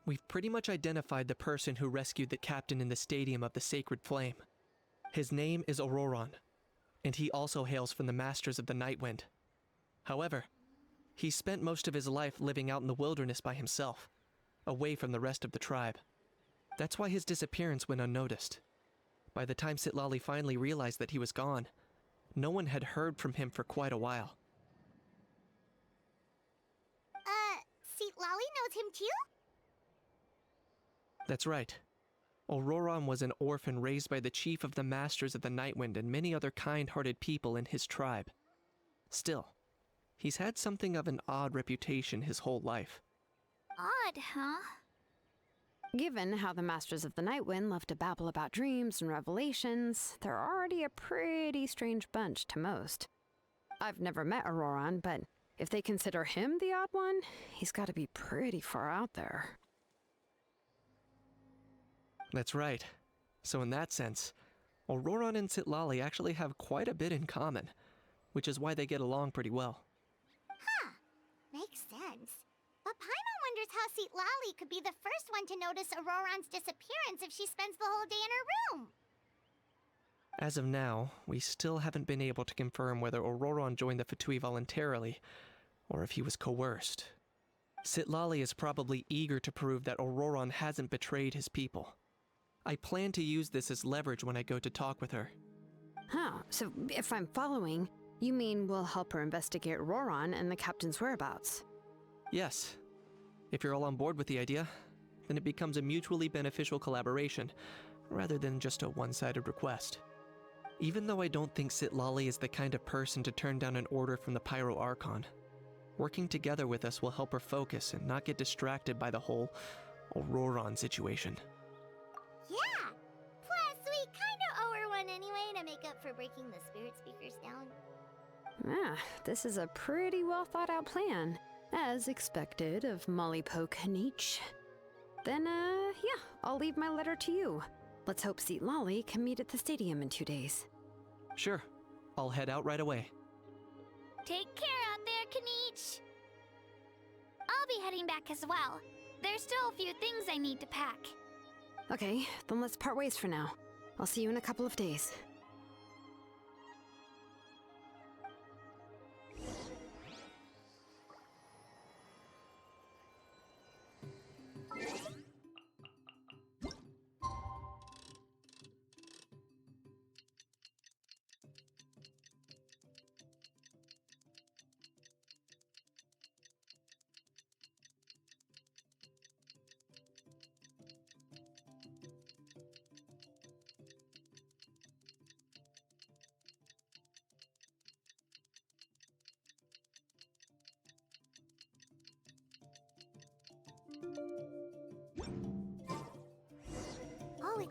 We've pretty much identified the person who rescued the captain in the Stadium of the Sacred Flame. His name is Auroron, and he also hails from the Masters of the Nightwind. However, he spent most of his life living out in the wilderness by himself, away from the rest of the tribe. That's why his disappearance went unnoticed. By the time Sitlali finally realized that he was gone, no one had heard from him for quite a while. Sitlali knows him too? That's right. Auroron was an orphan raised by the chief of the Masters of the Nightwind and many other kind-hearted people in his tribe. Still, he's had something of an odd reputation his whole life. Odd, huh? Given how the Masters of the Nightwind love to babble about dreams and revelations, they're already a pretty strange bunch to most. I've never met Auroron, but if they consider him the odd one, he's got to be pretty far out there. That's right. So in that sense, Auroron and Sitlali actually have quite a bit in common, which is why they get along pretty well. Huh. Makes sense. But Paimon wonders how Sitlali could be the first one to notice Auroron's disappearance if she spends the whole day in her room. As of now, we still haven't been able to confirm whether Auroron joined the Fatui voluntarily, or if he was coerced. Sitlali is probably eager to prove that Auroron hasn't betrayed his people. I plan to use this as leverage when I go to talk with her. Huh, so if I'm following, you mean we'll help her investigate Auroron and the captain's whereabouts? Yes. If you're all on board with the idea, then it becomes a mutually beneficial collaboration, rather than just a one-sided request. Even though I don't think Sitlali is the kind of person to turn down an order from the Pyro Archon, working together with us will help her focus and not get distracted by the whole Auroron situation. Yeah! Plus, we kinda owe her one anyway to make up for breaking the Spirit Speakers down. Ah, this is a pretty well thought out plan, as expected of Molly Poke Kanich. Then, yeah, I'll leave my letter to you. Let's hope Sitlali can meet at the stadium in 2 days. Sure. I'll head out right away. Take care out there, Kanich! I'll be heading back as well. There's still a few things I need to pack. Okay, then let's part ways for now. I'll see you in a couple of days.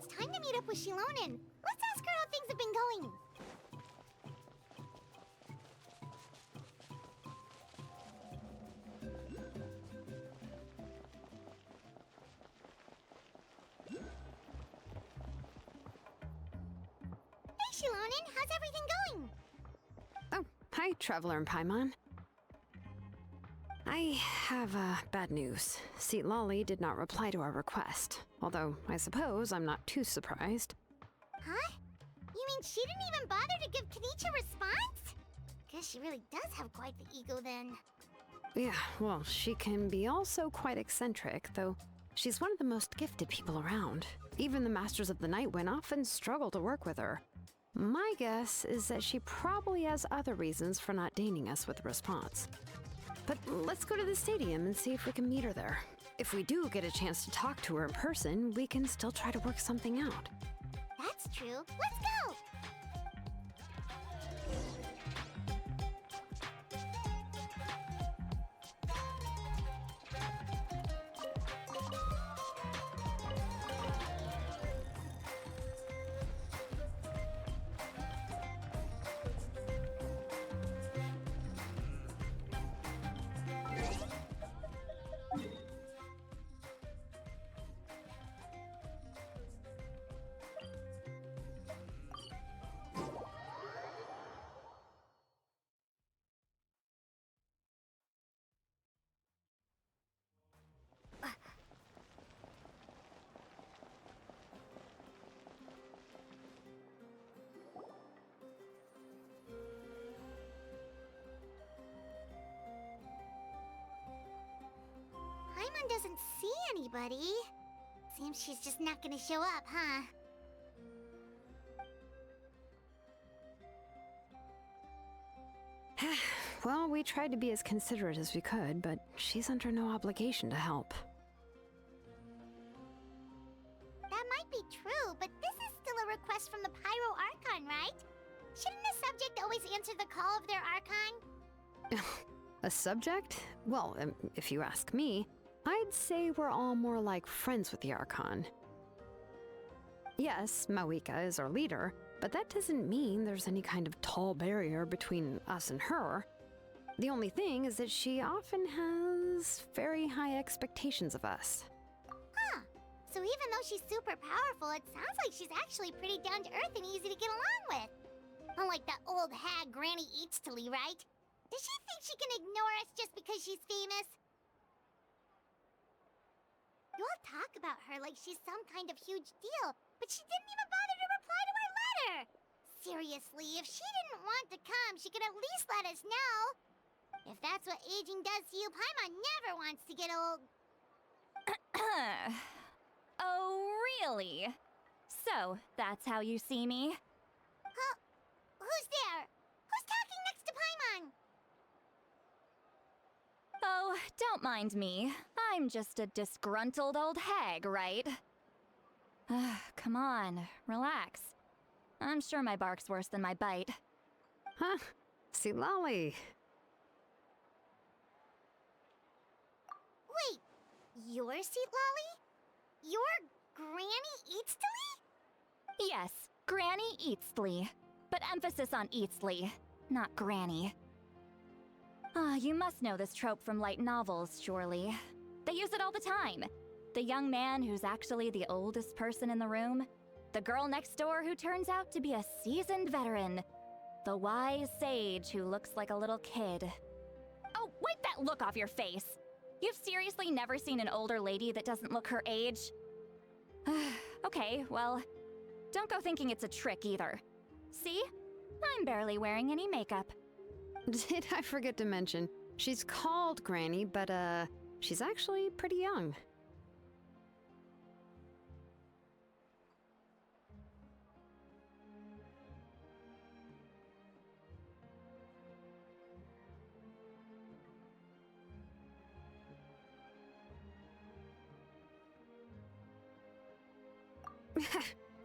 It's time to meet up with Shilonen. Let's ask her how things have been going. Hey, Shilonen, how's everything going? Oh, hi, Traveler and Paimon. I have bad news. Lolly did not reply to our request, although I suppose I'm not too surprised. Huh? You mean she didn't even bother to give Kenichi a response? Guess she really does have quite the ego then. Yeah, well, she can be also quite eccentric, though she's one of the most gifted people around. Even the Masters of the Nightwind often struggle to work with her. My guess is that she probably has other reasons for not deigning us with a response. But let's go to the stadium and see if we can meet her there. If we do get a chance to talk to her in person, we can still try to work something out. That's true. Let's go! Paimon doesn't see anybody. Seems she's just not gonna show up, huh? Well, we tried to be as considerate as we could, but she's under no obligation to help. That might be true, but this is still a request from the Pyro Archon, right? Shouldn't the subject always answer the call of their Archon? A subject? Well, if you ask me, I'd say we're all more like friends with the Archon. Yes, Mawika is our leader, but that doesn't mean there's any kind of tall barrier between us and her. The only thing is that she often has very high expectations of us. Huh. So even though she's super powerful, it sounds like she's actually pretty down to earth and easy to get along with. Unlike that old hag Granny Eatstily, right? Does she think she can ignore us just because she's famous? You all talk about her like she's some kind of huge deal, but she didn't even bother to reply to our letter! Seriously, if she didn't want to come, she could at least let us know! If that's what aging does to you, Paimon never wants to get old. Oh, really? So, that's how you see me? Huh? Who's there? Who's talking next to Paimon? Oh, don't mind me. I'm just a disgruntled old hag, right? Come on, relax. I'm sure my bark's worse than my bite. Huh? Lolly. Wait, you're Lolly? You're Granny Eatstily? Yes, Granny Eatstly. But emphasis on Eatstly, not Granny. You must know this trope from light novels, surely. They use it all the time. The young man who's actually the oldest person in the room. The girl next door who turns out to be a seasoned veteran. The wise sage who looks like a little kid. Oh, wipe that look off your face! You've seriously never seen an older lady that doesn't look her age? Okay, well, don't go thinking it's a trick either. See? I'm barely wearing any makeup. Did I forget to mention, she's called Granny, but she's actually pretty young.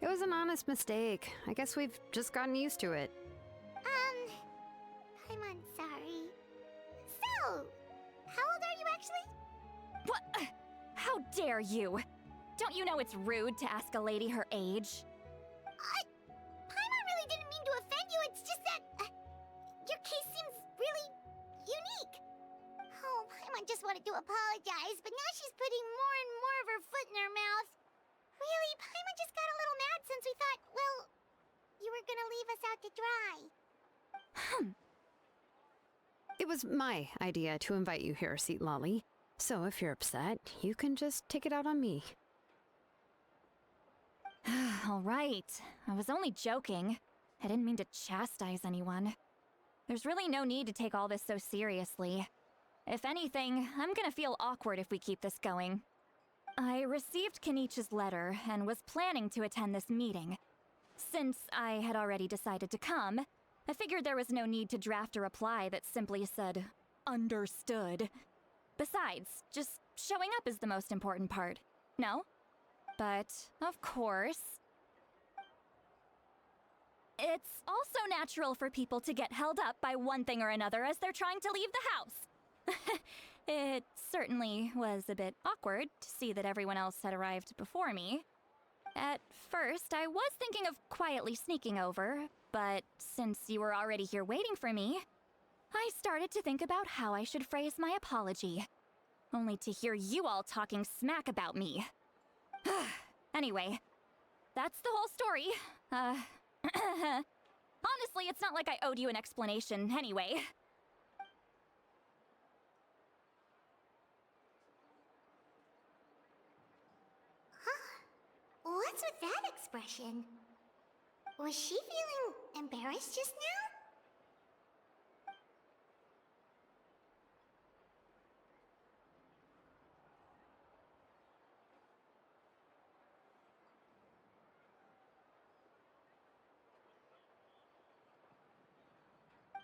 It was an honest mistake. I guess we've just gotten used to it. I'm sorry. So, how old are you actually? What? How dare you? Don't you know it's rude to ask a lady her age? Paimon really didn't mean to offend you, it's just that... your case seems really... unique. Oh, Paimon just wanted to apologize, but now she's putting more and more of her foot in her mouth. Really, Paimon just got a little mad since we thought, well, you were gonna leave us out to dry. It was my idea to invite you here, Seat Lolly. So if you're upset, you can just take it out on me. All right. I was only joking. I didn't mean to chastise anyone. There's really no need to take all this so seriously. If anything, I'm gonna feel awkward if we keep this going. I received Kenichi's letter and was planning to attend this meeting. Since I had already decided to come, I figured there was no need to draft a reply that simply said, "Understood." Besides, just showing up is the most important part, no? But, of course... it's also natural for people to get held up by one thing or another as they're trying to leave the house. It certainly was a bit awkward to see that everyone else had arrived before me. At first, I was thinking of quietly sneaking over, but since you were already here waiting for me, I started to think about how I should phrase my apology. Only to hear you all talking smack about me. Anyway, that's the whole story. Honestly, it's not like I owed you an explanation anyway. What's with that expression? Was she feeling embarrassed just now?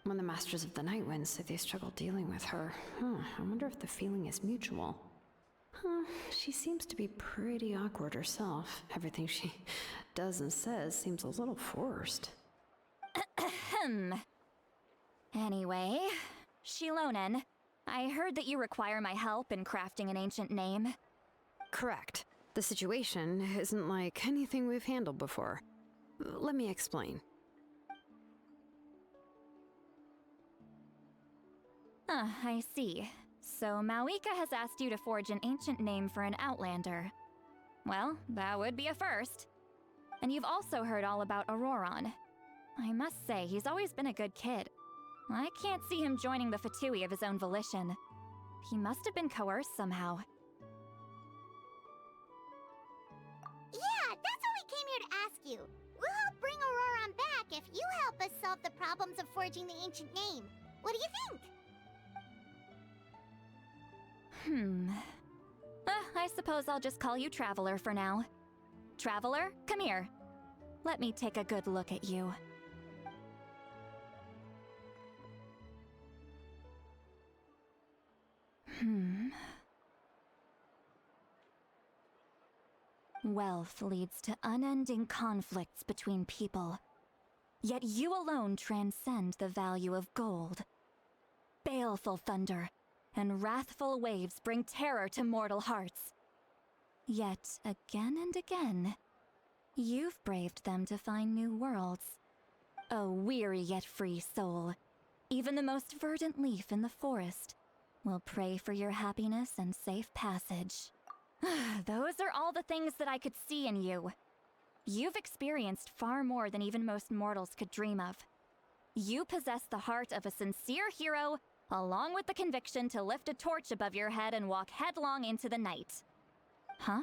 When the Masters of the Night Wind said they struggled dealing with her, I wonder if the feeling is mutual. She seems to be pretty awkward herself. Everything she does and says seems a little forced. Anyway, Shilonen, I heard that you require my help in crafting an ancient name. Correct. The situation isn't like anything we've handled before. Let me explain. I see. So Mawika has asked you to forge an ancient name for an Outlander. Well, that would be a first. And you've also heard all about Auroron. I must say, he's always been a good kid. I can't see him joining the Fatui of his own volition. He must have been coerced somehow. Yeah, that's what we came here to ask you. We'll help bring Auroron back if you help us solve the problems of forging the ancient name. What do you think? I suppose I'll just call you Traveler for now. Traveler, come here. Let me take a good look at you. Wealth leads to unending conflicts between people. Yet you alone transcend the value of gold. Baleful thunder and wrathful waves bring terror to mortal hearts. Yet, again and again, you've braved them to find new worlds. O weary yet free soul, even the most verdant leaf in the forest will pray for your happiness and safe passage. Those are all the things that I could see in you. You've experienced far more than even most mortals could dream of. You possess the heart of a sincere hero, along with the conviction to lift a torch above your head and walk headlong into the night. Huh?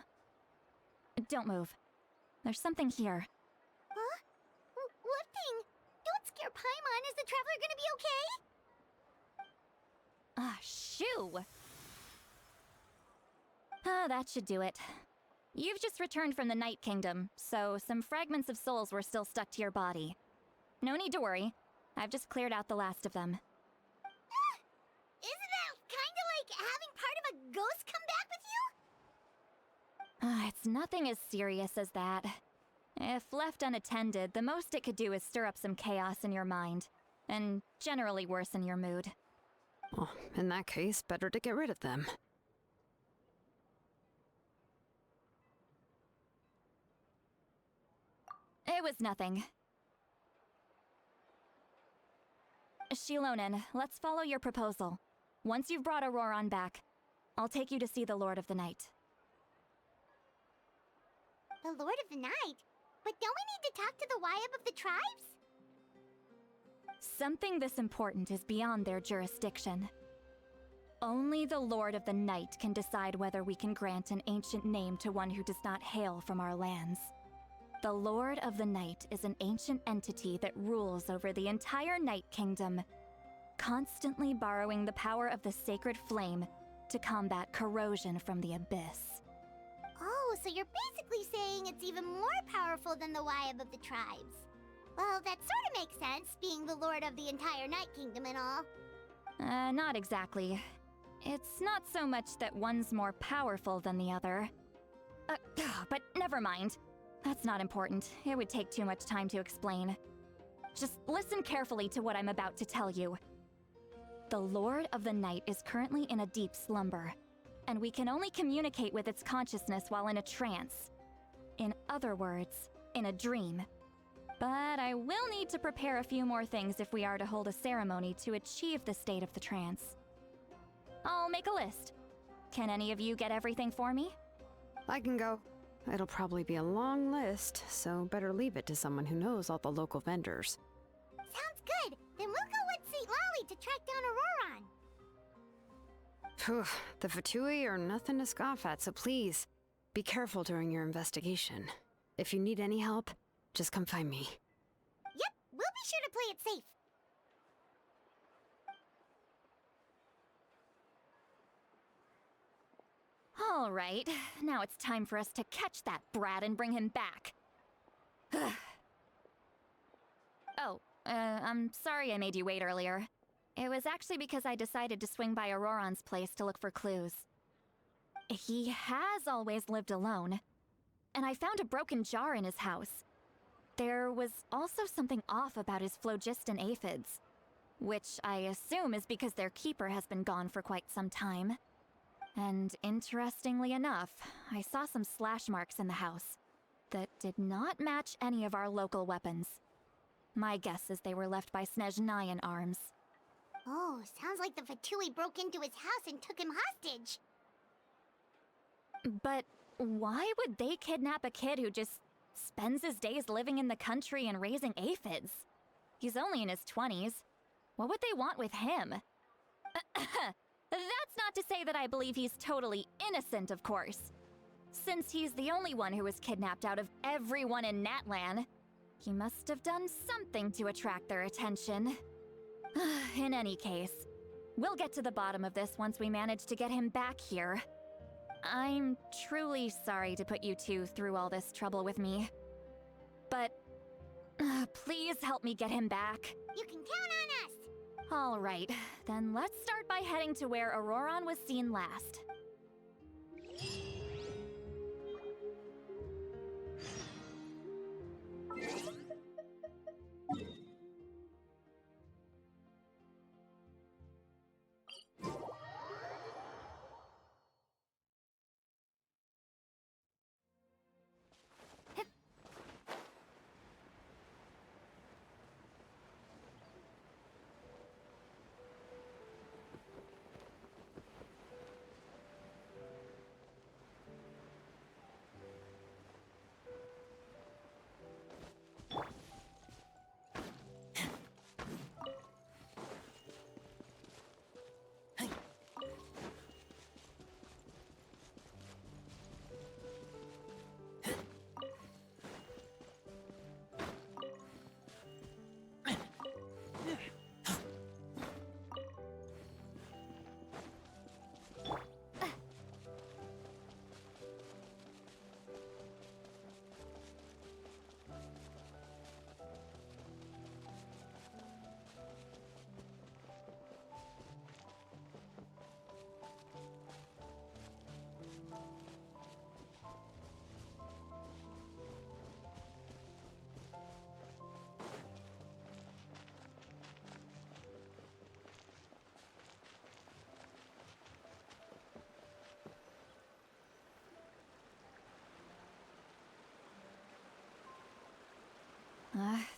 Don't move. There's something here. Huh? What thing? Don't scare Paimon. Is the Traveler gonna be okay? Shoo! That should do it. You've just returned from the Night Kingdom, so some fragments of souls were still stuck to your body. No need to worry. I've just cleared out the last of them. Isn't that kinda like having part of a ghost come back with you? It's nothing as serious as that. If left unattended, the most it could do is stir up some chaos in your mind, and generally worsen your mood. Well, in that case, better to get rid of them. It was nothing. Shilonen, let's follow your proposal. Once you've brought Auroron back, I'll take you to see the Lord of the Night. The Lord of the Night? But don't we need to talk to the Wyab of the tribes? Something this important is beyond their jurisdiction. Only the Lord of the Night can decide whether we can grant an ancient name to one who does not hail from our lands. The Lord of the Night is an ancient entity that rules over the entire Night Kingdom, constantly borrowing the power of the sacred flame to combat corrosion from the abyss. Oh, so you're basically saying it's even more powerful than the Wyab of the tribes. Well, that sort of makes sense, being the lord of the entire Night Kingdom and all. Not exactly. It's not so much that one's more powerful than the other. But never mind. That's not important. It would take too much time to explain. Just listen carefully to what I'm about to tell you. The Lord of the Night is currently in a deep slumber, and we can only communicate with its consciousness while in a trance. In other words, in a dream. But I will need to prepare a few more things if we are to hold a ceremony to achieve the state of the trance. I'll make a list. Can any of you get everything for me? I can go. It'll probably be a long list, so better leave it to someone who knows all the local vendors. Sounds good. Then we'll go with St. Lolly to track down Auroron. Phew, the Fatui are nothing to scoff at, so please, be careful during your investigation. If you need any help, just come find me. Yep, we'll be sure to play it safe. All right, now it's time for us to catch that brat and bring him back. I'm sorry I made you wait earlier. It was actually because I decided to swing by Auroron's place to look for clues. He has always lived alone, and I found a broken jar in his house. There was also something off about his phlogiston aphids, which I assume is because their keeper has been gone for quite some time. And interestingly enough, I saw some slash marks in the house that did not match any of our local weapons. My guess is they were left by Snezhnayan arms. Oh, sounds like the Fatui broke into his house and took him hostage. But why would they kidnap a kid who just spends his days living in the country and raising aphids? He's only in his 20s. What would they want with him? That's not to say that I believe he's totally innocent, of course. Since he's the only one who was kidnapped out of everyone in Natlan, he must have done something to attract their attention. In any case, we'll get to the bottom of this once we manage to get him back here. I'm truly sorry to put you two through all this trouble with me. But please help me get him back. You can count on us! All right, then let's start by heading to where Auroron was seen last.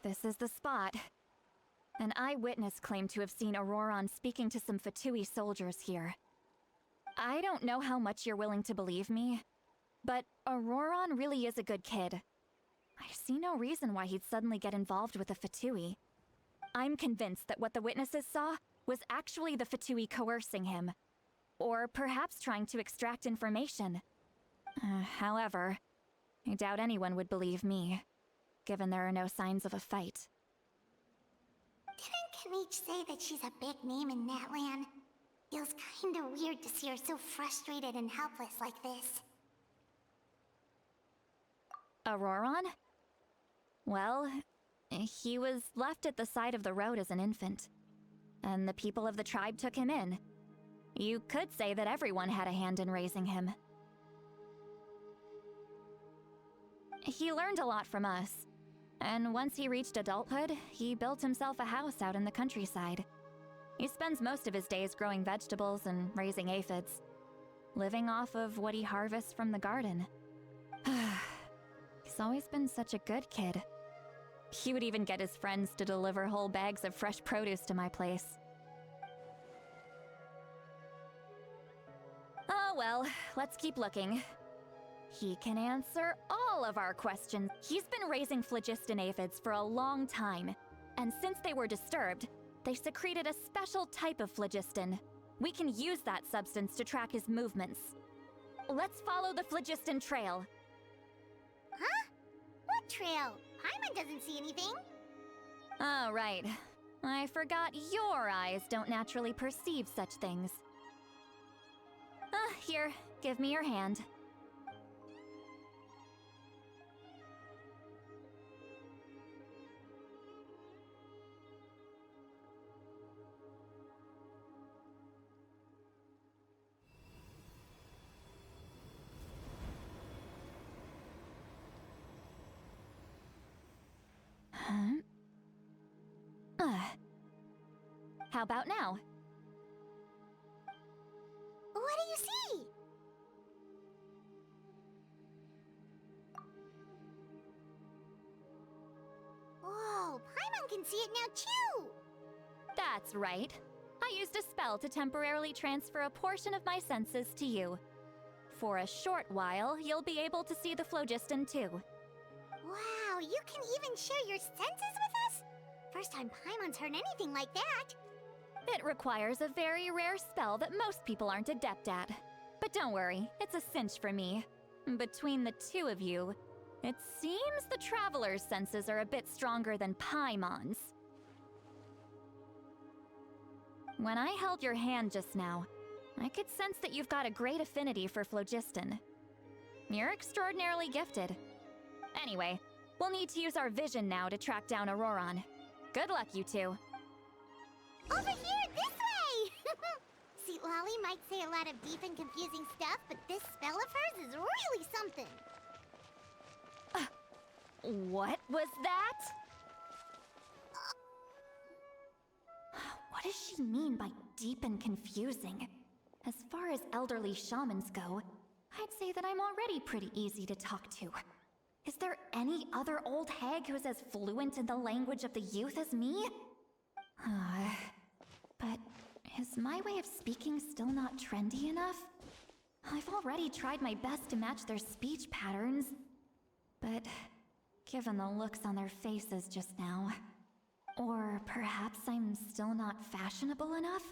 This is the spot. An eyewitness claimed to have seen Auroron speaking to some Fatui soldiers here. I don't know how much you're willing to believe me, but Auroron really is a good kid. I see no reason why he'd suddenly get involved with the Fatui. I'm convinced that what the witnesses saw was actually the Fatui coercing him, or perhaps trying to extract information. However, I doubt anyone would believe me, given there are no signs of a fight. Didn't Kanich say that she's a big name in Natlan? Feels kinda weird to see her so frustrated and helpless like this. Auroron? Well, he was left at the side of the road as an infant, and the people of the tribe took him in. You could say that everyone had a hand in raising him. He learned a lot from us, and once he reached adulthood, he built himself a house out in the countryside. He spends most of his days growing vegetables and raising aphids, living off of what he harvests from the garden. He's always been such a good kid. He would even get his friends to deliver whole bags of fresh produce to my place. Oh well, let's keep looking. He can answer all of our questions. He's been raising phlogiston aphids for a long time, and since they were disturbed, they secreted a special type of phlogiston. We can use that substance to track his movements. Let's follow the phlogiston trail. Huh? What trail? Paimon doesn't see anything. Oh, right. I forgot your eyes don't naturally perceive such things. Here, give me your hand. How about now? What do you see? Whoa, Paimon can see it now too! That's right. I used a spell to temporarily transfer a portion of my senses to you. For a short while, you'll be able to see the phlogiston too. Wow, you can even share your senses with us? First time Paimon's heard anything like that. It requires a very rare spell that most people aren't adept at. But don't worry, it's a cinch for me. Between the two of you, it seems the Traveler's senses are a bit stronger than Paimon's. When I held your hand just now, I could sense that you've got a great affinity for phlogiston. You're extraordinarily gifted. Anyway, we'll need to use our vision now to track down Auroron. Good luck, you two. Over here, this way! Sweet Lolly might say a lot of deep and confusing stuff, but this spell of hers is really something. What was that? What does she mean by deep and confusing? As far as elderly shamans go, I'd say that I'm already pretty easy to talk to. Is there any other old hag who's as fluent in the language of the youth as me? But is my way of speaking still not trendy enough? I've already tried my best to match their speech patterns. But given the looks on their faces just now, or perhaps I'm still not fashionable enough?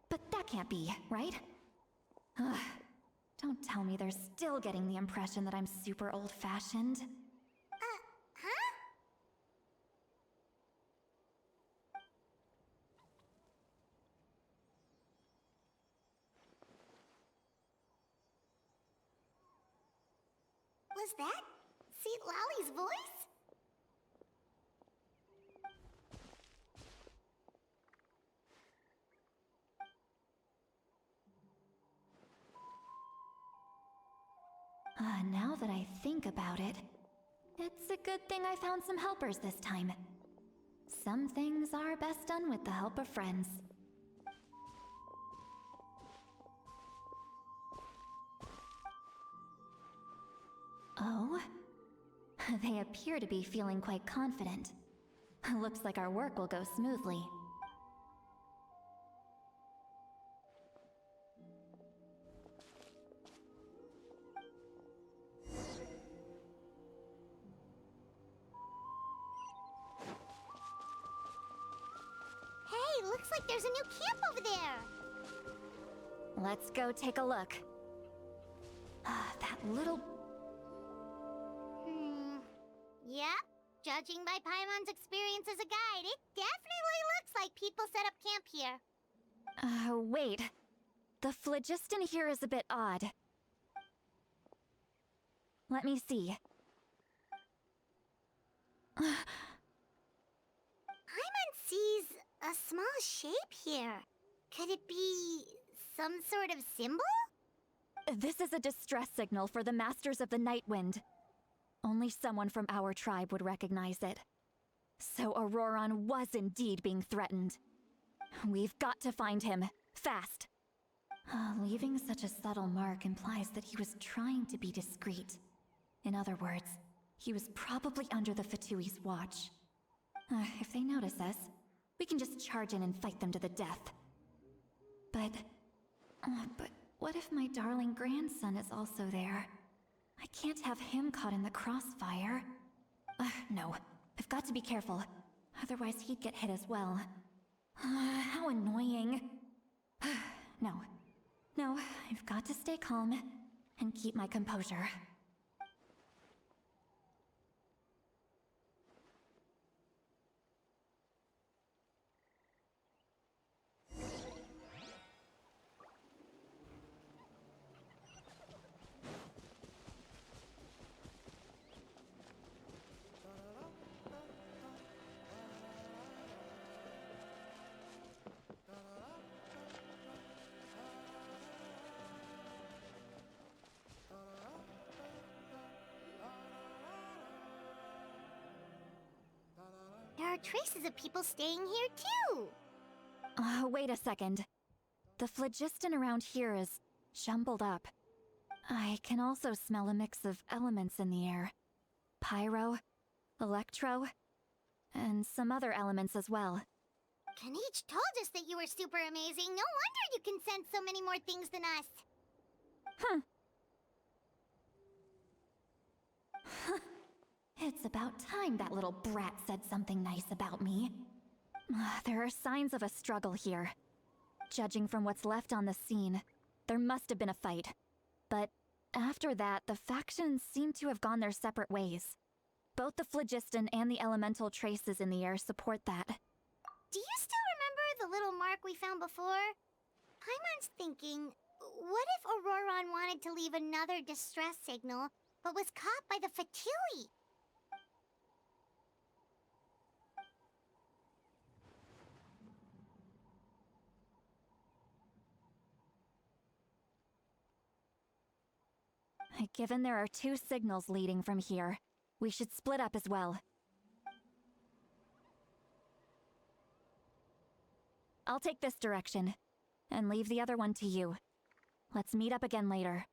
But that can't be, right? Don't tell me they're still getting the impression that I'm super old-fashioned. Huh? Was that Sweet Lolly's voice? Now that I think about it, it's a good thing I found some helpers this time. Some things are best done with the help of friends. Oh? They appear to be feeling quite confident. Looks like our work will go smoothly. Hey, looks like there's a new camp over there. Let's go take a look. That little... Yep. Judging by Paimon's experience as a guide, it definitely looks like people set up camp here. Wait. The phlogiston here is a bit odd. Let me see. Paimon sees a small shape here. Could it be some sort of symbol? This is a distress signal for the Masters of the Night Wind. Only someone from our tribe would recognize it. So Auroron was indeed being threatened. We've got to find him, fast. Leaving such a subtle mark implies that he was trying to be discreet. In other words, he was probably under the Fatui's watch. If they notice us, we can just charge in and fight them to the death. But what if my darling grandson is also there? I can't have him caught in the crossfire. No, I've got to be careful. Otherwise he'd get hit as well. How annoying. No, I've got to stay calm and keep my composure. There are traces of people staying here too. Wait a second. The phlogiston around here is jumbled up. I can also smell a mix of elements in the air. Pyro, electro, and some other elements as well. Kanich told us that you were super amazing. No wonder you can sense so many more things than us. It's about time that little brat said something nice about me. There are signs of a struggle here. Judging from what's left on the scene, there must have been a fight. But after that, the factions seem to have gone their separate ways. Both the phlogiston and the elemental traces in the air support that. Do you still remember the little mark we found before? Paimon's thinking, what if Auroron wanted to leave another distress signal, but was caught by the Fatui? Given there are two signals leading from here, we should split up as well. I'll take this direction, and leave the other one to you. Let's meet up again later.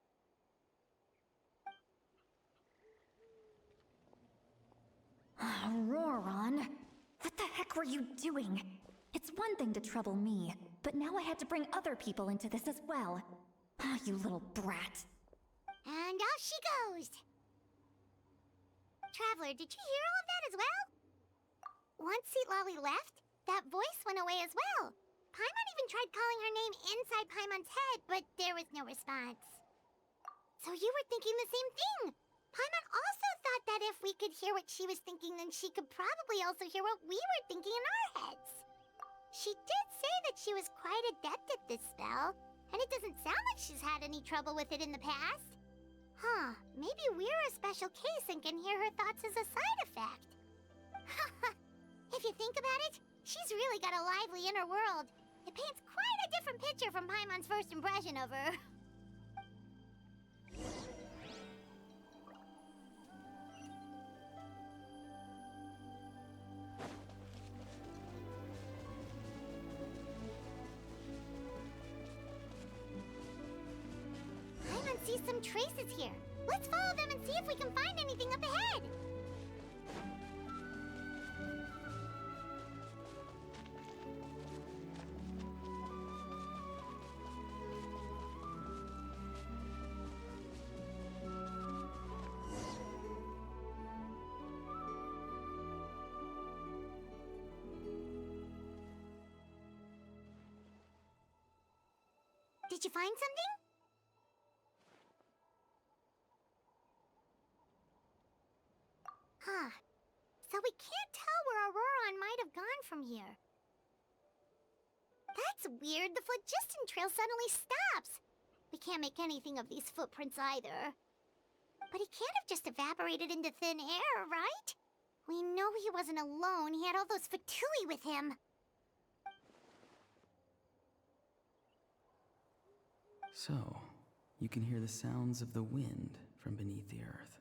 Auroron, what the heck were you doing? It's one thing to trouble me, but now I had to bring other people into this as well. You little brat. And off she goes! Traveler, did you hear all of that as well? Once Seatlolly left, that voice went away as well. Paimon even tried calling her name inside Paimon's head, but there was no response. So you were thinking the same thing! Paimon also thought that if we could hear what she was thinking, then she could probably also hear what we were thinking in our heads. She did say that she was quite adept at this spell, and it doesn't sound like she's had any trouble with it in the past. Maybe we're a special case and can hear her thoughts as a side effect. If you think about it, she's really got a lively inner world. It paints quite a different picture from Paimon's first impression of her. Paimon sees some traces here. Let's follow them and see if we can find anything up ahead. Did you find something? Huh. So we can't tell where Auroron might have gone from here. That's weird. The phlogiston trail suddenly stops. We can't make anything of these footprints either. But he can't have just evaporated into thin air, right? We know he wasn't alone. He had all those Fatui with him. So, you can hear the sounds of the wind from beneath the earth.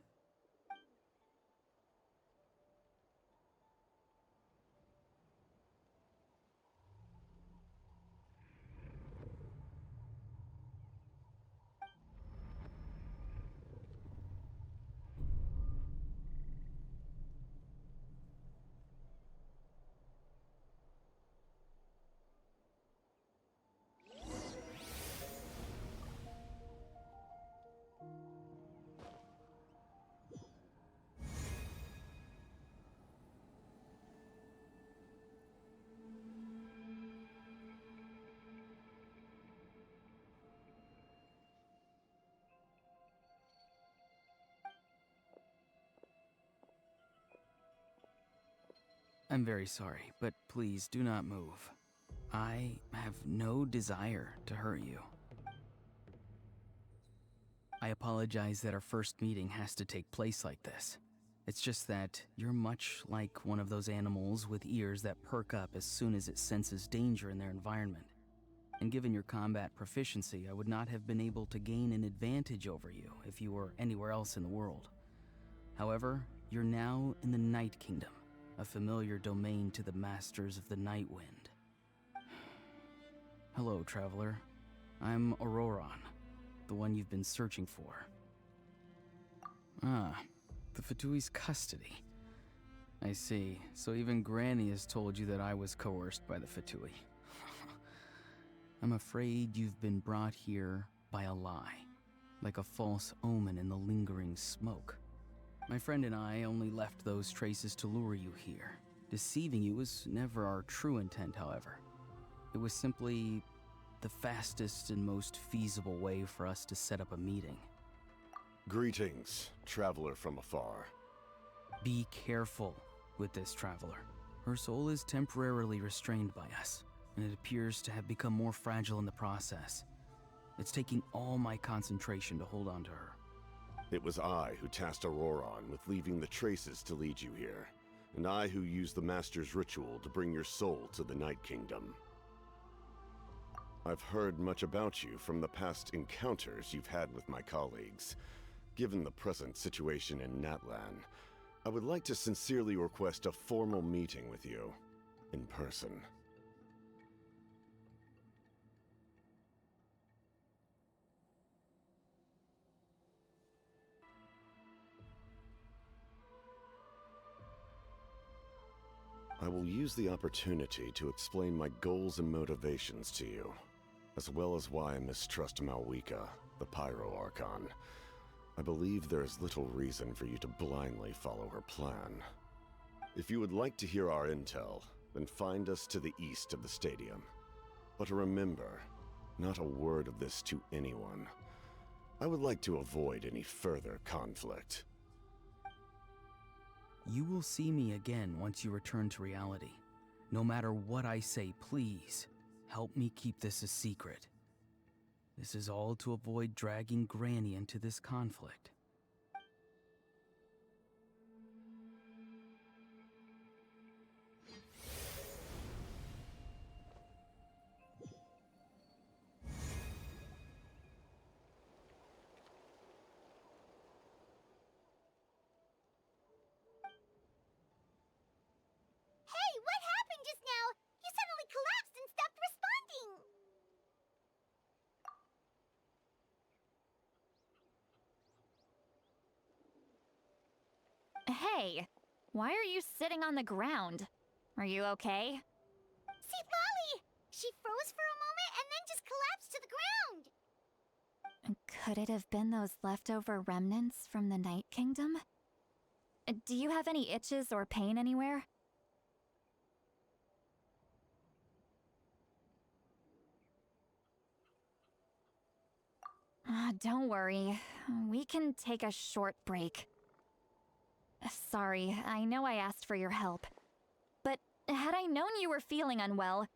I'm very sorry, but please do not move. I have no desire to hurt you. I apologize that our first meeting has to take place like this. It's just that you're much like one of those animals with ears that perk up as soon as it senses danger in their environment. And given your combat proficiency, I would not have been able to gain an advantage over you if you were anywhere else in the world. However, you're now in the Night Kingdom, a familiar domain to the Masters of the Night Wind. Hello, traveler. I'm Auroron, the one you've been searching for. Ah, the Fatui's custody. I see. So even Granny has told you that I was coerced by the Fatui. I'm afraid you've been brought here by a lie, like a false omen in the lingering smoke. My friend and I only left those traces to lure you here. Deceiving you was never our true intent, however. It was simply the fastest and most feasible way for us to set up a meeting. Greetings, traveler from afar. Be careful with this traveler. Her soul is temporarily restrained by us, and it appears to have become more fragile in the process. It's taking all my concentration to hold on to her. It was I who tasked Auroron with leaving the traces to lead you here, and I who used the Master's ritual to bring your soul to the Night Kingdom. I've heard much about you from the past encounters you've had with my colleagues. Given the present situation in Natlan, I would like to sincerely request a formal meeting with you, in person. I will use the opportunity to explain my goals and motivations to you, as well as why I mistrust Malwika, the Pyro Archon. I believe there is little reason for you to blindly follow her plan. If you would like to hear our intel, then find us to the east of the stadium. But remember, not a word of this to anyone. I would like to avoid any further conflict. You will see me again once you return to reality. No matter what I say, please, help me keep this a secret. This is all to avoid dragging Granny into this conflict. Hey, why are you sitting on the ground? Are you okay? See, Lolly! She froze for a moment and then just collapsed to the ground! Could it have been those leftover remnants from the Night Kingdom? Do you have any itches or pain anywhere? Don't worry. We can take a short break. Sorry, I know I asked for your help. But had I known you were feeling unwell,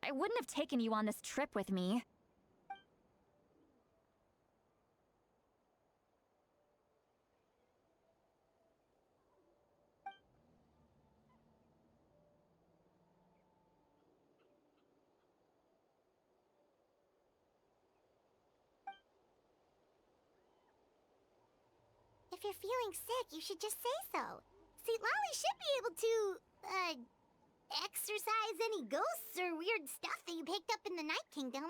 I wouldn't have taken you on this trip with me. If you're feeling sick, you should just say so. St. Lolly should be able to, exorcise any ghosts or weird stuff that you picked up in the Night Kingdom.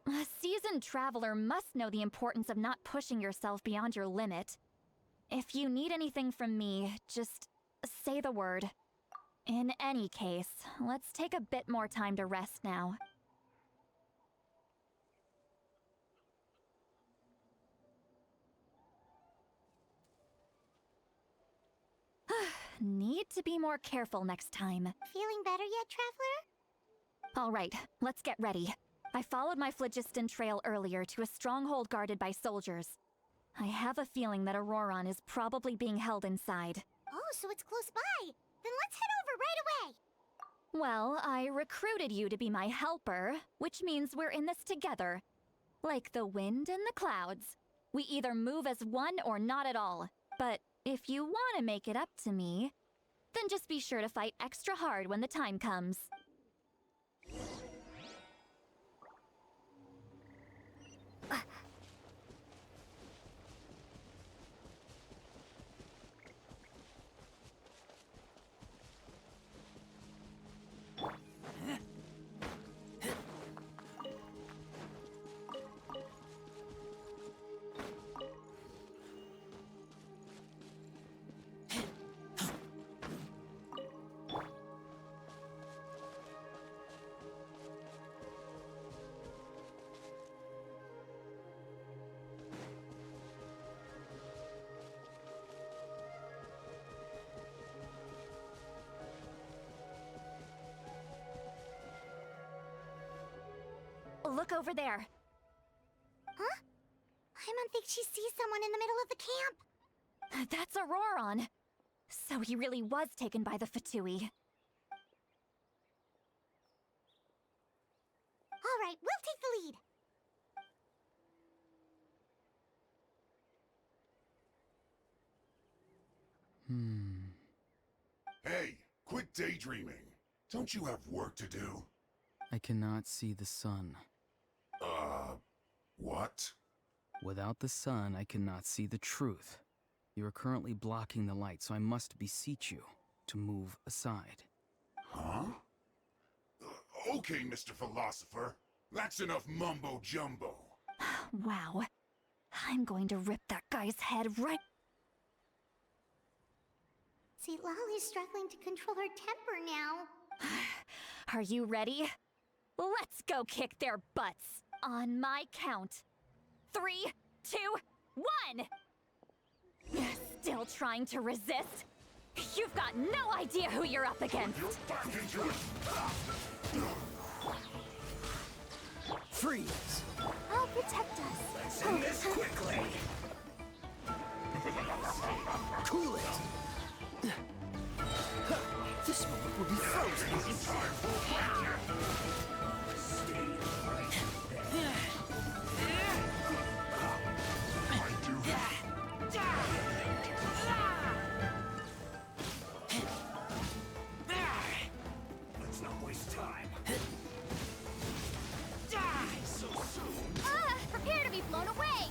A seasoned traveler must know the importance of not pushing yourself beyond your limit. If you need anything from me, just say the word. In any case, let's take a bit more time to rest now. Need to be more careful next time. Feeling better yet, Traveler? All right, let's get ready. I followed my phlogiston trail earlier to a stronghold guarded by soldiers. I have a feeling that Auroron is probably being held inside. Oh, so it's close by. Then let's head over right away. Well, I recruited you to be my helper, which means we're in this together. Like the wind and the clouds. We either move as one or not at all. But if you want to make it up to me, then just be sure to fight extra hard when the time comes. Look over there. Huh? Paimon thinks she sees someone in the middle of the camp. That's Auroron. So he really was taken by the Fatui. All right, we'll take the lead. Hey, quit daydreaming. Don't you have work to do? I cannot see the sun. What? Without the sun, I cannot see the truth. You are currently blocking the light, so I must beseech you to move aside. Huh? Okay, Mr. Philosopher. That's enough mumbo-jumbo. Wow. I'm going to rip that guy's head right... See, Lolly's struggling to control her temper now. Are you ready? Let's go kick their butts. On my count. 3, 2, 1! Still trying to resist? You've got no idea who you're up against. Back into it. Freeze! I'll protect us. Let's end this quickly. Cool it! This moment will be frozen. Let's not waste time. Die so soon. Prepare to be blown away.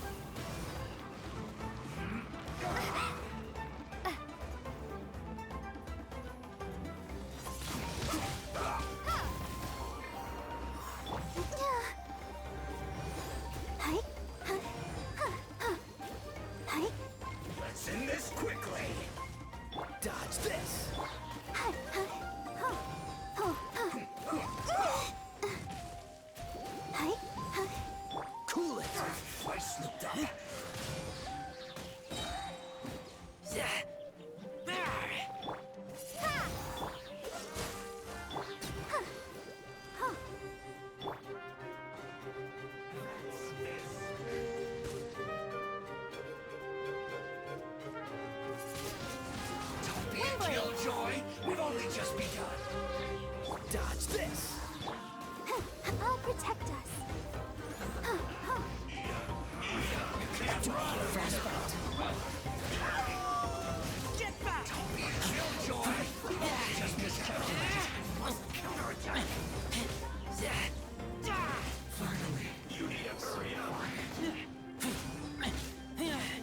assembly! Killjoy! We've only just begun! Dodge this! I'll protect us. Can't run! Get back! Killjoy! We've only just miscalculated! Counterattack! Finally, you need to hurry up!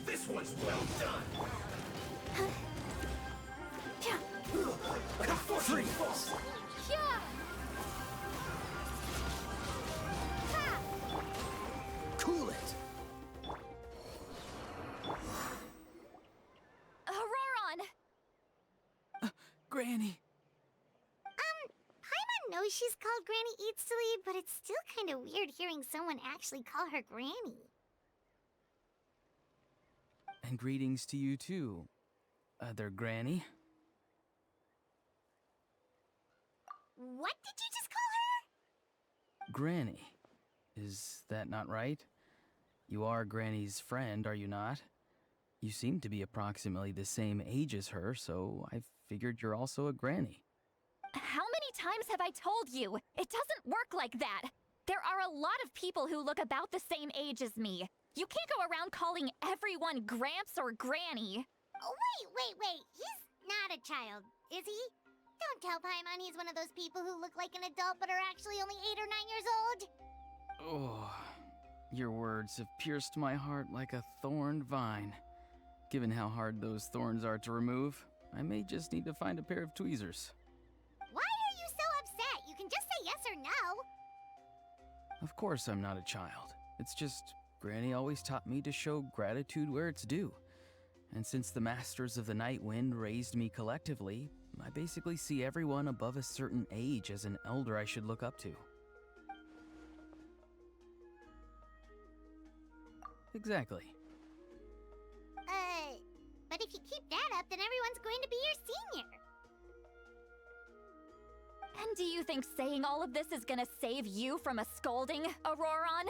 This one's well done! Freeze! Cool it! Auroron! Granny. Paimon knows she's called Granny Eatsley, but it's still kind of weird hearing someone actually call her Granny. And greetings to you too, other Granny. What did you just call her? Granny. Is that not right? You are Granny's friend, are you not? You seem to be approximately the same age as her, so I figured you're also a Granny. How many times have I told you? It doesn't work like that. There are a lot of people who look about the same age as me. You can't go around calling everyone Gramps or Granny. Oh, wait. He's not a child, is he? Don't tell Paimon he's one of those people who look like an adult but are actually only 8 or 9 years old. Oh, your words have pierced my heart like a thorned vine. Given how hard those thorns are to remove, I may just need to find a pair of tweezers. Why are you so upset? You can just say yes or no. Of course I'm not a child. It's just Granny always taught me to show gratitude where it's due. And since the Masters of the Night Wind raised me collectively, I basically see everyone above a certain age as an elder I should look up to. Exactly. But if you keep that up, then everyone's going to be your senior. And do you think saying all of this is gonna save you from a scolding, Auroron?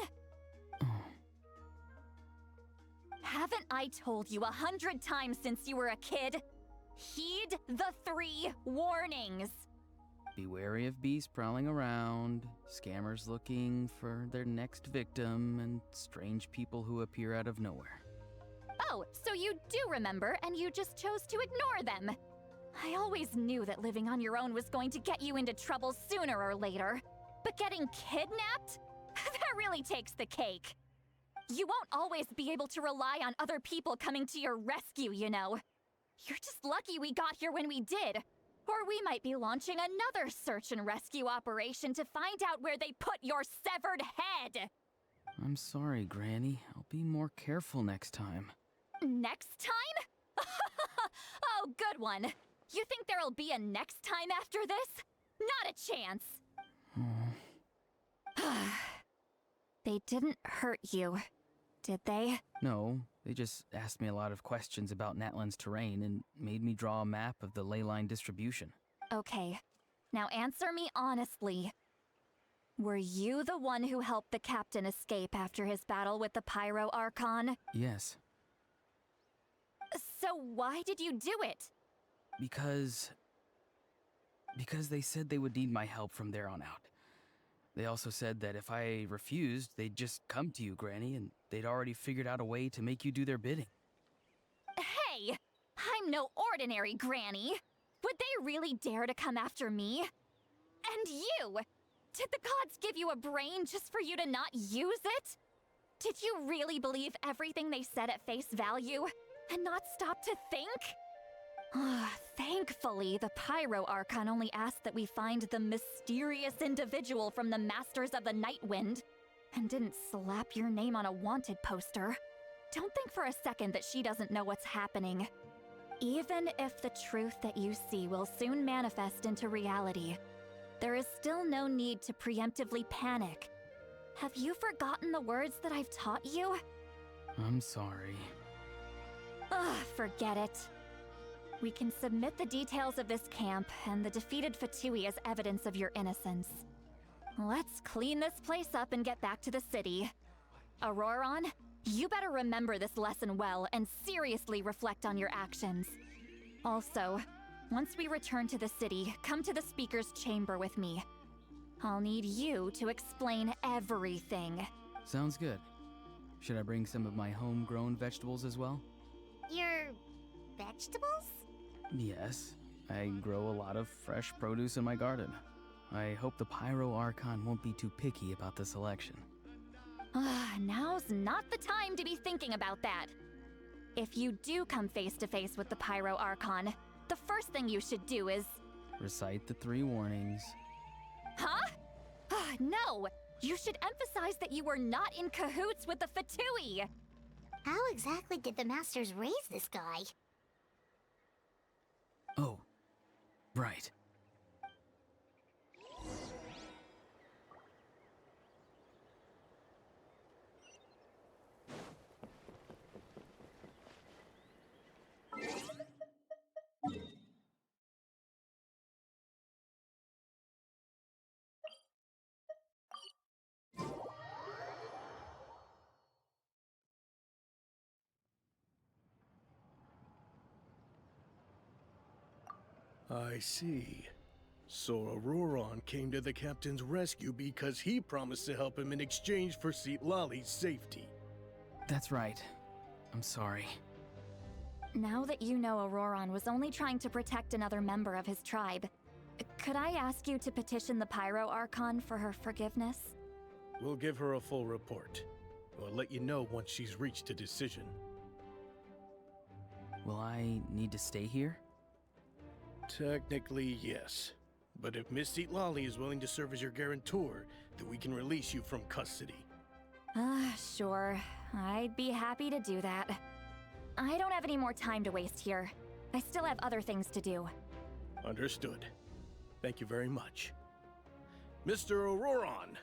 Haven't I told you 100 times since you were a kid? Heed the 3 warnings. Be wary of beasts prowling around, scammers looking for their next victim, and strange people who appear out of nowhere. Oh, so you do remember, and you just chose to ignore them. I always knew that living on your own was going to get you into trouble sooner or later. But getting kidnapped? That really takes the cake. You won't always be able to rely on other people coming to your rescue, you know. You're just lucky we got here when we did. Or we might be launching another search and rescue operation to find out where they put your severed head. I'm sorry, Granny. I'll be more careful next time. Next time? Oh, good one. You think there'll be a next time after this? Not a chance. They didn't hurt you, did they? No, they just asked me a lot of questions about Natlan's terrain and made me draw a map of the ley line distribution. Okay, now answer me honestly. Were you the one who helped the captain escape after his battle with the Pyro Archon? Yes. So why did you do it? Because they said they would need my help from there on out. They also said that if I refused, they'd just come to you, Granny, and they'd already figured out a way to make you do their bidding. Hey! I'm no ordinary Granny! Would they really dare to come after me? And you! Did the gods give you a brain just for you to not use it? Did you really believe everything they said at face value, and not stop to think? Thankfully, the Pyro Archon only asked that we find the mysterious individual from the Masters of the Night Wind, and didn't slap your name on a wanted poster. Don't think for a second that she doesn't know what's happening. Even if the truth that you see will soon manifest into reality, there is still no need to preemptively panic. Have you forgotten the words that I've taught you? I'm sorry. Forget it. We can submit the details of this camp and the defeated Fatui as evidence of your innocence. Let's clean this place up and get back to the city. Auroron, you better remember this lesson well and seriously reflect on your actions. Also, Once we return to the city, come to the speaker's chamber with me. I'll need you to explain everything. Sounds good. Should I bring some of my homegrown vegetables as well? Your vegetables? Yes. I grow a lot of fresh produce in my garden. I hope the Pyro Archon won't be too picky about the selection. Now's not the time to be thinking about that. If you do come face to face with the Pyro Archon, the first thing you should do is... Recite the 3 warnings. Huh? No! You should emphasize that you were not in cahoots with the Fatui! How exactly did the Masters raise this guy? Oh, right. I see. So Auroron came to the captain's rescue because he promised to help him in exchange for Lali's safety. That's right. I'm sorry. Now that you know Auroron was only trying to protect another member of his tribe, could I ask you to petition the Pyro Archon for her forgiveness? We'll give her a full report. We'll let you know once she's reached a decision. Will I need to stay here? Technically, yes. But if Miss Lali is willing to serve as your guarantor, then we can release you from custody. Sure. I'd be happy to do that. I don't have any more time to waste here. I still have other things to do. Understood. Thank you very much. Mr. Auroron,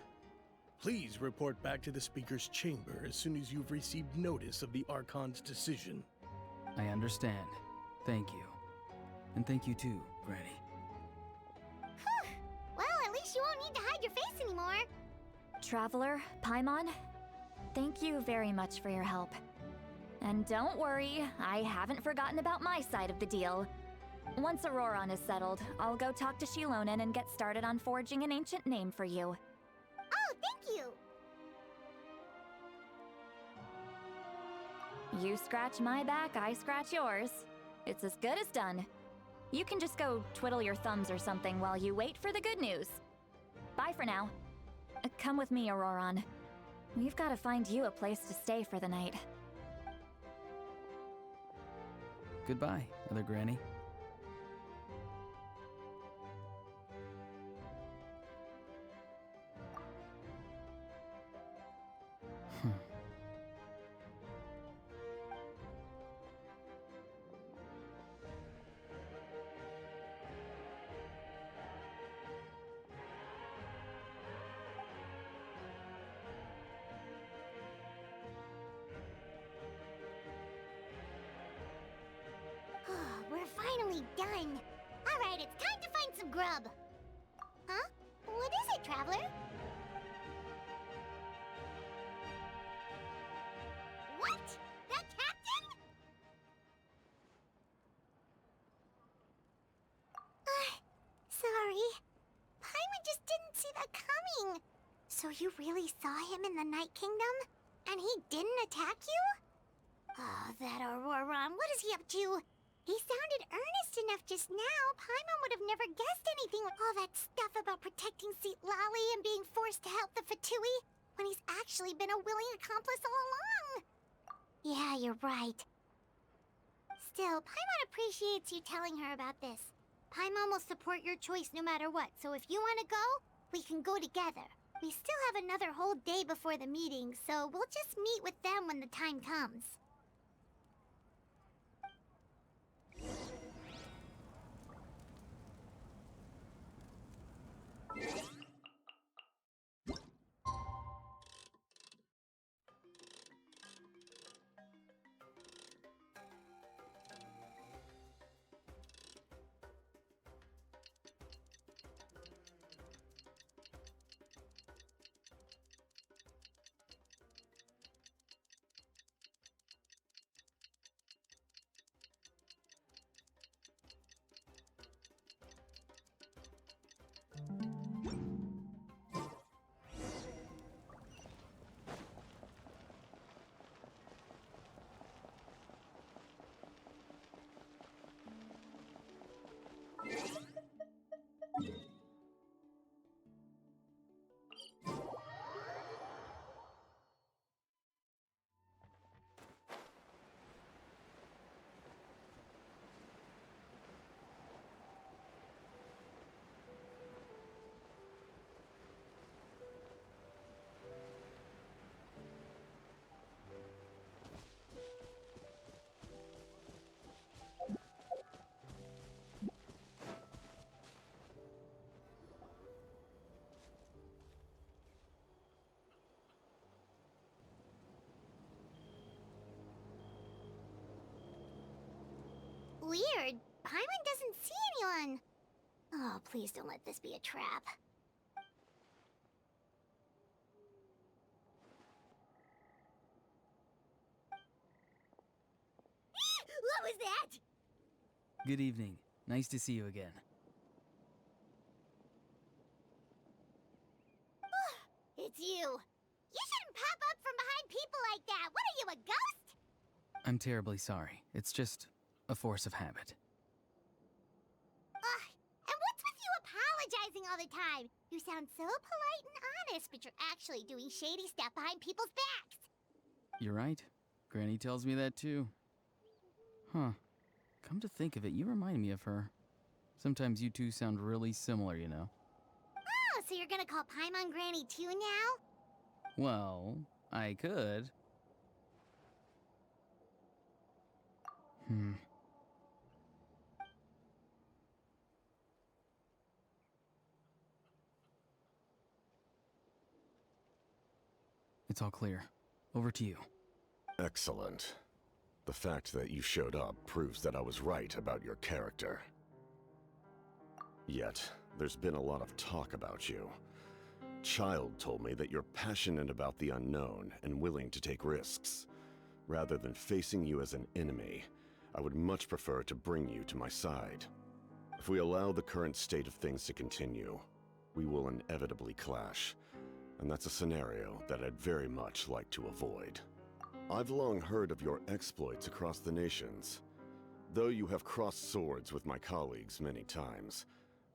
please report back to the Speaker's chamber as soon as you've received notice of the Archon's decision. I understand. Thank you. And thank you too, Granny. Well, at least you won't need to hide your face anymore. Traveler, Paimon, thank you very much for your help. And don't worry, I haven't forgotten about my side of the deal. Once Auroron is settled, I'll go talk to Shilonen and get started on forging an ancient name for you. Oh, thank you! You scratch my back, I scratch yours. It's as good as done. You can just go twiddle your thumbs or something while you wait for the good news. Bye for now. Come with me, Auroron. We've got to find you a place to stay for the night. Goodbye, Mother Granny. We're finally done. Alright, it's time to find some grub. Huh? What is it, Traveler? What? The captain? Sorry. Paimon just didn't see that coming. So you really saw him in the Night Kingdom? And he didn't attack you? Oh, that Auroron, what is he up to? He sounded earnest enough just now. Paimon would have never guessed anything with all that stuff about protecting Lali and being forced to help the Fatui, when he's actually been a willing accomplice all along. Yeah, you're right. Still, Paimon appreciates you telling her about this. Paimon will support your choice no matter what, so if you want to go, we can go together. We still have another whole day before the meeting, so we'll just meet with them when the time comes. weird. Paimon doesn't see anyone. Oh, please don't let this be a trap. What was that? Good evening. Nice to see you again. It's you. You shouldn't pop up from behind people like that. What are you, a ghost? I'm terribly sorry. It's just a force of habit. Ugh, and what's with you apologizing all the time? You sound so polite and honest, but you're actually doing shady stuff behind people's backs. You're right. Granny tells me that too. Huh. Come to think of it, you remind me of her. Sometimes you two sound really similar, you know. Oh, so you're gonna call Paimon Granny too now? Well, I could. It's all clear. Over to you. Excellent. The fact that you showed up proves that I was right about your character. Yet, there's been a lot of talk about you. Child told me that you're passionate about the unknown and willing to take risks. Rather than facing you as an enemy, I would much prefer to bring you to my side. If we allow the current state of things to continue, we will inevitably clash, and that's a scenario that I'd very much like to avoid. I've long heard of your exploits across the nations. Though you have crossed swords with my colleagues many times,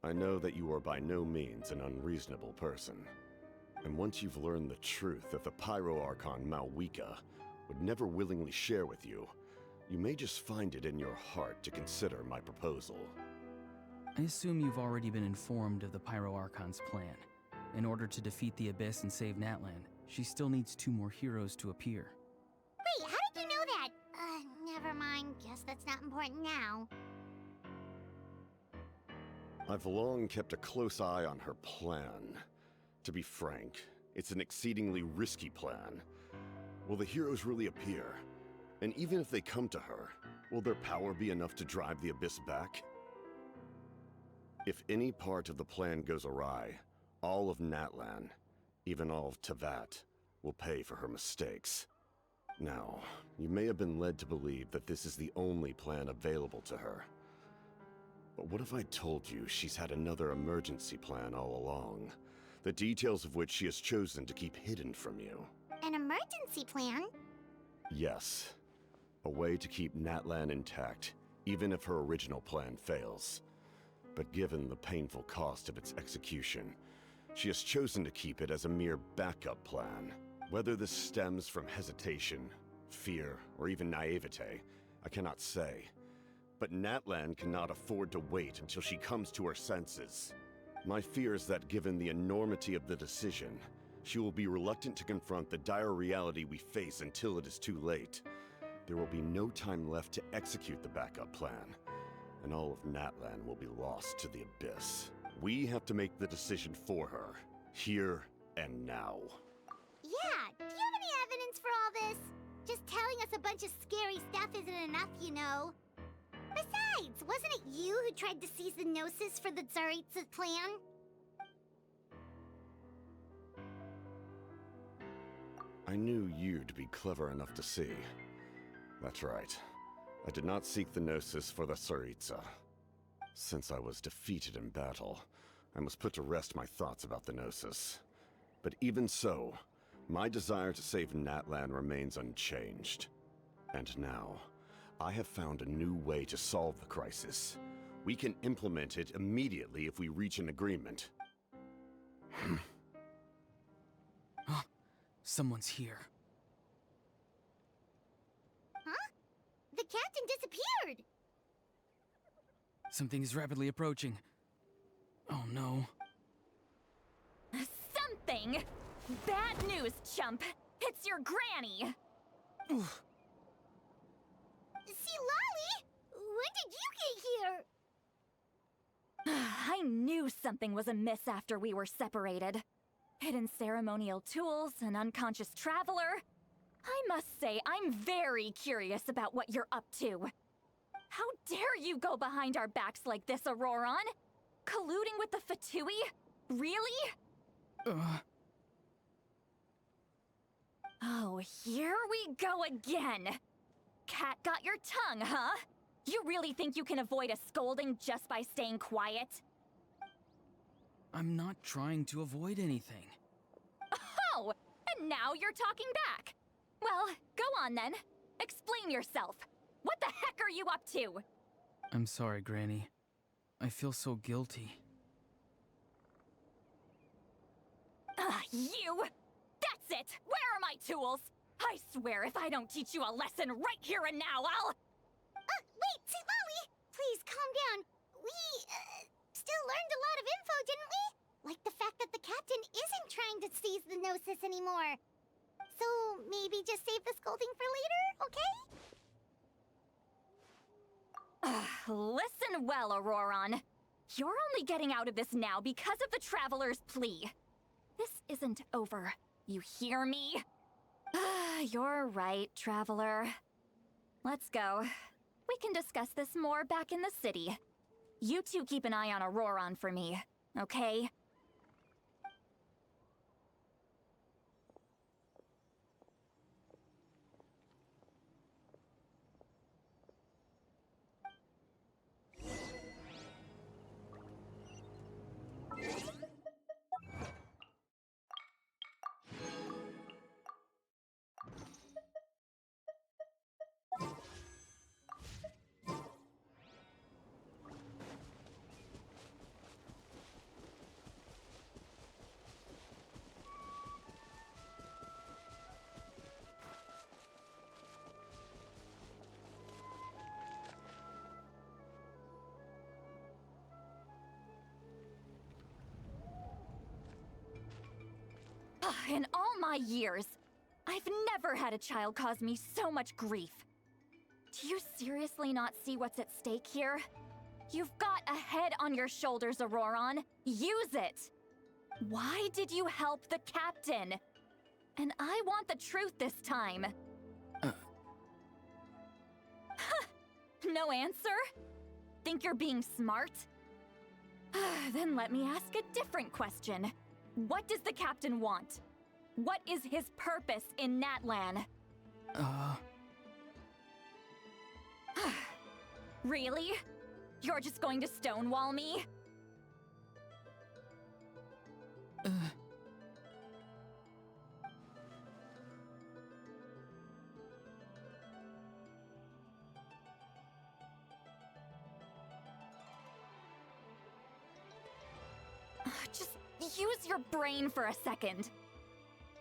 I know that you are by no means an unreasonable person. And once you've learned the truth that the Pyro Archon Malwika would never willingly share with you, you may just find it in your heart to consider my proposal. I assume you've already been informed of the Pyro Archon's plan. In order to defeat the Abyss and save Natlan, she still needs 2 more heroes to appear. Wait, how did you know that? Never mind. Guess that's not important now. I've long kept a close eye on her plan. To be frank, it's an exceedingly risky plan. Will the heroes really appear? And even if they come to her, will their power be enough to drive the Abyss back? If any part of the plan goes awry, all of Natlan, even all of Teyvat, will pay for her mistakes. Now, you may have been led to believe that this is the only plan available to her. But what if I told you she's had another emergency plan all along, the details of which she has chosen to keep hidden from you? An emergency plan? Yes. A way to keep Natlan intact, even if her original plan fails. But given the painful cost of its execution, she has chosen to keep it as a mere backup plan. Whether this stems from hesitation, fear, or even naivete, I cannot say. But Natlan cannot afford to wait until she comes to her senses. My fear is that given the enormity of the decision, she will be reluctant to confront the dire reality we face until it is too late. There will be no time left to execute the backup plan, and all of Natlan will be lost to the Abyss. We have to make the decision for her, here and now. Yeah, do you have any evidence for all this? Just telling us a bunch of scary stuff isn't enough, you know. Besides, wasn't it you who tried to seize the Gnosis for the Tsaritsa's plan? I knew you'd be clever enough to see. That's right. I did not seek the Gnosis for the Tsaritsa. Since I was defeated in battle, I must put to rest my thoughts about the Gnosis. But even so, my desire to save Natlan remains unchanged. And now, I have found a new way to solve the crisis. We can implement it immediately if we reach an agreement. Someone's here. Huh? The captain disappeared! Something is rapidly approaching. Oh no. Something? Bad news, chump! It's your granny! See, Lolly? When did you get here? I knew something was amiss after we were separated. Hidden ceremonial tools, an unconscious traveler. I must say, I'm very curious about what you're up to. How dare you go behind our backs like this, Auroron? Colluding with the Fatui? Really? Oh, here we go again. Cat got your tongue, huh? You really think you can avoid a scolding just by staying quiet? I'm not trying to avoid anything. Oh, and now you're talking back. Well, go on then. Explain yourself. What the heck are you up to? I'm sorry, Granny. I feel so guilty. You! That's it! Where are my tools? I swear if I don't teach you a lesson right here and now, I'll... Wait, Lolly! Please, calm down. We, still learned a lot of info, didn't we? Like the fact that the captain isn't trying to seize the Gnosis anymore. So, maybe just save the scolding for later, okay? Listen well, Auroron. You're only getting out of this now because of the Traveler's plea. This isn't over. You hear me? You're right, Traveler. Let's go. We can discuss this more back in the city. You two keep an eye on Auroron for me, okay? In all my years, I've never had a child cause me so much grief. Do you seriously not see what's at stake here? You've got a head on your shoulders, Auroron. Use it! Why did you help the captain? And I want the truth this time. No answer? Think you're being smart? Then let me ask a different question. What does the captain want? What is his purpose in Natlan? Really? You're just going to stonewall me? Just use your brain for a second.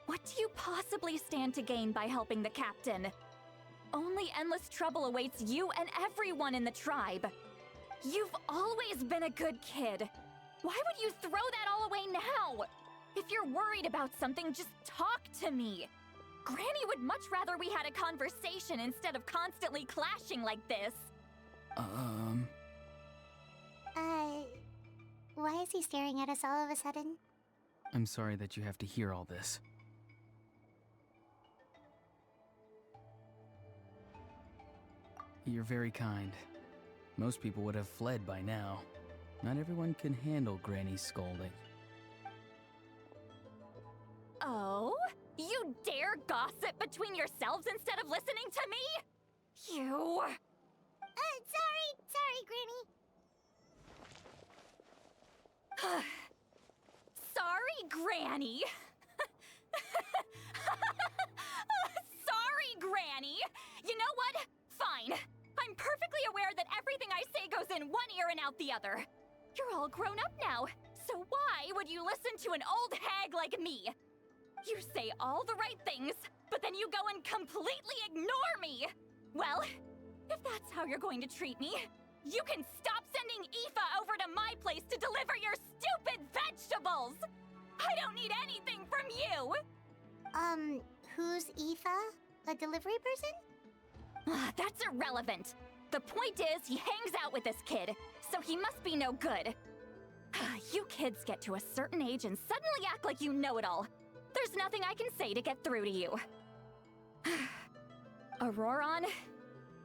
What do you possibly stand to gain by helping the captain? Only endless trouble awaits you and everyone in the tribe. You've always been a good kid. Why would you throw that all away now? If you're worried about something, just talk to me. Granny would much rather we had a conversation instead of constantly clashing like this. Why is he staring at us all of a sudden? I'm sorry that you have to hear all this. You're very kind. Most people would have fled by now. Not everyone can handle Granny's scolding. Oh? You dare gossip between yourselves instead of listening to me? You... Sorry, Granny. Sorry, Granny. Sorry, Granny. You know what? Fine. I'm perfectly aware that everything I say goes in one ear and out the other. You're all grown up now, so why would you listen to an old hag like me? You say all the right things, but then you go and completely ignore me. Well, if that's how you're going to treat me, you can stop sending Aoife over to my place to deliver your stupid vegetables! I don't need anything from you! Who's Aoife? A delivery person? That's irrelevant. The point is, he hangs out with this kid, so he must be no good. You kids get to a certain age and suddenly act like you know it all. There's nothing I can say to get through to you. Auroron,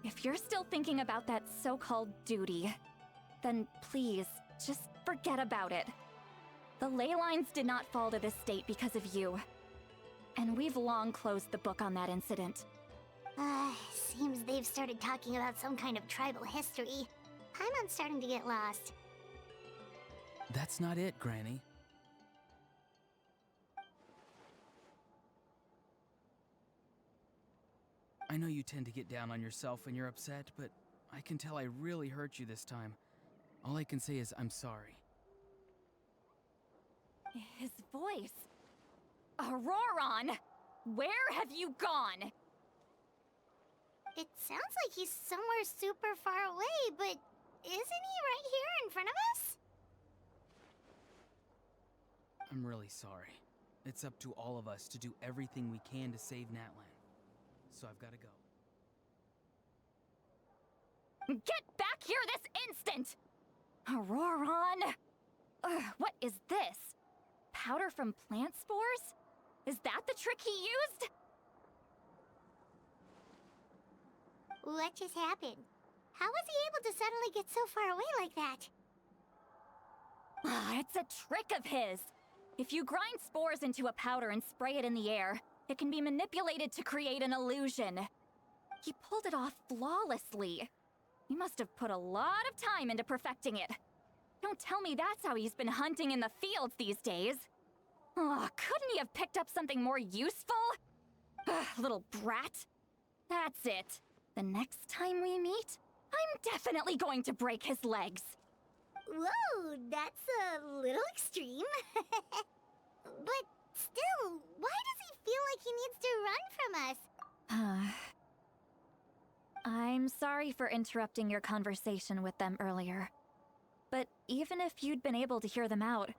If you're still thinking about that so-called duty, then please, just forget about it. The ley lines did not fall to this state because of you. And we've long closed the book on that incident. Seems they've started talking about some kind of tribal history. Paimon's starting to get lost. That's not it, Granny. I know you tend to get down on yourself when you're upset, but I can tell I really hurt you this time. All I can say is I'm sorry. His voice. Auroron! Where have you gone? It sounds like he's somewhere super far away, but isn't he right here in front of us? I'm really sorry. It's up to all of us to do everything we can to save Natlan. So I've got to go. Get back here this instant! Auroron! What is this? Powder from plant spores? Is that the trick he used? What just happened? How was he able to suddenly get so far away like that? It's a trick of his. If you grind spores into a powder and spray it in the air, it can be manipulated to create an illusion. He pulled it off flawlessly. He must have put a lot of time into perfecting it. Don't tell me that's how he's been hunting in the fields these days. Couldn't he have picked up something more useful? Little brat. That's it. The next time we meet, I'm definitely going to break his legs. Whoa, that's a little extreme. But still, why does he feel like he needs to run from us? I'm sorry for interrupting your conversation with them earlier. But even if you'd been able to hear them out,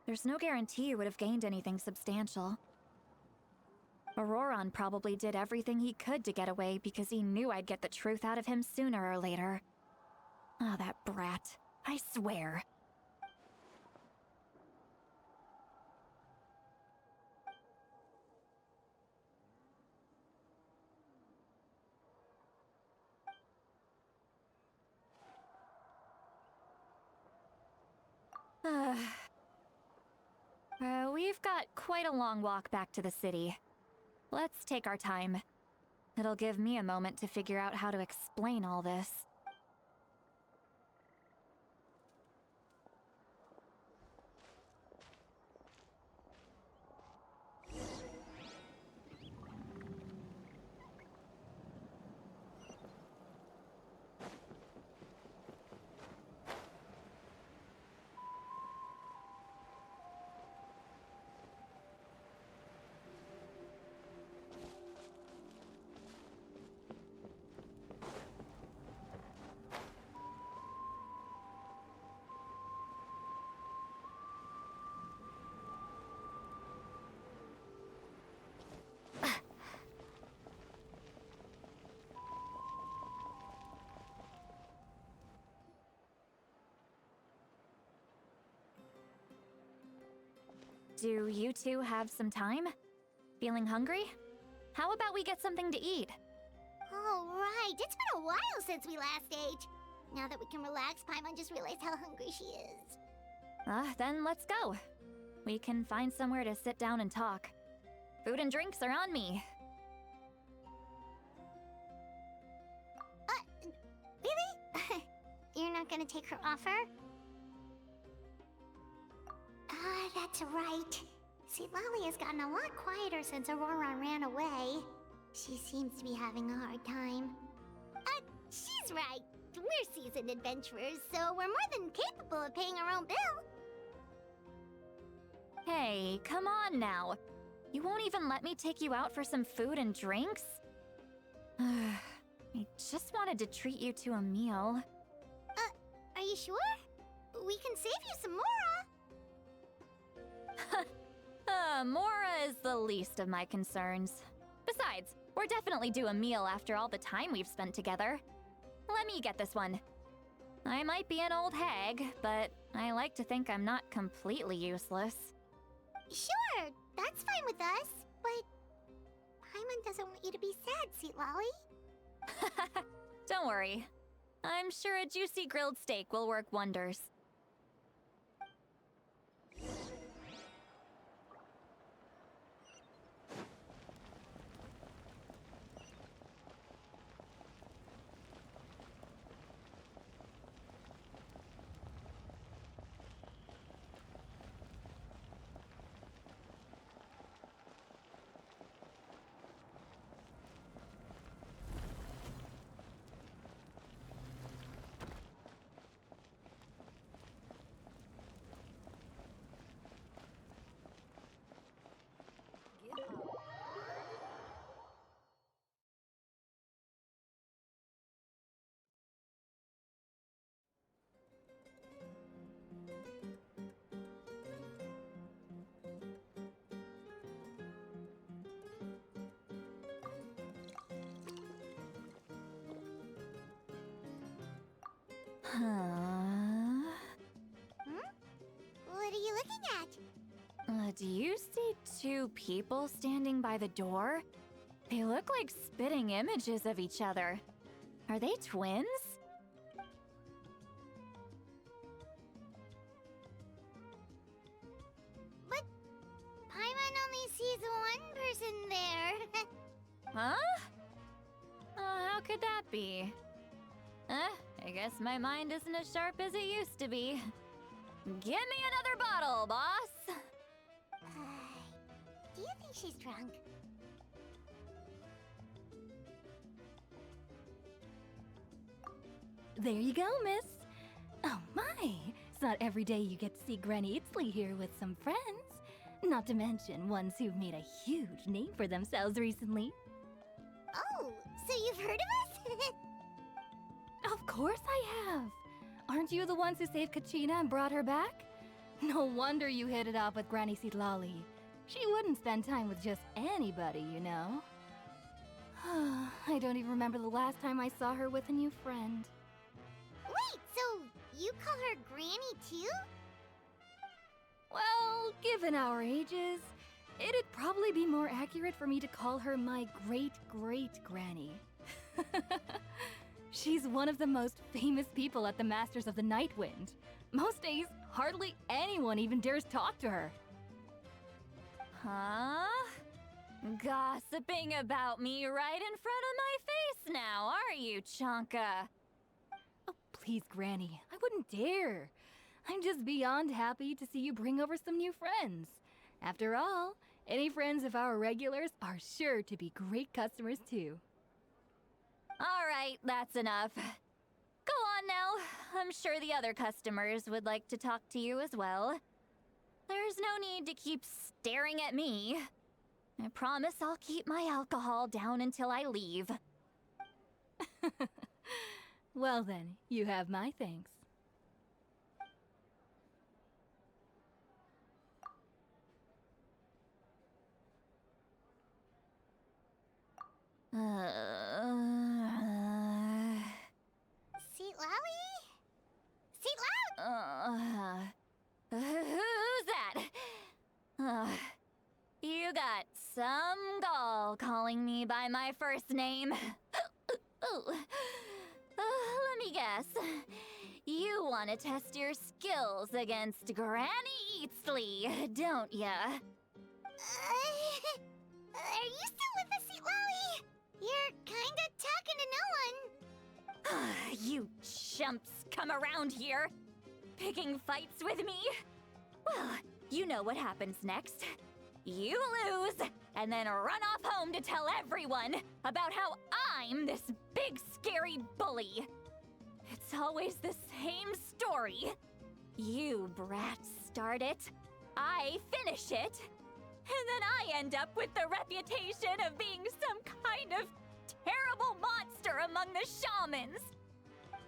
there's no guarantee you would have gained anything substantial. Auroron probably did everything he could to get away because he knew I'd get the truth out of him sooner or later. That brat. I swear. We've got quite a long walk back to the city. Let's take our time. It'll give me a moment to figure out how to explain all this. Do you two have some time? Feeling hungry? How about we get something to eat? Oh, right. It's been a while since we last ate. Now that we can relax, Paimon just realized how hungry she is. Then let's go. We can find somewhere to sit down and talk. Food and drinks are on me. Really? You're not gonna take her offer? That's right. See, Lolly has gotten a lot quieter since Auroron ran away. She seems to be having a hard time. She's right. We're seasoned adventurers, so we're more than capable of paying our own bill. Hey, come on now. You won't even let me take you out for some food and drinks? I just wanted to treat you to a meal. Are you sure? We can save you some Mora. Mora is the least of my concerns. Besides, we're definitely due a meal after all the time we've spent together. Let me get this one. I might be an old hag, but I like to think I'm not completely useless. Sure, that's fine with us, but Paimon doesn't want you to be sad, sweet Lolly. Don't worry. I'm sure a juicy grilled steak will work wonders. What are you looking at? Do you see two people standing by the door? They look like spitting images of each other. Are they twins? But Paimon only sees one person there. Huh? How could that be? I guess my mind isn't as sharp as it used to be. Give me another bottle, boss! Do you think she's drunk? There you go, miss. Oh my, it's not every day you get to see Granny Itzley here with some friends. Not to mention ones who've made a huge name for themselves recently. Oh, so you've heard of us? Of course I have. Aren't you the ones who saved Kachina and brought her back? No wonder you hit it off with Granny Sitlali. She wouldn't spend time with just anybody, you know. I don't even remember the last time I saw her with a new friend. Wait, so you call her Granny too? Well, given our ages, it'd probably be more accurate for me to call her my great-great-granny. She's one of the most famous people at the Masters of the Nightwind. Most days, hardly anyone even dares talk to her. Huh? Gossiping about me right in front of my face now, are you, Chonka? Oh, please, Granny, I wouldn't dare. I'm just beyond happy to see you bring over some new friends. After all, any friends of our regulars are sure to be great customers too. All right, that's enough. Go on now. I'm sure the other customers would like to talk to you as well. There's no need to keep staring at me. I promise I'll keep my alcohol down until I leave. Well then, you have my thanks. Sitlali? Sitlali? Who's that? You got some gall calling me by my first name. Let me guess. You want to test your skills against Granny Eatsley, don't ya? Are you still with us, Sitlali? You're kinda talking to no one. You chumps come around here, picking fights with me? Well, you know what happens next. You lose, and then run off home to tell everyone about how I'm this big scary bully. It's always the same story. You brats start it, I finish it, and then I end up with the reputation of being some kind of terrible monster among the shamans.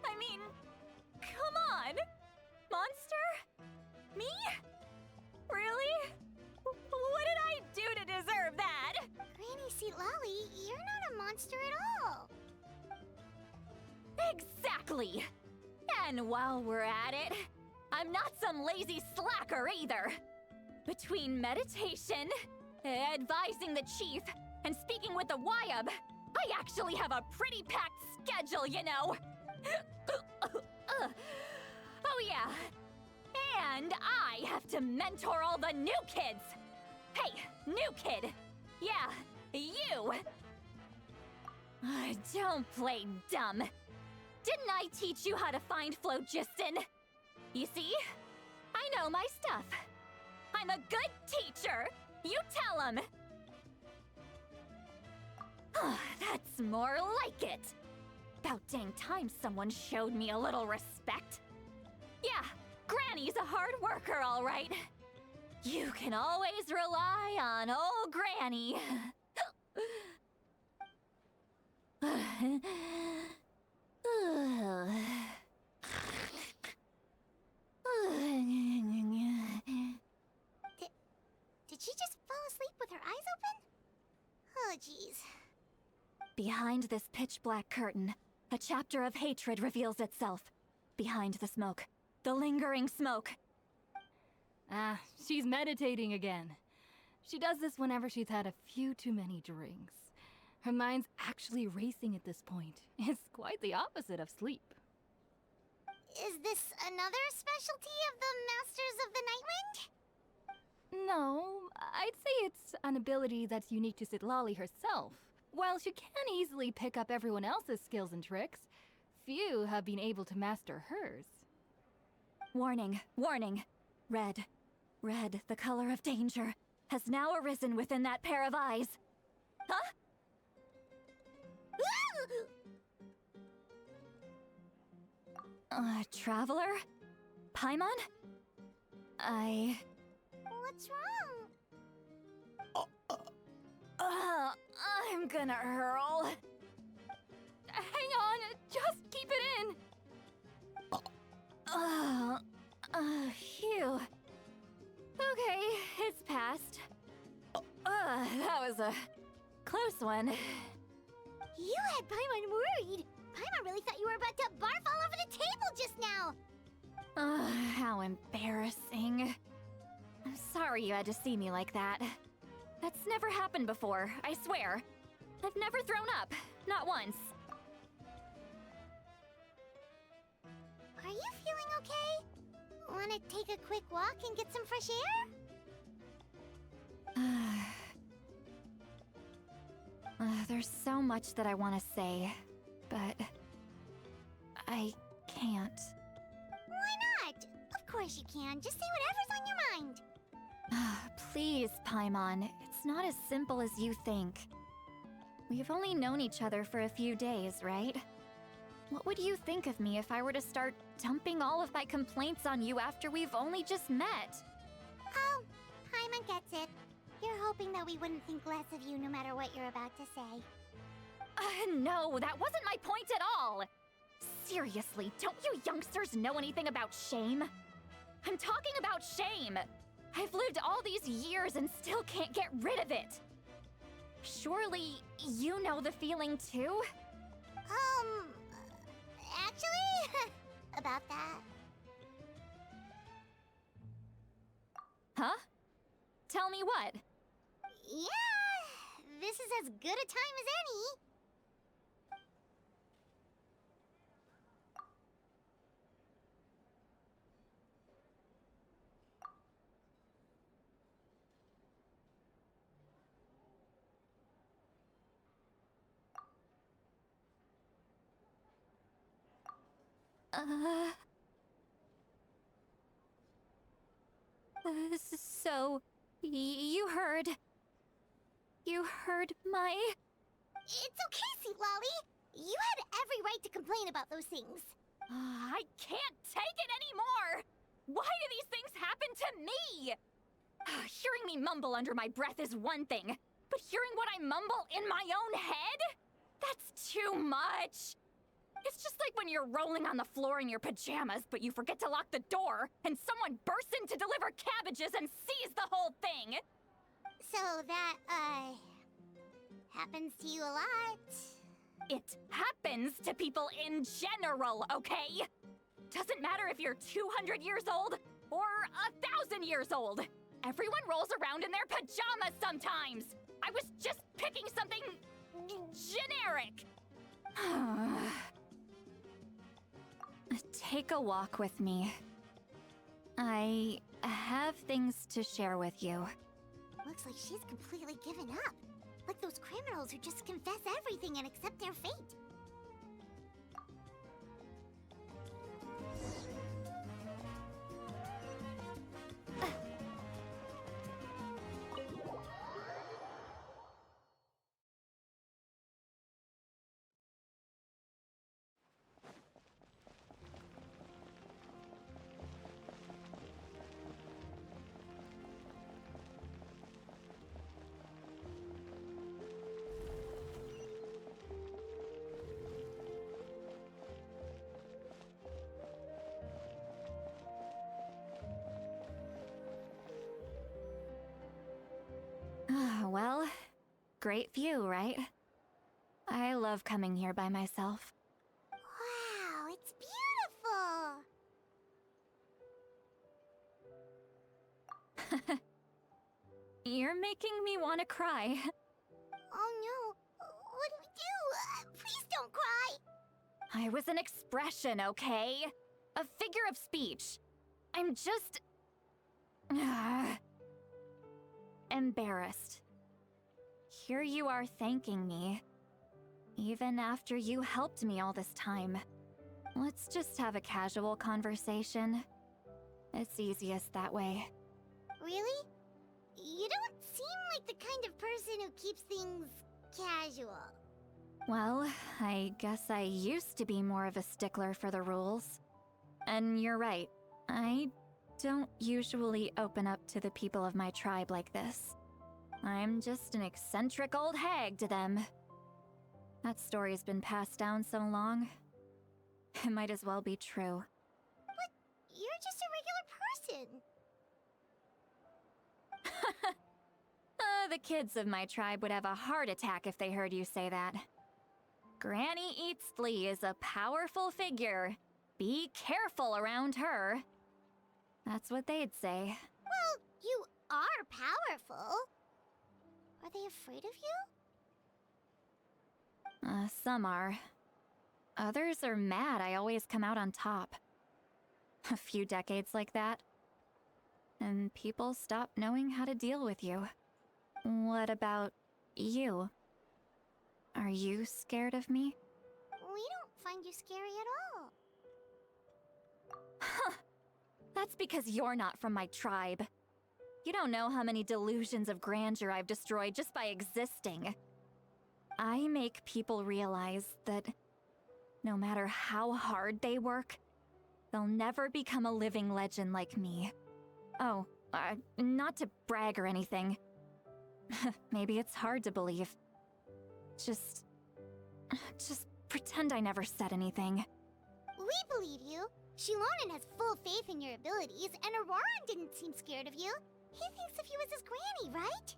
I mean, come on. Monster? Me? Really? What did I do to deserve that? Granny Sitlali, you're not a monster at all. Exactly. And while we're at it, I'm not some lazy slacker either. Between meditation, advising the chief, and speaking with the Wyab, I actually have a pretty packed schedule, you know. Oh yeah. And I have to mentor all the new kids. Hey, new kid. Yeah, you. Don't play dumb. Didn't I teach you how to find phlogiston? You see? I know my stuff. I'm a good teacher. You tell him. That's more like it. About dang time someone showed me a little respect. Yeah, Granny's a hard worker, all right. You can always rely on old Granny. Did she just fall asleep with her eyes open? Oh, jeez. Behind this pitch-black curtain, a chapter of hatred reveals itself. Behind the smoke. The lingering smoke. Ah, she's meditating again. She does this whenever she's had a few too many drinks. Her mind's actually racing at this point. It's quite the opposite of sleep. Is this another specialty of the Masters of the Nightwind? No, I'd say it's an ability that's unique to Citlali herself. While she can easily pick up everyone else's skills and tricks, few have been able to master hers. Warning, warning. Red, red, the color of danger, has now arisen within that pair of eyes. Huh? Traveler? Paimon? What's wrong? I'm gonna hurl. Hang on, just keep it in. Phew. Okay, it's passed. That was a close one. You had Paimon worried. Paimon really thought you were about to barf all over the table just now. How embarrassing. I'm sorry you had to see me like that. That's never happened before, I swear. I've never thrown up, not once. Are you feeling okay? Wanna take a quick walk and get some fresh air? There's so much that I want to say, but I can't. Why not? Of course you can. Just say whatever's on your mind. Please, Paimon. It's not as simple as you think. We've only known each other for a few days, right? What would you think of me if I were to start dumping all of my complaints on you after we've only just met? Oh, Paimon gets it. You're hoping that we wouldn't think less of you no matter what you're about to say. No, that wasn't my point at all! Seriously, don't you youngsters know anything about shame? I'm talking about shame! I've lived all these years and still can't get rid of it! Surely, you know the feeling too? Actually, about that. Huh? Tell me what? Yeah, this is as good a time as any. So, you heard my... It's okay, Citlali. You had every right to complain about those things. I can't take it anymore! Why do these things happen to me? Hearing me mumble under my breath is one thing, but hearing what I mumble in my own head? That's too much! It's just like when you're rolling on the floor in your pajamas, but you forget to lock the door, and someone bursts in to deliver cabbages and sees the whole thing! So that, happens to you a lot? It happens to people in general, okay? Doesn't matter if you're 200 years old or 1,000 years old. Everyone rolls around in their pajamas sometimes. I was just picking something generic! Take a walk with me. I have things to share with you. Looks like she's completely given up. Like those criminals who just confess everything and accept their fate. Well, great view, right? I love coming here by myself. Wow, it's beautiful! You're making me want to cry. Oh no, what do we do? Please don't cry! I was an expression, okay? A figure of speech. I'm just... embarrassed. Here you are thanking me. Even after you helped me all this time. Let's just have a casual conversation. It's easiest that way. Really? You don't seem like the kind of person who keeps things casual. Well, I guess I used to be more of a stickler for the rules. And you're right, I don't usually open up to the people of my tribe like this. I'm just an eccentric old hag to them. That story's been passed down so long, it might as well be true. But you're just a regular person. The kids of my tribe would have a heart attack if they heard you say that. Granny Eatsley is a powerful figure. Be careful around her. That's what they'd say. Well, you are powerful. Are they afraid of you? Some are. Others are mad I always come out on top. A few decades like that, and people stop knowing how to deal with you. What about you? Are you scared of me? We don't find you scary at all. Huh. That's because you're not from my tribe. You don't know how many delusions of grandeur I've destroyed just by existing. I make people realize that no matter how hard they work, they'll never become a living legend like me. Oh, not to brag or anything. Maybe it's hard to believe. Just pretend I never said anything. We believe you. Shilonen has full faith in your abilities, and Auroran didn't seem scared of you. He thinks of you as his granny, right?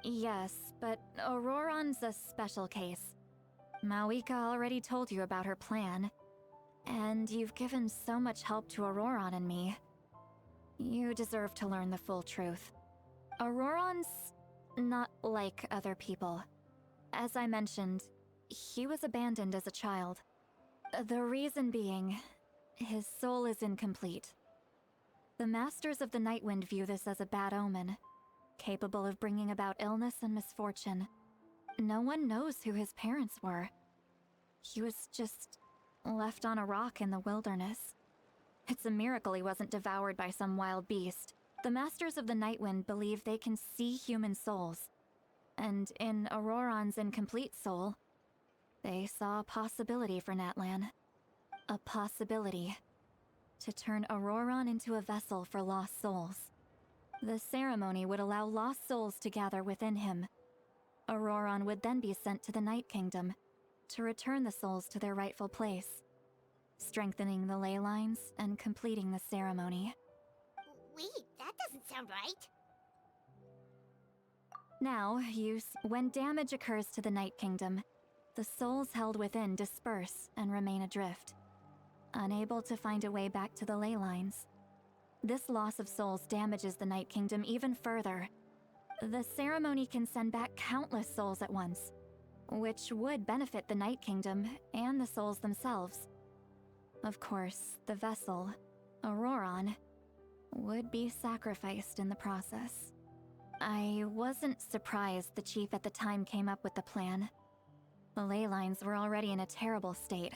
Yes, but Auroran's a special case. Mawika already told you about her plan. And you've given so much help to Auroran and me. You deserve to learn the full truth. Auroran's not like other people. As I mentioned, he was abandoned as a child. The reason being, his soul is incomplete. The Masters of the Nightwind view this as a bad omen, capable of bringing about illness and misfortune. No one knows who his parents were. He was just left on a rock in the wilderness. It's a miracle he wasn't devoured by some wild beast. The Masters of the Nightwind believe they can see human souls. And in Auroran's incomplete soul, they saw a possibility for Natlan. A possibility to turn Auroran into a vessel for lost souls. The ceremony would allow lost souls to gather within him. Auroran would then be sent to the Night Kingdom to return the souls to their rightful place, strengthening the ley lines and completing the ceremony. Wait, that doesn't sound right. Now, when damage occurs to the Night Kingdom, the souls held within disperse and remain adrift, unable to find a way back to the ley lines. This loss of souls damages the Night Kingdom even further. The ceremony can send back countless souls at once, which would benefit the Night Kingdom and the souls themselves. Of course, the vessel, Auroron, would be sacrificed in the process. I wasn't surprised the chief at the time came up with the plan. The ley lines were already in a terrible state.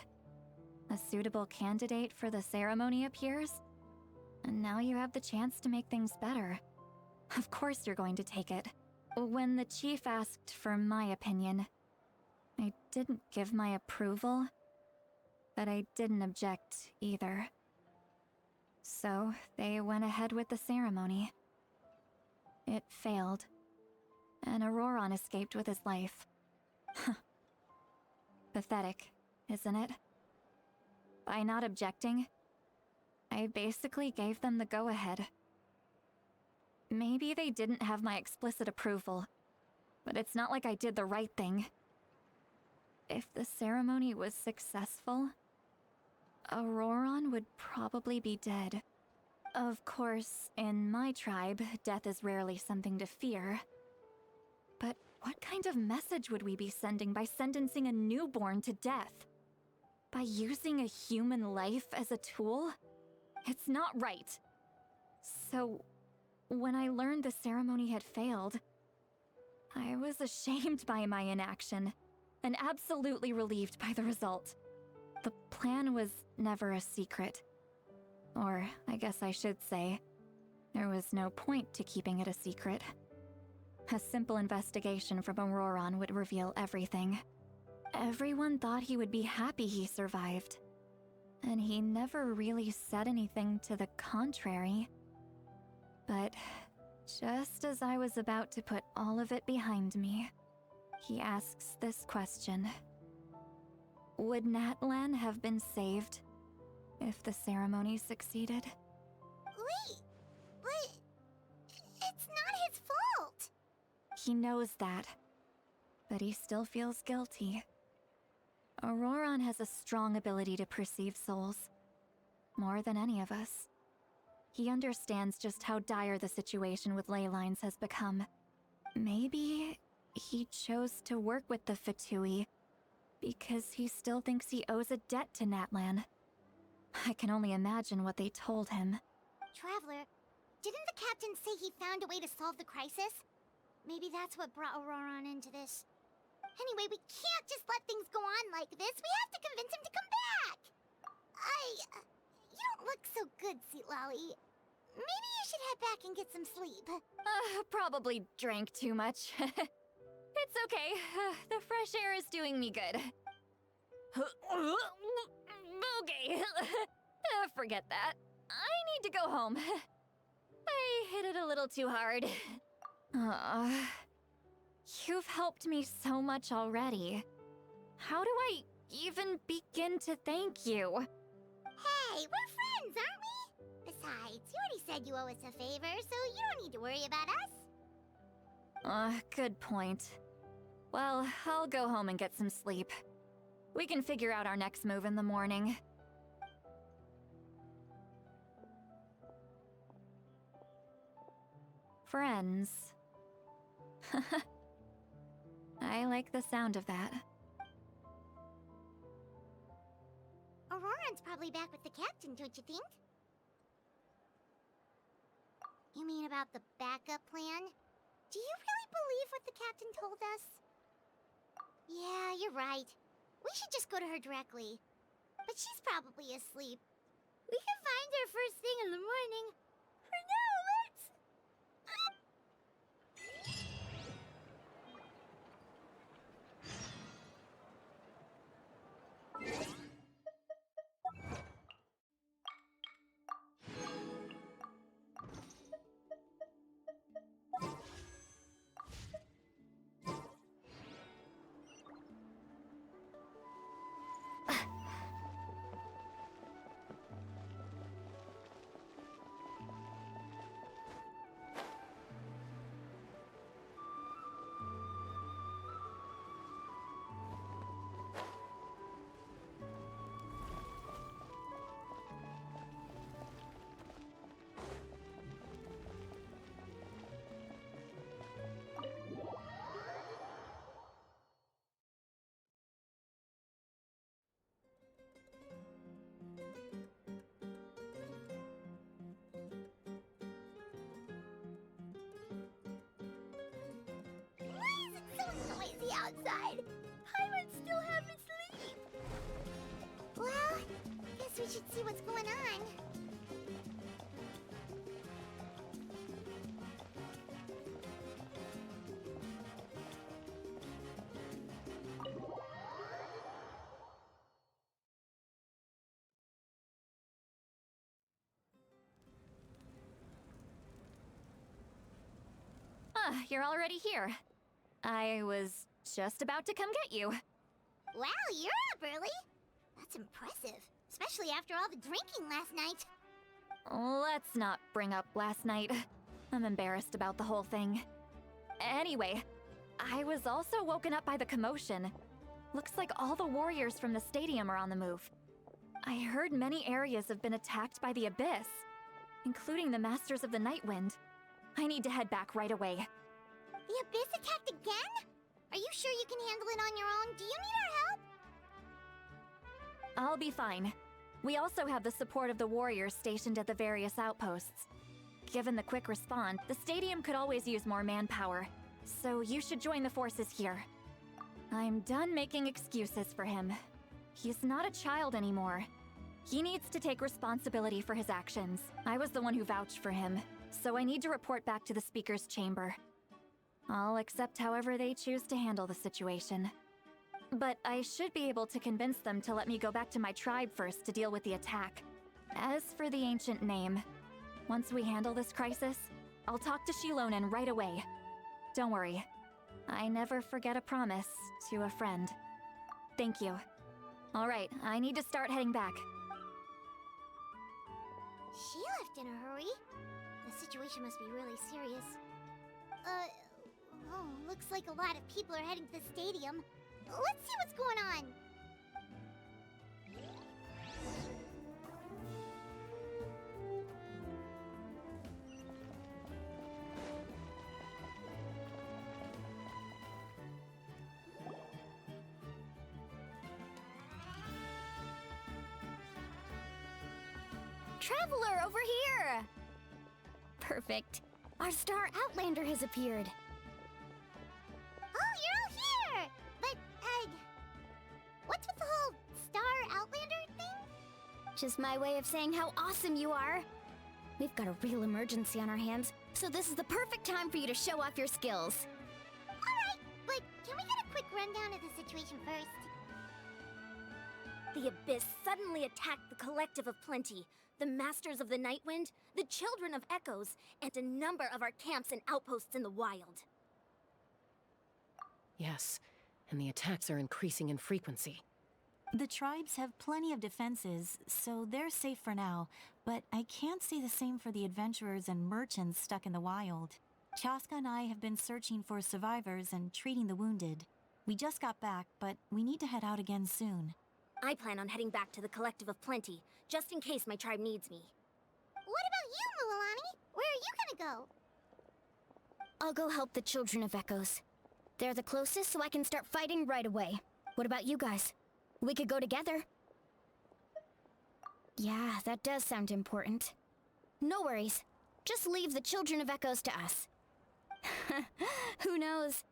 A suitable candidate for the ceremony appears, and now you have the chance to make things better. Of course you're going to take it. When the chief asked for my opinion, I didn't give my approval, but I didn't object either. So they went ahead with the ceremony. It failed, and Auroron escaped with his life. Pathetic, isn't it? By not objecting, I basically gave them the go-ahead. Maybe they didn't have my explicit approval, but it's not like I did the right thing. If the ceremony was successful, Auroron would probably be dead. Of course, in my tribe, death is rarely something to fear. But what kind of message would we be sending by sentencing a newborn to death? By using a human life as a tool? It's not right. So, when I learned the ceremony had failed, I was ashamed by my inaction, and absolutely relieved by the result. The plan was never a secret. Or, I guess I should say, there was no point to keeping it a secret. A simple investigation from Auroron would reveal everything. Everyone thought he would be happy he survived. And he never really said anything to the contrary. But just as I was about to put all of it behind me, he asks this question. Would Natlan have been saved if the ceremony succeeded? Wait, but it's not his fault. He knows that, but he still feels guilty. Auroron has a strong ability to perceive souls, more than any of us. He understands just how dire the situation with ley lines has become. Maybe he chose to work with the Fatui because he still thinks he owes a debt to Natlan. I can only imagine what they told him. Traveler, didn't the captain say he found a way to solve the crisis? Maybe that's what brought Auroron into this. Anyway, we can't just let things go on like this. We have to convince him to come back. You don't look so good, Seatlolly. Maybe you should head back and get some sleep. Probably drank too much. It's okay. The fresh air is doing me good. Okay. Forget that. I need to go home. I hit it a little too hard. You've helped me so much already. How do I even begin to thank you? Hey, we're friends, aren't we? Besides, you already said you owe us a favor, so you don't need to worry about us. Good point. Well, I'll go home and get some sleep. We can figure out our next move in the morning. Friends. I like the sound of that. Auroron's probably back with the captain, don't you think? You mean about the backup plan? Do you really believe what the captain told us? Yeah, you're right. We should just go to her directly. But she's probably asleep. We can find her first thing in the morning. For now, let's... outside. Pirates still haven't sleep. Well, guess we should see what's going on. Ah, you're already here. I was just about to come get you. Wow, you're up early. That's impressive, especially after all the drinking last night. Let's not bring up last night. I'm embarrassed about the whole thing. Anyway, I was also woken up by the commotion. Looks like all the warriors from the stadium are on the move. I heard many areas have been attacked by the Abyss, including the Masters of the Nightwind. I need to head back right away. The Abyss attacked again? Are you sure you can handle it on your own? Do you need our help? I'll be fine. We also have the support of the warriors stationed at the various outposts. Given the quick response, the stadium could always use more manpower, so you should join the forces here. I'm done making excuses for him. He's not a child anymore. He needs to take responsibility for his actions. I was the one who vouched for him, so I need to report back to the Speaker's Chamber. I'll accept however they choose to handle the situation. But I should be able to convince them to let me go back to my tribe first to deal with the attack. As for the ancient name, once we handle this crisis, I'll talk to Shilonen right away. Don't worry, I never forget a promise to a friend. Thank you. Alright, I need to start heading back. She left in a hurry. The situation must be really serious. Looks like a lot of people are heading to the stadium. Let's see what's going on. Traveler, over here! Perfect. Our star Outlander has appeared. Oh, you're all here! But, what's with the whole Star Outlander thing? Just my way of saying how awesome you are. We've got a real emergency on our hands, so this is the perfect time for you to show off your skills. Alright, but can we get a quick rundown of the situation first? The Abyss suddenly attacked the Collective of Plenty, the Masters of the Nightwind, the Children of Echoes, and a number of our camps and outposts in the wild. Yes, and the attacks are increasing in frequency. The tribes have plenty of defenses, so they're safe for now, but I can't say the same for the adventurers and merchants stuck in the wild. Chaska and I have been searching for survivors and treating the wounded. We just got back, but we need to head out again soon. I plan on heading back to the Collective of Plenty, just in case my tribe needs me. What about you, Mualani? Where are you gonna go? I'll go help the Children of Echoes. They're the closest, so I can start fighting right away. What about you guys? We could go together. Yeah, that does sound important. No worries. Just leave the Children of Echoes to us. Who knows?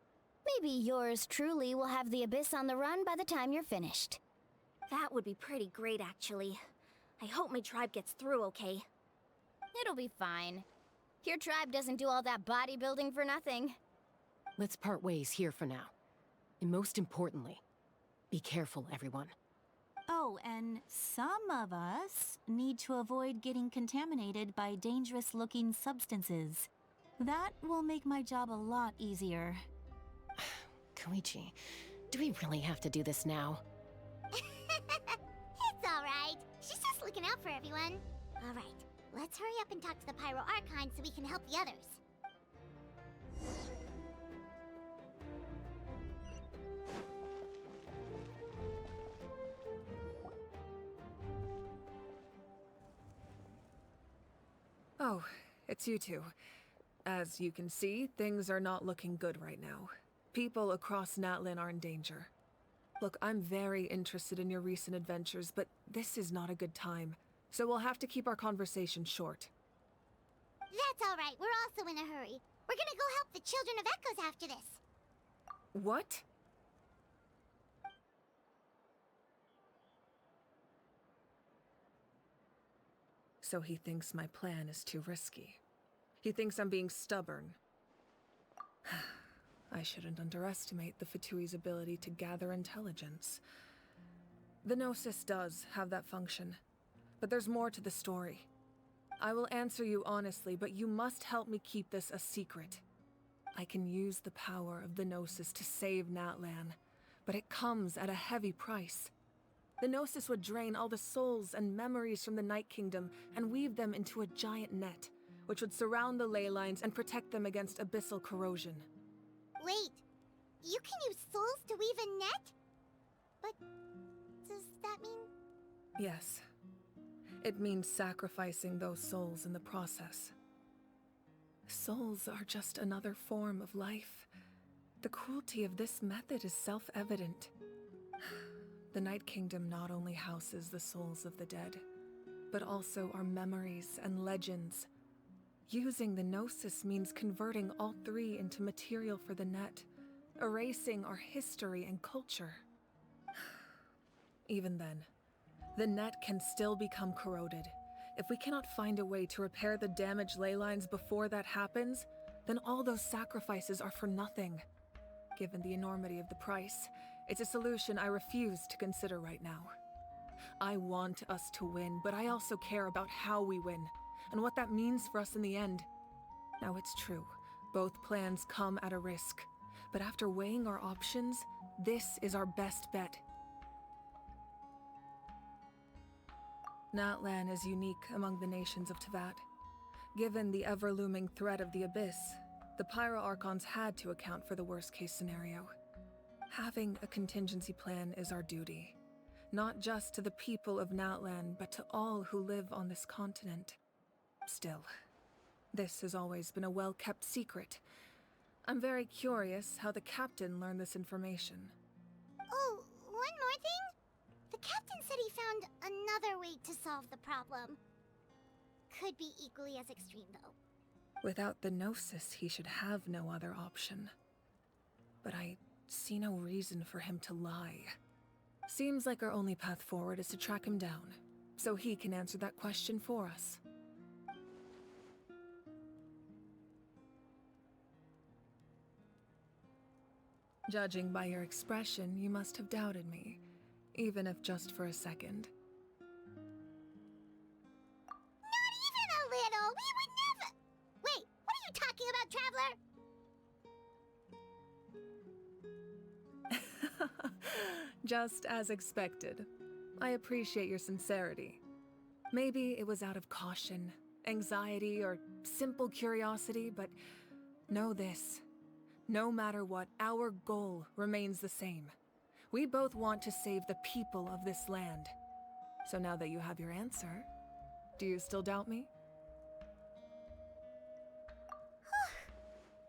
Maybe yours truly will have the Abyss on the run by the time you're finished. That would be pretty great, actually. I hope my tribe gets through okay. It'll be fine. Your tribe doesn't do all that bodybuilding for nothing. Let's part ways here for now. And most importantly, be careful, everyone. Oh, and some of us need to avoid getting contaminated by dangerous-looking substances. That will make my job a lot easier. Koichi, do we really have to do this now? It's alright. She's just looking out for everyone. Alright, let's hurry up and talk to the Pyro Archon so we can help the others. Oh, it's you two. As you can see, things are not looking good right now. People across Natlan are in danger. Look, I'm very interested in your recent adventures, but this is not a good time. So we'll have to keep our conversation short. That's alright, we're also in a hurry. We're gonna go help the Children of Echoes after this. What? So he thinks my plan is too risky. He thinks I'm being stubborn. I shouldn't underestimate the Fatui's ability to gather intelligence. The Gnosis does have that function, but there's more to the story. I will answer you honestly, but you must help me keep this a secret. I can use the power of the Gnosis to save Natlan, but it comes at a heavy price. The Gnosis would drain all the souls and memories from the Night Kingdom and weave them into a giant net, which would surround the ley lines and protect them against abyssal corrosion. Wait, you can use souls to weave a net? But does that mean... Yes. It means sacrificing those souls in the process. Souls are just another form of life. The cruelty of this method is self-evident. The Night Kingdom not only houses the souls of the dead, but also our memories and legends. Using the Gnosis means converting all three into material for the net, erasing our history and culture. Even then, the net can still become corroded. If we cannot find a way to repair the damaged ley lines before that happens, then all those sacrifices are for nothing. Given the enormity of the price, it's a solution I refuse to consider right now. I want us to win, but I also care about how we win, and what that means for us in the end. Now it's true, both plans come at a risk, but after weighing our options, this is our best bet. Natlan is unique among the nations of Teyvat. Given the ever-looming threat of the Abyss, the Pyro Archons had to account for the worst-case scenario. Having a contingency plan is our duty, not just to the people of Natlan, but to all who live on this continent. Still, this has always been a well-kept secret. I'm very curious how the captain learned this information. Oh, one more thing? The captain said he found another way to solve the problem. Could be equally as extreme, though. Without the Gnosis, he should have no other option. But I see no reason for him to lie. Seems like our only path forward is to track him down, so he can answer that question for us. Judging by your expression, you must have doubted me, even if just for a second. Not even a little! We would never... Wait, what are you talking about, Traveler? Just as expected. I appreciate your sincerity. Maybe it was out of caution, anxiety, or simple curiosity, but know this. No matter what, our goal remains the same. We both want to save the people of this land. So now that you have your answer, do you still doubt me?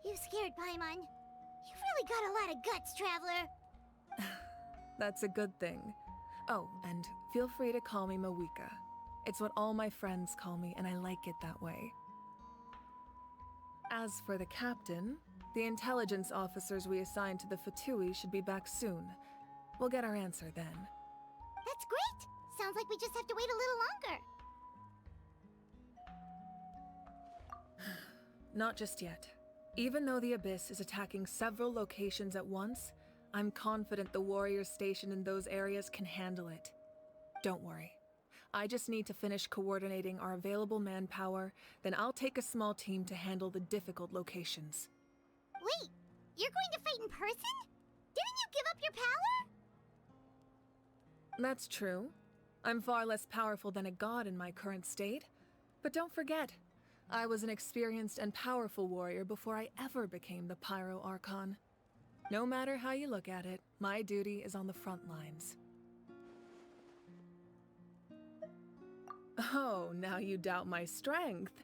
You scared, Paimon. You've really got a lot of guts, Traveler. That's a good thing. Oh, and feel free to call me Mawika. It's what all my friends call me, and I like it that way. As for the captain, the intelligence officers we assigned to the Fatui should be back soon. We'll get our answer then. That's great! Sounds like we just have to wait a little longer. Not just yet. Even though the Abyss is attacking several locations at once, I'm confident the warriors stationed in those areas can handle it. Don't worry. I just need to finish coordinating our available manpower, then I'll take a small team to handle the difficult locations. Wait, you're going to fight in person? Didn't you give up your power? That's true. I'm far less powerful than a god in my current state. But don't forget, I was an experienced and powerful warrior before I ever became the Pyro Archon. No matter how you look at it, my duty is on the front lines. Oh, now you doubt my strength.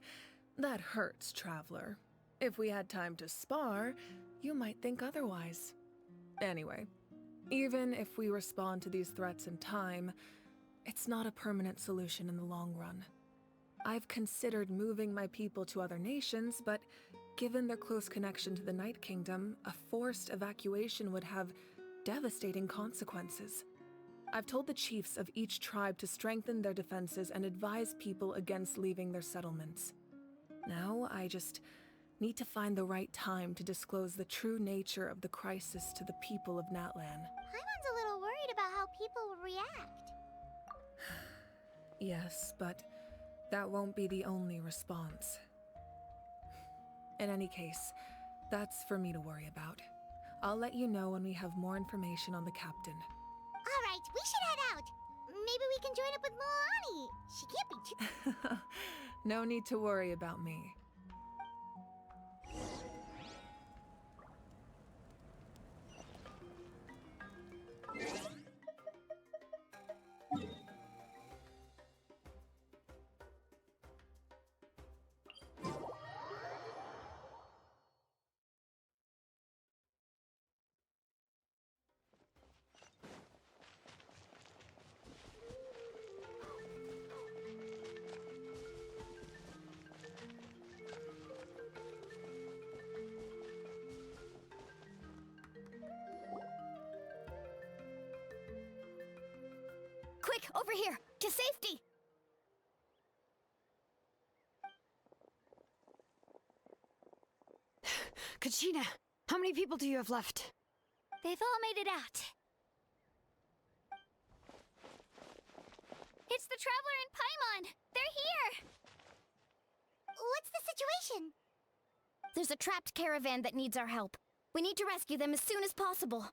That hurts, Traveler. If we had time to spar, you might think otherwise. Anyway, even if we respond to these threats in time, it's not a permanent solution in the long run. I've considered moving my people to other nations, but given their close connection to the Night Kingdom, a forced evacuation would have devastating consequences. I've told the chiefs of each tribe to strengthen their defenses and advise people against leaving their settlements. Now, I just need to find the right time to disclose the true nature of the crisis to the people of Natlan. Paimon's a little worried about how people will react. Yes, but that won't be the only response. In any case, that's for me to worry about. I'll let you know when we have more information on the captain. Alright, we should head out. Maybe we can join up with Milani. She can't be too... No need to worry about me. Quick, over here! To safety! Kachina, how many people do you have left? They've all made it out. It's the Traveler and Paimon! They're here! What's the situation? There's a trapped caravan that needs our help. We need to rescue them as soon as possible.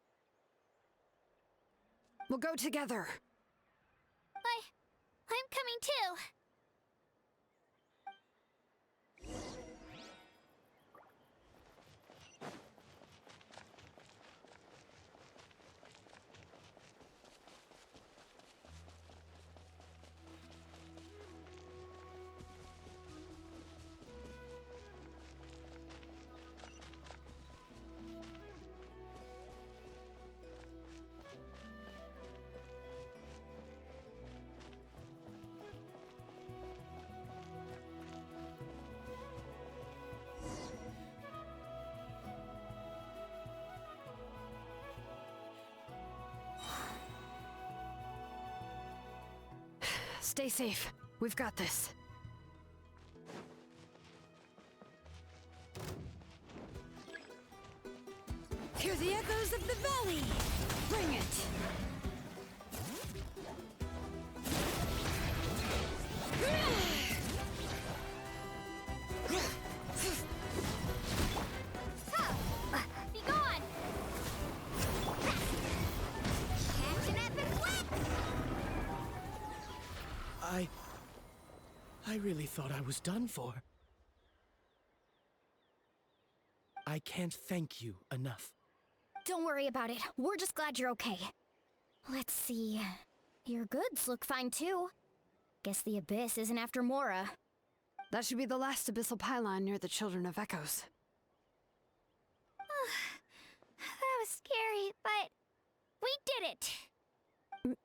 We'll go together. I'm coming too. Stay safe. We've got this. Hear the echoes of the valley! Bring it! Be gone! Catch an epic whack! I really thought I was done for. I can't thank you enough. Don't worry about it. We're just glad you're okay. Let's see. Your goods look fine too. Guess the Abyss isn't after Mora. That should be the last abyssal pylon near the Children of Echoes. That was scary, but we did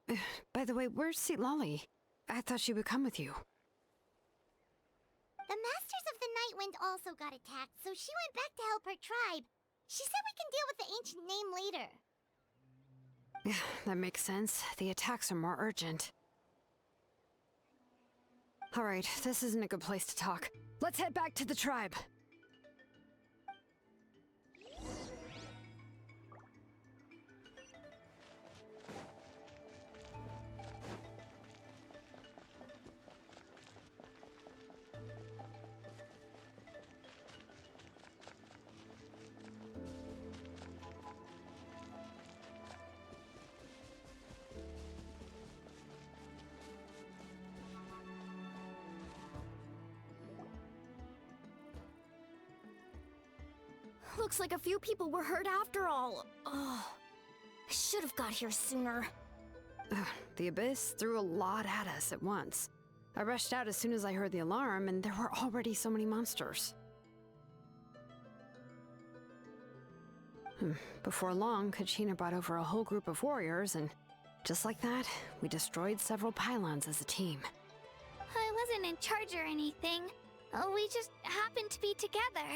it! By the way, where's Lolly? I thought she would come with you. The Masters of the Night Wind also got attacked, so she went back to help her tribe. She said we can deal with the ancient name later. Yeah, that makes sense. The attacks are more urgent. Alright, this isn't a good place to talk. Let's head back to the tribe. Looks like a few people were hurt after all. Oh, I should have got here sooner. The Abyss threw a lot at us at once. I rushed out as soon as I heard the alarm, and there were already so many monsters. Before long, Kachina brought over a whole group of warriors, and just like that, we destroyed several pylons as a team. I wasn't in charge or anything. We just happened to be together.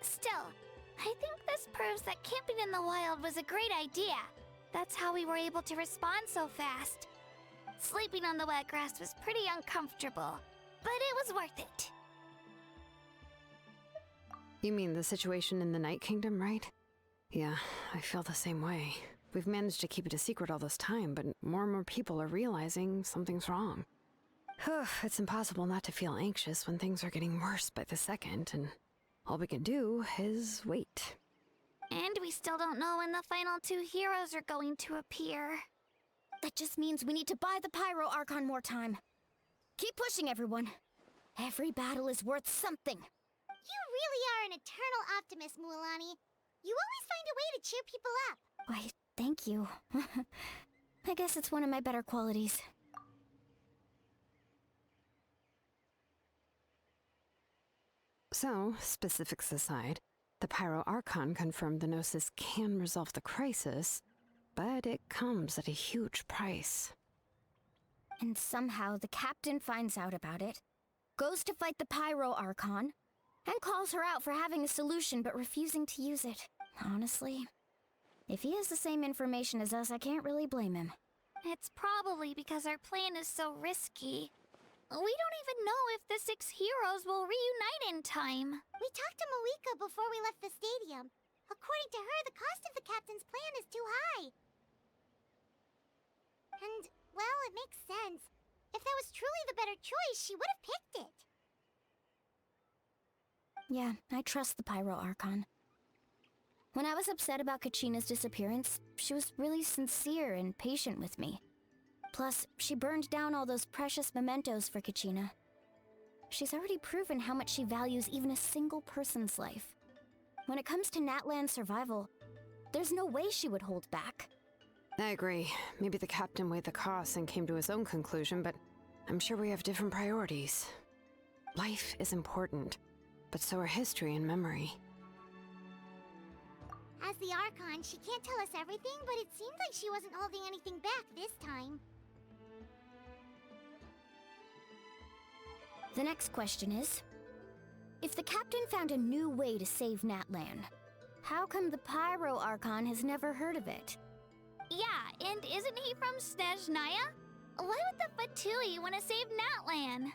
Still, I think this proves that camping in the wild was a great idea. That's how we were able to respond so fast. Sleeping on the wet grass was pretty uncomfortable, but it was worth it. You mean the situation in the Night Kingdom, right? Yeah, I feel the same way. We've managed to keep it a secret all this time, but more and more people are realizing something's wrong. It's impossible not to feel anxious when things are getting worse by the second, and all we can do is wait. And we still don't know when the final 2 heroes are going to appear. That just means we need to buy the Pyro Archon more time. Keep pushing, everyone. Every battle is worth something. You really are an eternal optimist, Mualani. You always find a way to cheer people up. Why, thank you. I guess it's one of my better qualities. So, specifics aside, the Pyro Archon confirmed the Gnosis can resolve the crisis, but it comes at a huge price. And somehow the captain finds out about it, goes to fight the Pyro Archon, and calls her out for having a solution but refusing to use it. Honestly, if he has the same information as us, I can't really blame him. It's probably because our plan is so risky. We don't even know if the 6 heroes will reunite in time. We talked to Malika before we left the stadium. According to her, the cost of the captain's plan is too high. And, well, it makes sense. If that was truly the better choice, she would have picked it. Yeah, I trust the Pyro Archon. When I was upset about Kachina's disappearance, she was really sincere and patient with me. Plus, she burned down all those precious mementos for Kachina. She's already proven how much she values even a single person's life. When it comes to Natlan's survival, there's no way she would hold back. I agree. Maybe the captain weighed the costs and came to his own conclusion, but I'm sure we have different priorities. Life is important, but so are history and memory. As the Archon, she can't tell us everything, but it seems like she wasn't holding anything back this time. The next question is, if the captain found a new way to save Natlan, how come the Pyro Archon has never heard of it? Yeah, and isn't he from Snezhnaya? Why would the Fatui want to save Natlan?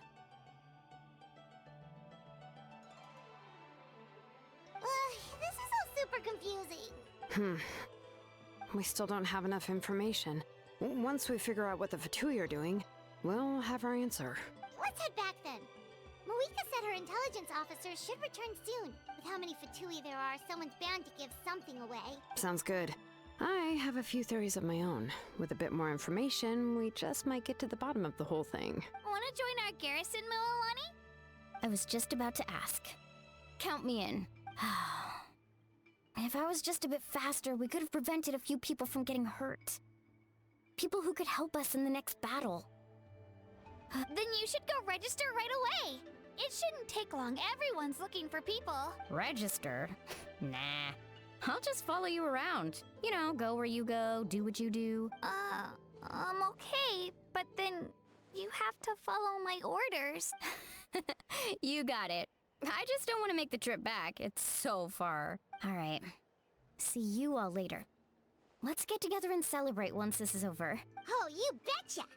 This is all super confusing. We still don't have enough information. Once we figure out what the Fatui are doing, we'll have our answer. Let's head back then. Malika said her intelligence officers should return soon. With how many Fatui there are, someone's bound to give something away. Sounds good. I have a few theories of my own. With a bit more information, we just might get to the bottom of the whole thing. Want to join our garrison, Mualani? I was just about to ask. Count me in. If I was just a bit faster, we could have prevented a few people from getting hurt. People who could help us in the next battle. Then you should go register right away. It shouldn't take long. Everyone's looking for people. Register? Nah. I'll just follow you around. You know, go where you go, do what you do. Okay, but then you have to follow my orders. You got it. I just don't want to make the trip back. It's so far. All right. See you all later. Let's get together and celebrate once this is over. Oh, you betcha!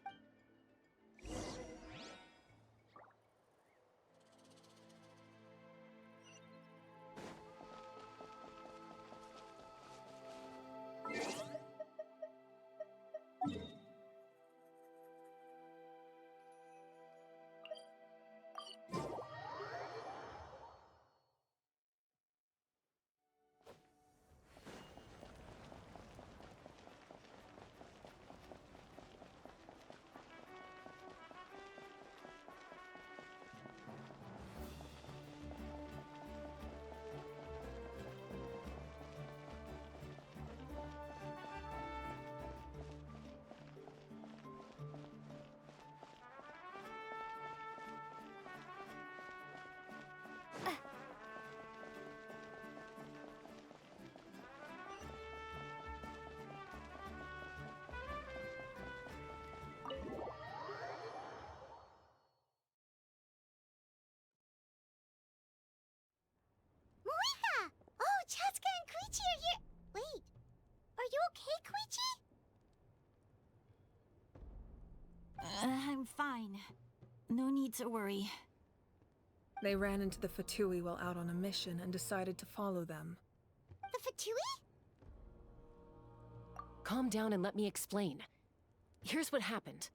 I'm fine. No need to worry. They ran into the Fatui while out on a mission and decided to follow them. The Fatui? Calm down and let me explain. Here's what happened.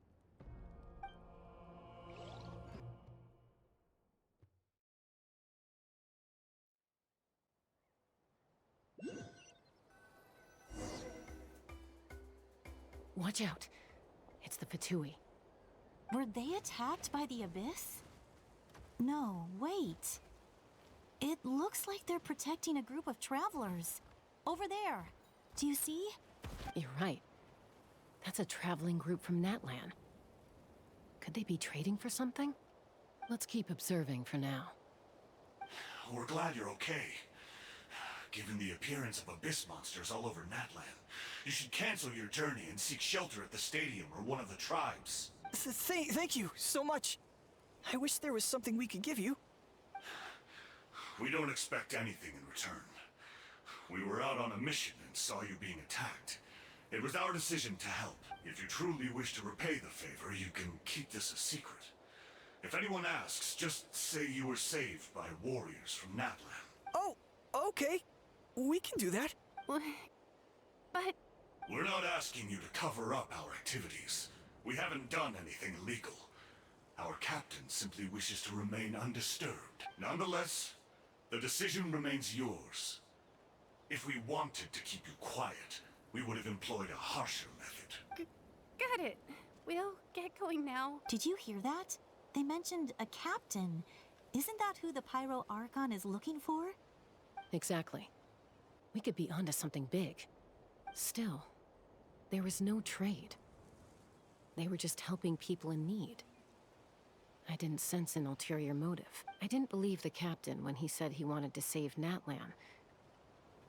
Watch out. It's the Fatui. Were they attacked by the Abyss? No, wait. It looks like they're protecting a group of travelers. Over there. Do you see? You're right. That's a traveling group from Natlan. Could they be trading for something? Let's keep observing for now. We're glad you're okay. Given the appearance of abyss monsters all over Natlan, you should cancel your journey and seek shelter at the stadium or one of the tribes. Thank you so much. I wish there was something we could give you. We don't expect anything in return. We were out on a mission and saw you being attacked. It was our decision to help. If you truly wish to repay the favor, you can keep this a secret. If anyone asks, just say you were saved by warriors from Natlan. Oh, okay. We can do that. But... We're not asking you to cover up our activities. We haven't done anything illegal. Our captain simply wishes to remain undisturbed. Nonetheless, the decision remains yours. If we wanted to keep you quiet, we would have employed a harsher method. Got it. We'll get going now. Did you hear that? They mentioned a captain. Isn't that who the Pyro Archon is looking for? Exactly. We could be onto something big. Still, there was no trade. They were just helping people in need. I didn't sense an ulterior motive. I didn't believe the captain when he said he wanted to save Natlan.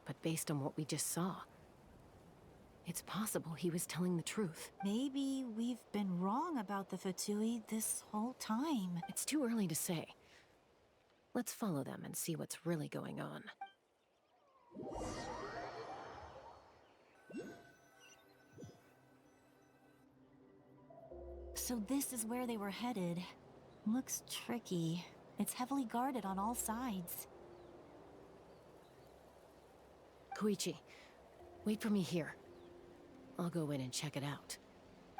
But based on what we just saw, it's possible he was telling the truth. Maybe we've been wrong about the Fatui this whole time. It's too early to say. Let's follow them and see what's really going on. So this is where they were headed. Looks tricky. It's heavily guarded on all sides. Koichi, wait for me here. I'll go in and check it out.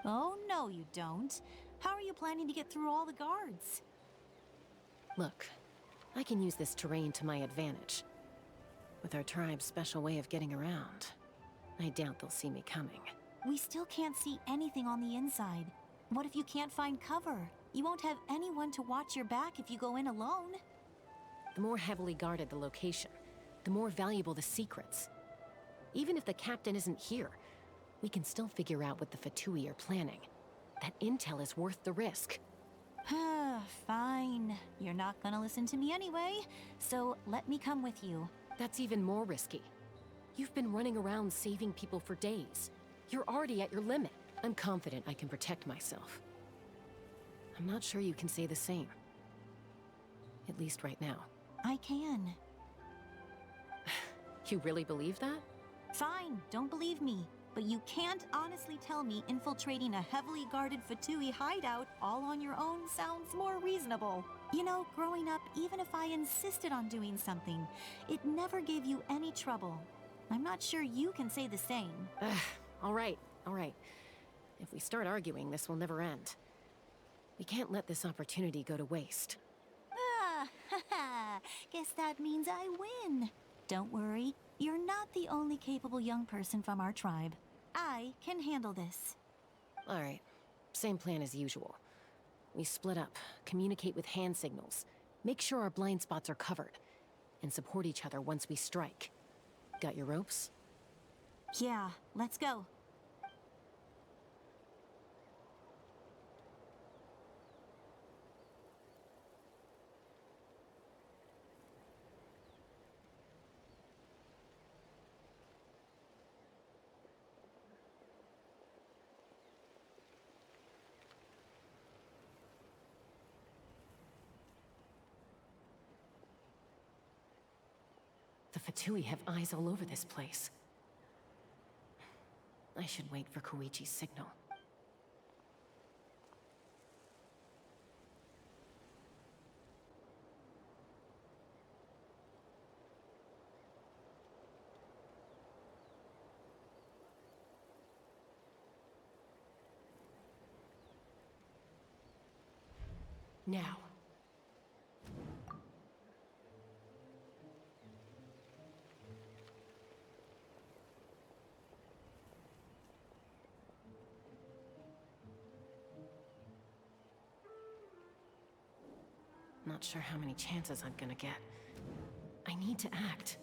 Oh, no you don't. How are you planning to get through all the guards? Look, I can use this terrain to my advantage. With our tribe's special way of getting around, I doubt they'll see me coming. We still can't see anything on the inside. What if you can't find cover? You won't have anyone to watch your back if you go in alone. The more heavily guarded the location, the more valuable the secrets. Even if the captain isn't here, we can still figure out what the Fatui are planning. That intel is worth the risk. Fine. You're not gonna listen to me anyway, so let me come with you. That's even more risky. You've been running around saving people for days. You're already at your limit. I'm confident I can protect myself. I'm not sure you can say the same. At least right now. I can. You really believe that? Fine, don't believe me. But you can't honestly tell me infiltrating a heavily guarded Fatui hideout all on your own sounds more reasonable. You know, growing up, even if I insisted on doing something, it never gave you any trouble. I'm not sure you can say the same. All right. If we start arguing, this will never end. We can't let this opportunity go to waste. Guess that means I win. Don't worry, you're not the only capable young person from our tribe. I can handle this. All right, same plan as usual. We split up, communicate with hand signals, make sure our blind spots are covered, and support each other once we strike. Got your ropes? Yeah, let's go. The Fatui have eyes all over this place. I should wait for Koichi's signal. Now. Not sure how many chances I'm gonna get. I need to act.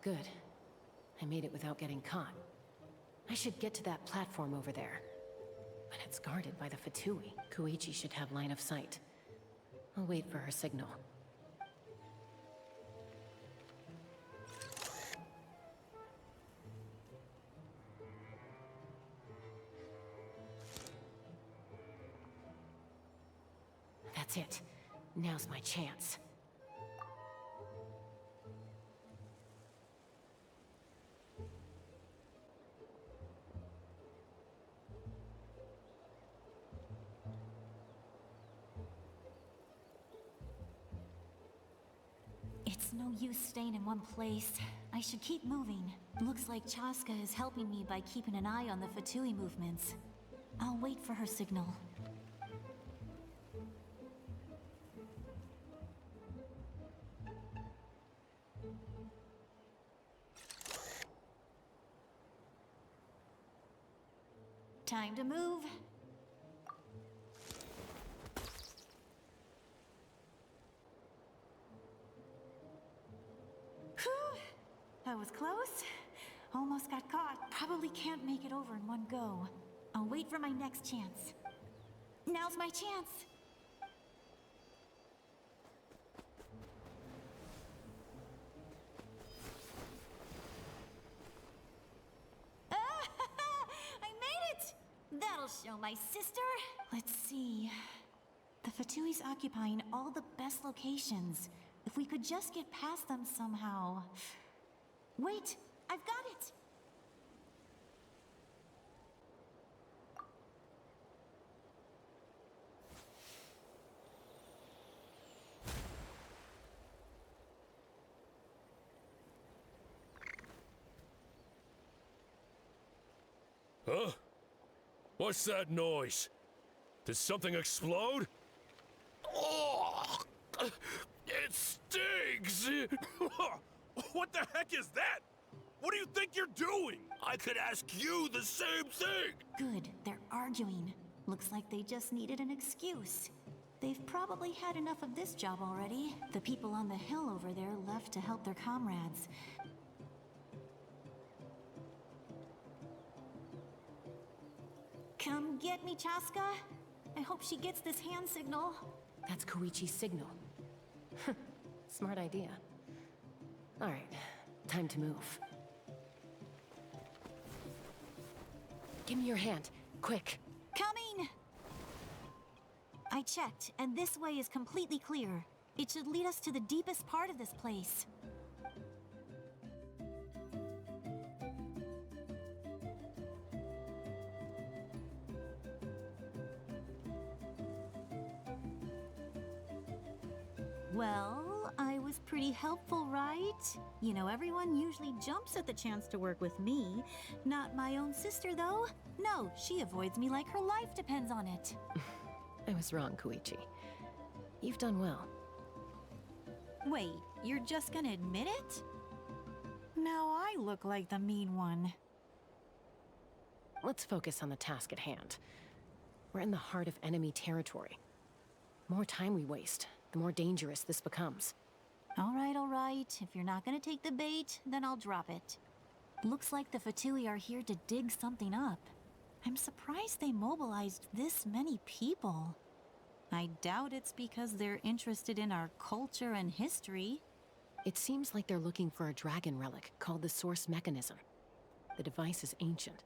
Good. I made it without getting caught. I should get to that platform over there. But it's guarded by the Fatui. Koichi should have line of sight. I'll wait for her signal. That's it. Now's my chance. It's no use staying in one place. I should keep moving. Looks like Chaska is helping me by keeping an eye on the Fatui movements. I'll wait for her signal. Time to move. Whew. That was close. Almost got caught. Probably can't make it over in one go. I'll wait for my next chance. Now's my chance. That'll show my sister. Let's see. The Fatui's occupying all the best locations. If we could just get past them somehow. Wait, I've got it! Huh? What's that noise? Did something explode? Oh, it stings! What the heck is that? What do you think you're doing? I could ask you the same thing! Good, they're arguing. Looks like they just needed an excuse. They've probably had enough of this job already. The people on the hill over there left to help their comrades. Come get me, Chaska. I hope she gets this hand signal. That's Koichi's signal. Smart idea. Alright, time to move. Give me your hand, quick. Coming! I checked, and this way is completely clear. It should lead us to the deepest part of this place. Well, I was pretty helpful, right? You know, everyone usually jumps at the chance to work with me. Not my own sister, though. No, she avoids me like her life depends on it. I was wrong, Koichi. You've done well. Wait, you're just gonna admit it? Now I look like the mean one. Let's focus on the task at hand. We're in the heart of enemy territory. More time we waste, the more dangerous this becomes. All right. If you're not gonna take the bait, then I'll drop it. Looks like the Fatui are here to dig something up. I'm surprised they mobilized this many people. I doubt it's because they're interested in our culture and history. It seems like they're looking for a dragon relic called the Source Mechanism. The device is ancient.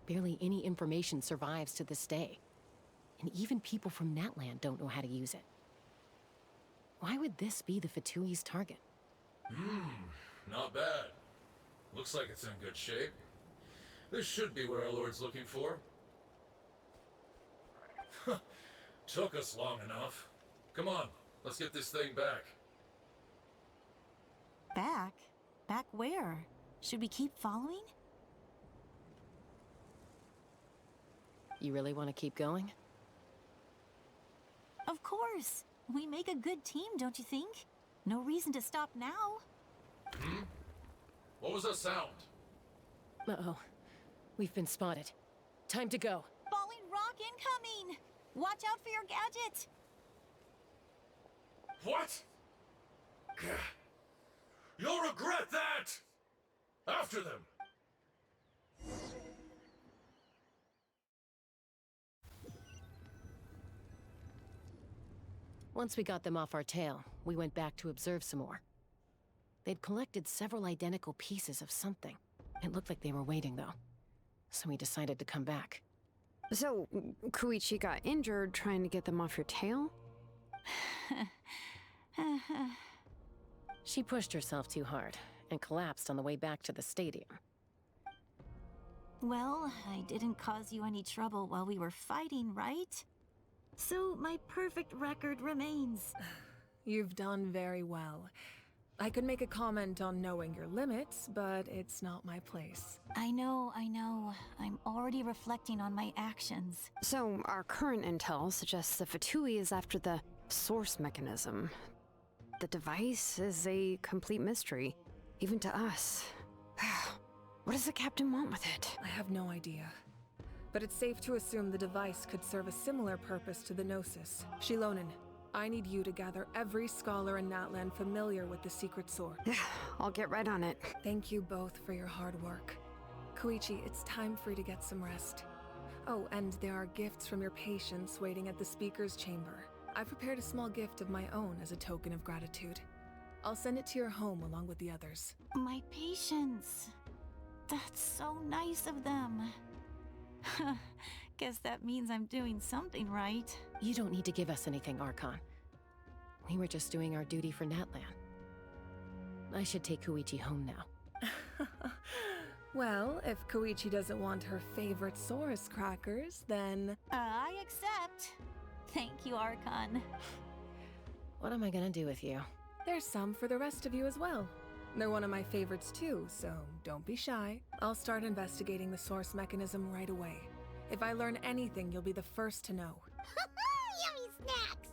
Barely any information survives to this day. And even people from Natlan don't know how to use it. Why would this be the Fatui's target? Not bad. Looks like it's in good shape. This should be where our Lord's looking for. Took us long enough. Come on, let's get this thing back. Back? Back where? Should we keep following? You really want to keep going? Of course. We make a good team, don't you think? No reason to stop now. Hmm? What was that sound? Uh-oh. We've been spotted. Time to go. Falling rock incoming! Watch out for your gadget! What? You'll regret that! After them! Once we got them off our tail, we went back to observe some more. They'd collected several identical pieces of something. It looked like they were waiting, though. So we decided to come back. So, Koichi got injured trying to get them off your tail? She pushed herself too hard and collapsed on the way back to the stadium. Well, I didn't cause you any trouble while we were fighting, right? So my perfect record remains. You've done very well. I could make a comment on knowing your limits, but it's not my place. I know. I'm already reflecting on my actions. So, our current intel suggests that Fatui is after the source mechanism. The device is a complete mystery, even to us. What does the captain want with it? I have no idea. But it's safe to assume the device could serve a similar purpose to the Gnosis. Shilonen, I need you to gather every scholar in Natlan familiar with the secret sword. I'll get right on it. Thank you both for your hard work. Koichi, it's time for you to get some rest. Oh, and there are gifts from your patients waiting at the speaker's chamber. I've prepared a small gift of my own as a token of gratitude. I'll send it to your home along with the others. My patience. That's so nice of them. Guess that means I'm doing something right. You don't need to give us anything, Archon. We were just doing our duty for Natlan. I should take Koichi home now. Well, if Koichi doesn't want her favorite Saurus crackers, then... I accept. Thank you, Archon. What am I gonna do with you? There's some for the rest of you as well. They're one of my favorites too, so don't be shy. I'll start investigating the source mechanism right away. If I learn anything, you'll be the first to know. Yummy snacks!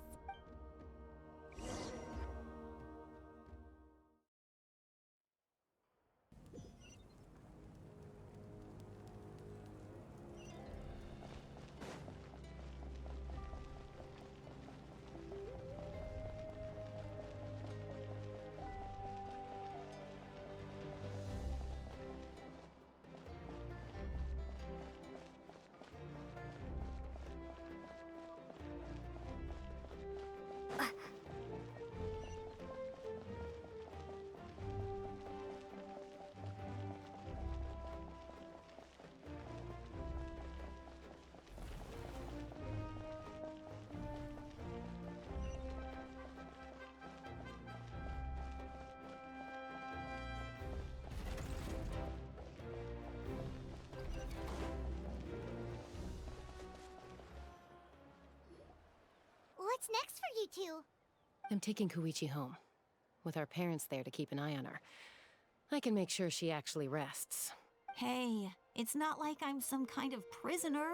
What's next for you two? I'm taking Koichi home. With our parents there to keep an eye on her, I can make sure she actually rests. Hey, it's not like I'm some kind of prisoner.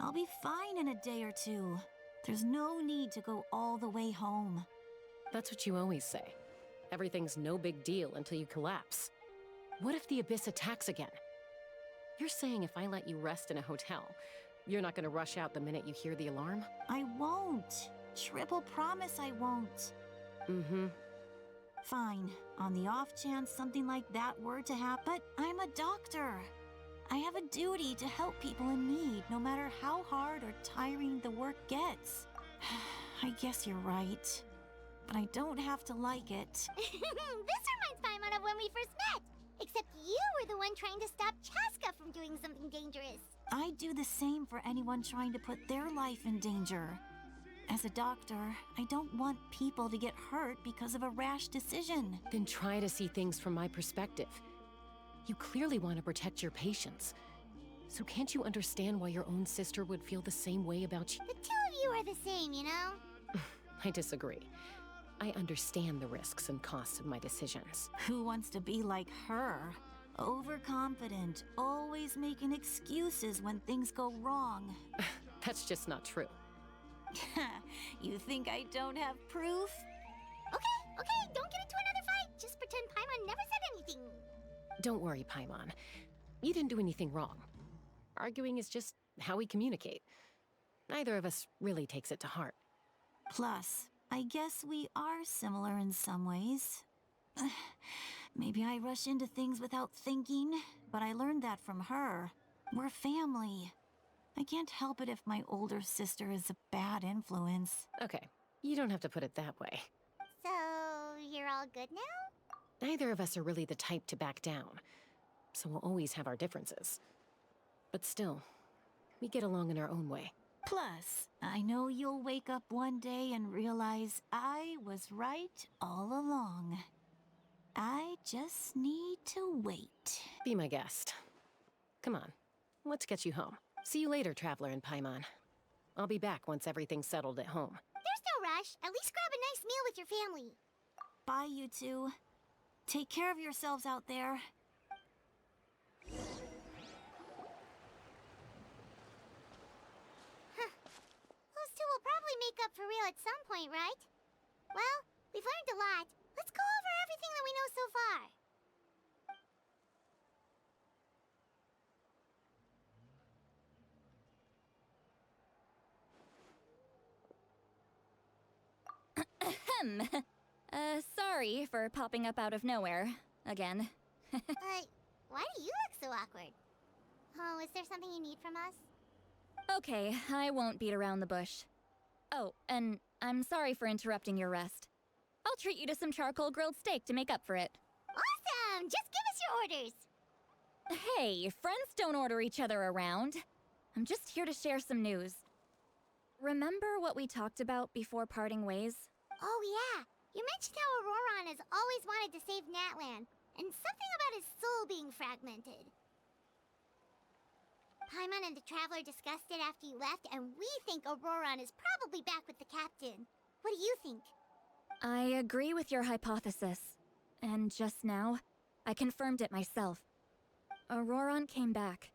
I'll be fine in a day or two. There's no need to go all the way home. That's what you always say. Everything's no big deal until you collapse. What if the Abyss attacks again? You're saying if I let you rest in a hotel, you're not gonna rush out the minute you hear the alarm? I won't. Triple promise I won't. Mm-hmm. Fine. On the off chance something like that were to happen, but I'm a doctor. I have a duty to help people in need, no matter how hard or tiring the work gets. I guess you're right. But I don't have to like it. This reminds Paimon of when we first met. Except you were the one trying to stop Chaska from doing something dangerous. I do the same for anyone trying to put their life in danger. As a doctor, I don't want people to get hurt because of a rash decision. Then try to see things from my perspective. You clearly want to protect your patients. So can't you understand why your own sister would feel the same way about you? The two of you are the same, you know? I disagree. I understand the risks and costs of my decisions. Who wants to be like her? Overconfident, always making excuses when things go wrong. That's just not true. You think I don't have proof? Okay, don't get into another fight. Just pretend Paimon never said anything. Don't worry, Paimon. You didn't do anything wrong. Arguing is just how we communicate. Neither of us really takes it to heart. Plus, I guess we are similar in some ways. Maybe I rush into things without thinking, but I learned that from her. We're family. I can't help it if my older sister is a bad influence. Okay, you don't have to put it that way. So, you're all good now? Neither of us are really the type to back down, so we'll always have our differences. But still, we get along in our own way. Plus, I know you'll wake up one day and realize I was right all along. I just need to wait. Be my guest. Come on, let's get you home. See you later, Traveler and Paimon. I'll be back once everything's settled at home. There's no rush. At least grab a nice meal with your family. Bye, you two. Take care of yourselves out there. Those two will probably make up for real at some point, right? Well, we've learned a lot. Let's go over everything that we know so far. Sorry for popping up out of nowhere. Again. Why do you look so awkward? Oh, is there something you need from us? Okay, I won't beat around the bush. Oh, and I'm sorry for interrupting your rest. I'll treat you to some charcoal grilled steak to make up for it. Awesome! Just give us your orders! Hey, friends don't order each other around. I'm just here to share some news. Remember what we talked about before parting ways? Oh yeah, you mentioned how Auroron has always wanted to save Natlan, and something about his soul being fragmented. Paimon and the Traveler discussed it after you left, and we think Auroron is probably back with the captain. What do you think? I agree with your hypothesis. And just now, I confirmed it myself. Auroron came back.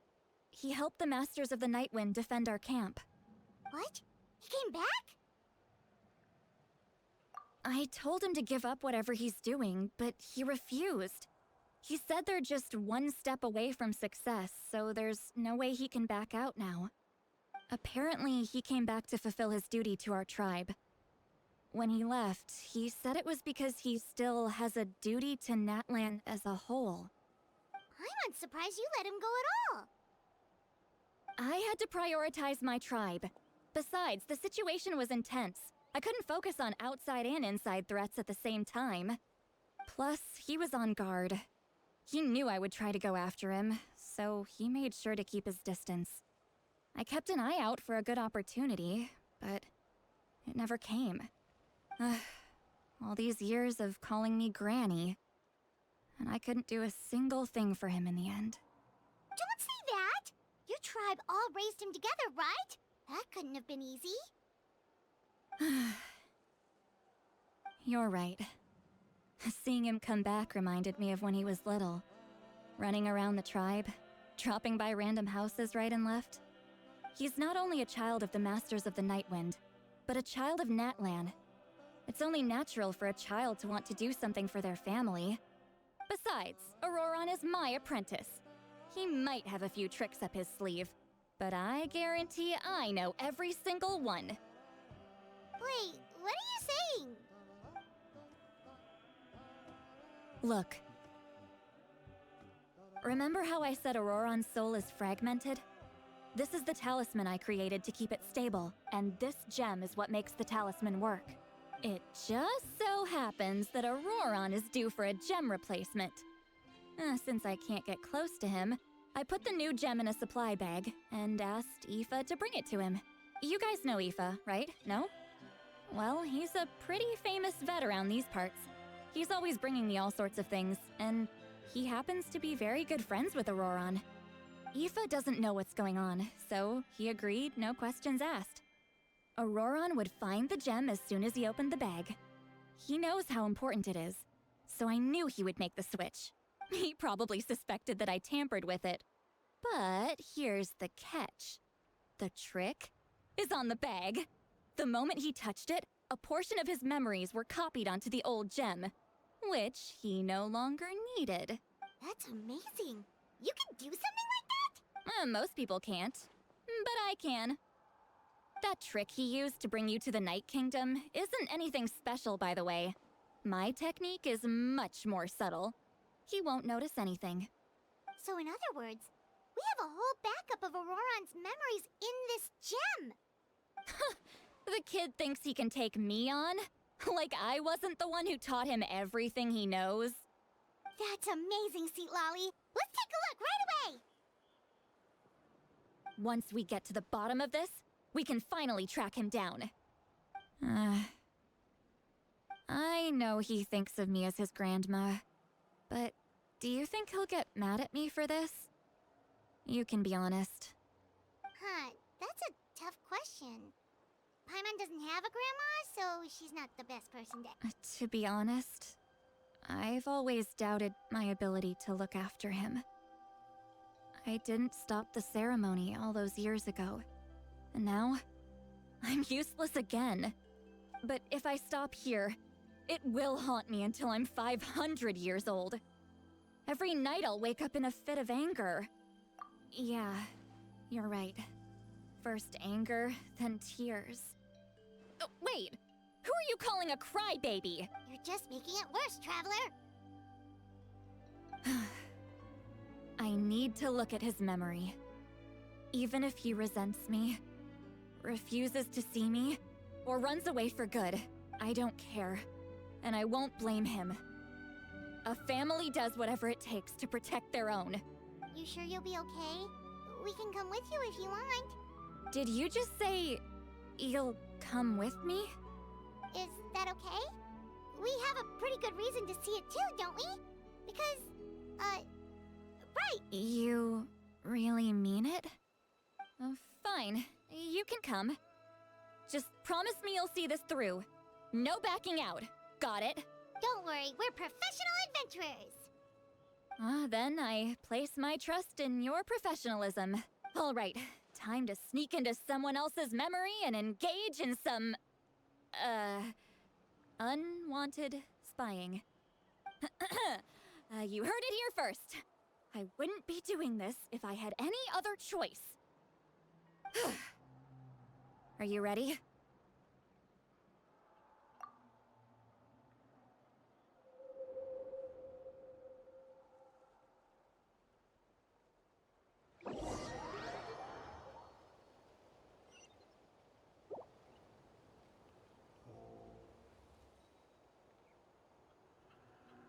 He helped the Masters of the Nightwind defend our camp. What? He came back? I told him to give up whatever he's doing, but he refused. He said they're just one step away from success, so there's no way he can back out now. Apparently, he came back to fulfill his duty to our tribe. When he left, he said it was because he still has a duty to Natlan as a whole. I'm surprised you let him go at all. I had to prioritize my tribe. Besides, the situation was intense. I couldn't focus on outside and inside threats at the same time. Plus, he was on guard. He knew I would try to go after him, so he made sure to keep his distance. I kept an eye out for a good opportunity, but it never came. All these years of calling me Granny, and I couldn't do a single thing for him in the end. Don't say that! Your tribe all raised him together, right? That couldn't have been easy. You're right. Seeing him come back reminded me of when he was little. Running around the tribe, dropping by random houses right and left. He's not only a child of the Masters of the Nightwind, but a child of Natlan. It's only natural for a child to want to do something for their family. Besides, Auroron is my apprentice. He might have a few tricks up his sleeve, but I guarantee I know every single one. Wait, what are you saying? Look. Remember how I said Auroron's soul is fragmented? This is the talisman I created to keep it stable, and this gem is what makes the talisman work. It just so happens that Auroron is due for a gem replacement. Since I can't get close to him, I put the new gem in a supply bag and asked Aoife to bring it to him. You guys know Aoife, right? No? Well, he's a pretty famous vet around these parts. He's always bringing me all sorts of things, and he happens to be very good friends with Auroron. Aoife doesn't know what's going on, so he agreed, no questions asked. Auroron would find the gem as soon as he opened the bag. He knows how important it is, so I knew he would make the switch. He probably suspected that I tampered with it. But here's the catch. The trick is on the bag. The moment he touched it, a portion of his memories were copied onto the old gem, which he no longer needed. That's amazing. You can do something like that? Most people can't, but I can. That trick he used to bring you to the Night Kingdom isn't anything special, by the way. My technique is much more subtle. He won't notice anything. So in other words, we have a whole backup of Auroron's memories in this gem! The kid thinks he can take me on? Like I wasn't the one who taught him everything he knows? That's amazing, Seat Lolly! Let's take a look right away! Once we get to the bottom of this, we can finally track him down. I know he thinks of me as his grandma, but do you think he'll get mad at me for this? You can be honest. Huh, that's a tough question. Paimon doesn't have a grandma, so she's not the best person to... To be honest, I've always doubted my ability to look after him. I didn't stop the ceremony all those years ago, and now I'm useless again. But if I stop here, it will haunt me until I'm 500 years old. Every night I'll wake up in a fit of anger. Yeah, you're right. First anger, then tears. Oh, wait! Who are you calling a crybaby? You're just making it worse, Traveler! I need to look at his memory. Even if he resents me, refuses to see me, or runs away for good, I don't care. And I won't blame him. A family does whatever it takes to protect their own. You sure you'll be okay? We can come with you if you want. Did you just say you'll come with me? Is that okay? We have a pretty good reason to see it too, don't we? Because, right! You really mean it? Oh, fine. You can come. Just promise me you'll see this through. No backing out. Got it? Don't worry, we're professional adventurers! Then I place my trust in your professionalism. All right, time to sneak into someone else's memory and engage in some... unwanted spying. You heard it here first. I wouldn't be doing this if I had any other choice. Are you ready?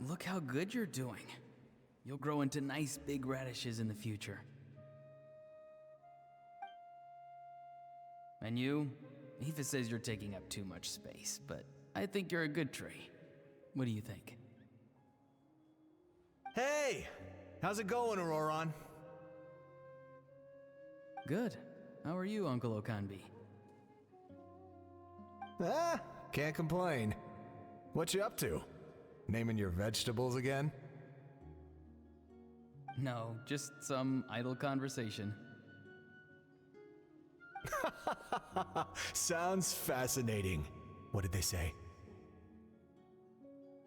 Look how good you're doing. You'll grow into nice big radishes in the future. And you? Aoife says you're taking up too much space, but I think you're a good tree. What do you think? Hey! How's it going, Auroron? Good. How are you, Uncle Okanbi? Can't complain. What you up to? Naming your vegetables again? No, just some idle conversation. Sounds fascinating. What did they say?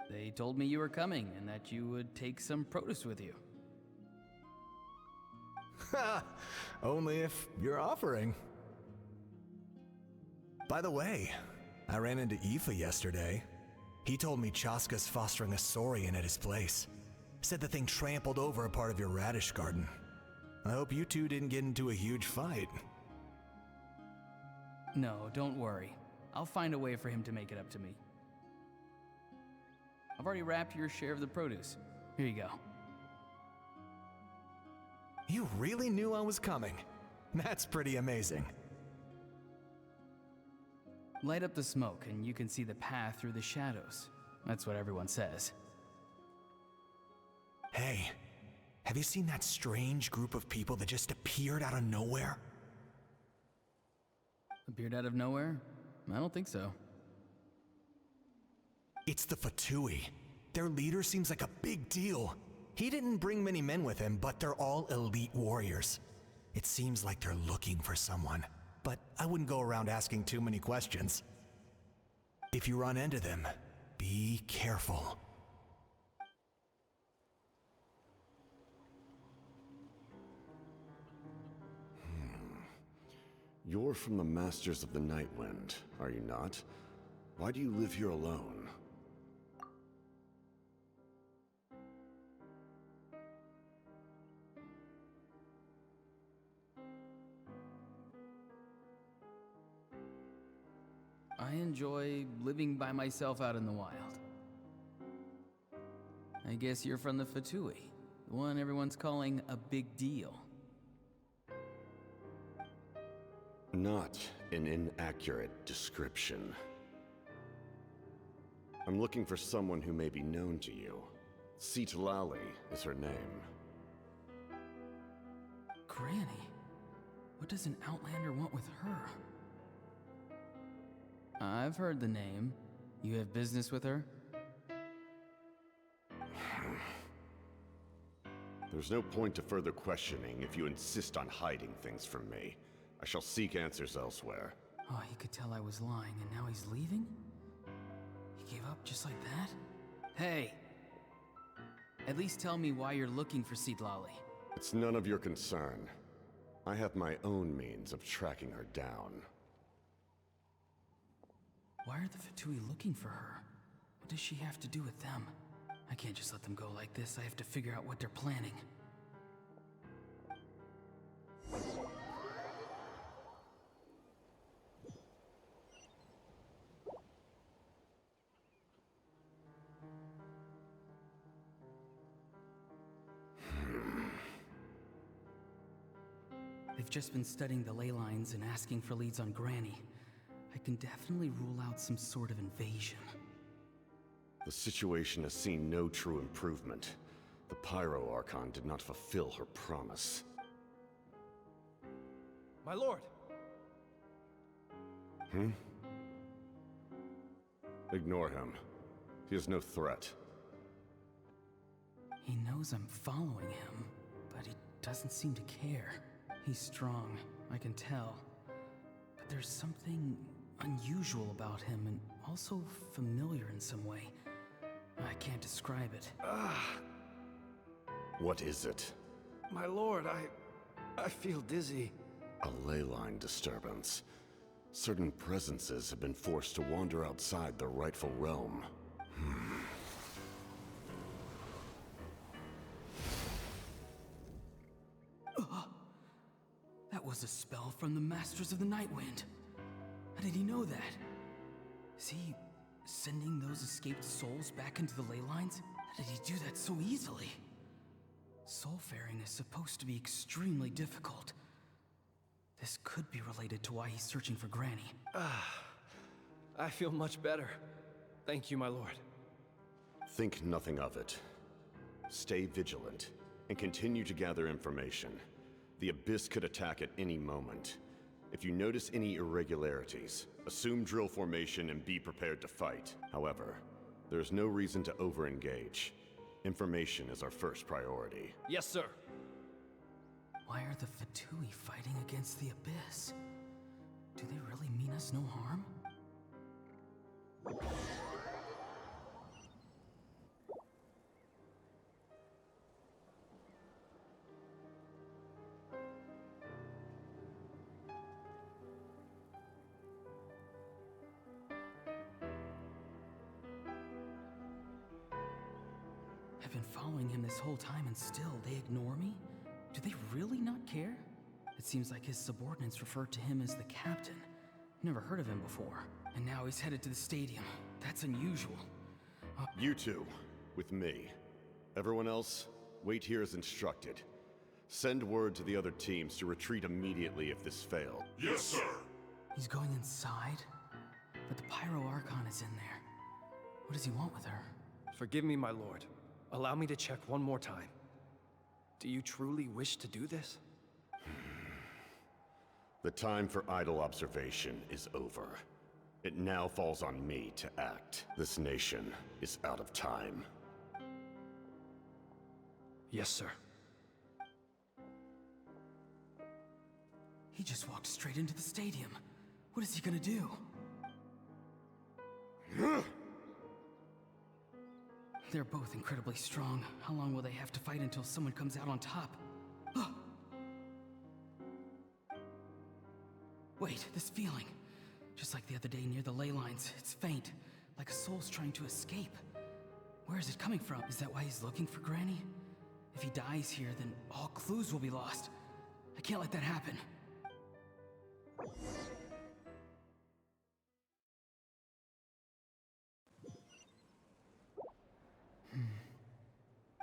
They told me you were coming and that you would take some produce with you. Only if you're offering. By the way, I ran into Aoife yesterday. He told me Chaska's fostering a saurian at his place. Said the thing trampled over a part of your radish garden. I hope you two didn't get into a huge fight. No, don't worry. I'll find a way for him to make it up to me. I've already wrapped your share of the produce. Here you go. You really knew I was coming. That's pretty amazing. Light up the smoke and you can see the path through the shadows. That's what everyone says. Hey, have you seen that strange group of people that just appeared out of nowhere? Appeared out of nowhere? I don't think so. It's the Fatui. Their leader seems like a big deal. He didn't bring many men with him, but they're all elite warriors. It seems like they're looking for someone, but I wouldn't go around asking too many questions. If you run into them, be careful. You're from the Masters of the Nightwind, are you not? Why do you live here alone? I enjoy living by myself out in the wild. I guess you're from the Fatui, the one everyone's calling a big deal. Not an inaccurate description. I'm looking for someone who may be known to you. Citlali is her name. Granny? What does an Outlander want with her? I've heard the name. You have business with her? There's no point to further questioning if you insist on hiding things from me. I shall seek answers elsewhere. Oh, he could tell I was lying, and now he's leaving? He gave up just like that? Hey! At least tell me why you're looking for Citlali. It's none of your concern. I have my own means of tracking her down. Why are the Fatui looking for her? What does she have to do with them? I can't just let them go like this. I have to figure out what they're planning. They've just been studying the ley lines and asking for leads on Granny. I can definitely rule out some sort of invasion. The situation has seen no true improvement. The Pyro Archon did not fulfill her promise. My lord! Ignore him. He is no threat. He knows I'm following him, but he doesn't seem to care. He's strong, I can tell. But there's something unusual about him and also familiar in some way. I can't describe it. What is it? My lord, I feel dizzy. A ley line disturbance. Certain presences have been forced to wander outside their rightful realm. That was a spell from the Masters of the Nightwind. How did he know that? Is he sending those escaped souls back into the ley lines? How did he do that so easily? Soulfaring is supposed to be extremely difficult. This could be related to why he's searching for Granny. I feel much better. Thank you, my lord. Think nothing of it. Stay vigilant, and continue to gather information. The Abyss could attack at any moment. If you notice any irregularities, assume drill formation and be prepared to fight. However, there is no reason to over-engage. Information is our first priority. Yes, sir. Why are the Fatui fighting against the Abyss? Do they really mean us no harm? I've been following him this whole time and still they ignore me? Do they really not care? It seems like his subordinates refer to him as the captain. Never heard of him before. And now he's headed to the stadium. That's unusual. You two, with me. Everyone else, wait here as instructed. Send word to the other teams to retreat immediately if this failed. Yes, sir! He's going inside? But the Pyro Archon is in there. What does he want with her? Forgive me, my lord. Allow me to check one more time. Do you truly wish to do this? The time for idle observation is over. It now falls on me to act. This nation is out of time. Yes, sir. He just walked straight into the stadium. What is he gonna do? They're both incredibly strong. How long will they have to fight until someone comes out on top? Wait, this feeling. Just like the other day near the ley lines, it's faint, like a soul's trying to escape. Where is it coming from? Is that why he's looking for Granny? If he dies here, then all clues will be lost. I can't let that happen.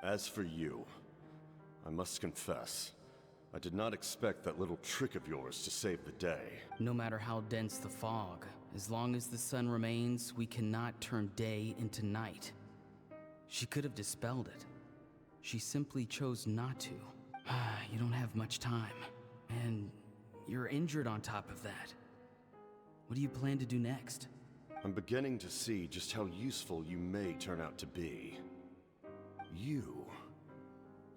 As for you, I must confess, I did not expect that little trick of yours to save the day. No matter how dense the fog, as long as the sun remains, we cannot turn day into night. She could have dispelled it. She simply chose not to. You don't have much time, and you're injured on top of that. What do you plan to do next? I'm beginning to see just how useful you may turn out to be. You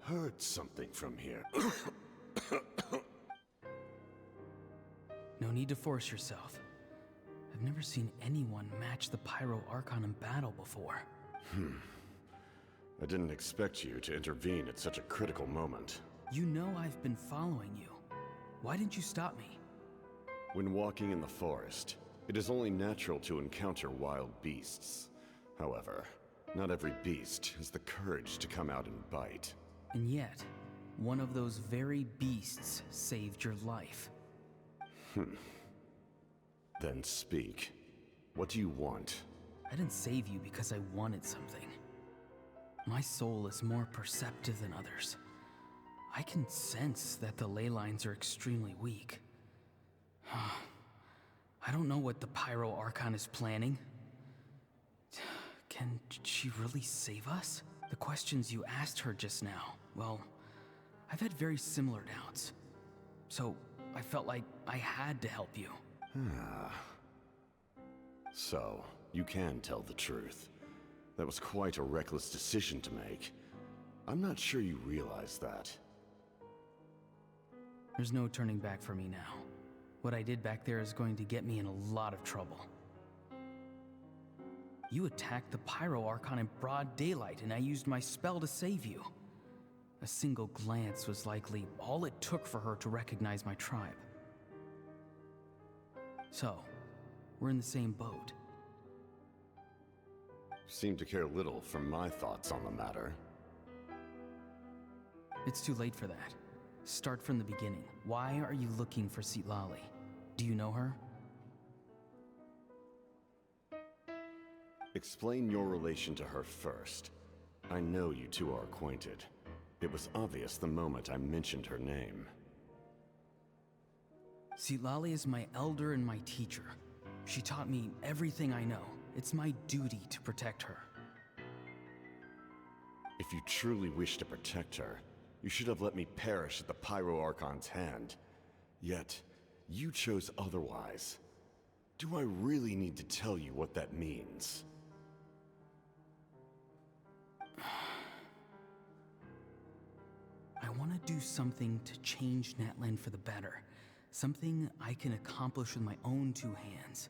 heard something from here. No need to force yourself. I've never seen anyone match the Pyro Archon in battle before. I didn't expect you to intervene at such a critical moment. You know I've been following you. Why didn't you stop me? When walking in the forest, it is only natural to encounter wild beasts. However, not every beast has the courage to come out and bite. And yet, one of those very beasts saved your life. Then speak. What do you want? I didn't save you because I wanted something. My soul is more perceptive than others. I can sense that the ley lines are extremely weak. I don't know what the Pyro Archon is planning. Can she really save us? The questions you asked her just now, well, I've had very similar doubts. So I felt like I had to help you. So, you can tell the truth. That was quite a reckless decision to make. I'm not sure you realize that. There's no turning back for me now. What I did back there is going to get me in a lot of trouble. You attacked the Pyro Archon in broad daylight, and I used my spell to save you. A single glance was likely all it took for her to recognize my tribe. So, we're in the same boat. Seem to care little for my thoughts on the matter. It's too late for that. Start from the beginning. Why are you looking for Citlali? Do you know her? Explain your relation to her first. I know you two are acquainted. It was obvious the moment I mentioned her name. Citlali is my elder and my teacher. She taught me everything I know. It's my duty to protect her. If you truly wish to protect her, you should have let me perish at the Pyro Archon's hand. Yet, you chose otherwise. Do I really need to tell you what that means? I want to do something to change Natlan for the better. Something I can accomplish with my own two hands.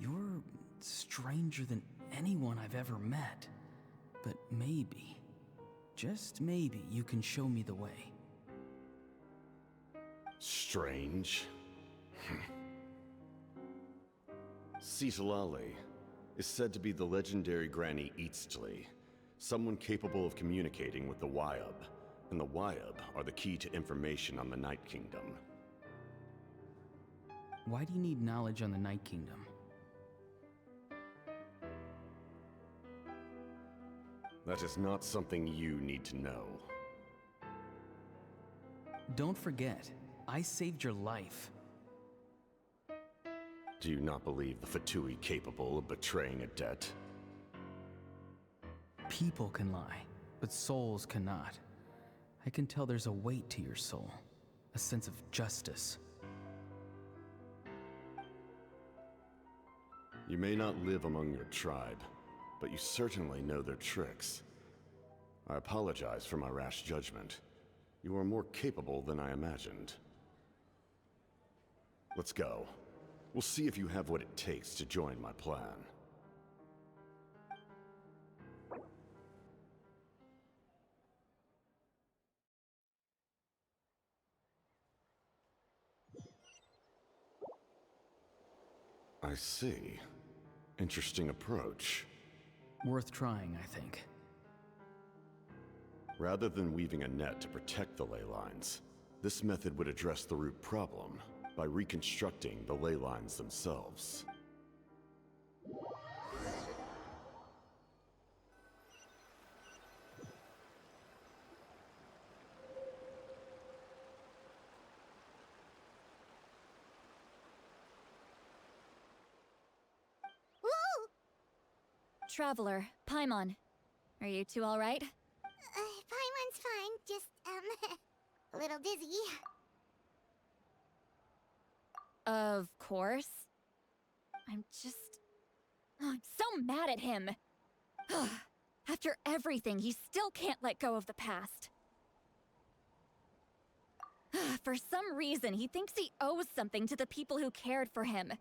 You're stranger than anyone I've ever met. But maybe, just maybe, you can show me the way. Strange? Citlali is said to be the legendary Granny Eastly, someone capable of communicating with the Wyub, and the Wyub are the key to information on the Night Kingdom. Why do you need knowledge on the Night Kingdom? That is not something you need to know. Don't forget, I saved your life. Do you not believe the Fatui capable of betraying a debt? People can lie, but souls cannot. I can tell there's a weight to your soul, a sense of justice. You may not live among your tribe, but you certainly know their tricks. I apologize for my rash judgment. You are more capable than I imagined. Let's go. We'll see if you have what it takes to join my plan. I see. Interesting approach. Worth trying, I think. Rather than weaving a net to protect the ley lines, this method would address the root problem by reconstructing the ley lines themselves. Traveler, Paimon. Are you two alright? Paimon's fine, just, a little dizzy. Of course. I'm so mad at him. After everything, he still can't let go of the past. For some reason, he thinks he owes something to the people who cared for him.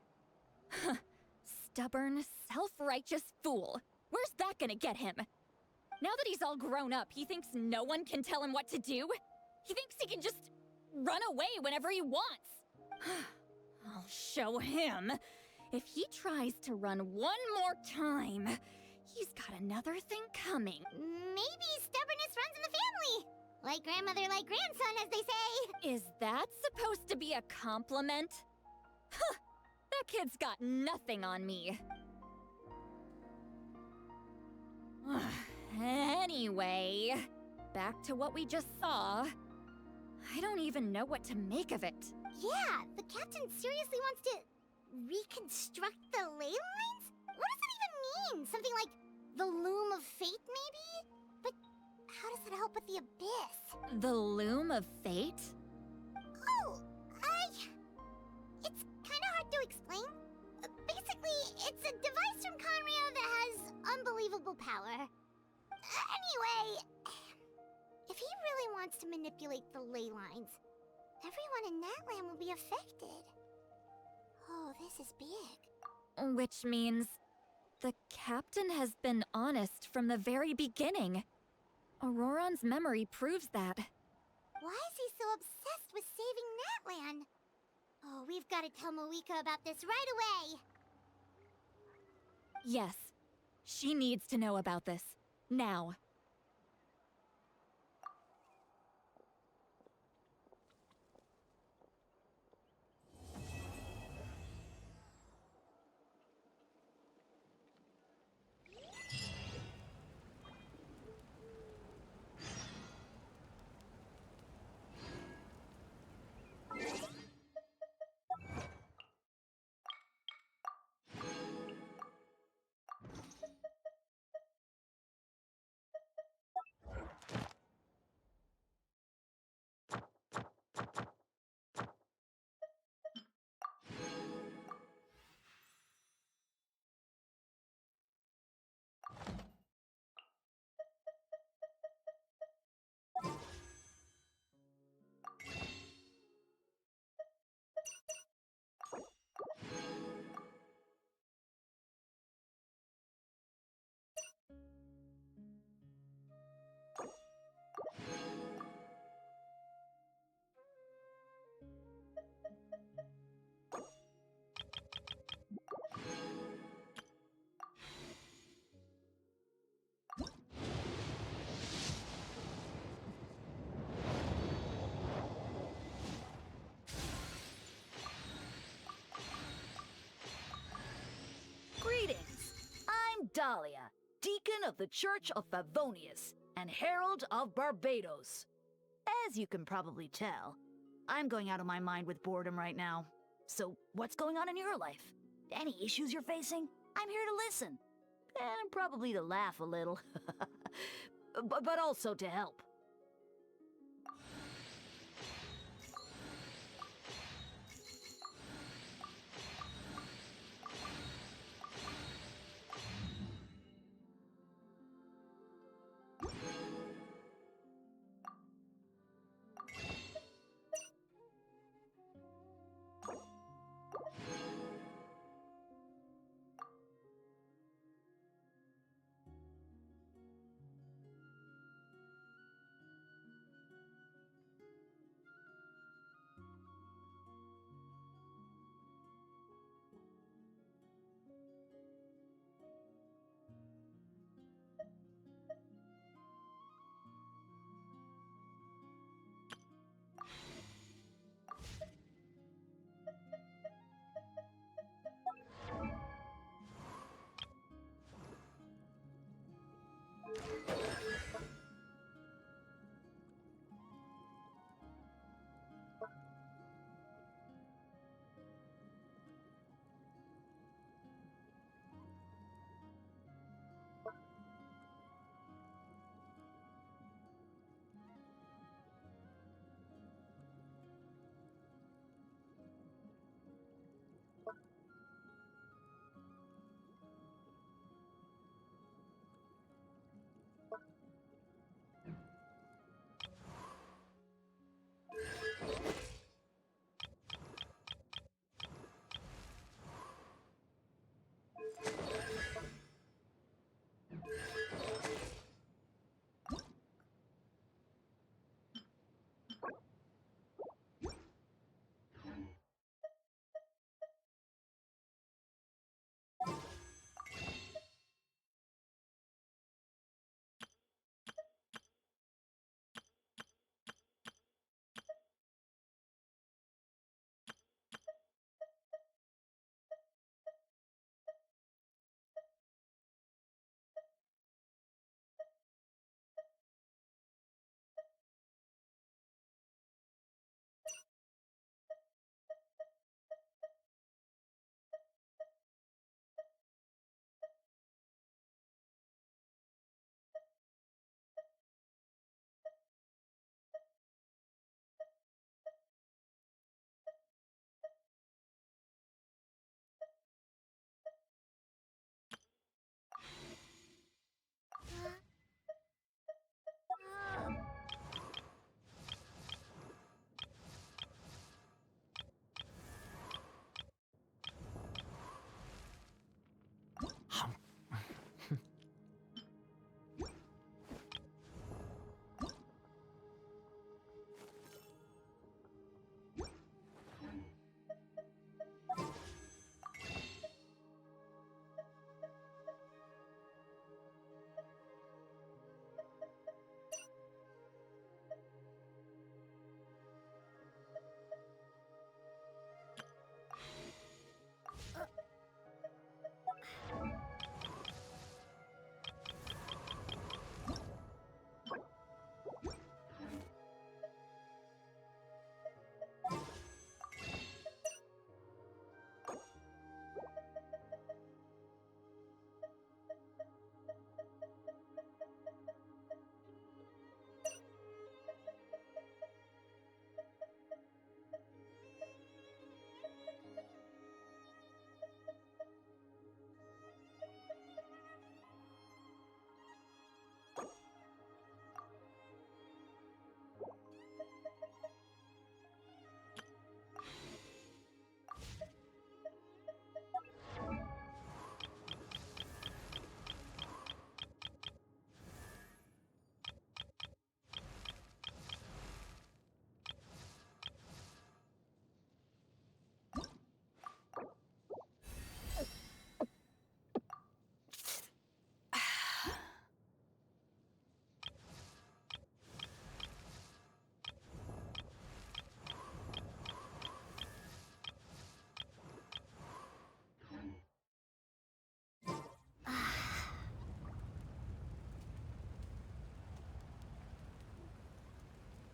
Stubborn, self-righteous fool. Where's that gonna get him? Now that he's all grown up, he thinks no one can tell him what to do? He thinks he can just run away whenever he wants. I'll show him. If he tries to run one more time, he's got another thing coming. Maybe stubbornness runs in the family. Like grandmother, like grandson, as they say. Is that supposed to be a compliment? Huh! That kid's got nothing on me. Anyway, back to what we just saw. I don't even know what to make of it. Yeah, the captain seriously wants to reconstruct the ley lines? What does that even mean? Something like the loom of fate, maybe? But how does that help with the abyss? The loom of fate? Oh, it's kind of hard to explain. Basically, it's a device from Conrio that has unbelievable power. Anyway, if he really wants to manipulate the ley lines, everyone in Natlan will be affected. Oh, this is big. Which means the captain has been honest from the very beginning. Auroron's memory proves that. Why is he so obsessed with saving Natlan? Oh, we've got to tell Moeka about this right away. Yes, she needs to know about this. Now. Dahlia, Deacon of the Church of Favonius and Herald of Barbados. As you can probably tell, I'm going out of my mind with boredom right now. So, what's going on in your life? Any issues you're facing? I'm here to listen. And probably to laugh a little. but also to help.